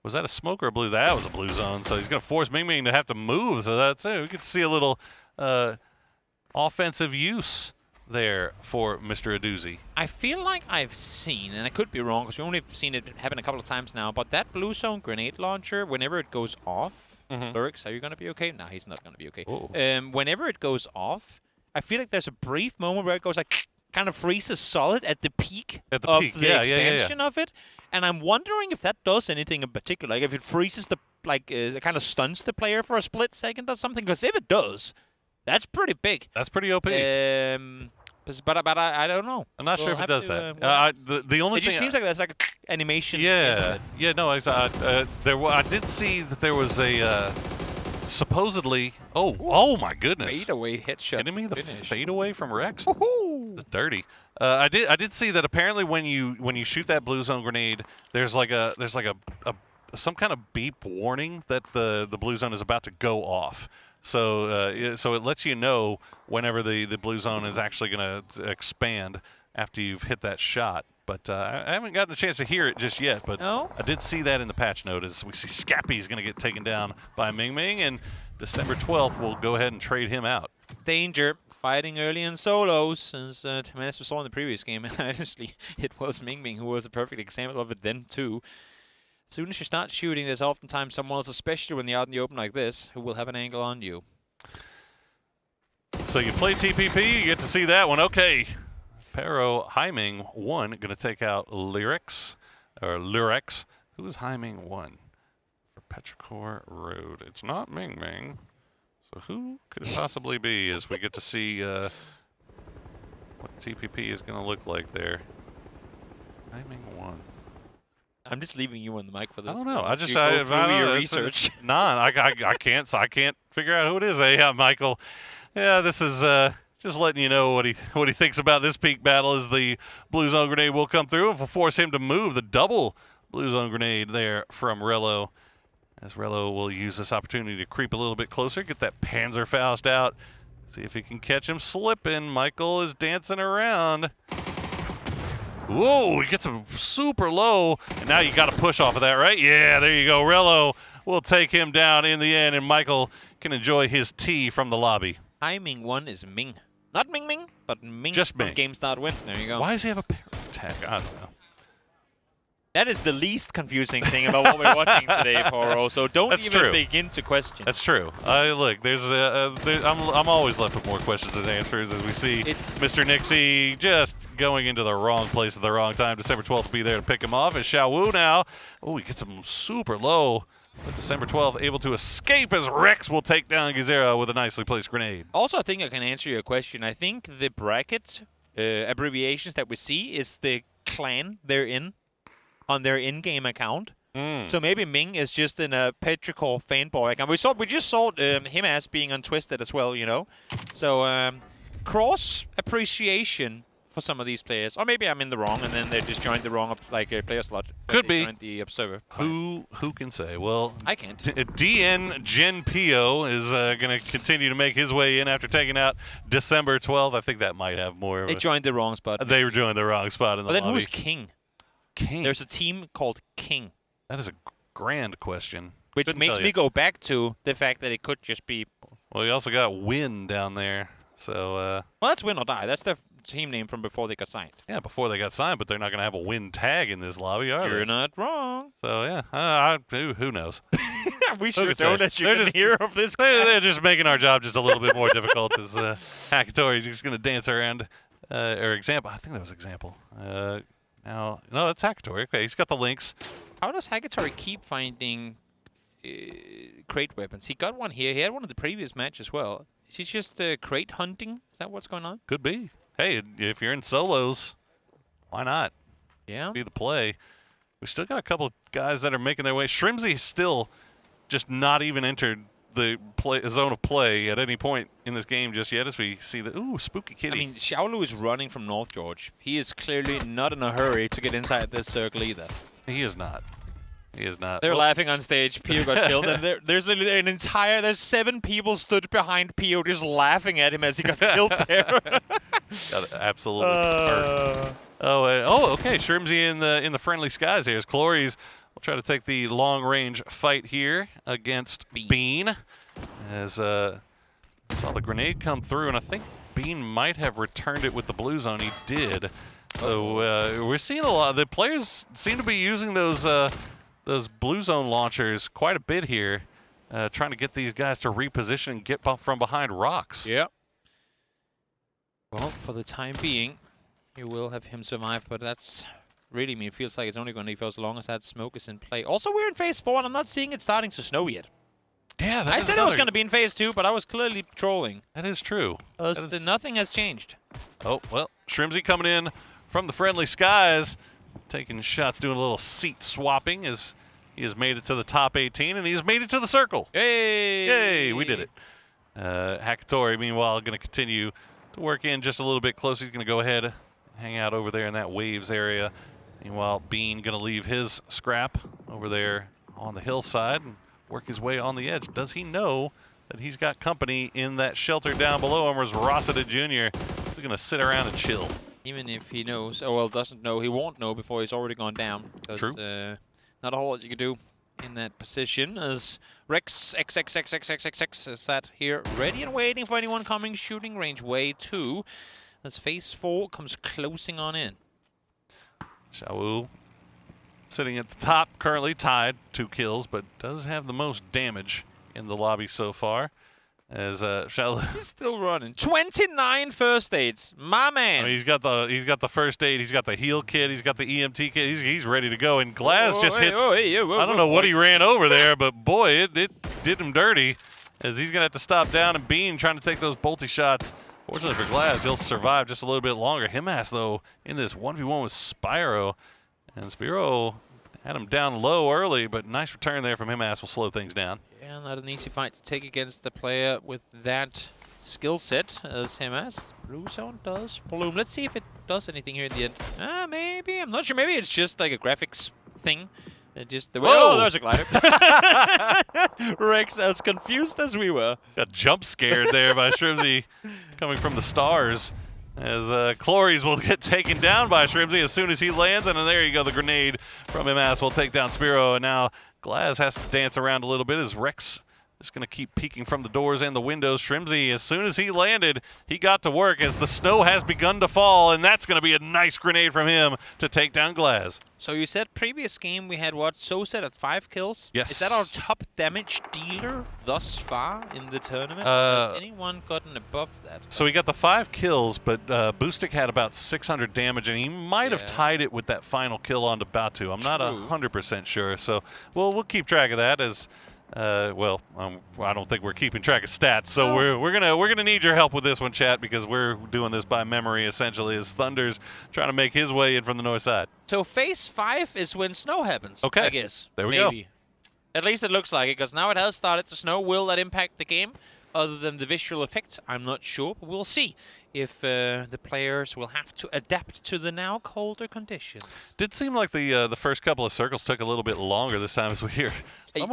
Was that a smoke or a blue? That was a blue zone, so he's going to force Ming Ming to have to move. So that's it. We get to see a little offensive use there for Mr. Adoozy. I feel like I've seen, and I could be wrong because we've only seen it happen a couple of times now, but that blue zone grenade launcher, whenever it goes off, Lurix, are you going to be okay? No, he's not going to be okay. Whenever it goes off, I feel like there's a brief moment where it goes like, kind of freezes solid at the peak of the expansion of it. And I'm wondering if that does anything in particular. Like if it freezes the like kind of stuns the player for a split second or something? Because if it does, that's pretty big. That's pretty OP. But I don't know. I'm not sure if it does that. The only it thing just seems like there's like a animation. Yeah, no. I did see that there was a supposedly. Oh my goodness! Fadeaway headshot. Kidding me? The fadeaway from Rex. It's dirty. I did see that apparently when you shoot that blue zone grenade, there's like some kind of beep warning that the blue zone is about to go off. So so it lets you know whenever the blue zone is actually going to expand after you've hit that shot. But I haven't gotten a chance to hear it just yet. But I did see that in the patch note as we see Scappy is going to get taken down by Ming Ming, and December 12th we'll go ahead and trade him out. Danger. Fighting early in solos, as as we saw in the previous game. And honestly, it was Ming Ming who was a perfect example of it then too. As soon as you start shooting, there's oftentimes someone else, especially when you're out in the open like this, who will have an angle on you. So you play TPP, you get to see that one. Okay. Pero Haiming 1 going to take out Lyrex. Who is Haiming 1 for Petrichor Road? It's not Ming Ming. So who could it possibly be as we get to see what TPP is going to look like there? Haiming 1. I'm just leaving you on the mic for this. I don't know. I just I don't know. your research. I can't figure out who it is. Yeah, Michael. Yeah, this is just letting you know what he thinks about this peak battle as the blue zone grenade will come through and will force him to move the double blue zone grenade there from Rello. As Rello will use this opportunity to creep a little bit closer, get that Panzerfaust out, see if he can catch him slipping. Michael is dancing around. Whoa, he gets him super low, and now you got to push off of that, right? Yeah, there you go. Rello will take him down in the end, and Michael can enjoy his tea from the lobby. Haiming 1 is Ming. Not Ming Ming, but Ming Just from Ming. Game Start Win. There you go. Why does he have a parent tag? I don't know. That is the least confusing thing about what we're watching today, Poro. So don't even begin to question. That's true. Look, I'm always left with more questions than answers as we see Mr. Nixie just going into the wrong place at the wrong time. December 12th will be there to pick him off. And Xiao Wu now, he gets him super low. But December 12th able to escape as Rex will take down Gizera with a nicely placed grenade. Also, I think I can answer your question. I think the bracket abbreviations that we see is the clan they're in on their in-game account. So maybe Ming is just in a Petrichor fanboy account. We just saw him as being untwisted as well, you know. So cross appreciation for some of these players, or maybe I'm in the wrong, and then they just joined the wrong player slot. Could be the observer. Who can say? Well, I can't. DN Gen Pio is going to continue to make his way in after taking out December 12th. I think that might have more. They joined the wrong spot. They were doing the wrong spot in the lobby. But then who's King? King. There's a team called King. That is a grand question. Which makes me go back to the fact that it could just be. Well, you also got Win down there, so. Well, that's Win or Die. That's their team name from before they got signed. Yeah, before they got signed, but they're not going to have a Win tag in this lobby, are they? You're not wrong. So yeah, who knows? We should know that you can hear of this. They're just making our job just a little bit more difficult. As Hakatori is just going to dance around. Or Example. I think that was Example. Now, no, it's Hakatori. Okay, he's got the links. How does Hakatori keep finding crate weapons? He got one here. He had one in the previous match as well. Is he just crate hunting? Is that what's going on? Could be. Hey, if you're in solos, why not? Yeah. Be the play. We still got a couple of guys that are making their way. Shrimsy still just not even entered the zone of play at any point in this game just yet as we see the, spooky kitty. I mean, Xiaolu is running from North George. He is clearly not in a hurry to get inside this circle either. He is not. He is not. They're laughing on stage. Pio got killed, and there's there's 7 people stood behind Pio just laughing at him as he got killed there. Got absolutely hurt. Okay. Shrimsy in the friendly skies here as Clories will try to take the long-range fight here against Bean. As saw the grenade come through, and I think Bean might have returned it with the blue zone. He did. So we're seeing a lot. The players seem to be using those blue zone launchers quite a bit here, trying to get these guys to reposition and get from behind rocks. Yep. Well, for the time being, you will have him survive, but that's really, I mean, it feels like it's only going to be for as long as that smoke is in play. Also, we're in phase 4, and I'm not seeing it starting to snow yet. Yeah, I said it was going to be in phase 2, but I was clearly trolling. That is true. Nothing has changed. Oh, well, Shrimzy coming in from the friendly skies, taking shots, doing a little seat swapping as he has made it to the top 18, and he has made it to the circle. Yay! Yay, we did it. Hakatori, meanwhile, going to continue to work in just a little bit closer. He's going to go ahead, hang out over there in that waves area. Meanwhile, Bean going to leave his scrap over there on the hillside and work his way on the edge. Does he know that he's got company in that shelter down below him, or is Rossiter Jr. He's going to sit around and chill? Even if he knows, or well, doesn't know, he won't know before he's already gone down. True. Not a whole lot you can do in that position, as Rex XXXXXXX is sat here ready and waiting for anyone coming shooting range way 2, as phase 4 comes closing on in. Xiaowu sitting at the top, currently tied, 2 kills, but does have the most damage in the lobby so far. As Xiaowu, he's still running. 29 first aids, my man. I mean, he's got the first aid, he's got the heal kit, he's got the EMT kit, he's ready to go. And Glaz just hits. I don't know what he ran over there, but boy, it did him dirty. As he's gonna have to stop down, and Bean trying to take those bolty shots. Fortunately for Glaz, he'll survive just a little bit longer. Himas though in this 1v1 with Spyro, and Spyro had him down low early, but nice return there from Himas will slow things down. Yeah, not an easy fight to take against the player with that skill set as Himas. Blue zone does bloom. Let's see if it does anything here in the end. Maybe. I'm not sure. Maybe it's just like a graphics thing. Oh, there's a glider. Rex, as confused as we were. Got jump scared there by Shrimzy coming from the stars. As Clories will get taken down by Shrimzy as soon as he lands. And then there you go, the grenade from Himas will take down Spiro. And now Glaz has to dance around a little bit as Rex just going to keep peeking from the doors and the windows. Shrimzy, as soon as he landed, he got to work as the snow has begun to fall. And that's going to be a nice grenade from him to take down Glaz. So you said previous game we had what? Soset at 5 kills? Yes. Is that our top damage dealer thus far in the tournament? Has anyone gotten above that? So he got the 5 kills, but Boostic had about 600 damage, and he might have tied it with that final kill onto Batu. I'm not 100% sure. So we'll keep track of that as. I don't think we're keeping track of stats, so we're gonna need your help with this one, chat, because we're doing this by memory essentially. As Thunder's trying to make his way in from the north side. So phase 5 is when snow happens. Okay, I guess there we go. At least it looks like it, because now it has started to snow. Will that impact the game? Other than the visual effects, I'm not sure, but we'll see if the players will have to adapt to the now colder conditions. Did seem like the first couple of circles took a little bit longer this time, as we hear.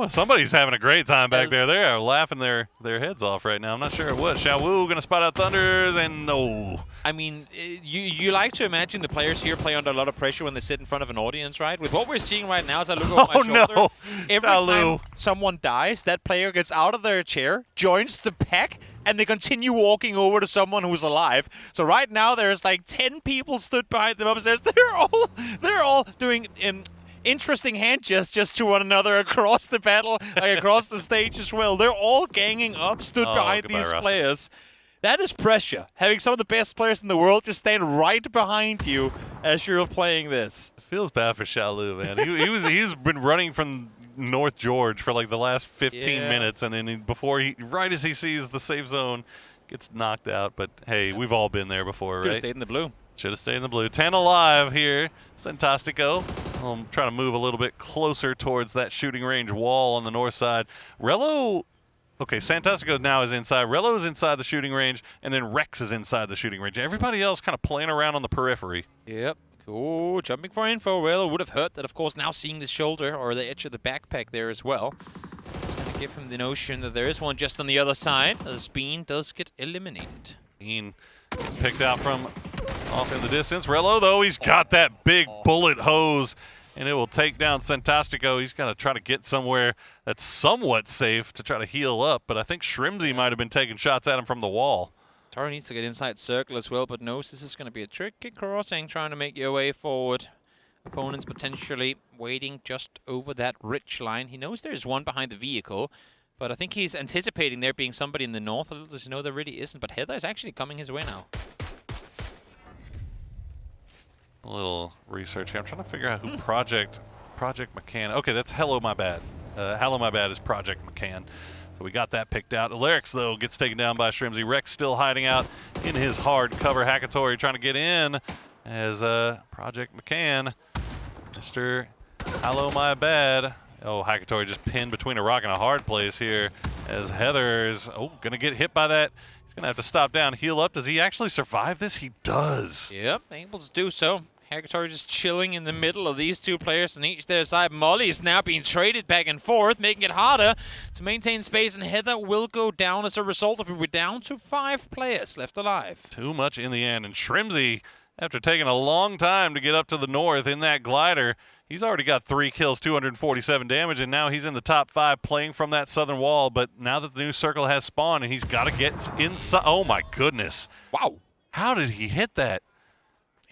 Somebody's having a great time back there. They are laughing their heads off right now. I'm not sure what. Xiaowu gonna spot out Thunders, and no. I mean, you like to imagine the players here play under a lot of pressure when they sit in front of an audience, right? With what we're seeing right now, as I look over my shoulder, every time someone dies, that player gets out of their chair, joins the pack, and they continue walking over to someone who's alive. So right now, there's like 10 people stood behind them upstairs. They're all doing interesting hand gestures to one another across the battle, like across the stage as well. They're all ganging up, stood behind these players. That is pressure. Having some of the best players in the world just stand right behind you as you're playing this. It feels bad for Xiaowu, man. He's been running from North George for like the last 15 minutes, and then right as he sees the safe zone, gets knocked out. But hey, we've all been there before, right? Should have stayed in the blue. Should have stayed in the blue. 10 alive here. Santastico. I'm trying to move a little bit closer towards that shooting range wall on the north side. Rello. Okay, Santastico now is inside. Rello is inside the shooting range, and then Rex is inside the shooting range. Everybody else kind of playing around on the periphery. Yep. Oh, jumping for info. Rello would have hurt that, of course, now seeing the shoulder or the edge of the backpack there as well. It's going to give him the notion that there is one just on the other side, as Bean does get eliminated. Bean picked out from off in the distance. Rello, though, he's got that big bullet hose, and it will take down Santastico. He's got to try to get somewhere that's somewhat safe to try to heal up, but I think Shrimzy might have been taking shots at him from the wall. Taro needs to get inside circle as well, but knows this is going to be a tricky crossing, trying to make your way forward. Opponents potentially waiting just over that ridge line. He knows there's one behind the vehicle, but I think he's anticipating there being somebody in the north. Little does he know there really isn't, but Heather is actually coming his way now. A little research here. I'm trying to figure out who Project McCann. Okay, that's Hello My Bad. Hello My Bad is Project McCann. So we got that picked out. Alarix, though, gets taken down by Shrimzy. Rex still hiding out in his hard cover. Hakatori trying to get in as Project McCann. Mr. Hello My Bad. Oh, Hakatori just pinned between a rock and a hard place here as Heather's, going to get hit by that. He's going to have to stop down, heal up. Does he actually survive this? He does. Yep, able to do so. Hakatori just chilling in the middle of these two players on each their side. Molly is now being traded back and forth, making it harder to maintain space, and Heather will go down as a result of it. We're down to 5 players left alive. Too much in the end, and Shrimzy, after taking a long time to get up to the north in that glider, he's already got 3 kills, 247 damage, and now he's in the top 5 playing from that southern wall. But now that the new circle has spawned and he's got to get inside. Oh my goodness. Wow. How did he hit that?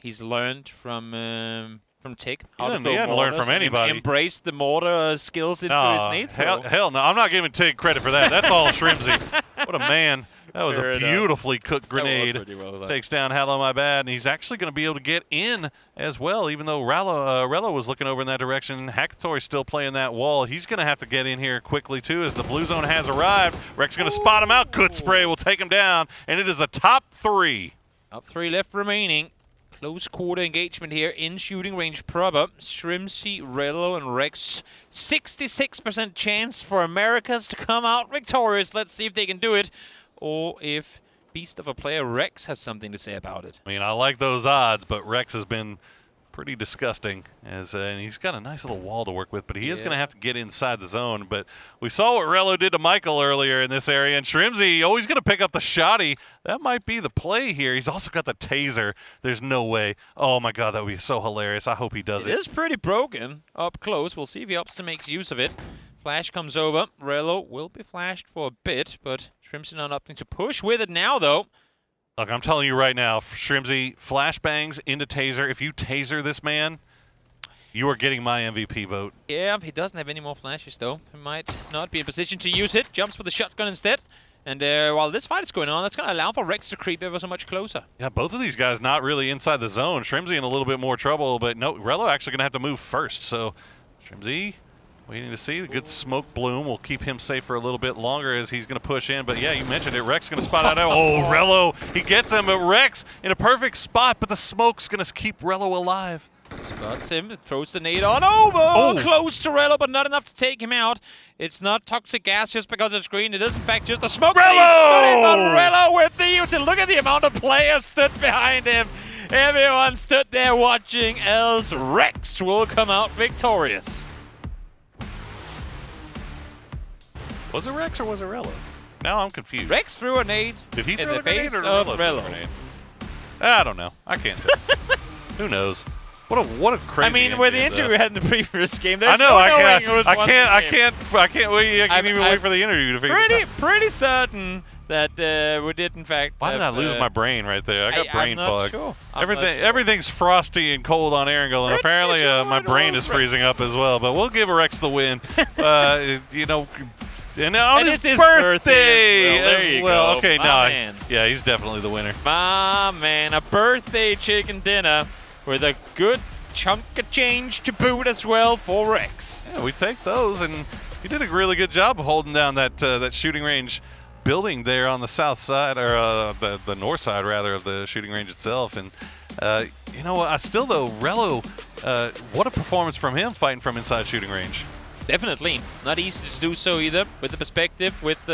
He's learned from Tick. He didn't learn from anybody. Embraced the mortar skills into his nade throw. Hell no. I'm not giving Tig credit for that. That's all Shrimzy. What a man. That was a beautifully cooked grenade. Well takes down Hello My Bad, and he's actually going to be able to get in as well, even though Rello was looking over in that direction. Hakatori's still playing that wall. He's going to have to get in here quickly, too, as the blue zone has arrived. Rex going to spot him out. Good spray will take him down, and it is a top 3. Top 3 left remaining. Close quarter engagement here in shooting range proper. Shrimzy, Rello, and Rex. 66% chance for Americas to come out victorious. Let's see if they can do it, or if beast of a player Rex has something to say about it. I mean, I like those odds, but Rex has been pretty disgusting, and he's got a nice little wall to work with, but he is going to have to get inside the zone. But we saw what Rello did to Michael earlier in this area, and Shrimzy, he's going to pick up the shotty. That might be the play here. He's also got the taser. There's no way. Oh my God, that would be so hilarious. I hope he does it. It is pretty broken up close. We'll see if he opts to make use of it. Flash comes over. Rello will be flashed for a bit, but Shrimzy not opting to push with it now, though. Look, I'm telling you right now, Shrimzy, flashbangs into taser. If you taser this man, you are getting my MVP vote. Yeah, he doesn't have any more flashes, though. He might not be in position to use it. Jumps for the shotgun instead. And while this fight is going on, that's going to allow for Rex to creep ever so much closer. Yeah, both of these guys not really inside the zone. Shrimzy in a little bit more trouble, but no, Rello actually going to have to move first. So Shrimzy waiting to see. The good smoke bloom will keep him safe for a little bit longer as he's going to push in. But yeah, you mentioned it. Rex going to spot out. Oh, Rello, he gets him. But Rex in a perfect spot, but the smoke's going to keep Rello alive. Spots him, throws the nade on over. Close to Rello, but not enough to take him out. It's not toxic gas just because it's green. It is, in fact, just a smoke. Rello! Rello with the use. Look at the amount of players stood behind him. Everyone stood there watching as Rex will come out victorious. Was it Rex or was it Rello? Now I'm confused. Rex threw a nade. Did he in throw the a grenade face or of Rello threw a grenade? I don't know. I can't tell. Who knows? What a crazy. I mean, with the interview we had in the previous game, there's I know. no I can't wait. I can't even wait for the interview to figure this out. Pretty certain that we did in fact. Why did I lose my brain right there? I got brain fog. Sure. Everything's frosty and cold on Erangel, and apparently my brain is freezing up as well. But we'll give Rex the win. And on his birthday as well. Okay, yeah, he's definitely the winner. My man, a birthday chicken dinner with a good chunk of change to boot as well for Rex. Yeah, we take those, and he did a really good job of holding down that shooting range building there on the south side, or the north side rather, of the shooting range itself. And you know what? Rello, what a performance from him fighting from inside shooting range. Definitely. Not easy to do so either, with the perspective, with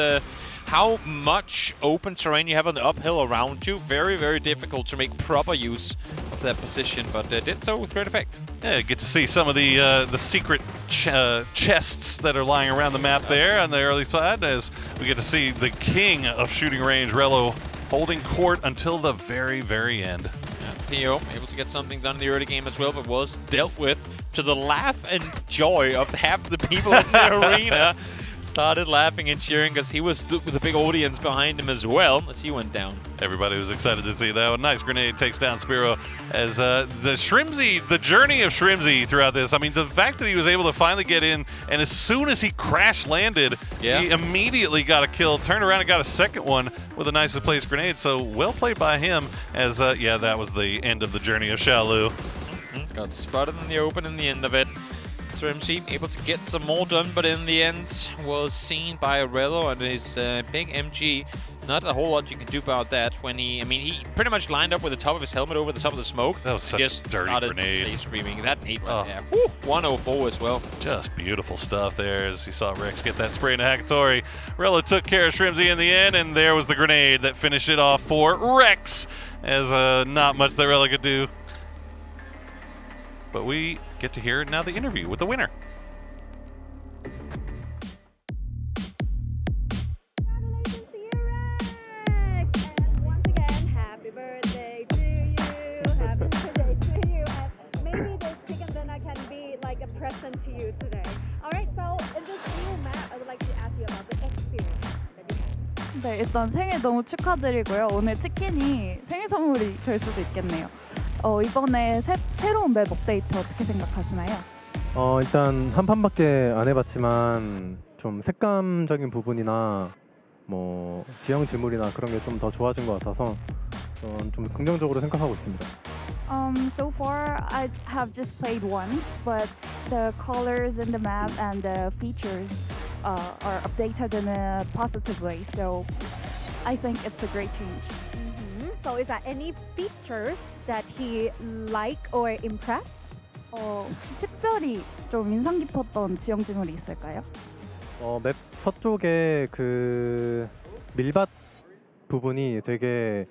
how much open terrain you have on the uphill around you. Very, very difficult to make proper use of that position, but did so with great effect. Yeah, get to see some of the secret chests that are lying around the map there on the early side, as we get to see the king of shooting range, Rello, holding court until the very, very end. PO able to get something done in the early game as well, but was dealt with to the laugh and joy of half the people in the arena. Started laughing and cheering because he was with a big audience behind him as well as he went down. Everybody was excited to see that one. Nice grenade takes down Spiro as the journey of Shrimzy throughout this. I mean, the fact that he was able to finally get in, and as soon as he crash landed, he immediately got a kill, turned around and got a second one with a nicely placed grenade. So well played by him as, that was the end of the journey of Xiaolu. Got spotted in the open in the end of it. Trimsy able to get some more done, but in the end was seen by Aurelio and his big MG. Not a whole lot you can do about that when he pretty much lined up with the top of his helmet over the top of the smoke. That was such a dirty grenade. Screaming. That nade right there. Woo! 104 as well. Just beautiful stuff there as you saw Rex get that spray into Hackatory. Rello took care of Shrimsy in the end, and there was the grenade that finished it off for Rex, as not much that Rello could do. But we get to hear now the interview with the winner. Happy birthday to you. Happy birthday to you. And maybe this chicken dinner can be like a present to you today. All right, so in this new map, I would like to ask you about the experience that you have. 네, 일단 생일 너무 축하드리고요. 오늘 치킨이 생일 선물이 될 수도 있겠네요. 이번에 새로운 맵 업데이트 어떻게 생각하시나요? 일단 한 판밖에 안 해봤지만 좀 색감적인 부분이나 뭐 지형 지물이나 그런 게 좀 더 좋아진 것 같아서 좀 긍정적으로 생각하고 있습니다. So far, I have just played once, but the colors in the map and the features are updated in a positive way. So I think it's a great change. So is there any features that he like or impress? 혹시 특별히 좀 인상 깊었던 지형 지물이 있을까요? 맵 서쪽에 그 밀밭 부분이 되게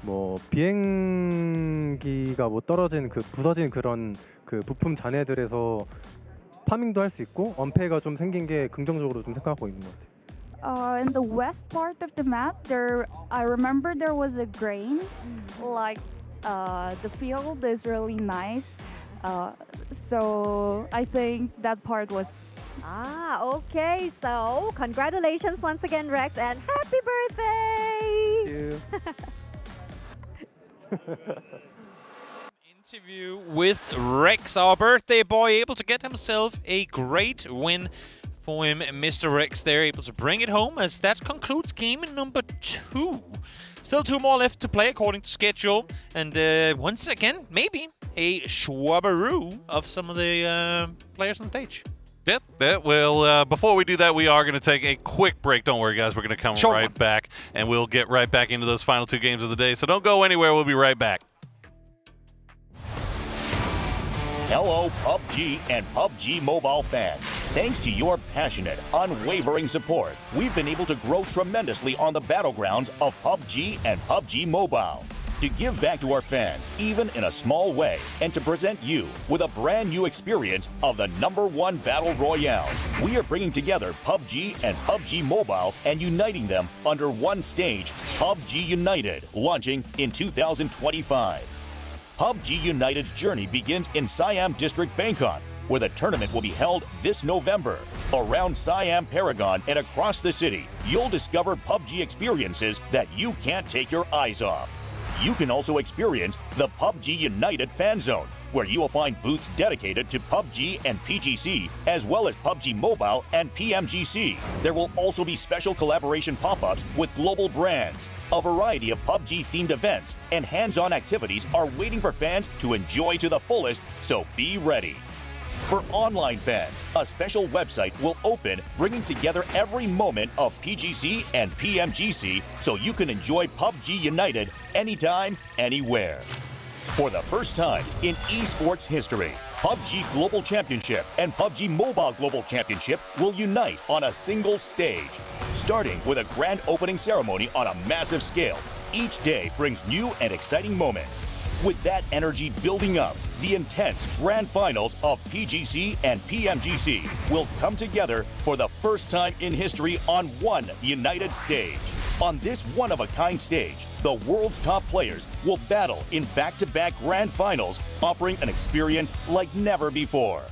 뭐 비행기가 뭐 떨어진 그 부서진 그런 그 부품 잔해들에서 파밍도 할 수 있고 언패가 좀 생긴 게 긍정적으로 좀 생각하고 있는 것 같아요. In the west part of the map, I remember there was a grain. Like the field is really nice. So I think that part was. Okay. So congratulations once again, Rex, and happy birthday! Thank you. Interview with Rex, our birthday boy, able to get himself a great win for him. Mr. Rex there, able to bring it home as that concludes game number 2. Still 2 more left to play according to schedule, and once again, maybe a schwabberoo of some of the players on stage. Yep, well, before we do that, we are going to take a quick break. Don't worry, guys, we're going to come right back, and we'll get right back into those final 2 games of the day. So don't go anywhere, we'll be right back. Hello, PUBG and PUBG Mobile fans. Thanks to your passionate, unwavering support, we've been able to grow tremendously on the battlegrounds of PUBG and PUBG Mobile. To give back to our fans, even in a small way, and to present you with a brand new experience of the #1 Battle Royale, we are bringing together PUBG and PUBG Mobile and uniting them under one stage, PUBG United, launching in 2025. PUBG United's journey begins in Siam District, Bangkok, where the tournament will be held this November. Around Siam Paragon and across the city, you'll discover PUBG experiences that you can't take your eyes off. You can also experience the PUBG United Fan Zone, where you will find booths dedicated to PUBG and PGC, as well as PUBG Mobile and PMGC. There will also be special collaboration pop-ups with global brands. A variety of PUBG-themed events and hands-on activities are waiting for fans to enjoy to the fullest, so be ready. For online fans, a special website will open, bringing together every moment of PGC and PMGC so you can enjoy PUBG United anytime, anywhere. For the first time in esports history, PUBG Global Championship and PUBG Mobile Global Championship will unite on a single stage. Starting with a grand opening ceremony on a massive scale, each day brings new and exciting moments. With that energy building up, the intense grand finals of PGC and PMGC will come together for the first time in history on one united stage. On this one-of-a-kind stage, the world's top players will battle in back-to-back grand finals, offering an experience like never before.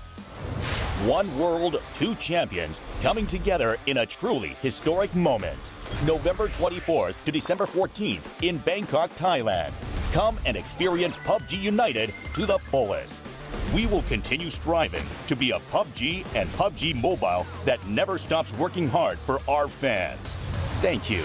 One world, 2 champions coming together in a truly historic moment. November 24th to December 14th in Bangkok, Thailand. Come and experience PUBG United to the fullest. We will continue striving to be a PUBG and PUBG Mobile that never stops working hard for our fans. Thank you.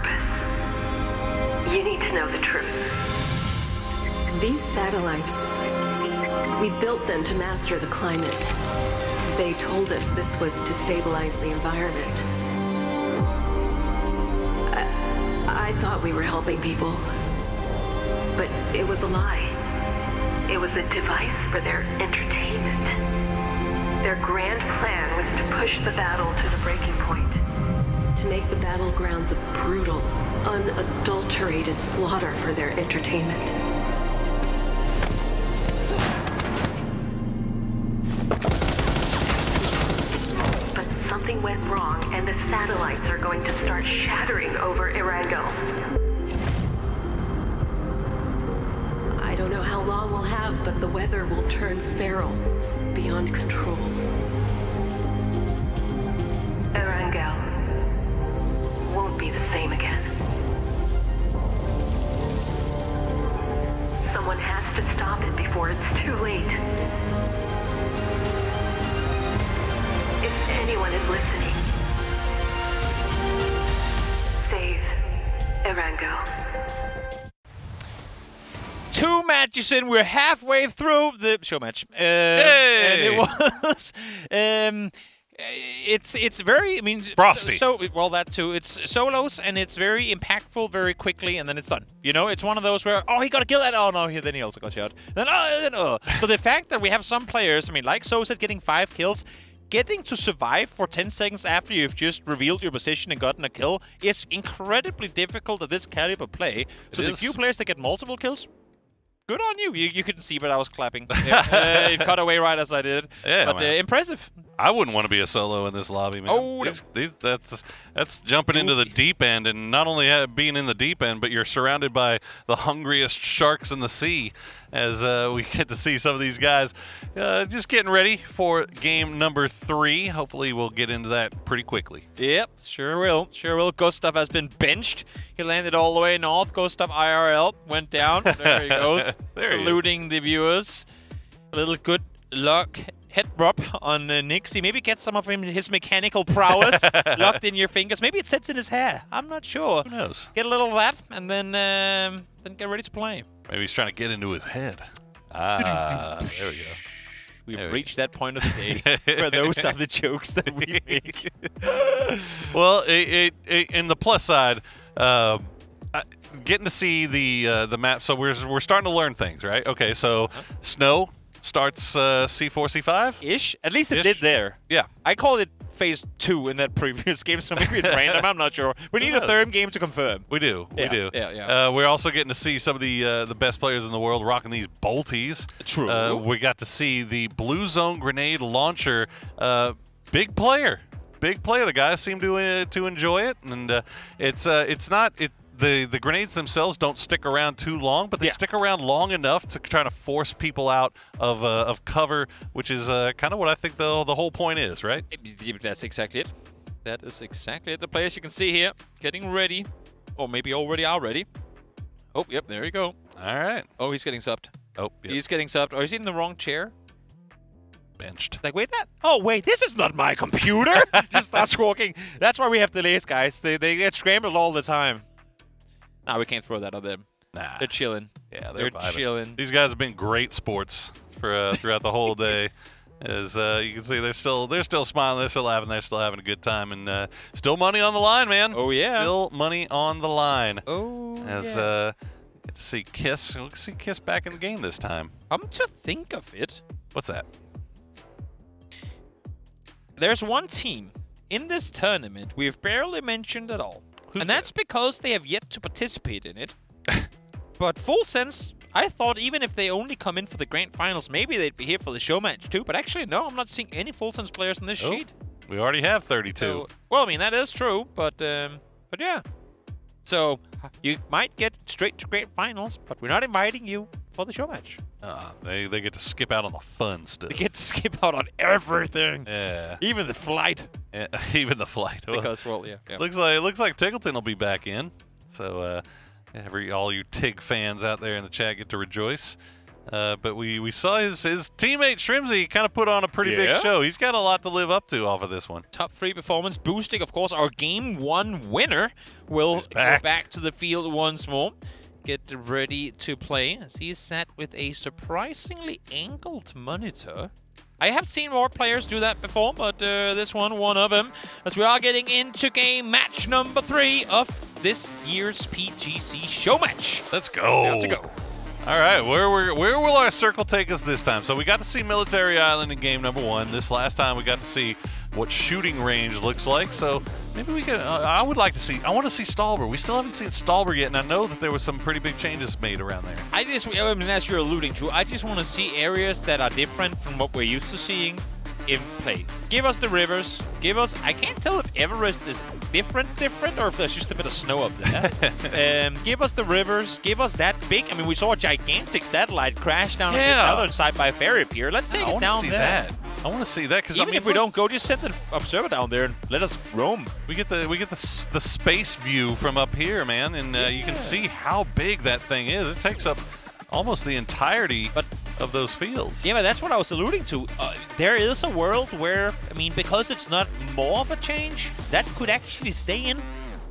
purpose. You need to know the truth. These satellites, we built them to master the climate. They told us this was to stabilize the environment. I thought we were helping people, but it was a lie. It was a device for their entertainment. Their grand plan was to push the battle to the breaking point, to make the battlegrounds a brutal, unadulterated slaughter for their entertainment. But something went wrong, and the satellites are going to start shattering over Erangel. I don't know how long we'll have, but the weather will turn feral, beyond control. Erangel won't be the same again. Someone has to stop it before it's too late. If anyone is listening, save Erangel. 2 matches in, we're halfway through the show match. Hey! And it was it's very, I mean, frosty. So well, that too. It's solos and it's very impactful very quickly, and then it's done. You know, it's one of those where he got to kill that. Oh no, then he also got shot. Then So the fact that we have some players, I mean, like Soset getting 5 kills, getting to survive for 10 seconds after you've just revealed your position and gotten a kill is incredibly difficult at this caliber play. So the few players that get multiple kills, good on you. You couldn't see, but I was clapping. It cut away right as I did. Yeah, but impressive. I wouldn't want to be a solo in this lobby, man. Oh, that's jumping into the deep end, and not only being in the deep end, but you're surrounded by the hungriest sharks in the sea. As we get to see some of these guys just getting ready for game number 3. Hopefully, we'll get into that pretty quickly. Yep, sure will. Sure will. Gustav has been benched. He landed all the way north. Gustav IRL went down. There he goes. Eluding the viewers. A little good luck. Head rub on Nixie. Maybe get some of his mechanical prowess locked in your fingers. Maybe it sits in his hair. I'm not sure. Who knows? Get a little of that, and then get ready to play. Maybe he's trying to get into his head. There we go. We've reached that point of the day where those are the jokes that we make. Well, in the plus side, getting to see the map. So we're starting to learn things, right? Okay, so snow starts C4, C5 ish. At least it did there. Yeah, I called it phase 2 in that previous game, so maybe it's random. I'm not sure. We need a 3rd game to confirm. We do. Yeah, we do. Yeah. We're also getting to see some of the best players in the world rocking these bolties. True. We got to see the Blue Zone grenade launcher. Big player. The guys seem to enjoy it, and it's not. The grenades themselves don't stick around too long, but they stick around long enough to try to force people out of cover, which is kind of what I think the whole point is, right? That's exactly it. That is exactly it. The players you can see here getting ready, or maybe already are ready. Oh, yep, there you go. All right. Oh, he's getting subbed. Oh, yep. He's getting subbed. Or is he in the wrong chair? Benched. Like, wait, this is not my computer. Just starts walking. That's why we have delays, guys. They get scrambled all the time. Nah, we can't throw that on them. Nah. They're chilling. Yeah, they're chilling. These guys have been great sports for throughout the whole day. As you can see, they're still smiling, they're still laughing, they're still having a good time, and still money on the line, man. Oh yeah, still money on the line. Oh as get to see Kiss. We'll see Kiss back in the game this time. Come to think of it, what's that? There's one team in this tournament we've barely mentioned at all. And that's because they have yet to participate in it. But full sense, I thought even if they only come in for the grand finals, maybe they'd be here for the show match too. But actually, no, I'm not seeing any full sense players in this sheet. We already have 32. So, well, I mean, that is true, but yeah. So you might get straight to grand finals, but we're not inviting you for the show match. They get to skip out on the fun stuff. They get to skip out on everything. Yeah. Even the flight. Yeah, even the flight. Because, well, yeah. Looks like Tiggleton will be back in. So all you TIG fans out there in the chat get to rejoice. But we saw his teammate Shrimsy kind of put on a pretty big show. He's got a lot to live up to off of this one. Top 3 performance boosting, of course. Our Game 1 winner will go back to the field once more. Get ready to play as he's sat with a surprisingly angled monitor. I have seen more players do that before, but this one of them, as we are getting into game match number 3 of this year's PGC show match. Let's go. Have to go. All right, where will our circle take us this time? So we got to see Military Island in game number 1. This last time we got to see what shooting range looks like. So maybe we can. I want to see Stalber. We still haven't seen Stalber yet, and I know that there was some pretty big changes made around there. I mean, as you're alluding to, I just want to see areas that are different from what we're used to seeing in play. Give us the rivers. Give us. I can't tell if Everest is different, or if there's just a bit of snow up there. Give us the rivers. Give us that big. I mean, we saw a gigantic satellite crash down on the southern side by Ferry Pier. Let's take it down there. I want to see that because even if we don't go, just send the observer down there and let us roam. We get the space view from up here, man, and you can see how big that thing is. It takes up almost the entirety of those fields. Yeah, but that's what I was alluding to. There is a world where, I mean, because it's not more of a change, that could actually stay in.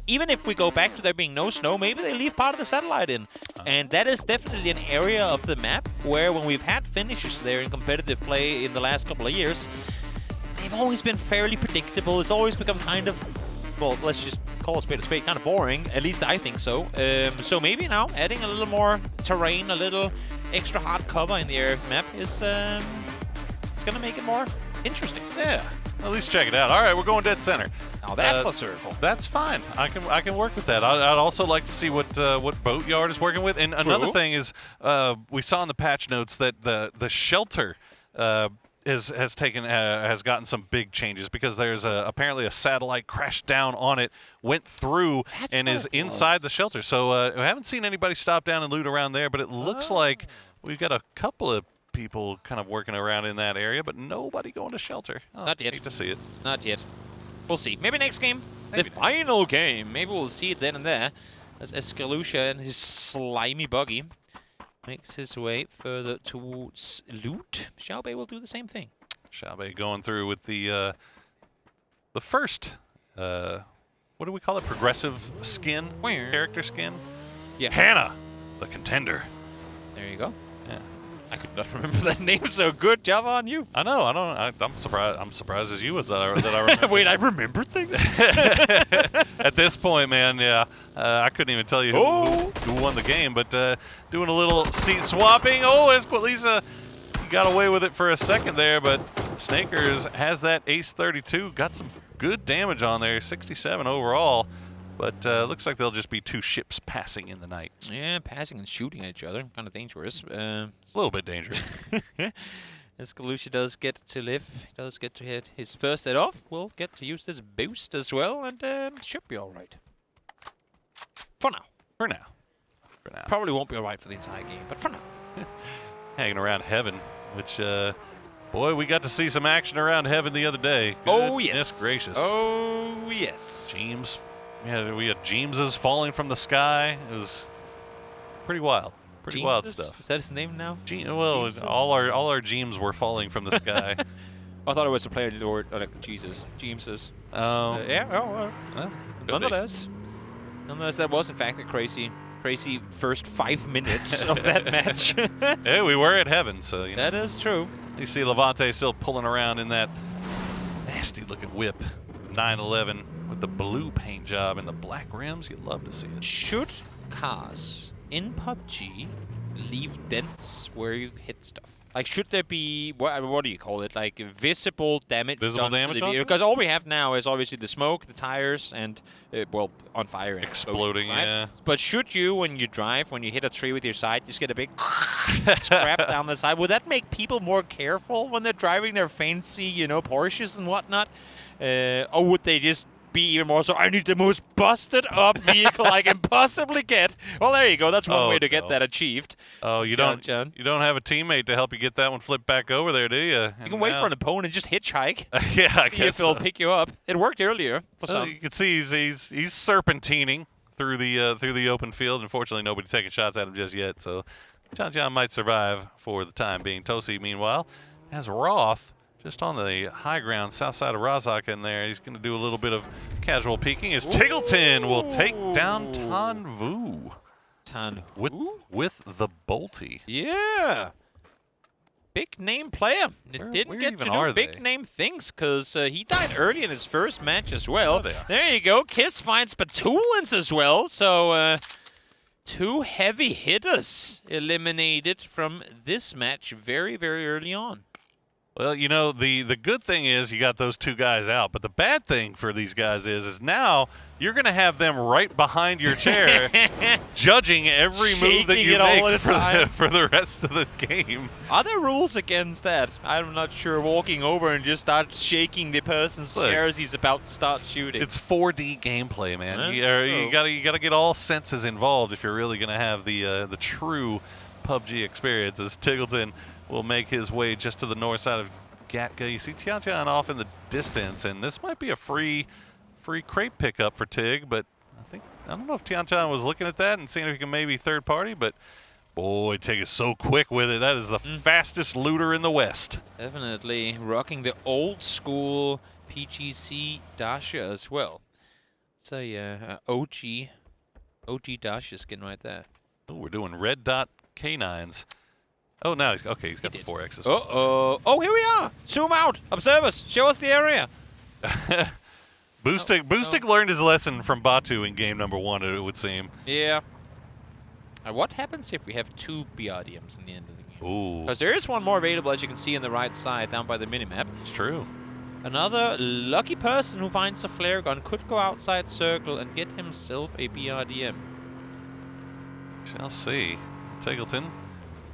Even if we go back to there being no snow, maybe they leave part of the satellite in. And that is definitely an area of the map where when we've had finishes there in competitive play in the last couple of years, they've always been fairly predictable. It's always become kind of, well, let's just call a spade, kind of boring. At least I think so. So maybe now adding a little more terrain, a little extra hard cover in the area of the map is it's going to make it more interesting. Yeah. At least check it out. All right, we're going dead center. Now that's a circle. That's fine. I can work with that. I'd also like to see what Boatyard is working with. And another thing is, we saw in the patch notes that the shelter has gotten some big changes because there's apparently a satellite crashed down on it, went through, and is inside the shelter. So we haven't seen anybody stop down and loot around there, but it looks like we've got a couple of people kind of working around in that area, but nobody going to shelter. Oh, not yet. Hate to see it. Not yet. We'll see. Maybe next game. Maybe. The final game. Maybe we'll see it then and there. As Escalucia and his slimy buggy makes his way further towards loot. Xiaobei will do the same thing. Xiaobei going through with the first, what do we call it? Progressive skin? Character skin? Yeah. Hannah, the contender. There you go. Yeah. I could not remember that name, so good job on you. I know. I'm surprised. I'm surprised as you was that I remember. Wait, I remember things. At this point, man, yeah, I couldn't even tell you who won the game. But doing a little seat swapping. Oh, Esqualisa, you got away with it for a second there, but Snakers has that Ace 32. Got some good damage on there, 67 overall. But looks like there'll just be 2 ships passing in the night. Yeah, passing and shooting at each other. Kind of dangerous. A little bit dangerous. Escalucia does get to live. He does get to hit his first set off. We'll get to use this boost as well, and should be all right. For now. For now. Probably won't be all right for the entire game, but for now. Hanging around Heaven, which, boy, we got to see some action around Heaven the other day. Oh, yes. Goodness gracious. Oh, yes. James. Yeah, we had Jameses falling from the sky. It was pretty wild. Pretty wild stuff. Is that his name now? Well, all our James were falling from the sky. I thought it was a player in the word Jesus. Jameses. Yeah, well, nonetheless, that was in fact a crazy first 5 minutes of that match. Hey, we were at Heaven, so you know. That is true. You see Levante still pulling around in that nasty-looking whip, 911. With the blue paint job and the black rims, you'd love to see it. Should cars in PUBG leave dents where you hit stuff? Like, should there be, what do you call it, like visible damage? Visible damage on it? Because all we have now is obviously the smoke, the tires, and, well, on fire. And exploding, right? yeah. But should you, when you drive, when you hit a tree with your side, just get a big scrap down the side? Would that make people more careful when they're driving their fancy, Porsches and whatnot? Or would they just be even more so, I need the most busted up vehicle I can possibly get? Well, there you go. That's one way to get that achieved. Oh, you don't have a teammate to help you get that one flipped back over there, do you? You can wait for an opponent, just hitchhike. Yeah, I guess if he'll pick you up. It worked earlier for some. You can see he's serpentining through the open field. Unfortunately, nobody taking shots at him just yet. So Tiantian might survive for the time being. Tosi, meanwhile, has Roth just on the high ground, south side of Razak in there. He's going to do a little bit of casual peeking as Tiggleton will take down Tan Vu. With the Bolty. Yeah. Big name player. Didn't get to do big name things because he died early in his first match as well. There you go. Kiss finds Batulins as well. So 2 heavy hitters eliminated from this match very, very early on. Well, you know, the good thing is you got those 2 guys out, but the bad thing for these guys is now you're going to have them right behind your chair judging every move that you make for the rest of the game. Are there rules against that? I'm not sure. Walking over and just start shaking the person's chair as he's about to start shooting. It's 4D gameplay, man. You gotta get all senses involved if you're really going to have the true PUBG experience. As Tiggleton will make his way just to the north side of Gatka. You see Tiantian off in the distance, and this might be a free crate pickup for Tig, but I don't know if Tiantian was looking at that and seeing if he can maybe third party, but boy, Tig is so quick with it. That is the fastest looter in the West. Definitely rocking the old school PGC Dasha as well. So yeah, OG Dasha skin right there. Oh, we're doing red dot K9s. Oh, now he's got the 4Xs. Oh, here we are. Zoom out. Observe us. Show us the area. Boostic learned his lesson from Batu in game number 1, it would seem. Yeah. What happens if we have 2 BRDMs in the end of the game? Ooh. Because there is one more available, as you can see on the right side, down by the minimap. It's true. Another lucky person who finds a flare gun could go outside circle and get himself a BRDM. Shall see. Tiggleton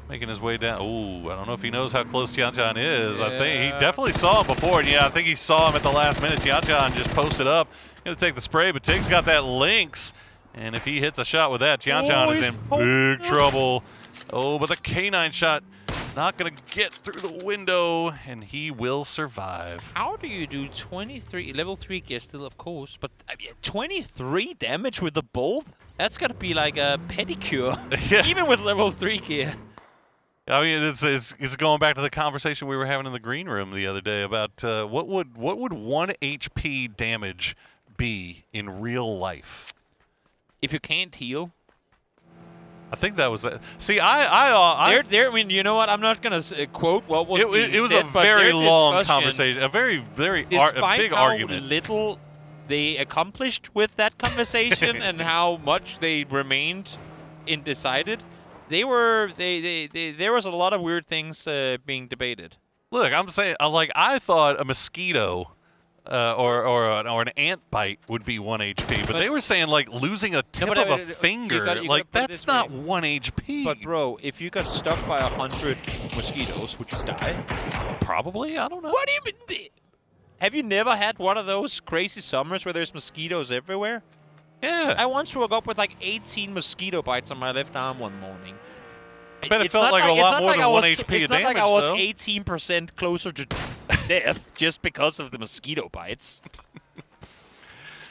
making his way down. Ooh, I don't know if he knows how close Tiantian is. I think he definitely saw him before, and yeah, I think he saw him at the last minute. Tiantian just posted up. Gonna take the spray, but Tig's got that Lynx, and if he hits a shot with that, Tiantian is in big trouble. Oh, but the K9 shot not gonna get through the window, and he will survive. How do you do 23 level 3 gear still, of course, but 23 damage with the bolt? That's gotta be like a pedicure, even with level 3 gear. I mean, it's going back to the conversation we were having in the green room the other day about what would 1 HP damage be in real life? If you can't heal. I think that was it. See, I mean, you know what? I'm not gonna quote what was being it was said, a very long conversation, a very a big argument. How little they accomplished with that conversation and how much they remained undecided. There was a lot of weird things being debated. Look, I'm saying, I thought a mosquito or an ant bite would be 1 HP, but they were saying losing a tip of a finger, that's not 1 HP. But bro, if you got stuck by 100 mosquitoes, would you die? Probably. I don't know. What do you mean? Have you never had one of those crazy summers where there's mosquitoes everywhere? Yeah. I once woke up with 18 mosquito bites on my left arm one morning. I bet it felt like a lot more than 1 HP of damage, It's not like I was 18% closer to death just because of the mosquito bites.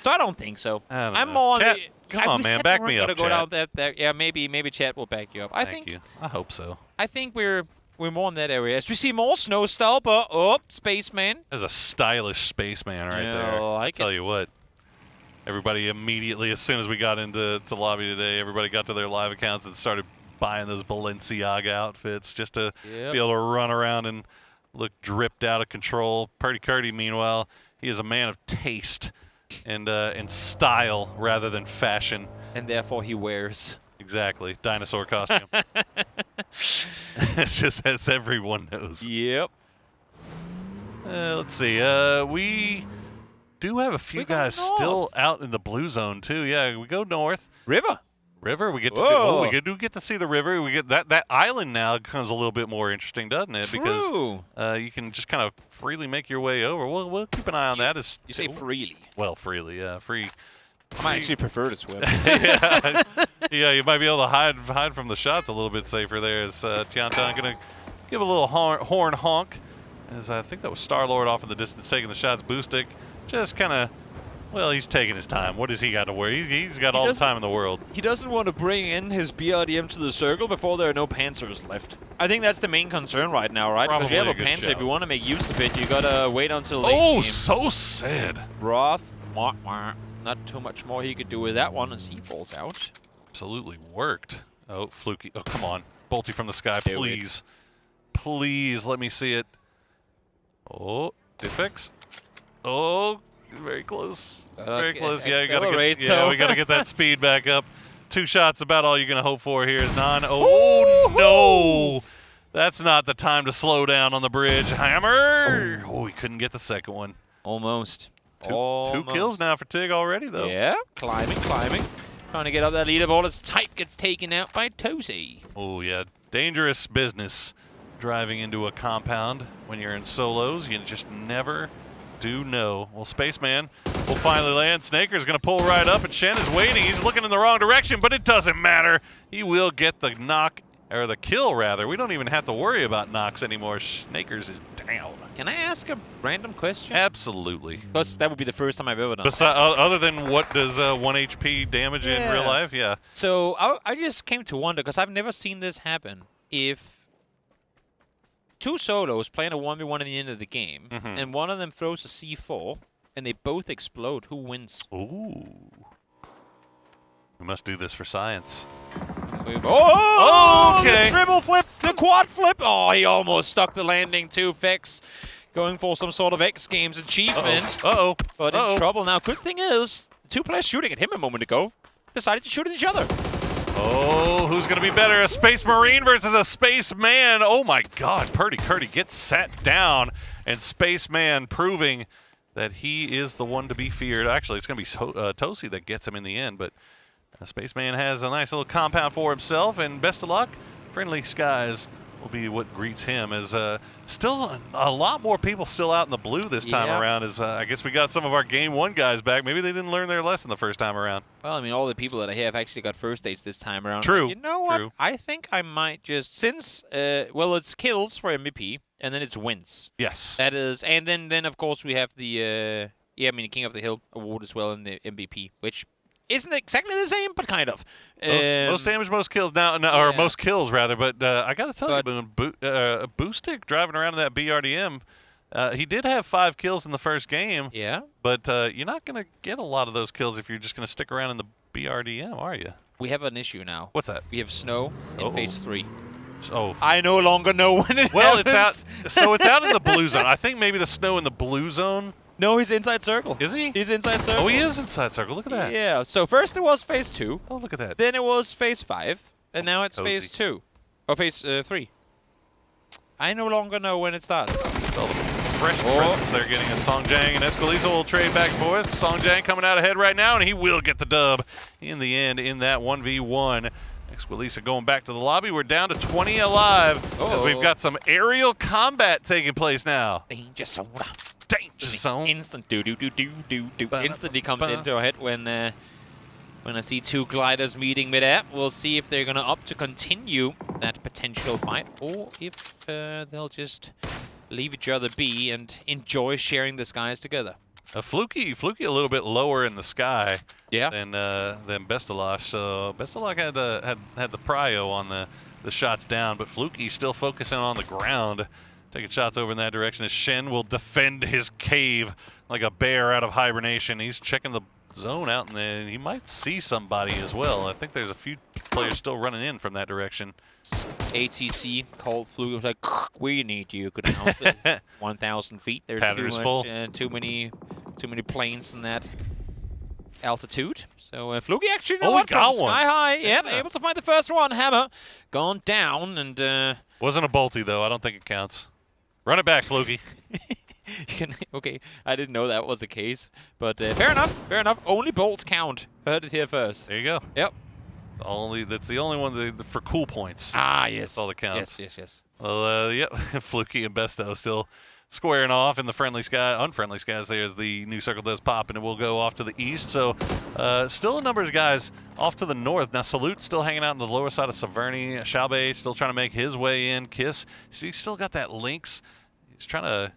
So I don't think so. I'm more on the... Come on, man. Back me up, go down there. Yeah, maybe chat will back you up. Thank you. I hope so. I think we're more in that area. As we see more snow stalper. Oh, Spaceman. There's a stylish Spaceman right there. I tell you what. Everybody immediately, as soon as we got into lobby today, everybody got to their live accounts and started buying those Balenciaga outfits just to be able to run around and look dripped out of control. Purdy Curdy, meanwhile, he is a man of taste and style rather than fashion. And therefore he wears. Exactly. Dinosaur costume. It's just as everyone knows. Yep. Let's see. We do have a few guys still out in the blue zone too. Yeah, we go north. River. We get to we do get to see the river. We get that island now becomes a little bit more interesting, doesn't it? True. Because you can just kind of freely make your way over. We'll keep an eye on that. You say freely? Well, freely, yeah, free. I might actually prefer to swim. Yeah, you might be able to hide from the shots a little bit safer there. As Tiantian gonna give a little horn honk. As I think that was Star-Lord off in the distance taking the shots. Boostic just kind of Well, he's taking his time. What does he got to worry? He's got all the time in the world. He doesn't want to bring in his BRDM to the circle before there are no Panzers left. I think that's the main concern right now, right? Because you have a Panzer, if you want to make use of it, you gotta wait until late game. So sad. Roth, not too much more he could do with that one as he falls out. Absolutely worked. Oh, Fluky. Oh, come on. Bolty from the sky, please. Please, let me see it. Oh, Diffix. Oh, very close. Very close. Yeah, we gotta get that speed back up. 2 shots, about all you're gonna hope for here is none. Oh no! That's not the time to slow down on the bridge. Hammer! Oh, he couldn't get the second one. Almost. Two kills now for Tig already, though. Yeah, climbing. Trying to get up that leaderboard as Type gets taken out by Tozy. Oh yeah, dangerous business driving into a compound when you're in solos. You just never do know. Well, Spaceman will finally land. Snaker's going to pull right up, and Shen is waiting. He's looking in the wrong direction, but it doesn't matter. He will get the knock, or the kill, rather. We don't even have to worry about knocks anymore. Snakers is down. Can I ask a random question? Absolutely. Because that would be the first time I've ever done that. Other than what does 1 HP damage in real life? Yeah. So I just came to wonder, because I've never seen this happen. If 2 solos playing a 1v1 at the end of the game, and one of them throws a C4, and they both explode, who wins? Ooh. We must do this for science. Oh, okay. The triple flip, the quad flip. Oh, he almost stuck the landing too, Fix. Going for some sort of X Games achievement. But in trouble now. Good thing is, the 2 players shooting at him a moment ago decided to shoot at each other. Oh, who's going to be better? A Space Marine versus a Space Man. Oh my God, Purdy Curdy gets sat down, and Space Man proving that he is the one to be feared. Actually, it's going to be Tosi that gets him in the end, but Spaceman has a nice little compound for himself, and best of luck. Friendly Skies will be what greets him, as still a lot more people still out in the blue this time around, as I guess we got some of our Game 1 guys back. Maybe they didn't learn their lesson the first time around. Well, I mean, all the people that I have actually got first dates this time around. True. But you know what? True. I think I might just, since, well, it's kills for MVP, and then it's wins. Yes. That is, and then of course we have the, King of the Hill award as well in the MVP, which isn't exactly the same, but kind of. Most damage, most kills now, or most kills rather. But I got to tell you, Boostic driving around in that BRDM, he did have 5 kills in the first game. Yeah. But you're not going to get a lot of those kills if you're just going to stick around in the BRDM, are you? We have an issue now. What's that? We have snow in phase 3. Oh. I no longer know when it happens. It's out. So it's out in the blue zone. I think maybe the snow in the blue zone. No, he's inside circle. Is he? He's inside circle. Oh, he is inside circle. Look at that. Yeah. So first it was phase 2. Oh, look at that. Then it was phase 5, and now it's phase 2, or phase 3. I no longer know when it starts. All the fresh presents they're getting. Songjang and Escalisa will trade back and forth. Songjang coming out ahead right now, and he will get the dub in the end in that 1v1. Escalisa going back to the lobby. We're down to 20 alive as we've got some aerial combat taking place now. Danger zone. Danger zone. Instant instantly comes into our head when I see 2 gliders meeting mid-air. We'll see if they're gonna opt to continue that potential fight, or if they'll just leave each other be and enjoy sharing the skies together. Fluky a little bit lower in the sky than Bestalosh. So Bestalosh had the prio on the shots down, but Fluky still focusing on the ground. Taking shots over in that direction as Shen will defend his cave like a bear out of hibernation. He's checking the zone out, and then he might see somebody as well. I think there's a few players still running in from that direction. ATC called Fluke. Was like, we need you. Good enough. 1,000 feet. There's too many planes in that altitude. So Fluke actually got one. Sky high. Yep, able to find the first one. Hammer gone down, and wasn't a bolty though. I don't think it counts. Run it back, Fluky. Okay, I didn't know that was the case, but fair enough. Only bolts count. Heard it here first. There you go. Yep. That's the only one for cool points. Ah, yes. That's all that counts. Yes. Well, yep. Fluky and Besto still squaring off in the unfriendly skies there as the new circle does pop, and it will go off to the east. So still a number of guys off to the north. Now Salute still hanging out on the lower side of Saverny. Xiaobei still trying to make his way in. Kiss, he's still got that Lynx. He's trying to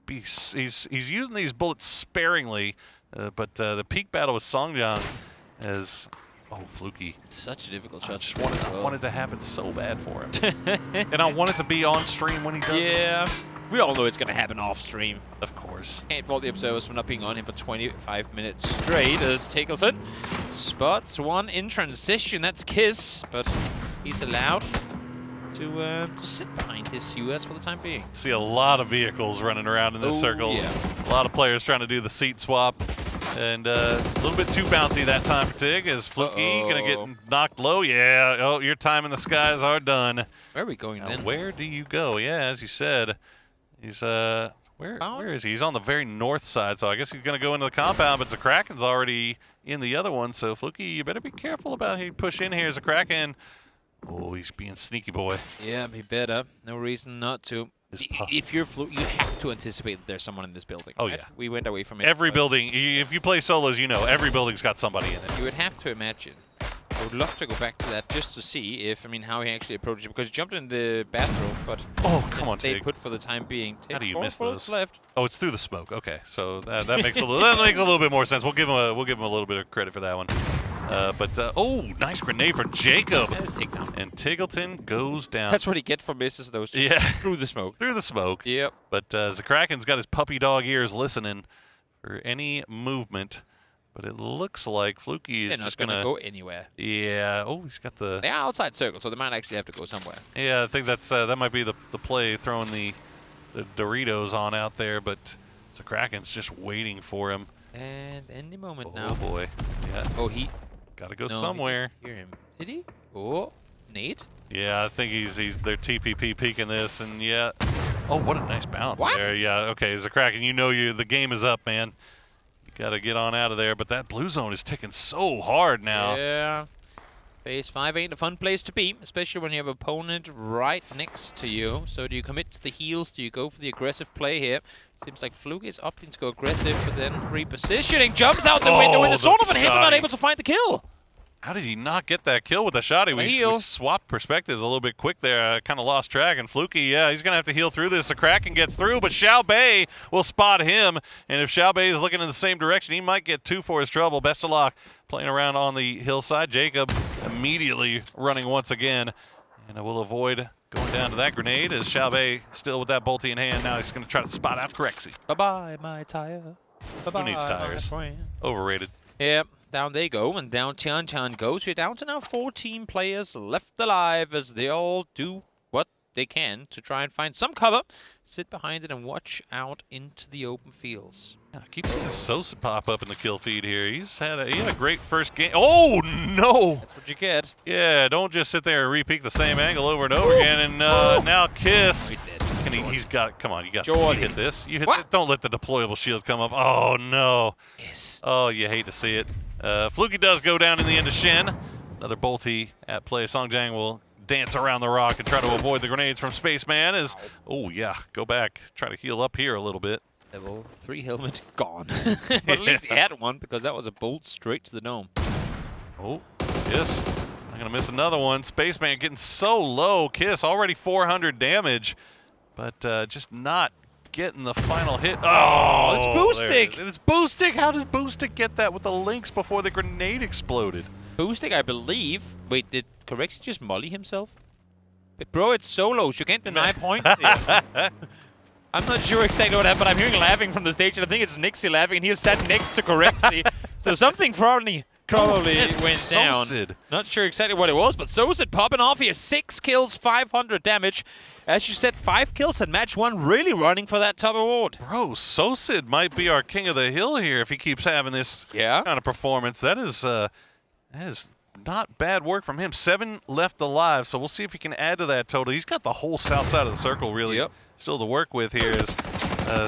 he's using these bullets sparingly. But the peak battle with Songjang as... Oh, Fluky. Such a difficult shot. I just wanted to happen so bad for him. And I want it to be on stream when he does it. Yeah. We all know it's going to happen off stream. Of course. Can't fault the observers for not being on him for 25 minutes straight as Tickleton spots one in transition. That's Kiss, but he's allowed to sit behind his US for the time being. See a lot of vehicles running around in this circle. Yeah. A lot of players trying to do the seat swap. And a little bit too bouncy that time for Tig. Is Fluky going to get knocked low? Yeah. Oh, your time in the skies are done. Where are we going then? Where do you go? Yeah, as you said, he's where is he? He's on the very north side, so I guess he's going to go into the compound, but Kraken's already in the other one, so Fluky, you better be careful about who you push in here as Kraken. Oh, he's being sneaky boy. Yeah, he better. No reason not to. If you're Fluke, you have to anticipate that there's someone in this building. Oh, right? yeah. We went away from it. Every building, if you play solos, you know, every building's got somebody in it. You would have to imagine. I would love to go back to that just to see if, how he actually approached it, because he jumped in the bathroom, but come on, stayed put for the time being. How do you miss those? Left. Oh, it's through the smoke. Okay, so that makes a little bit more sense. We'll give him a little bit of credit for that one. Oh, nice grenade from Jacob. And Tiggleton goes down. That's what he gets for misses those. Yeah. Through the smoke. Through the smoke. Yep. But Kraken's got his puppy dog ears listening for any movement. But it looks like Fluky is just going to go anywhere. Yeah. Oh, he's got the... They're outside circle, so they might actually have to go somewhere. Yeah, I think that's that might be the play, throwing the Doritos on out there. But Kraken's just waiting for him. And any moment now. Oh, boy. Yeah. Oh, he... Got to go somewhere. He didn't hear him. Did he? Oh, Nate? Yeah, I think they're TPP peeking this, and yeah. Oh, what a nice bounce there. Yeah, okay, as a Kraken, you know the game is up, man. You got to get on out of there, but that blue zone is ticking so hard now. Yeah. Phase 5 ain't a fun place to be, especially when you have an opponent right next to you. So do you commit to the heals? Do you go for the aggressive play here? Seems like Fluke is opting to go aggressive, but then repositioning, jumps out the window with a sort of a hit, but not able to find the kill. How did he not get that kill with the shotty? We swapped perspectives a little bit quick there. I kind of lost track. And Fluky, yeah, he's going to have to heal through this. The Kraken gets through, but Xiao Bei will spot him. And if Xiao Bei is looking in the same direction, he might get 2 for his trouble. Best of luck playing around on the hillside. Jacob immediately running once again. And we'll avoid going down to that grenade as Xiao Bei still with that bolty in hand. Now he's going to try to spot out Corexy. Bye-bye, my tire. Bye-bye, Who needs tires? Overrated. Yep. Down they go, and down Tian Chan goes. We're down to now 14 players left alive as they all do what they can to try and find some cover, sit behind it, and watch out into the open fields. Yeah, keep seeing Sosa pop up in the kill feed here. He had a great first game. Oh, no! That's what you get. Yeah, don't just sit there and repeat the same angle over and over again. And now Kiss. He's dead. He's got it. Come on, you hit this. You hit this. Don't let the deployable shield come up. Oh, no. Yes. Oh, you hate to see it. Fluky does go down in the end of Shen. Another bolty at play. Songjang will dance around the rock and try to avoid the grenades from Spaceman. Oh, yeah, go back. Try to heal up here a little bit. Level 3 helmet gone. But at least he had one, because that was a bolt straight to the dome. Oh, Kiss. I'm going to miss another one. Spaceman getting so low. Kiss already 400 damage, but just not getting the final hit. Oh, it's Boostic. It's Boostic. How does Boostic get that with the links before the grenade exploded? Boostic, I believe. Wait, did Corexy just molly himself? But bro, it's solos. You can't deny points here. I'm not sure exactly what happened, but I'm hearing laughing from the stage, and I think it's Nixie laughing, and he was sat next to Corexy. So something probably went down. Not sure exactly what it was, but Sosid popping off here. 6 kills, 500 damage. As you said, 5 kills and match 1 really running for that top award. Bro, Sosid might be our king of the hill here if he keeps having this kind of performance. That is not bad work from him. 7 left alive, so we'll see if he can add to that total. He's got the whole south side of the circle really still to work with here as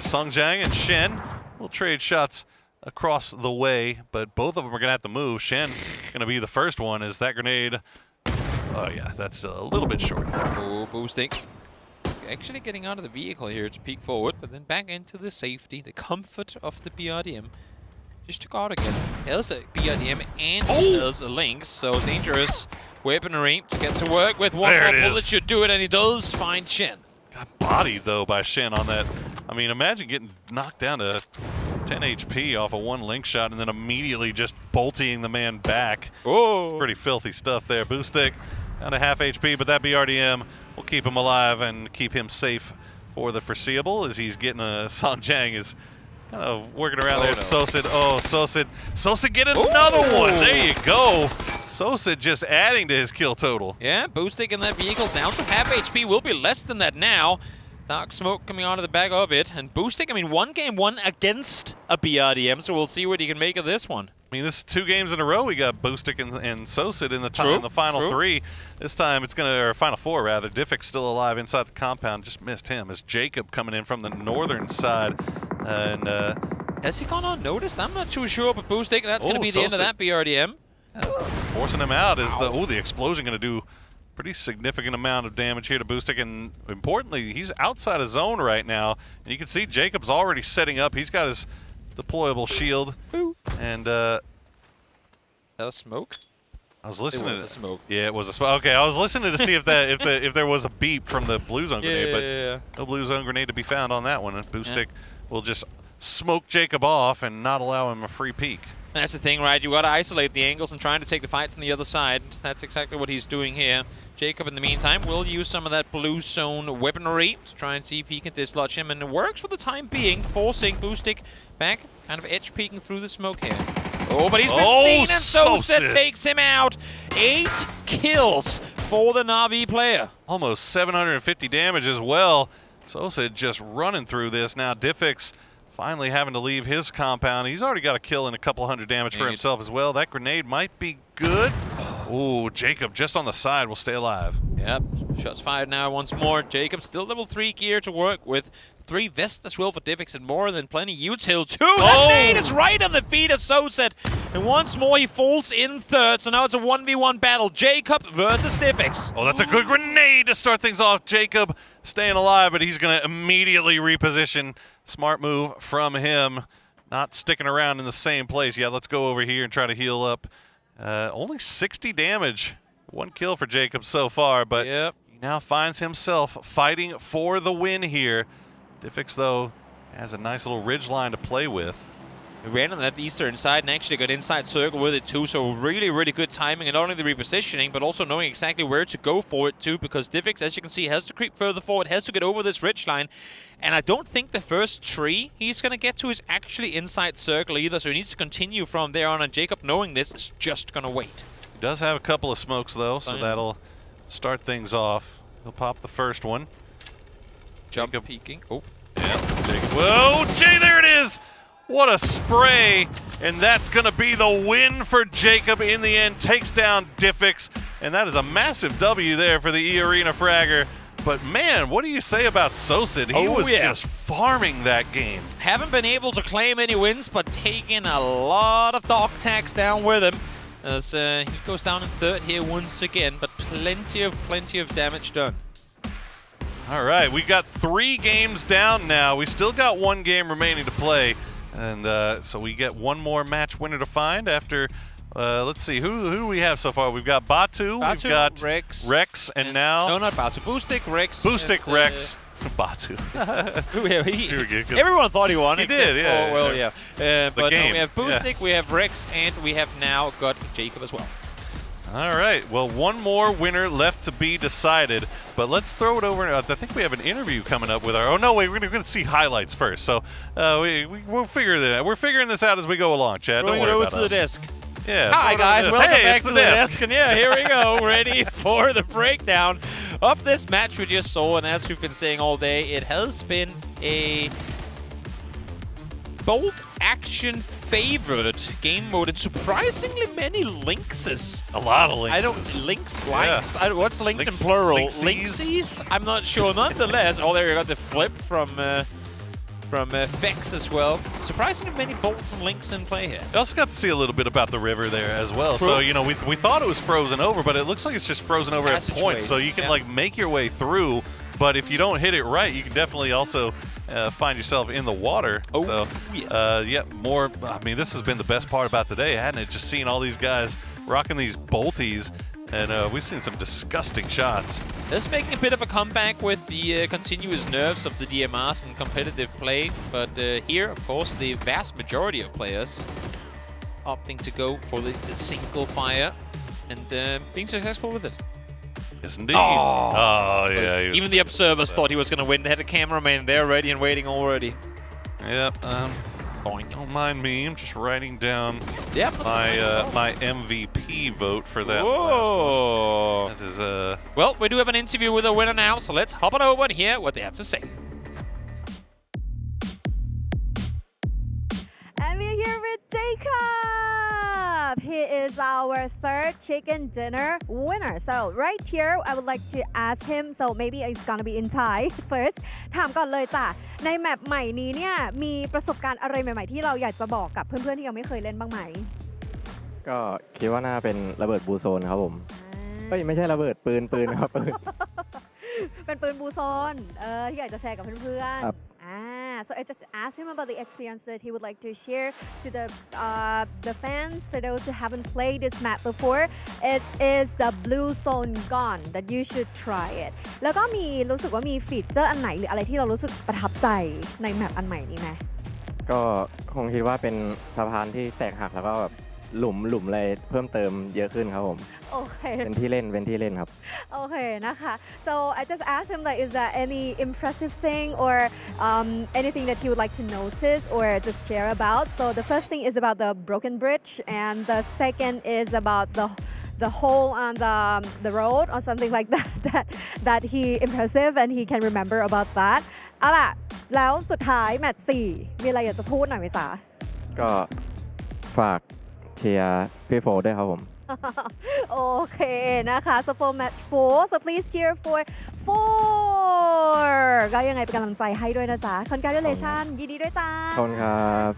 Songjang and Shen will trade shots across the way, but both of them are going to have to move. Shen going to be the first one as that grenade. Oh, yeah, that's a little bit short. Oh, Boosting. Actually getting out of the vehicle here to peek forward, but then back into the safety, the comfort of the BRDM. Just took out again. There's a BRDM and there's a Lynx, so dangerous weaponry to get to work with. One more bullet should do it, and he does find Shen. Got bodied, though, by Shen on that. I mean, imagine getting knocked down to 10 HP off of one link shot and then immediately just bolting the man back. Oh, it's pretty filthy stuff there. Boostic down to half HP, but that BRDM will keep him alive and keep him safe for the foreseeable as he's getting a Sanjang is kind of working around there. Sosid, Sosid get another one. There you go. Sosid just adding to his kill total. Yeah, Boostic in that vehicle down to half HP, will be less than that now. Dark smoke coming out of the back of it. And Boostic, I mean, one game won against a BRDM, so we'll see what he can make of this one. I mean, this is 2 games in a row. We got Boostic and Sosid in the final 3. This time it's going to, or final 4 rather. Diffic's still alive inside the compound. Just missed him as Jacob coming in from the northern side. And has he gone unnoticed? I'm not too sure, but Boostic, that's going to be the end of that BRDM. Forcing him out is the explosion going to do pretty significant amount of damage here to Boostic, and importantly, he's outside of zone right now. And you can see Jacob's already setting up. He's got his deployable shield. And that was smoke? I was listening. It was a smoke. Yeah, it was a smoke. Okay, I was listening to see if that if there was a beep from the blue zone grenade, but no blue zone grenade to be found on that one. And Boostic will just smoke Jacob off and not allow him a free peek. That's the thing, right? You got to isolate the angles and trying to take the fights on the other side. That's exactly what he's doing here. Jacob, in the meantime, will use some of that blue zone weaponry to try and see if he can dislodge him, and it works for the time being, forcing Boostic back, kind of edge peeking through the smoke here. Oh, but he's been seen, and Sosid takes him out. 8 kills for the Na'Vi player. Almost 750 damage as well. Sosid just running through this. Now Diffix finally having to leave his compound. He's already got a kill and a couple hundred damage for himself as well. That grenade might be good. Ooh, Jacob just on the side will stay alive. Yep, shots fired now once more. Jacob still level 3 gear to work with. 3 vests as well for Diffix and more than plenty util too. That nade is right on the feet of Sosid. And once more he falls in third. So now it's a 1v1 battle. Jacob versus Diffix. Oh, that's a good grenade to start things off. Jacob staying alive, but he's going to immediately reposition. Smart move from him. Not sticking around in the same place. Yeah, let's go over here and try to heal up. Only 60 damage. 1 kill for Jacob so far, but he now finds himself fighting for the win here. Diffix, though, has a nice little ridge line to play with. He ran on that eastern side and actually got inside circle with it too, so really, really good timing, and not only the repositioning, but also knowing exactly where to go for it too, because Diffix, as you can see, has to creep further forward, has to get over this ridge line, and I don't think the first tree he's going to get to is actually inside circle either, so he needs to continue from there on, and Jacob, knowing this, is just going to wait. He does have a couple of smokes, though, so that'll start things off. He'll pop the first one. Jump peeking. Oh. Yeah, Jacob. Whoa, Jay, there it is! What a spray, and that's going to be the win for Jacob in the end. Takes down Diffix, and that is a massive W there for the E-Arena Fragger. But man, what do you say about Sosid? He was just farming that game. Haven't been able to claim any wins, but taking a lot of dog tags down with him. As he goes down in third here once again, but plenty of damage done. All right, we got 3 games down now. We still got 1 game remaining to play. And so we get 1 more match winner to find after, let's see, who do we have so far? We've got Batu, we've got Rex, and now... No, not Batu. Boostic, Rex. Boostic, Rex. Batu. Everyone thought he won. He did, yeah. Oh, well, yeah. But game. No, we have Boostic, we have Rex, and we have now got Jacob as well. All right, well, 1 more winner left to be decided, but let's throw it over. I think we have an interview coming up with our. Oh no, wait, we're going to see highlights first. So we'll figure that out. We're figuring this out as we go along, Chad. Don't worry about us. To the desk. Yeah. Hi guys, welcome back to the desk. And yeah, here we go, ready for the breakdown of this match we just saw. And as we've been saying all day, it has been a bolt action favored game mode, and surprisingly many Lynxes. A lot of Lynxes. I don't Lynx. What's Lynx in plural? Lynxies? I'm not sure. Nonetheless, oh, there you got the flip from Fex as well. Surprisingly many bolts and Lynx in play here. We also got to see a little bit about the river there as well. So, you know, we thought it was frozen over, but it looks like it's just frozen over at points. So you can like make your way through, but if you don't hit it right, you can definitely also find yourself in the water. Oh, so, yeah, more. I mean, this has been the best part about today, hadn't it? Just seeing all these guys rocking these bolties And we've seen some disgusting shots. Just making a bit of a comeback with the continuous nerfs of the DMRs and competitive play. But here, of course, the vast majority of players opting to go for the single fire and being successful with it. Yes, indeed. Oh yeah. Even the observers thought he was going to win. They had a cameraman there ready and waiting already. Yep. Don't mind me. I'm just writing down yep. my MVP vote for that. Whoa. That is Well, we do have an interview with a winner now, so let's hop on over and hear what they have to say. And we're here with Jacob. He is our third chicken dinner winner. So right here, I would like to ask him. So maybe it's gonna be in Thai first. ถามก่อนเลยจ้ะในแมปใหม่นี้เนี่ยมีประสบการณ์อะไรใหม่ๆที่เราอยากจะบอกกับเพื่อนๆที่ยังไม่เคยเล่นบ้างไหมก็คิดว่าน่าเป็นระเบิดบูโซนครับผมไม่ใช่ระเบิดปืนครับปืน เป็นปืนบูโซนที่อยากจะแชร์กับเพื่อนๆSo I just asked him about the experience that he would like to share to the fans. For those who haven't played this map before, it is the blue zone gun that you should try it. แล้วก็มีรู้สึกว่ามีฟีเจอร์อันไหนหรืออะไรที่เรารู้สึกประทับใจในแมปอันใหม่นี้ไหมก็คงคิดว่าเป็นสะพานที่แตกหักแล้วก็แบบหลุมอะไรเพิ่มเติมเยอะขึ้นครับผมโอเคเป็นที่เล่นครับโอเคนะคะ So I just asked him like is there any impressive thing or anything that he would like to notice or just share about. So the first thing is about the broken bridge and the second is about the hole on the road or something like that he impressive and he can remember about that เอาล่ะแล้วสุดท้ายแมตช์4มีอะไรอยากจะพูดหน่อยไหมจ๊ะก็ฝากเชียร์พี่โฟด้วยครับผมโอเคนะคะ so for match 4 so please cheer for 4ก็ยังไงเป็นกำลังใจให้ด้วยนะจ๊ะ congratulations ยินดีด้วยจ้าขอบคุณครับ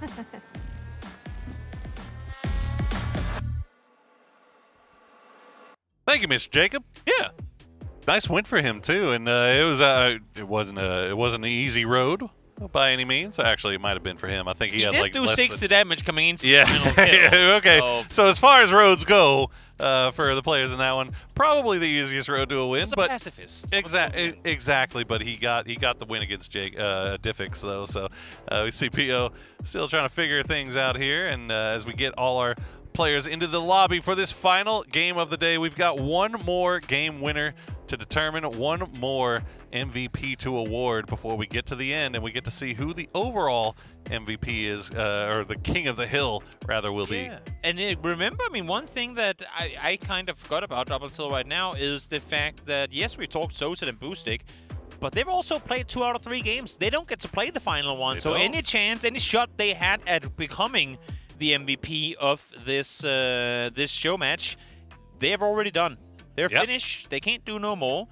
Thank you, Mr. Jacob. Yeah. Nice win for him too, and it wasn't an easy road by any means. Actually, it might have been for him. I think he had did like do less 60 damage coming into the final kill. Okay. So as far as roads go, for the players in that one, probably the easiest road to a win. He's a but pacifist. Exactly. But he got the win against Diffix though. So we see PO still trying to figure things out here, and as we get all our players into the lobby for this final game of the day, we've got one more game winner to determine, one more MVP to award before we get to the end and we get to see who the overall MVP is, or the king of the hill rather will be. And remember, I mean, one thing that I kind of forgot about up until right now is the fact that yes, we talked Soset and Boostic, but they've also played 2 out of 3 games. They don't get to play the final one. So any chance, any shot they had at becoming the MVP of this show match, they have already done. They're finished. They can't do no more.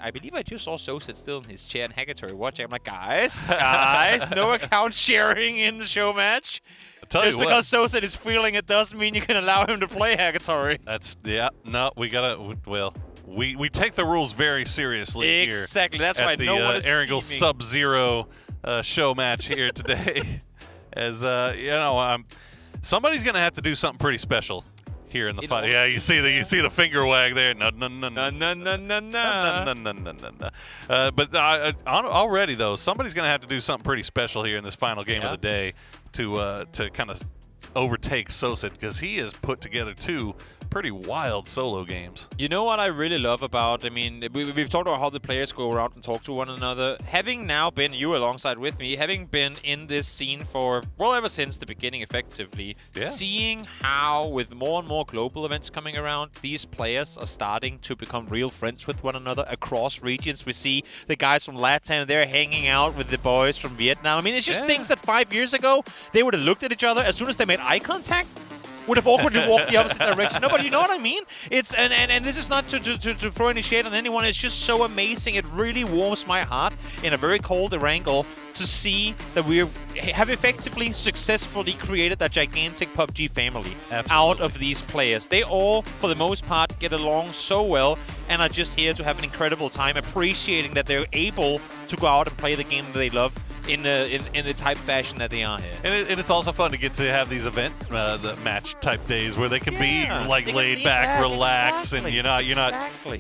I believe I just saw Soset still in his chair and Hackatory watching. I'm like, guys, no account sharing in the show match. Just because Soset is feeling it doesn't mean you can allow him to play Hackatory. We take the rules very seriously here. Exactly. That's why no one is Erangel Sub-Zero show match here today. As somebody's gonna have to do something pretty special here in the fight. Yeah, you see the finger wag there. No. But already though, somebody's gonna have to do something pretty special here in this final game of the day to kind of overtake Soset, because he has put together 2 pretty wild solo games. You know what I really love about, I mean, we've talked about how the players go around and talk to one another. Having now been, you alongside with me, having been in this scene for, well, ever since the beginning effectively, seeing how with more and more global events coming around, these players are starting to become real friends with one another across regions. We see the guys from Latam, they're hanging out with the boys from Vietnam. I mean, it's just things that 5 years ago, they would have looked at each other as soon as they made eye contact. Would have awkwardly walked the opposite direction. No, but you know what I mean? It's and this is not to throw any shade on anyone. It's just so amazing. It really warms my heart in a very cold Erangel to see that we have effectively, successfully created that gigantic PUBG family out of these players. They all, for the most part, get along so well and are just here to have an incredible time, appreciating that they're able to go out and play the game that they love in the type fashion that they are here. And it's also fun to get to have these the match type days where they can be like they can laid be back, back, relax, exactly, and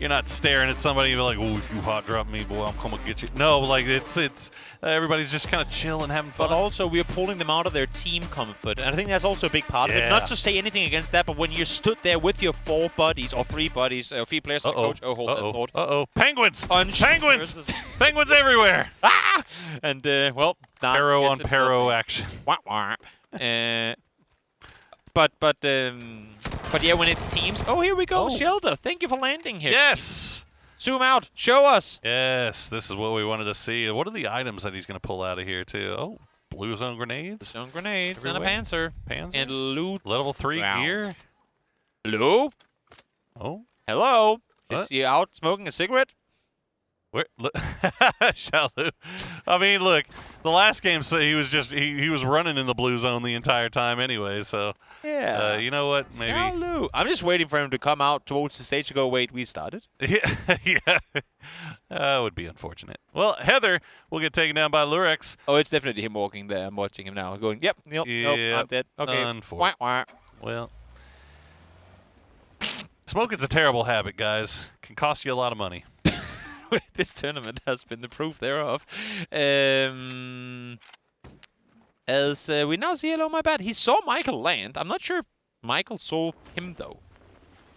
you're not staring at somebody and be like, oh, if you hot drop me, boy, I'm coming to get you. No, like it's everybody's just kind of chill and having fun. But also we are pulling them out of their team comfort, and I think that's also a big part of it. Not to say anything against that, but when you stood there with your 4 buddies or 3 buddies, 3 players, and the coach. Oh, hold that thought. Penguins! Penguins! Penguins everywhere! Ah! And well, Pero on Pero action. But yeah, when it's teams. Oh, here we go, Shelter. Thank you for landing here. Yes. Zoom out. Show us. Yes, this is what we wanted to see. What are the items that he's going to pull out of here too? Oh, blue zone grenades. Blue zone grenades everywhere. and a Panzer. And loot. Level 3 gear. Hello. Oh. Hello. What? Is he out smoking a cigarette? Where? Look, Shalu. I mean, look. The last game, so he was just he was running in the blue zone the entire time anyway. So yeah. You know what? Maybe. Shalu. I'm just waiting for him to come out towards the stage to go. Wait, we started. Yeah. That would be unfortunate. Well, Heather will get taken down by Lurex. Oh, it's definitely him walking there. I'm watching him now, going, yep, nope, I'm dead. Okay. Well, smoking's a terrible habit, guys. Can cost you a lot of money. This tournament has been the proof thereof. As we now see, hello, my bad. He saw Michael land. I'm not sure if Michael saw him, though.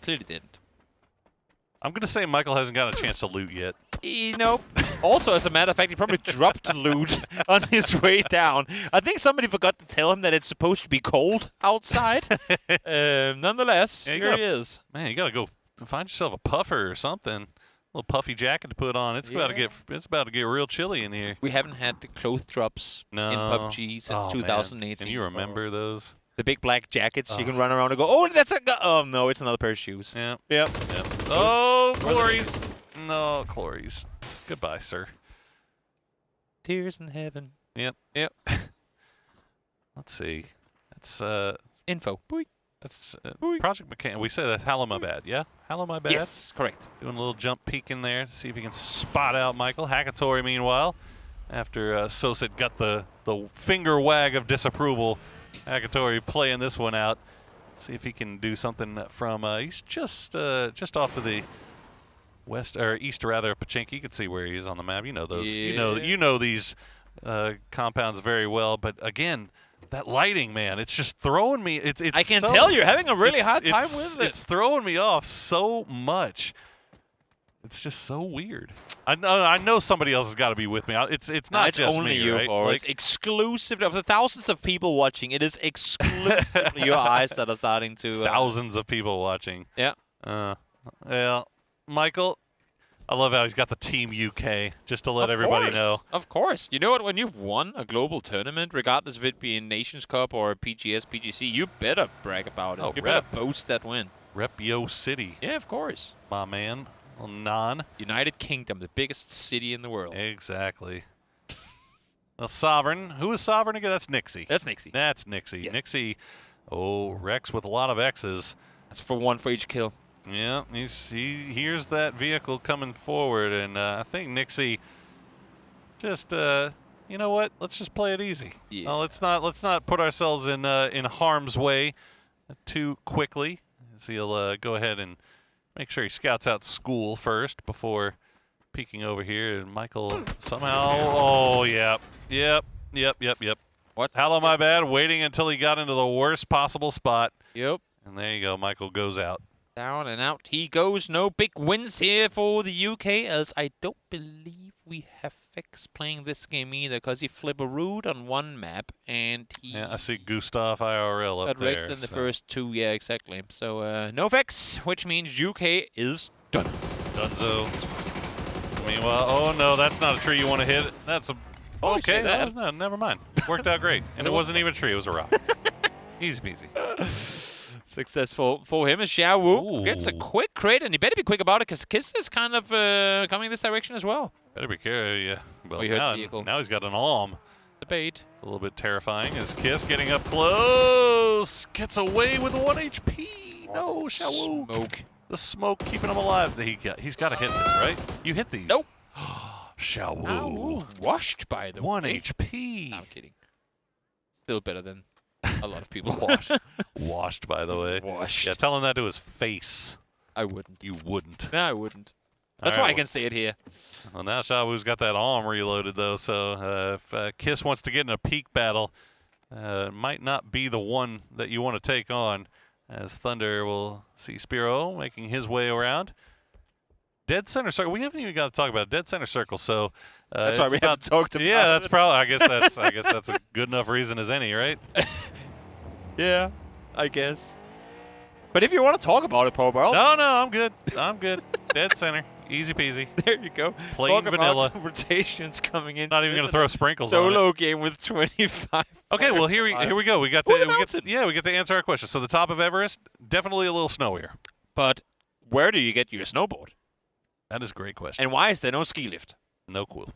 Clearly didn't. I'm going to say Michael hasn't got a chance to loot yet. Nope. Also, as a matter of fact, he probably dropped loot on his way down. I think somebody forgot to tell him that it's supposed to be cold outside. Nonetheless, here he is. Man, you got to go find yourself a puffer or something. A little puffy jacket to put on. It's about to get real chilly in here. We haven't had the clothes drops in PUBG since 2018. Can you remember those? The big black jackets. You can run around and go, oh, that's a oh no, it's another pair of shoes. Yeah. Yep. Oh, glories. No, glories. Goodbye, sir. Tears in heaven. Yep. Let's see. That's info. Boy. That's Project McCann. We said that's Halamabad, yeah? Halamabad? Yes, correct. Doing a little jump peek in there to see if he can spot out Michael. Hackatori, meanwhile, after Sosa got the finger wag of disapproval, Hackatori playing this one out. See if he can do something from, he's just off to the west, or east rather, of Pachinki. You can see where he is on the map. You know those, Yeah. you know these compounds very well, but again, that lighting, man, it's just throwing me. It's I can tell you're having a really hard time with it. It's throwing me off so much. It's just so weird. I know somebody else has got to be with me. It's not it's just only me, you, right? Boris. It's exclusive of the thousands of people watching. It is exclusively your eyes that are starting to. Thousands of people watching. Yeah. Well, Michael, I love how he's got the Team UK just to let everybody know. Of course. You know what? When you've won a global tournament, regardless of it being Nations Cup or PGS, PGC, you better brag about it. You better boast that win. Rep Yo City. Yeah, of course. My man. Well, non. United Kingdom, the biggest city in the world. Exactly. Well, Sovereign. Who is Sovereign again? That's Nixie. That's Nixie. That's Nixie. Yes. Nixie. Oh, Rex with a lot of X's. That's for one for each kill. Yeah, he hears that vehicle coming forward, and I think Nixie just you know what? Let's just play it easy. Yeah. Let's not put ourselves in harm's way too quickly. So he'll go ahead and make sure he scouts out school first before peeking over here. And Michael somehow, oh yeah, yep. What? Hello, my bad. Waiting until he got into the worst possible spot. Yep. And there you go. Michael goes out. Down and out he goes. No big wins here for the UK, as I don't believe we have Fix playing this game either, because he flipped a root on one map, and he... Yeah, I see Gustav IRL up there. in the first two, yeah, exactly. So, no Vex, which means UK is done. Dunzo. Meanwhile, oh no, that's not a tree you want to hit. That's a... Oh, okay, that. no, never mind. Worked out great. And it wasn't even a tree, it was a rock. Easy peasy. Successful for him as Xiao Wu gets a quick crit, and he better be quick about it, because Kiss is kind of coming this direction as well. Better be careful, yeah. Well, now he's got an arm. It's a bait. It's a little bit terrifying as Kiss getting up close. Gets away with 1 HP. No, Xiao Wu. Smoke. The smoke keeping him alive. He's got to hit this, right? You hit these. Nope. Xiaowu. Washed by the 1 way. HP. No, I'm kidding. Still better than a lot of people. Washed, by the way. Washed. Yeah, tell him that to his face. I wouldn't. You wouldn't. No, I wouldn't. That's All why right, I can say it here. Well, now Xiaowu's got that arm reloaded, though, so if Kiss wants to get in a peak battle, it might not be the one that you want to take on, as Thunder will see Spiro making his way around. Dead center circle. We haven't even got to talk about dead center circle, so that's why we haven't talked about Yeah, that's it. probably. I guess that's a good enough reason as any, right? Yeah, I guess. But if you want to talk about it, Paul, No, I'm good. I'm good. Dead center. Easy peasy. There you go. Plain Talk vanilla. About rotations coming in. Not even going to throw sprinkles on it. Solo game with 25. Okay, well here we go. We get to answer our question. So the top of Everest, definitely a little snowier. But where do you get your snowboard? That is a great question. And why is there no ski lift? No clue.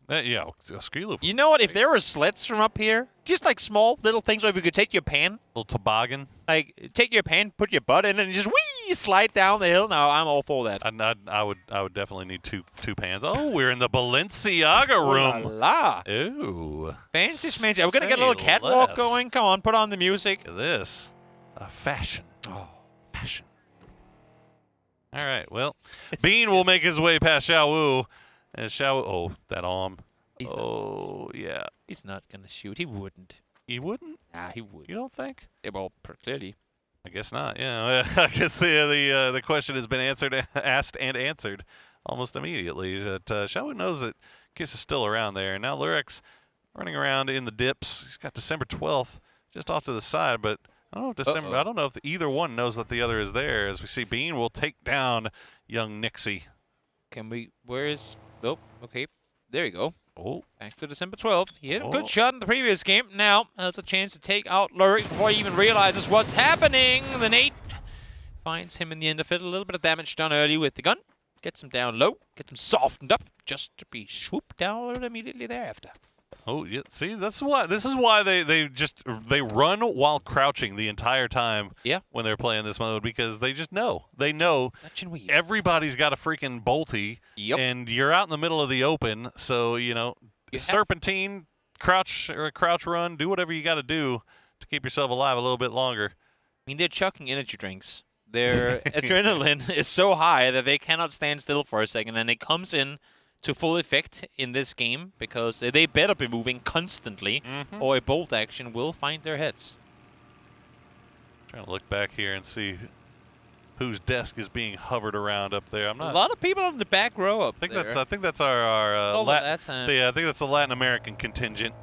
Yeah, a ski lift. You know what? If there were sleds from up here, just like small little things, or if you could take your pan, little toboggan, like take your pan, put your butt in, and just whee slide down the hill. No, I'm all for that. I would definitely need two pans. Oh, we're in the Balenciaga room. Ooh la la. Ooh. Fancy schmancy. Are we gonna get a little catwalk less. going? Come on, put on the music. Look at this. Fashion. Oh, fashion. All right. Well, Bean will make his way past Xiaowu. And Xiaowu, oh, that arm. Yeah. He's not gonna shoot. He wouldn't. He wouldn't? Nah, he would. You don't think? Yeah, well, clearly. I guess not. Yeah. I guess the question has been asked and answered almost immediately. That Xiaowu knows that Kiss is still around there. And now Lurik's running around in the dips. He's got December 12th just off to the side, but I don't know if either one knows that the other is there. As we see, Bean will take down young Nixie. Where's... Oh, okay. There you go. Oh. Back to December 12th. He hit a good shot in the previous game. Now has a chance to take out Lurik before he even realizes what's happening. The nade finds him in the end of it. A little bit of damage done early with the gun. Gets him down low. Gets him softened up just to be swooped down immediately thereafter. Oh, yeah. See, this is why they run while crouching the entire time when they're playing this mode, because they just know. They know everybody's got a freaking bolty, and you're out in the middle of the open, so, serpentine, crouch run, do whatever you got to do to keep yourself alive a little bit longer. I mean, they're chucking energy drinks. Their adrenaline is so high that they cannot stand still for a second, and it comes in to full effect in this game, because they better be moving constantly, or a bolt action will find their heads. Trying to look back here and see whose desk is being hovered around up there. I'm not. A lot of people on the back row up there. I think that's our I think that's the Latin American contingent.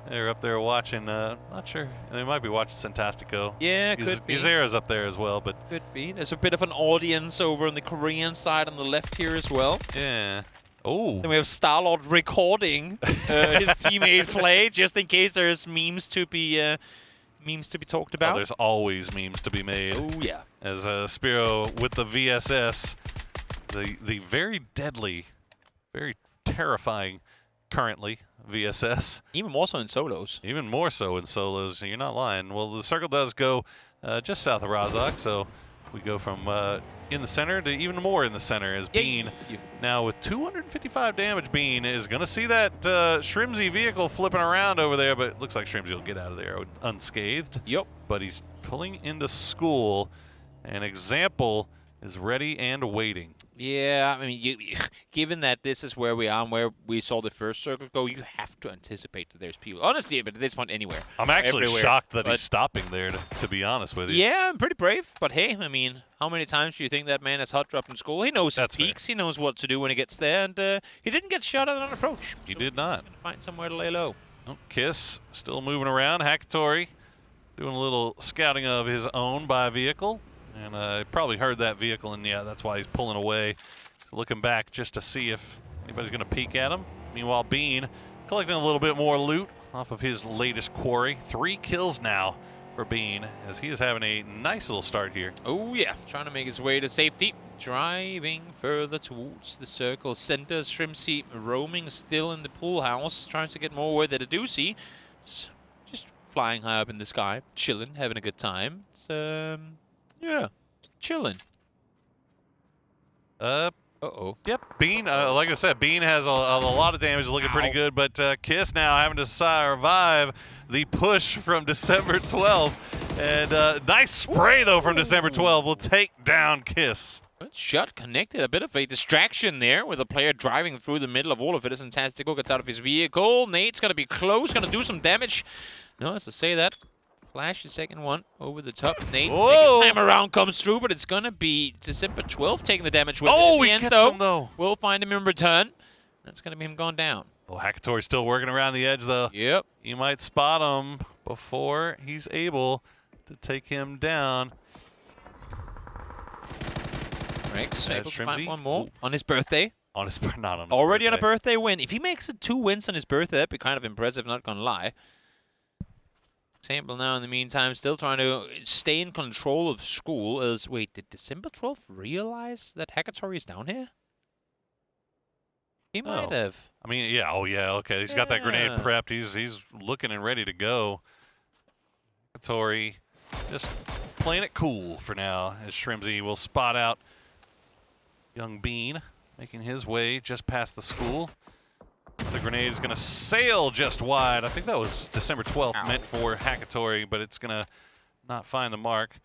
They're up there watching. Not sure. They might be watching Fantastico. Yeah, could be. Gizera's up there as well, but could be. There's a bit of an audience over on the Korean side on the left here as well. Yeah. Oh. Then we have Star-Lord recording his teammate play, just in case there's memes to be talked about. There's always memes to be made. Oh yeah. As Spiro with the VSS, the very deadly, very terrifying, currently VSS. Even more so in solos. Even more so in solos. You're not lying. Well, the circle does go just south of Razak, so we go from in the center to even more in the center, as Bean now with 255 damage. Bean is going to see that Shrimsy vehicle flipping around over there, but it looks like Shrimsy will get out of there unscathed. Yep. But he's pulling into school, and Example is ready and waiting. Yeah, I mean, given that this is where we are and where we saw the first circle go, you have to anticipate that there's people. Honestly, but at this point, anywhere. I'm actually everywhere. shocked that he's stopping there, to be honest with you. Yeah, I'm pretty brave. But hey, I mean, how many times do you think that man has hot dropped in school? He knows his peaks. He knows what to do when he gets there, and he didn't get shot at on approach. He did not. Find somewhere to lay low. Oh, Kiss still moving around. Hakatori doing a little scouting of his own by vehicle. And probably heard that vehicle, and yeah, that's why he's pulling away. Looking back just to see if anybody's going to peek at him. Meanwhile, Bean collecting a little bit more loot off of his latest quarry. 3 kills now for Bean, as he is having a nice little start here. Oh yeah, trying to make his way to safety. Driving further towards the circle center. Shrimsy roaming still in the pool house, trying to get more where they do see. It's just flying high up in the sky, chilling, having a good time. It's, yeah, chilling. Uh-oh. Yep, Bean, like I said, Bean has a lot of damage, looking pretty good, but Kiss now having to survive the push from December 12th. And nice spray, though, from December 12th will take down Kiss. Good shot connected. A bit of a distraction there with a player driving through the middle of all of it. Fantastico gets out of his vehicle. Nate's going to be close, going to do some damage. No, as to say that. Flash the second one over the top. Nate, second time around comes through, but it's going to be December 12th taking the damage with it. In the end, though. We'll find him in return. That's going to be him gone down. Oh, Hakatori's still working around the edge, though. Yep. You might spot him before he's able to take him down. Rex able to find one more on his birthday. On his not on his Already birthday. on a birthday win. If he makes it 2 wins on his birthday, that'd be kind of impressive, not going to lie. Example now, in the meantime, still trying to stay in control of school. Wait, did December 12th realize that Hakatori is down here? He might have. I mean, yeah. Oh, yeah. Okay. He's got that grenade prepped. He's looking and ready to go. Hakatori just playing it cool for now, as Shrimsy will spot out young Bean, making his way just past the school. The grenade is going to sail just wide. I think that was December 12th meant for Hakatori, but it's going to not find the mark.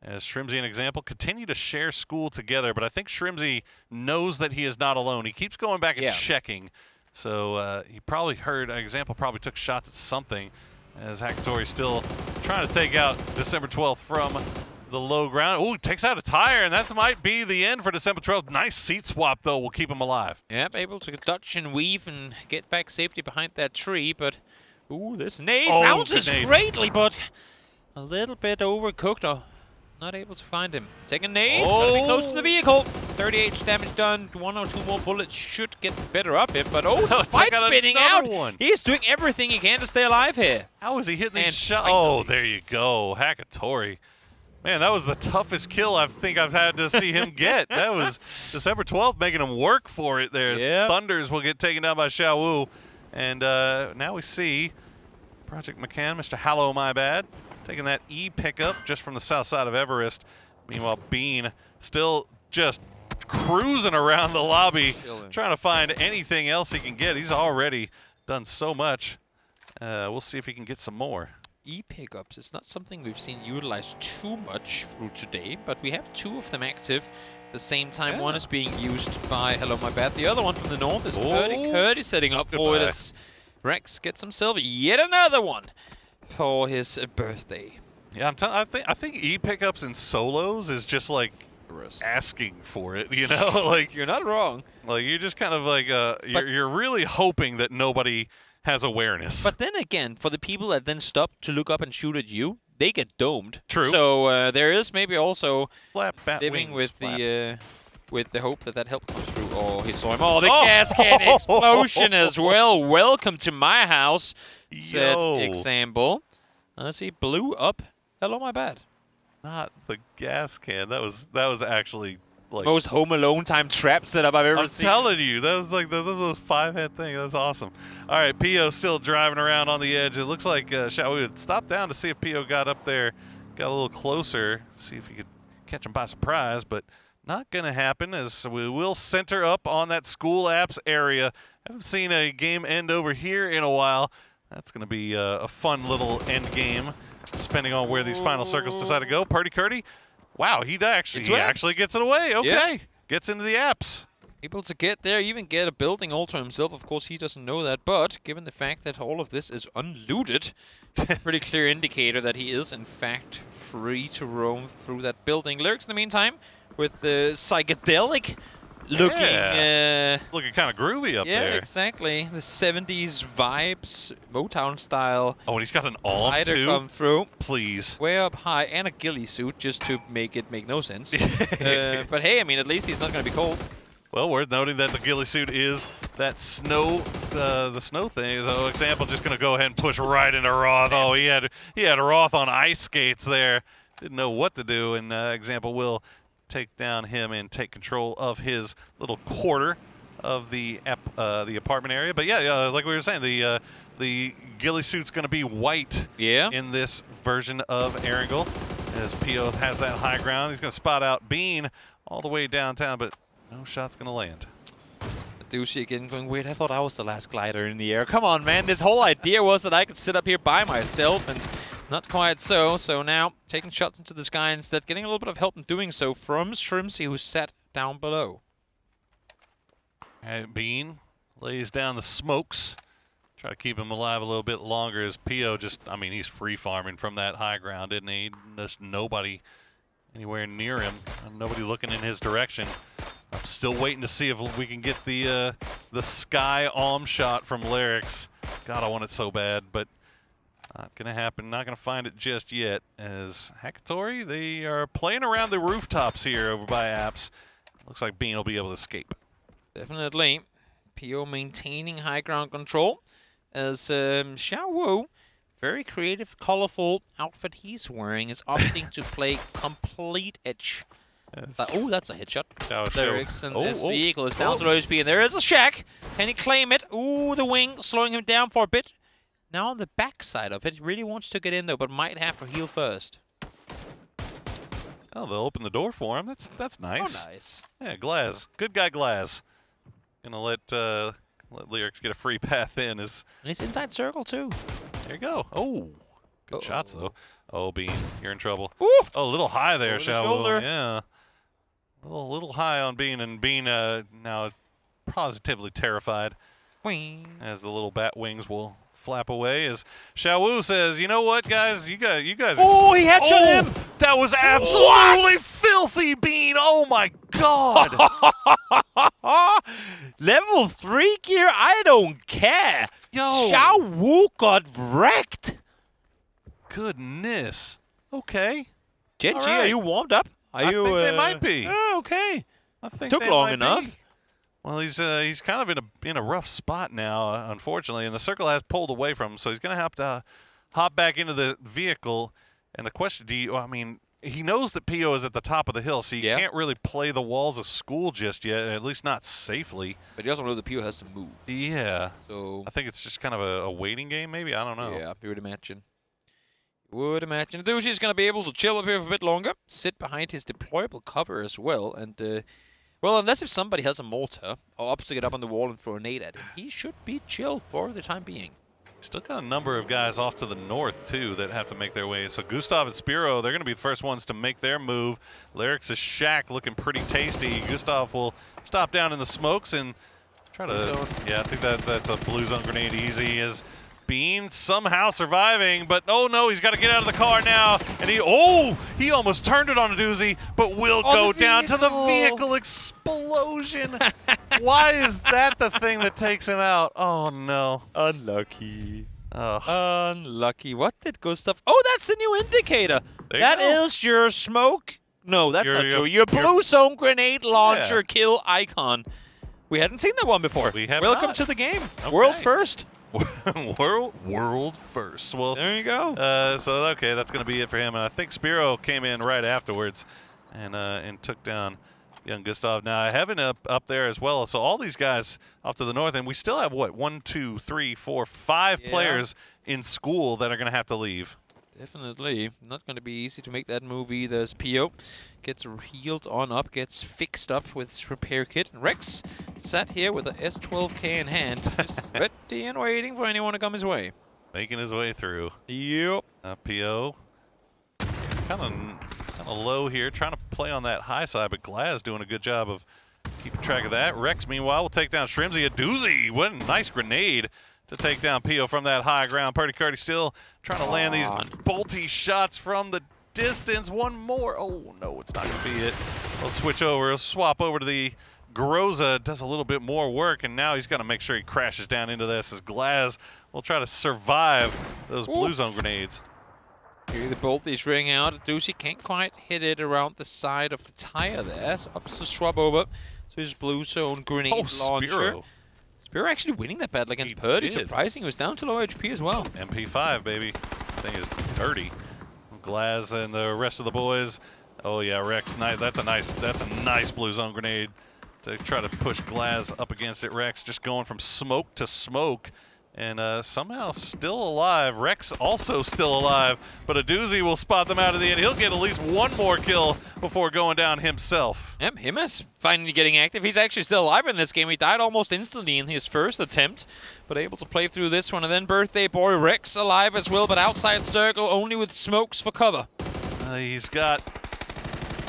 As Shrimsy, an example, continue to share school together, but I think Shrimsy knows that he is not alone. He keeps going back and checking. So he probably heard, example probably took shots at something, as Hakatori still trying to take out December 12th from the low ground. Ooh, takes out a tire, and that might be the end for December 12th. Nice seat swap, though, will keep him alive. Yep, able to dodge and weave and get back safely behind that tree, but ooh, this nade bounces greatly, but a little bit overcooked. Or not able to find him. Second nade, gonna be close to the vehicle. 38 damage done. 1 or 2 more bullets should get better up him, but fight spinning out. He's doing everything he can to stay alive here. How is he hitting these shots? Oh, there you go, Hakatori. Man, that was the toughest kill I think I've had to see him get. That was December 12th making him work for it there. Thunders will get taken down by Xiao Wu. And now we see Project McCann, Mr. Hallow My Bad, taking that E pickup just from the south side of Everest. Meanwhile, Bean still just cruising around the lobby, trying to find anything else he can get. He's already done so much. We'll see if he can get some more. E-pickups, it's not something we've seen utilized too much through today, but we have 2 of them active at the same time. One is being used by Hello My Bad. The other one from the north is Curdy setting up for it as Rex gets himself yet another one for his birthday. Yeah, I think E-pickups in solos is just like asking for it, you know? Like you're not wrong. Like you're just kind of like you're really hoping that nobody has awareness. But then again, for the people that then stop to look up and shoot at you, they get domed. True. So there is maybe also living with the hope that help comes through. Oh, he saw him. Oh, the gas can explosion as well. Welcome to my house, said Example. As he blew up. Hello, My Bad. Not the gas can. That was actually like most Home Alone time trap setup I've ever seen. I'm telling you, that was like the most 5-head thing. That was awesome. All right, P.O. still driving around on the edge. It looks like we would stop down to see if P.O. got up there, got a little closer, see if he could catch him by surprise, but not going to happen as we will center up on that school apps area. Haven't seen a game end over here in a while. That's going to be a fun little end game, depending on where these final circles decide to go. Purdy Curdy. Wow, he actually gets it away. Okay, gets into the apps. Able to get there, even get a building all to himself. Of course, he doesn't know that, but given the fact that all of this is unlooted, pretty clear indicator that he is, in fact, free to roam through that building. Lyrics, in the meantime, with the psychedelic looking... looking kind of groovy up there. Yeah, exactly. The 70s vibes, Motown style. Oh, and he's got an arm, too? Come through. Please. Way up high, and a ghillie suit, just to make it make no sense. But hey, I mean, at least he's not going to be cold. Well, worth noting that the ghillie suit is that snow, the snow thing. So Example just going to go ahead and push right into Roth. Oh, he had Roth on ice skates there. Didn't know what to do, and Example will take down him and take control of his little quarter of the apartment area. But yeah, like we were saying, the ghillie suit's going to be white in this version of Erangel, as P.O. has that high ground. He's going to spot out Bean all the way downtown, but No shot's gonna land. Douchey again going, wait, I thought I was the last glider in the air. Come on, man. This whole idea was that I could sit up here by myself, and not quite so. So now, taking shots into the sky instead, getting a little bit of help in doing so from Shrimsy, who's sat down below. And Bean lays down the smokes. Try to keep him alive a little bit longer as Pio just, I mean, he's free farming from that high ground, isn't he? There's nobody anywhere near him. Nobody looking in his direction. I'm still waiting to see if we can get the sky arm shot from Lyrics. God, I want it so bad, but not gonna happen. Not gonna find it just yet. As Hakatori, they are playing around the rooftops here over by Apps. Looks like Bean will be able to escape. Definitely. Pio maintaining high ground control as Xiao Wu, very creative, colorful outfit he's wearing, is opting to play complete edge. Oh, that's a headshot. Lyrics and this vehicle is down to low HP, and there is a shack. Can he claim it? Ooh, the wing slowing him down for a bit. Now on the back side of it, he really wants to get in though, but might have to heal first. Oh, they'll open the door for him. That's nice. Oh, nice. Yeah, Glaz. Good guy, Glaz. Gonna let Lyrics get a free path in. And he's inside circle too. There you go. Oh, good shots though. Oh, Bean, you're in trouble. Ooh. Oh, a little high there, shoulder. Yeah. A little high on Bean, and Bean now positively terrified. Wing. As the little bat wings will flap away, as Xiaowu says, "You know what, guys? You guys." Oh, he headshot him. That was absolutely filthy, Bean. Oh my God. Level 3 gear. I don't care. Yo. Xiaowu got wrecked. Goodness. Okay. Genji, All right. are you warmed up? I think they might be. Oh, okay. I think Took they long might enough. be. Well, he's kind of in a rough spot now, unfortunately, and the circle has pulled away from him, so he's going to have to hop back into the vehicle. And the question, he knows that Pio is at the top of the hill, so he can't really play the walls of school just yet, at least not safely. But he also knows that Pio has to move. Yeah. So I think it's just kind of a waiting game, maybe. I don't know. Yeah, you would imagine. Douchey is going to be able to chill up here for a bit longer, sit behind his deployable cover as well, and well, unless if somebody has a mortar or opts to get up on the wall and throw a nade at him, he should be chill for the time being. Still got a number of guys off to the north, too, that have to make their way. So Gustav and Spiro, they're going to be the first ones to make their move. Lyrics' shack looking pretty tasty. Gustav will stop down in the smokes and try to... Yeah, I think that's a blue zone grenade easy as Bean somehow surviving, but oh no, he's got to get out of the car now. And he almost turned it on a doozy, but will go down to the vehicle explosion. Why is that the thing that takes him out? Oh no. Unlucky. Oh. Unlucky. What did Gustav... Oh, that's the new indicator. That is your smoke... No, that's not true. Your blue zone grenade launcher kill icon. We hadn't seen that one before. We have Welcome not. to the game. Okay. World first. World first. Well, there you go. So okay, that's going to be it for him. And I think Spiro came in right afterwards and took down young Gustav. Now Heaven up there as well. So all these guys off to the north, and we still have what 1, 2, 3, 4, 5 players in school that are going to have to leave. Definitely. Not going to be easy to make that move either as Pio gets healed on up, gets fixed up with his repair kit. And Rex sat here with a S12K in hand, just ready and waiting for anyone to come his way. Making his way through. Yep. Pio kind of low here, trying to play on that high side, but Glaz doing a good job of keeping track of that. Rex, meanwhile, will take down Shrimsy. A doozy. What a nice grenade to take down Pio from that high ground. Purdy Cardi still trying to land these bolty shots from the distance. One more. Oh, no, it's not going to be it. We'll switch over. We'll swap over to the Groza. Does a little bit more work, and now he's got to make sure he crashes down into this as Glaz will try to survive those blue zone grenades. Here the bolties ring out. Douchey can't quite hit it around the side of the tire there. So opts to swap over to his blue zone grenade launcher. Spiro. Spiro actually winning that battle against Purdy. Surprising, he was down to low HP as well. MP5, baby. Thing is dirty. Glaz and the rest of the boys. Oh yeah, Rex. Nice. That's a nice blue zone grenade to try to push Glaz up against it. Rex just going from smoke to smoke and somehow still alive. Rex also still alive, but a doozy will spot them out of the end. He'll get at least one more kill before going down himself. Yep, Himas finally getting active. He's actually still alive in this game. He died almost instantly in his first attempt, but able to play through this one. And then Birthday Boy Rex alive as well, but outside circle, only with smokes for cover. He's got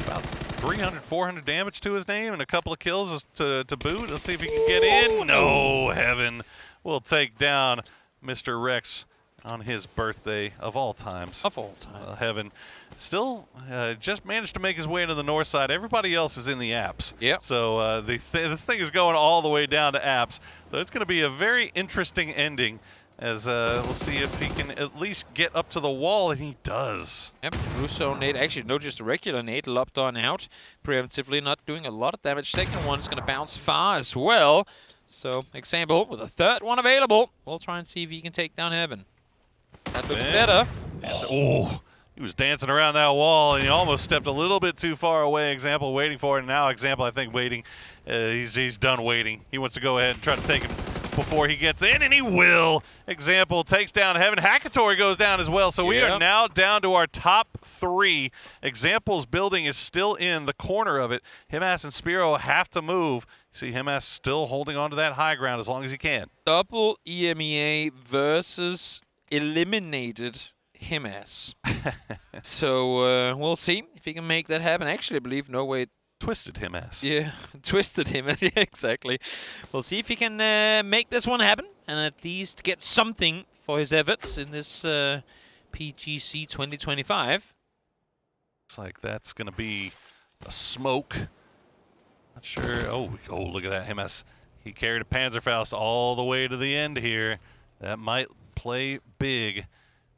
about 300, 400 damage to his name and a couple of kills to boot. Let's see if he can get in. No, Heaven will take down Mr. Rex on his birthday of all times. Of all time. Heaven still just managed to make his way into the north side. Everybody else is in the apps. Yep. So this thing is going all the way down to apps. So it's going to be a very interesting ending, as we'll see if he can at least get up to the wall, and he does. Yep, Russo nade, actually no, just a regular nade, lopped on out, preemptively not doing a lot of damage. Second one's gonna bounce far as well. So, example, with a third one available, we'll try and see if he can take down Heaven. That looks better. Oh, he was dancing around that wall, and he almost stepped a little bit too far away. Example waiting for it, and now Example, I think, waiting. He's done waiting. He wants to go ahead and try to take him before he gets in, and he will. Example takes down Heaven. Hackatory goes down as well, so we are now down to our top 3. Example's building is still in the corner of it. Himas and Spiro have to move. See Himas still holding on to that high ground as long as he can. Double EMEA versus eliminated Himas. So we'll see if he can make that happen. Actually, I believe Norway twisted Himas. Yeah, twisted Himas. Yeah, exactly. We'll see if he can make this one happen and at least get something for his efforts in this PGC 2025. Looks like that's going to be a smoke. Not sure. Oh, look at that. Himas. He carried a Panzerfaust all the way to the end here. That might play big,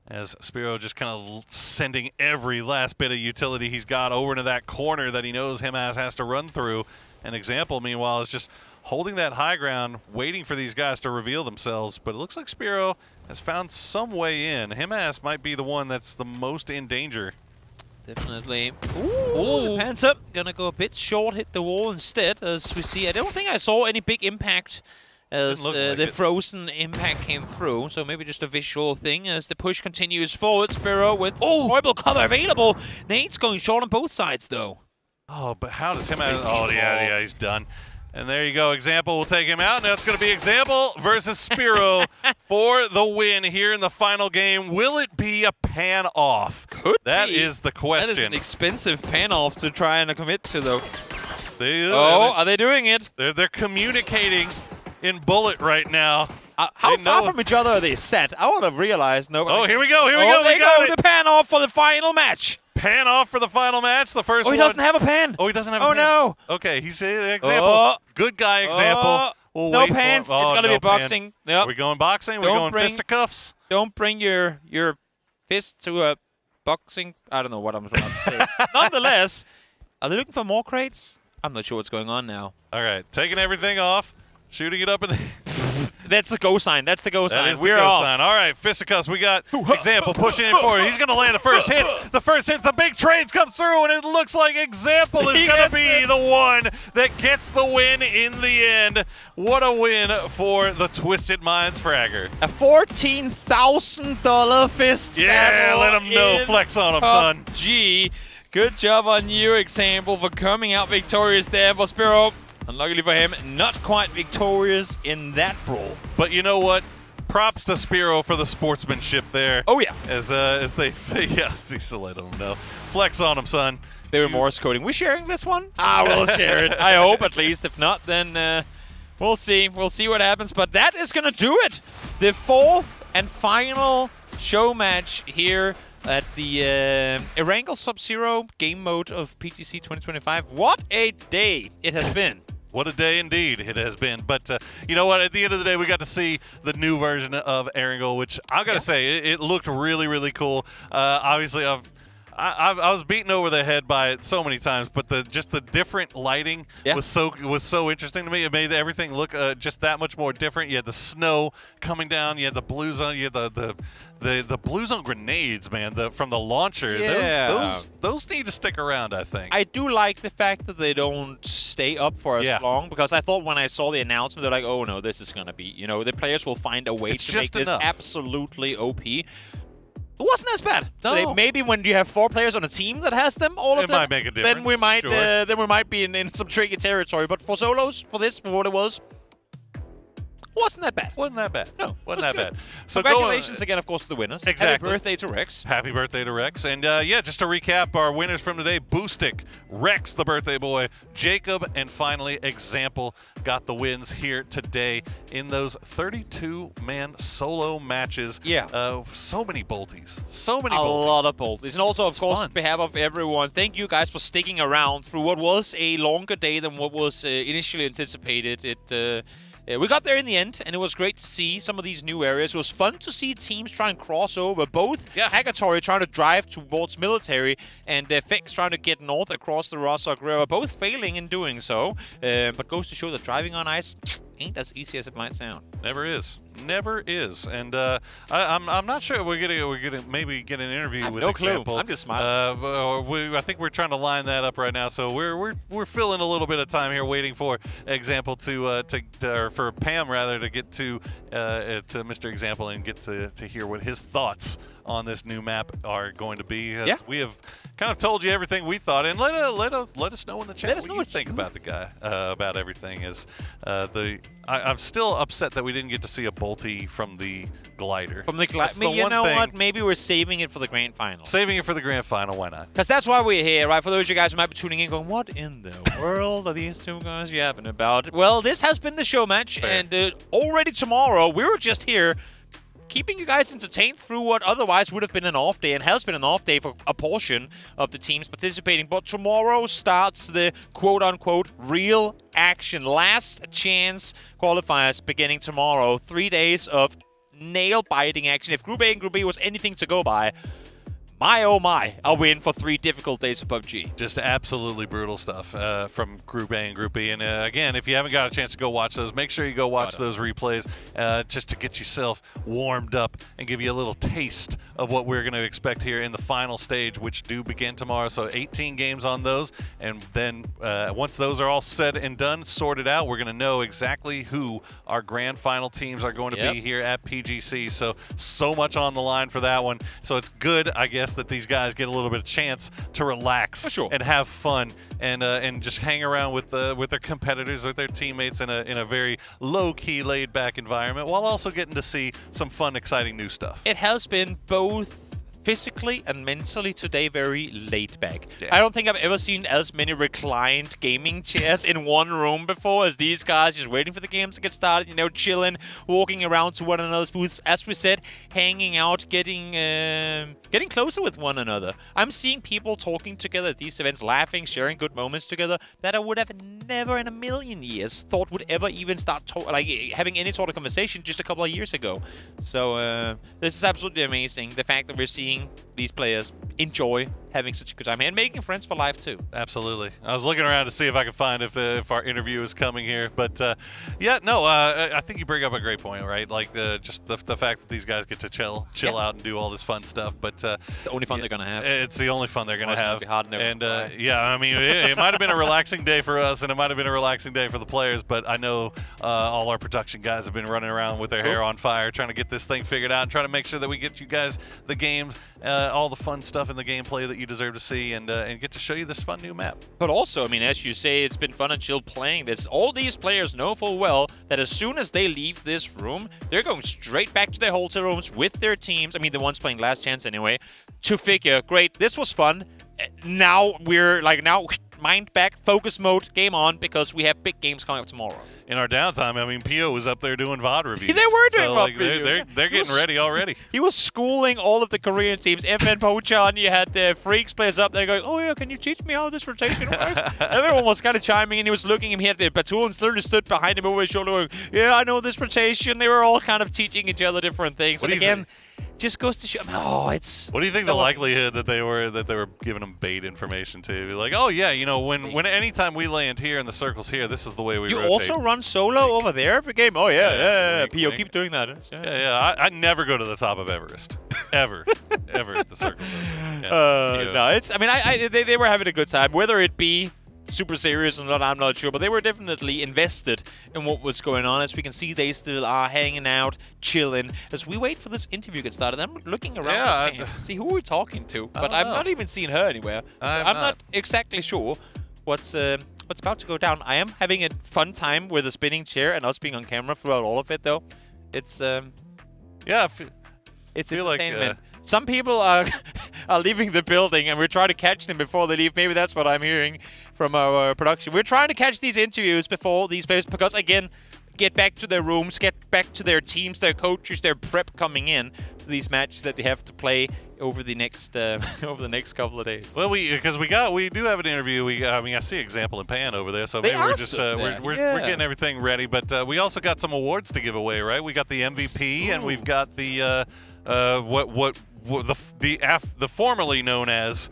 as Spiro just kind of sending every last bit of utility he's got over into that corner that he knows Himas has to run through. An Example, meanwhile, is just holding that high ground, waiting for these guys to reveal themselves. But it looks like Spiro has found some way in. Himas might be the one that's the most in danger. Definitely. Ooh, hands up. Gonna go a bit short, hit the wall instead, as we see. I don't think I saw any big impact as the frozen impact came through, so maybe just a visual thing as the push continues forward. Spiro with horrible cover available. Nate's going short on both sides, though. Oh, but how does Himas... Oh, yeah, he's done. And there you go. Example will take him out. Now it's going to be Example versus Spiro for the win here in the final game. Will it be a pan-off? That is the question. That is an expensive pan-off to try and commit to, though. Are they doing it? They're communicating in bullet right now. How far from each other are they set? I want to realize. No. Oh, here we go. They go. The pan-off for the final match. Pan off for the final match. The first one. Oh, he doesn't have a pan. Oh, he doesn't have a pan. Oh, no. Okay, he's an Example. Good guy Example. We'll no pans. It's going to be boxing. Yep. Are we going boxing? We're going fisticuffs. Don't bring your fist to a boxing. I don't know what I'm about to say. Nonetheless, are they looking for more crates? I'm not sure what's going on now. All right, taking everything off, shooting it up in the... That's the go sign. That's the go sign. That is the go sign. All right, fisticuffs. We got Example pushing in forward. He's going to land the first hit. The first hit, the big trades come through, and it looks like Example is going to be the one that gets the win in the end. What a win for the Twisted Minds Fragger. A $14,000 fist. Yeah, let him know. Flex on him, son. PUBG. Good job on you, Example, for coming out victorious there for Spiro. Unluckily for him, not quite victorious in that brawl. But you know what? Props to Spiro for the sportsmanship there. Oh, yeah. As they just let him know. Flex on him, son. They were Morse coding. We sharing this one? We'll share it. I hope, at least. If not, then we'll see. We'll see what happens. But that is going to do it. The fourth and final show match here at the Erangel Sub-Zero game mode of PGC 2025. What a day it has been. What a day indeed it has been. But you know what? At the end of the day, we got to see the new version of Erangel, which I've got to say, it looked really, really cool. Obviously, I was beaten over the head by it so many times, but the different lighting was so interesting to me. It made everything look just that much more different. You had the snow coming down. You had the blue zone. You had the blue zone grenades, man. From the launcher. Yeah. Those need to stick around, I think. I do like the fact that they don't stay up for as long, because I thought when I saw the announcement, they're like, oh no, this is gonna be, the players will find a way to make this absolutely OP. It wasn't as bad. No. Maybe when you have 4 players on a team that has them, all of them, might make a difference. then we might be in some tricky territory. But for solos, for what it was, wasn't that bad. Wasn't that bad. No, wasn't that bad. So congratulations again, of course, to the winners. Exactly. Happy birthday to Rex. Happy birthday to Rex. And just to recap our winners from today: Boostic, Rex, the birthday boy, Jacob, and finally Example got the wins here today in those 32-man solo matches. Yeah. So many bolties. So many A bolties. lot of bolties. And also, of course, on behalf of everyone, thank you guys for sticking around through what was a longer day than what was initially anticipated. We got there in the end, and it was great to see some of these new areas. It was fun to see teams try and cross over. Both Hagatori trying to drive towards military, and Fix trying to get north across the Rosok River, both failing in doing so. But goes to show that driving on ice ain't as easy as it might sound. Never is. Never is. And I'm not sure we're gonna maybe get an interview with Example. I'm just smiling. I think we're trying to line that up right now. So we're filling a little bit of time here, waiting for Example or for Pam rather to get to Mr. Example and get to hear what his thoughts on this new map are going to be. We have kind of told you everything we thought, and let us know in the chat what you think about the guy, about everything. I'm still upset that we didn't get to see a bolty from the glider. From the glider. You know what? Maybe we're saving it for the grand final. Saving it for the grand final. Why not? Because that's why we're here, right? For those of you guys who might be tuning in going, what in the world are these two guys yapping about? Well, this has been the show match, and already tomorrow, we were just here keeping you guys entertained through what otherwise would have been an off day, and has been an off day for a portion of the teams participating. But tomorrow starts the quote-unquote real action. Last chance qualifiers beginning tomorrow. 3 days of nail-biting action. If Group A and Group B was anything to go by, my oh my, a win for 3 difficult days of PUBG. Just absolutely brutal stuff from Group A and Group B. And again, if you haven't got a chance to go watch those, make sure you go watch those replays just to get yourself warmed up and give you a little taste of what we're going to expect here in the final stage, which do begin tomorrow. So 18 games on those. And then once those are all said and done, sorted out, we're going to know exactly who our grand final teams are going to be here at PGC. So much on the line for that one. So it's good, I guess, that these guys get a little bit of chance to relax and have fun and just hang around with their competitors, with their teammates in a very low-key, laid-back environment, while also getting to see some fun, exciting new stuff. It has been both physically and mentally today very laid back. I don't think I've ever seen as many reclined gaming chairs in one room before as these guys, just waiting for the games to get started, chilling, walking around to one another's booths, as we said, hanging out, getting closer with one another. I'm seeing people talking together at these events, laughing, sharing good moments together that I would have never in a million years thought would ever even start having any sort of conversation just a couple of years ago. So this is absolutely amazing. The fact that we're seeing these players enjoy having such a good time and making friends for life too. Absolutely. I was looking around to see if I could find if our interview is coming here, but I think you bring up a great point, right? Like just the fact that these guys get to chill out and do all this fun stuff. But the only fun they're gonna have. It's the only fun they're gonna have. And I mean, it might have been a relaxing day for us, and it might have been a relaxing day for the players. But I know all our production guys have been running around with their hair on fire, trying to get this thing figured out and trying to make sure that we get you guys the games, all the fun stuff in the gameplay that you deserve to see, and get to show you this fun new map. But also, I mean, as you say, it's been fun and chill playing this. All these players know full well that as soon as they leave this room, they're going straight back to their hotel rooms with their teams. I mean, the ones playing Last Chance anyway, to figure, great, this was fun. Now we're mind back, focus mode, game on, because we have big games coming up tomorrow. In our downtime, I mean, Pio was up there doing VOD reviews. They were doing VOD reviews. They're getting ready already. He was schooling all of the Korean teams. FN Pochan, you had the Freaks players up there going, oh yeah, can you teach me how this rotation works? Everyone was kind of chiming in. He was looking at him. He had the Batoons literally stood behind him over his shoulder going, yeah, I know this rotation. They were all kind of teaching each other different things. And again, just goes to show. Oh, it's. What do you think the likelihood that they were giving them bait information to? Like, oh yeah, you know, when anytime we land here and the circle's here, this is the way we You rotate. also run solo over there every game? Oh, yeah. P.O., keep doing that. Yeah. I never go to the top of Everest. Ever at the circle. No, it's. I mean, they were having a good time. Whether it be super serious or not, I'm not sure, but they were definitely invested in what was going on. As we can see, they still are hanging out, chilling. As we wait for this interview to get started, I'm looking around to see who we're talking to, but I'm not even seeing her anywhere. I'm not exactly sure what's about to go down. I am having a fun time with a spinning chair and us being on camera throughout all of it, though. It's it's entertainment. Some people are leaving the building, and we're trying to catch them before they leave. Maybe that's what I'm hearing from our production. We're trying to catch these interviews before these players, because, again, get back to their rooms, get back to their teams, their coaches, their prep coming in to these matches that they have to play over the next couple of days. Well, we do have an interview. I see example in Pan over there, so maybe we're just we're getting everything ready. But we also got some awards to give away, right? We got the MVP, and we've got the the formerly known as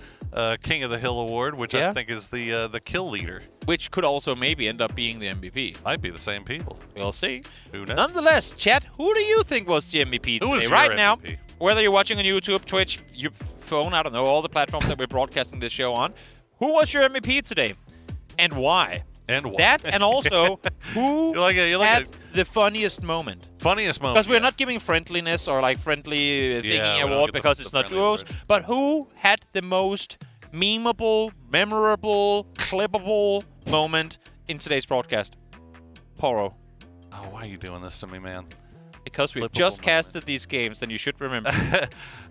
King of the Hill Award, which I think is the kill leader. Which could also maybe end up being the MVP. Might be the same people. We'll see. Who knows? Nonetheless, chat, who do you think was the MVP Who was today? your Right MVP? now, whether you're watching on YouTube, Twitch, your phone, I don't know, all the platforms that we're broadcasting this show on, who was your MVP today? And why? That, and also, who had the funniest moment? Funniest moment. Because we're not giving friendliness or like friendly thingy award because it's not duos, but who had the most memeable, memorable, clippable moment in today's broadcast? Poro. Oh, why are you doing this to me, man? Because we've just casted these games, then you should remember.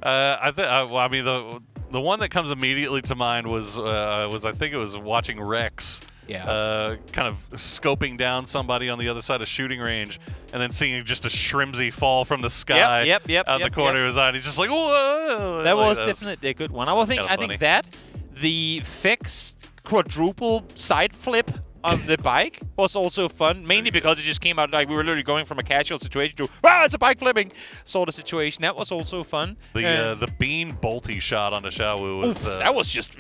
I mean, the one that comes immediately to mind was I think it was watching Rex. Yeah. Kind of scoping down somebody on the other side of shooting range, and then seeing just a Shrimsy fall from the sky out the corner of his eye. And he's just like, whoa! That was definitely a good one. I think that the fixed quadruple side flip on the bike was also fun, mainly because it just came out like we were literally going from a casual situation to it's a bike flipping sort of situation. That was also fun. The bean bolty shot on the Shawu was that was just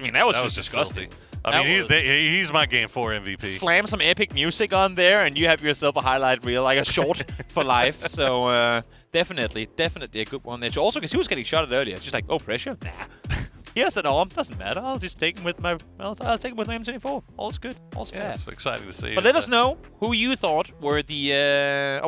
disgusting. I mean, he's my Game 4 MVP. Slam some epic music on there, and you have yourself a highlight reel, like a short for life. So definitely a good one there. Also, because he was getting shot at earlier, just like, oh, pressure? Nah. He has an arm, doesn't matter. I'll just take him with my M24. All's good. All's fair. It's exciting to see. But let us know who you thought were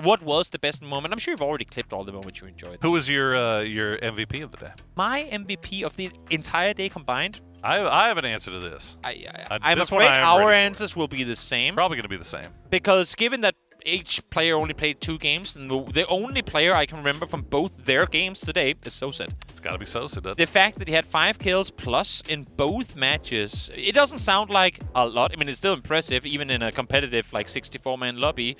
what was the best moment. I'm sure you've already clipped all the moments you enjoyed. Who was your MVP of the day? My MVP of the entire day combined? I have an answer to this. I'm afraid our answers will be the same. Probably going to be the same. Because given that each player only played 2 games, and the only player I can remember from both their games today is Soset. It's got to be Soset, doesn't it? The fact that he had 5 kills plus in both matches, it doesn't sound like a lot. I mean, it's still impressive, even in a competitive, like, 64-man lobby.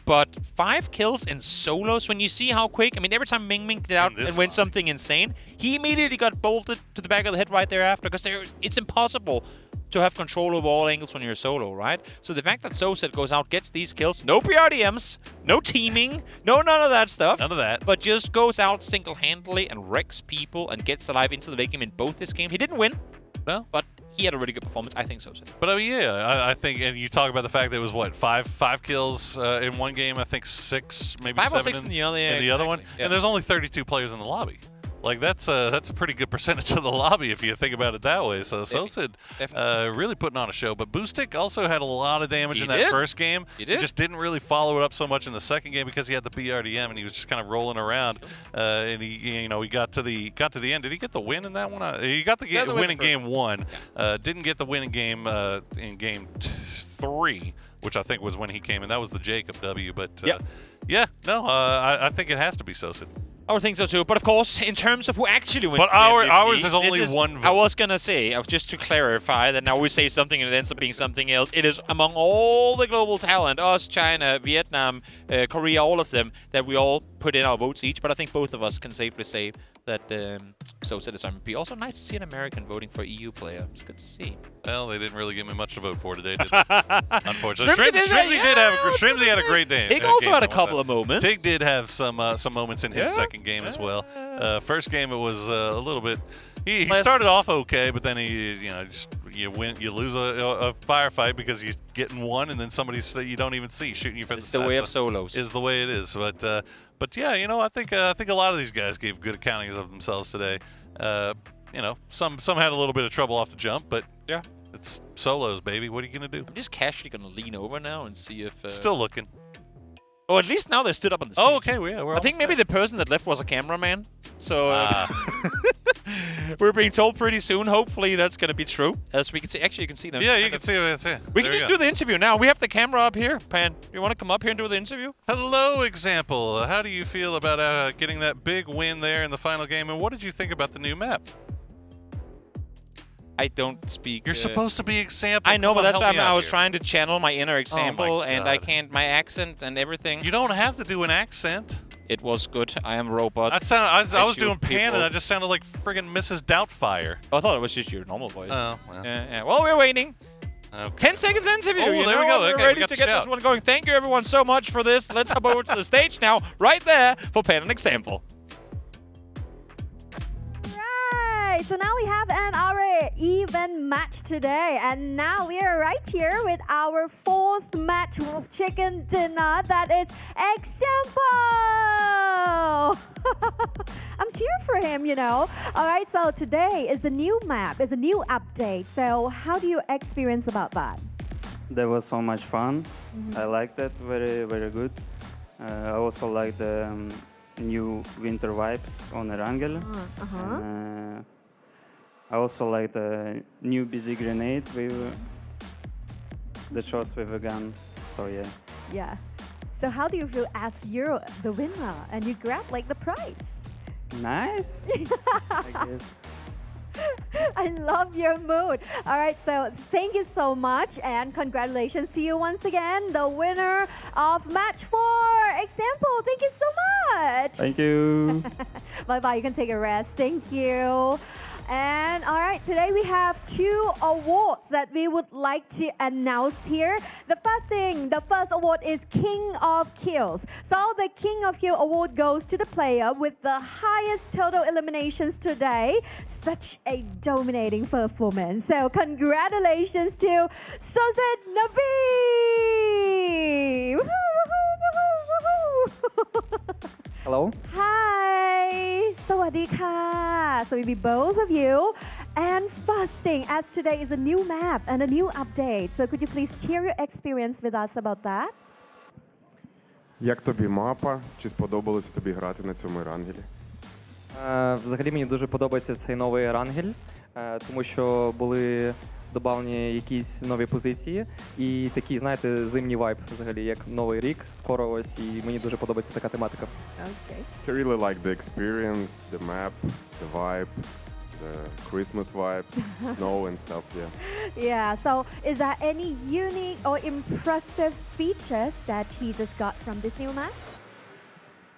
But 5 kills in solos, when you see how quick, I mean, every time Ming did out and went something insane, he immediately got bolted to the back of the head right thereafter, because it's impossible to have control of all angles when you're solo, right? So the fact that Soset goes out, gets these kills, no PRDMs, no teaming, none of that stuff. None of that. But just goes out single-handedly and wrecks people and gets alive into the late game in both this game. He didn't win, but he had a really good performance. I think Soset. But I mean, I think, and you talk about the fact that it was what, five kills in one game. I think 6, maybe 5 7 or 6 in the other. Yeah, in the other one. Yeah. And there's only 32 players in the lobby. Like that's a pretty good percentage of the lobby if you think about it that way. So Soset really putting on a show. But Boostic also had a lot of damage in that first game. He did. Just didn't really follow it up so much in the second game because he had the BRDM and he was just kind of rolling around. And he got to the end. Did he get the win in that one? He got the win in game 1. Didn't get the win in game 3, which I think was when he came in. That was the Jacob W. But I think it has to be Soset. I would think so too, but of course, in terms of who actually wins, but ours is only one vote. I was gonna say, just to clarify, that now we say something and it ends up being something else. It is among all the global talent, us, China, Vietnam, Korea, all of them, that we all put in our votes each. But I think both of us can safely say that Sosa is MVP. Also nice to see an American voting for EU player. It's good to see. Well, they didn't really give me much to vote for today, did they? Unfortunately. Shrimsy had a great day. Tig also had a couple of moments. Tig did have some moments in his second game as well. First game it was a little bit. He started off okay, but then you lose a firefight because he's getting one, and then somebody you don't even see shooting you from the side. It's the way of solos. Is the way it is, but yeah, I think a lot of these guys gave good accountings of themselves today. Some had a little bit of trouble off the jump, but yeah, it's solos, baby. What are you gonna do? I'm just casually gonna lean over now and see if. Still looking. Oh, at least now they stood up on the stage. Oh, okay, we're I think maybe the person that left was a cameraman. So we're being told pretty soon. Hopefully that's going to be true. As we can see, actually you can see them. Yeah, you can see it. We can just do the interview now. We have the camera up here. Pan, you want to come up here and do the interview? Hello, Example. How do you feel about getting that big win there in the final game, and what did you think about the new map? I don't speak. You're supposed to be Example. I know, but that's why I was trying to channel my inner Example, and I can't. My accent and everything. You don't have to do an accent. It was good. I am a robot. I was doing Pan, and I just sounded like friggin' Mrs. Doubtfire. Oh, I thought it was just your normal voice. Oh, well. Yeah. Well, we're waiting. Okay. 10 seconds interview. Oh, there we go. We're Okay, ready to get this one going. Thank you, everyone, so much for this. Let's hop over to the stage now, right there, for Pan and Example. So now we have our even match today, and now we are right here with our fourth match chicken dinner. That is Example. I'm cheering for him, All right, so today is a new map, is a new update. So how do you experience about that? That was so much fun. I like that, very, very good. I also like the new winter vibes on Erangel. I also like the new busy grenade with the shots with a gun. So yeah. Yeah. So how do you feel as you're the winner and you grab like the prize? Nice. I guess. I love your mood. All right, so thank you so much and congratulations to you once again, the winner of match 4. Example, thank you so much. Thank you. Bye-bye, you can take a rest. Thank you. And all right, today we have 2 awards that we would like to announce here. The first award is King of Kills. So the King of Kill award goes to the player with the highest total eliminations today. Such a dominating performance. So congratulations to Sozet Navi. Hello. Hi. สวัสดีค่ะ So we be both of you. And first thing, as today is a new map and a new update. So could you please share your experience with us about that? Як тобі мапа? Чи сподобалося тобі грати на цьому ерангелі? Взагалі мені дуже подобається цей новий ерангель, тому що були додавлені якісь нові позиції і такий, знаєте, зимній вайб взагалі, як Новий рік, скоро ось, і мені дуже подобається така тематика. Okay. I really like the experience, the map, the vibe, the Christmas vibes, snow and stuff, yeah. Yeah, so is there any unique or impressive features that he just got from this new map?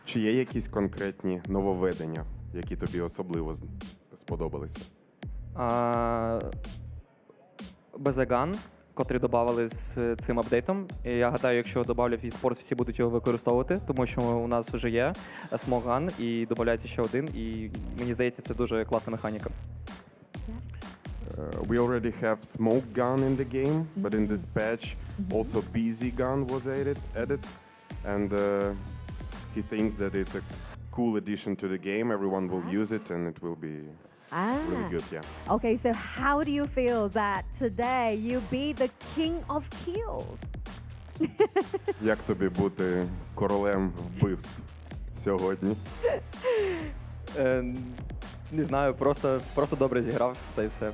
Чи є якісь конкретні нововведення, які тобі особливо сподобалися? Безеган, котрий додали з цим апдейтом. І я гадаю, якщо додавлять Esports, всі будуть його використовувати, тому що у нас вже є смоган і додається ще один, і мені здається, це дуже класна механіка. We already have smoke gun in the game, but in this patch also BZ gun was added, and he thinks that it's a cool addition to the game. Everyone will use it, and it will be really good, yeah. Okay, so how do you feel that today you be the king of kills? Як тобі бути королем вбивств сьогодні? Не знаю, просто добре зіграв, та й все.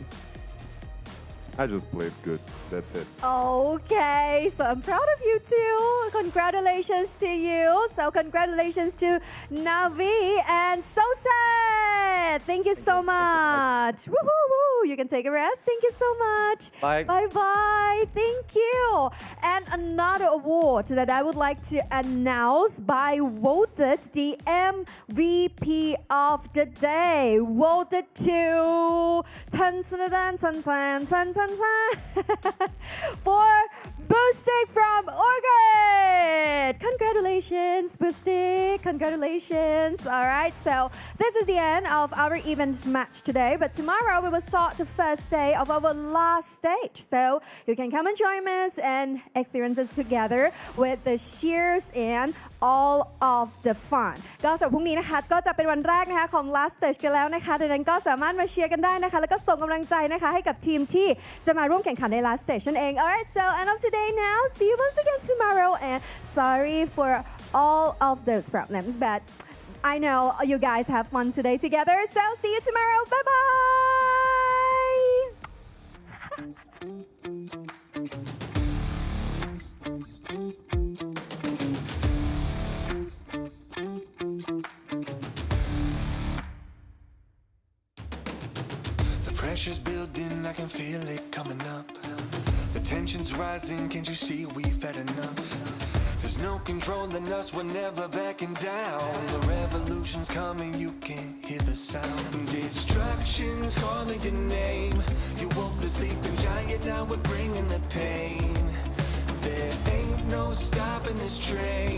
I just played good. That's it. Okay, so I'm proud of you too. Congratulations to you. So congratulations to Navi and Sosa. Thank you so much. Woohoo! You can take a rest. Thank you so much. Bye. Bye. Thank you. And another award that I would like to announce by voted the MVP of the day. Voted to for Boostic from Orbit. Congratulations, Boostic. Congratulations. All right, so this is the end of our event match today, but tomorrow we will start the first day of our last stage. So you can come and join us and experience it together with the cheers and all of the fun ก็สำหรับพรุ่งนี้นะคะก็จะเป็นวันแรกนะคะของ last stage กันแล้วนะคะดังนั้นก็สามารถมาเชียร์กันได้นะคะแล้วก็ส่งกำลังใจนะคะให้กับทีมที่จะมาร่วมแข่งขันใน last stage นั่นเอง Alright, so end of today now. See you once again tomorrow and sorry for all of those problems, but I know you guys have fun today together. So see you tomorrow. Bye bye. The pressure's building, I can feel it coming up. The tension's rising, can't you see we've had enough? There's no controlling us, we're never backing down. The revolution's coming, you can hear the sound. Destruction's calling your name. You woke the sleeping giant, now we're bringing the pain. There ain't no stopping this train.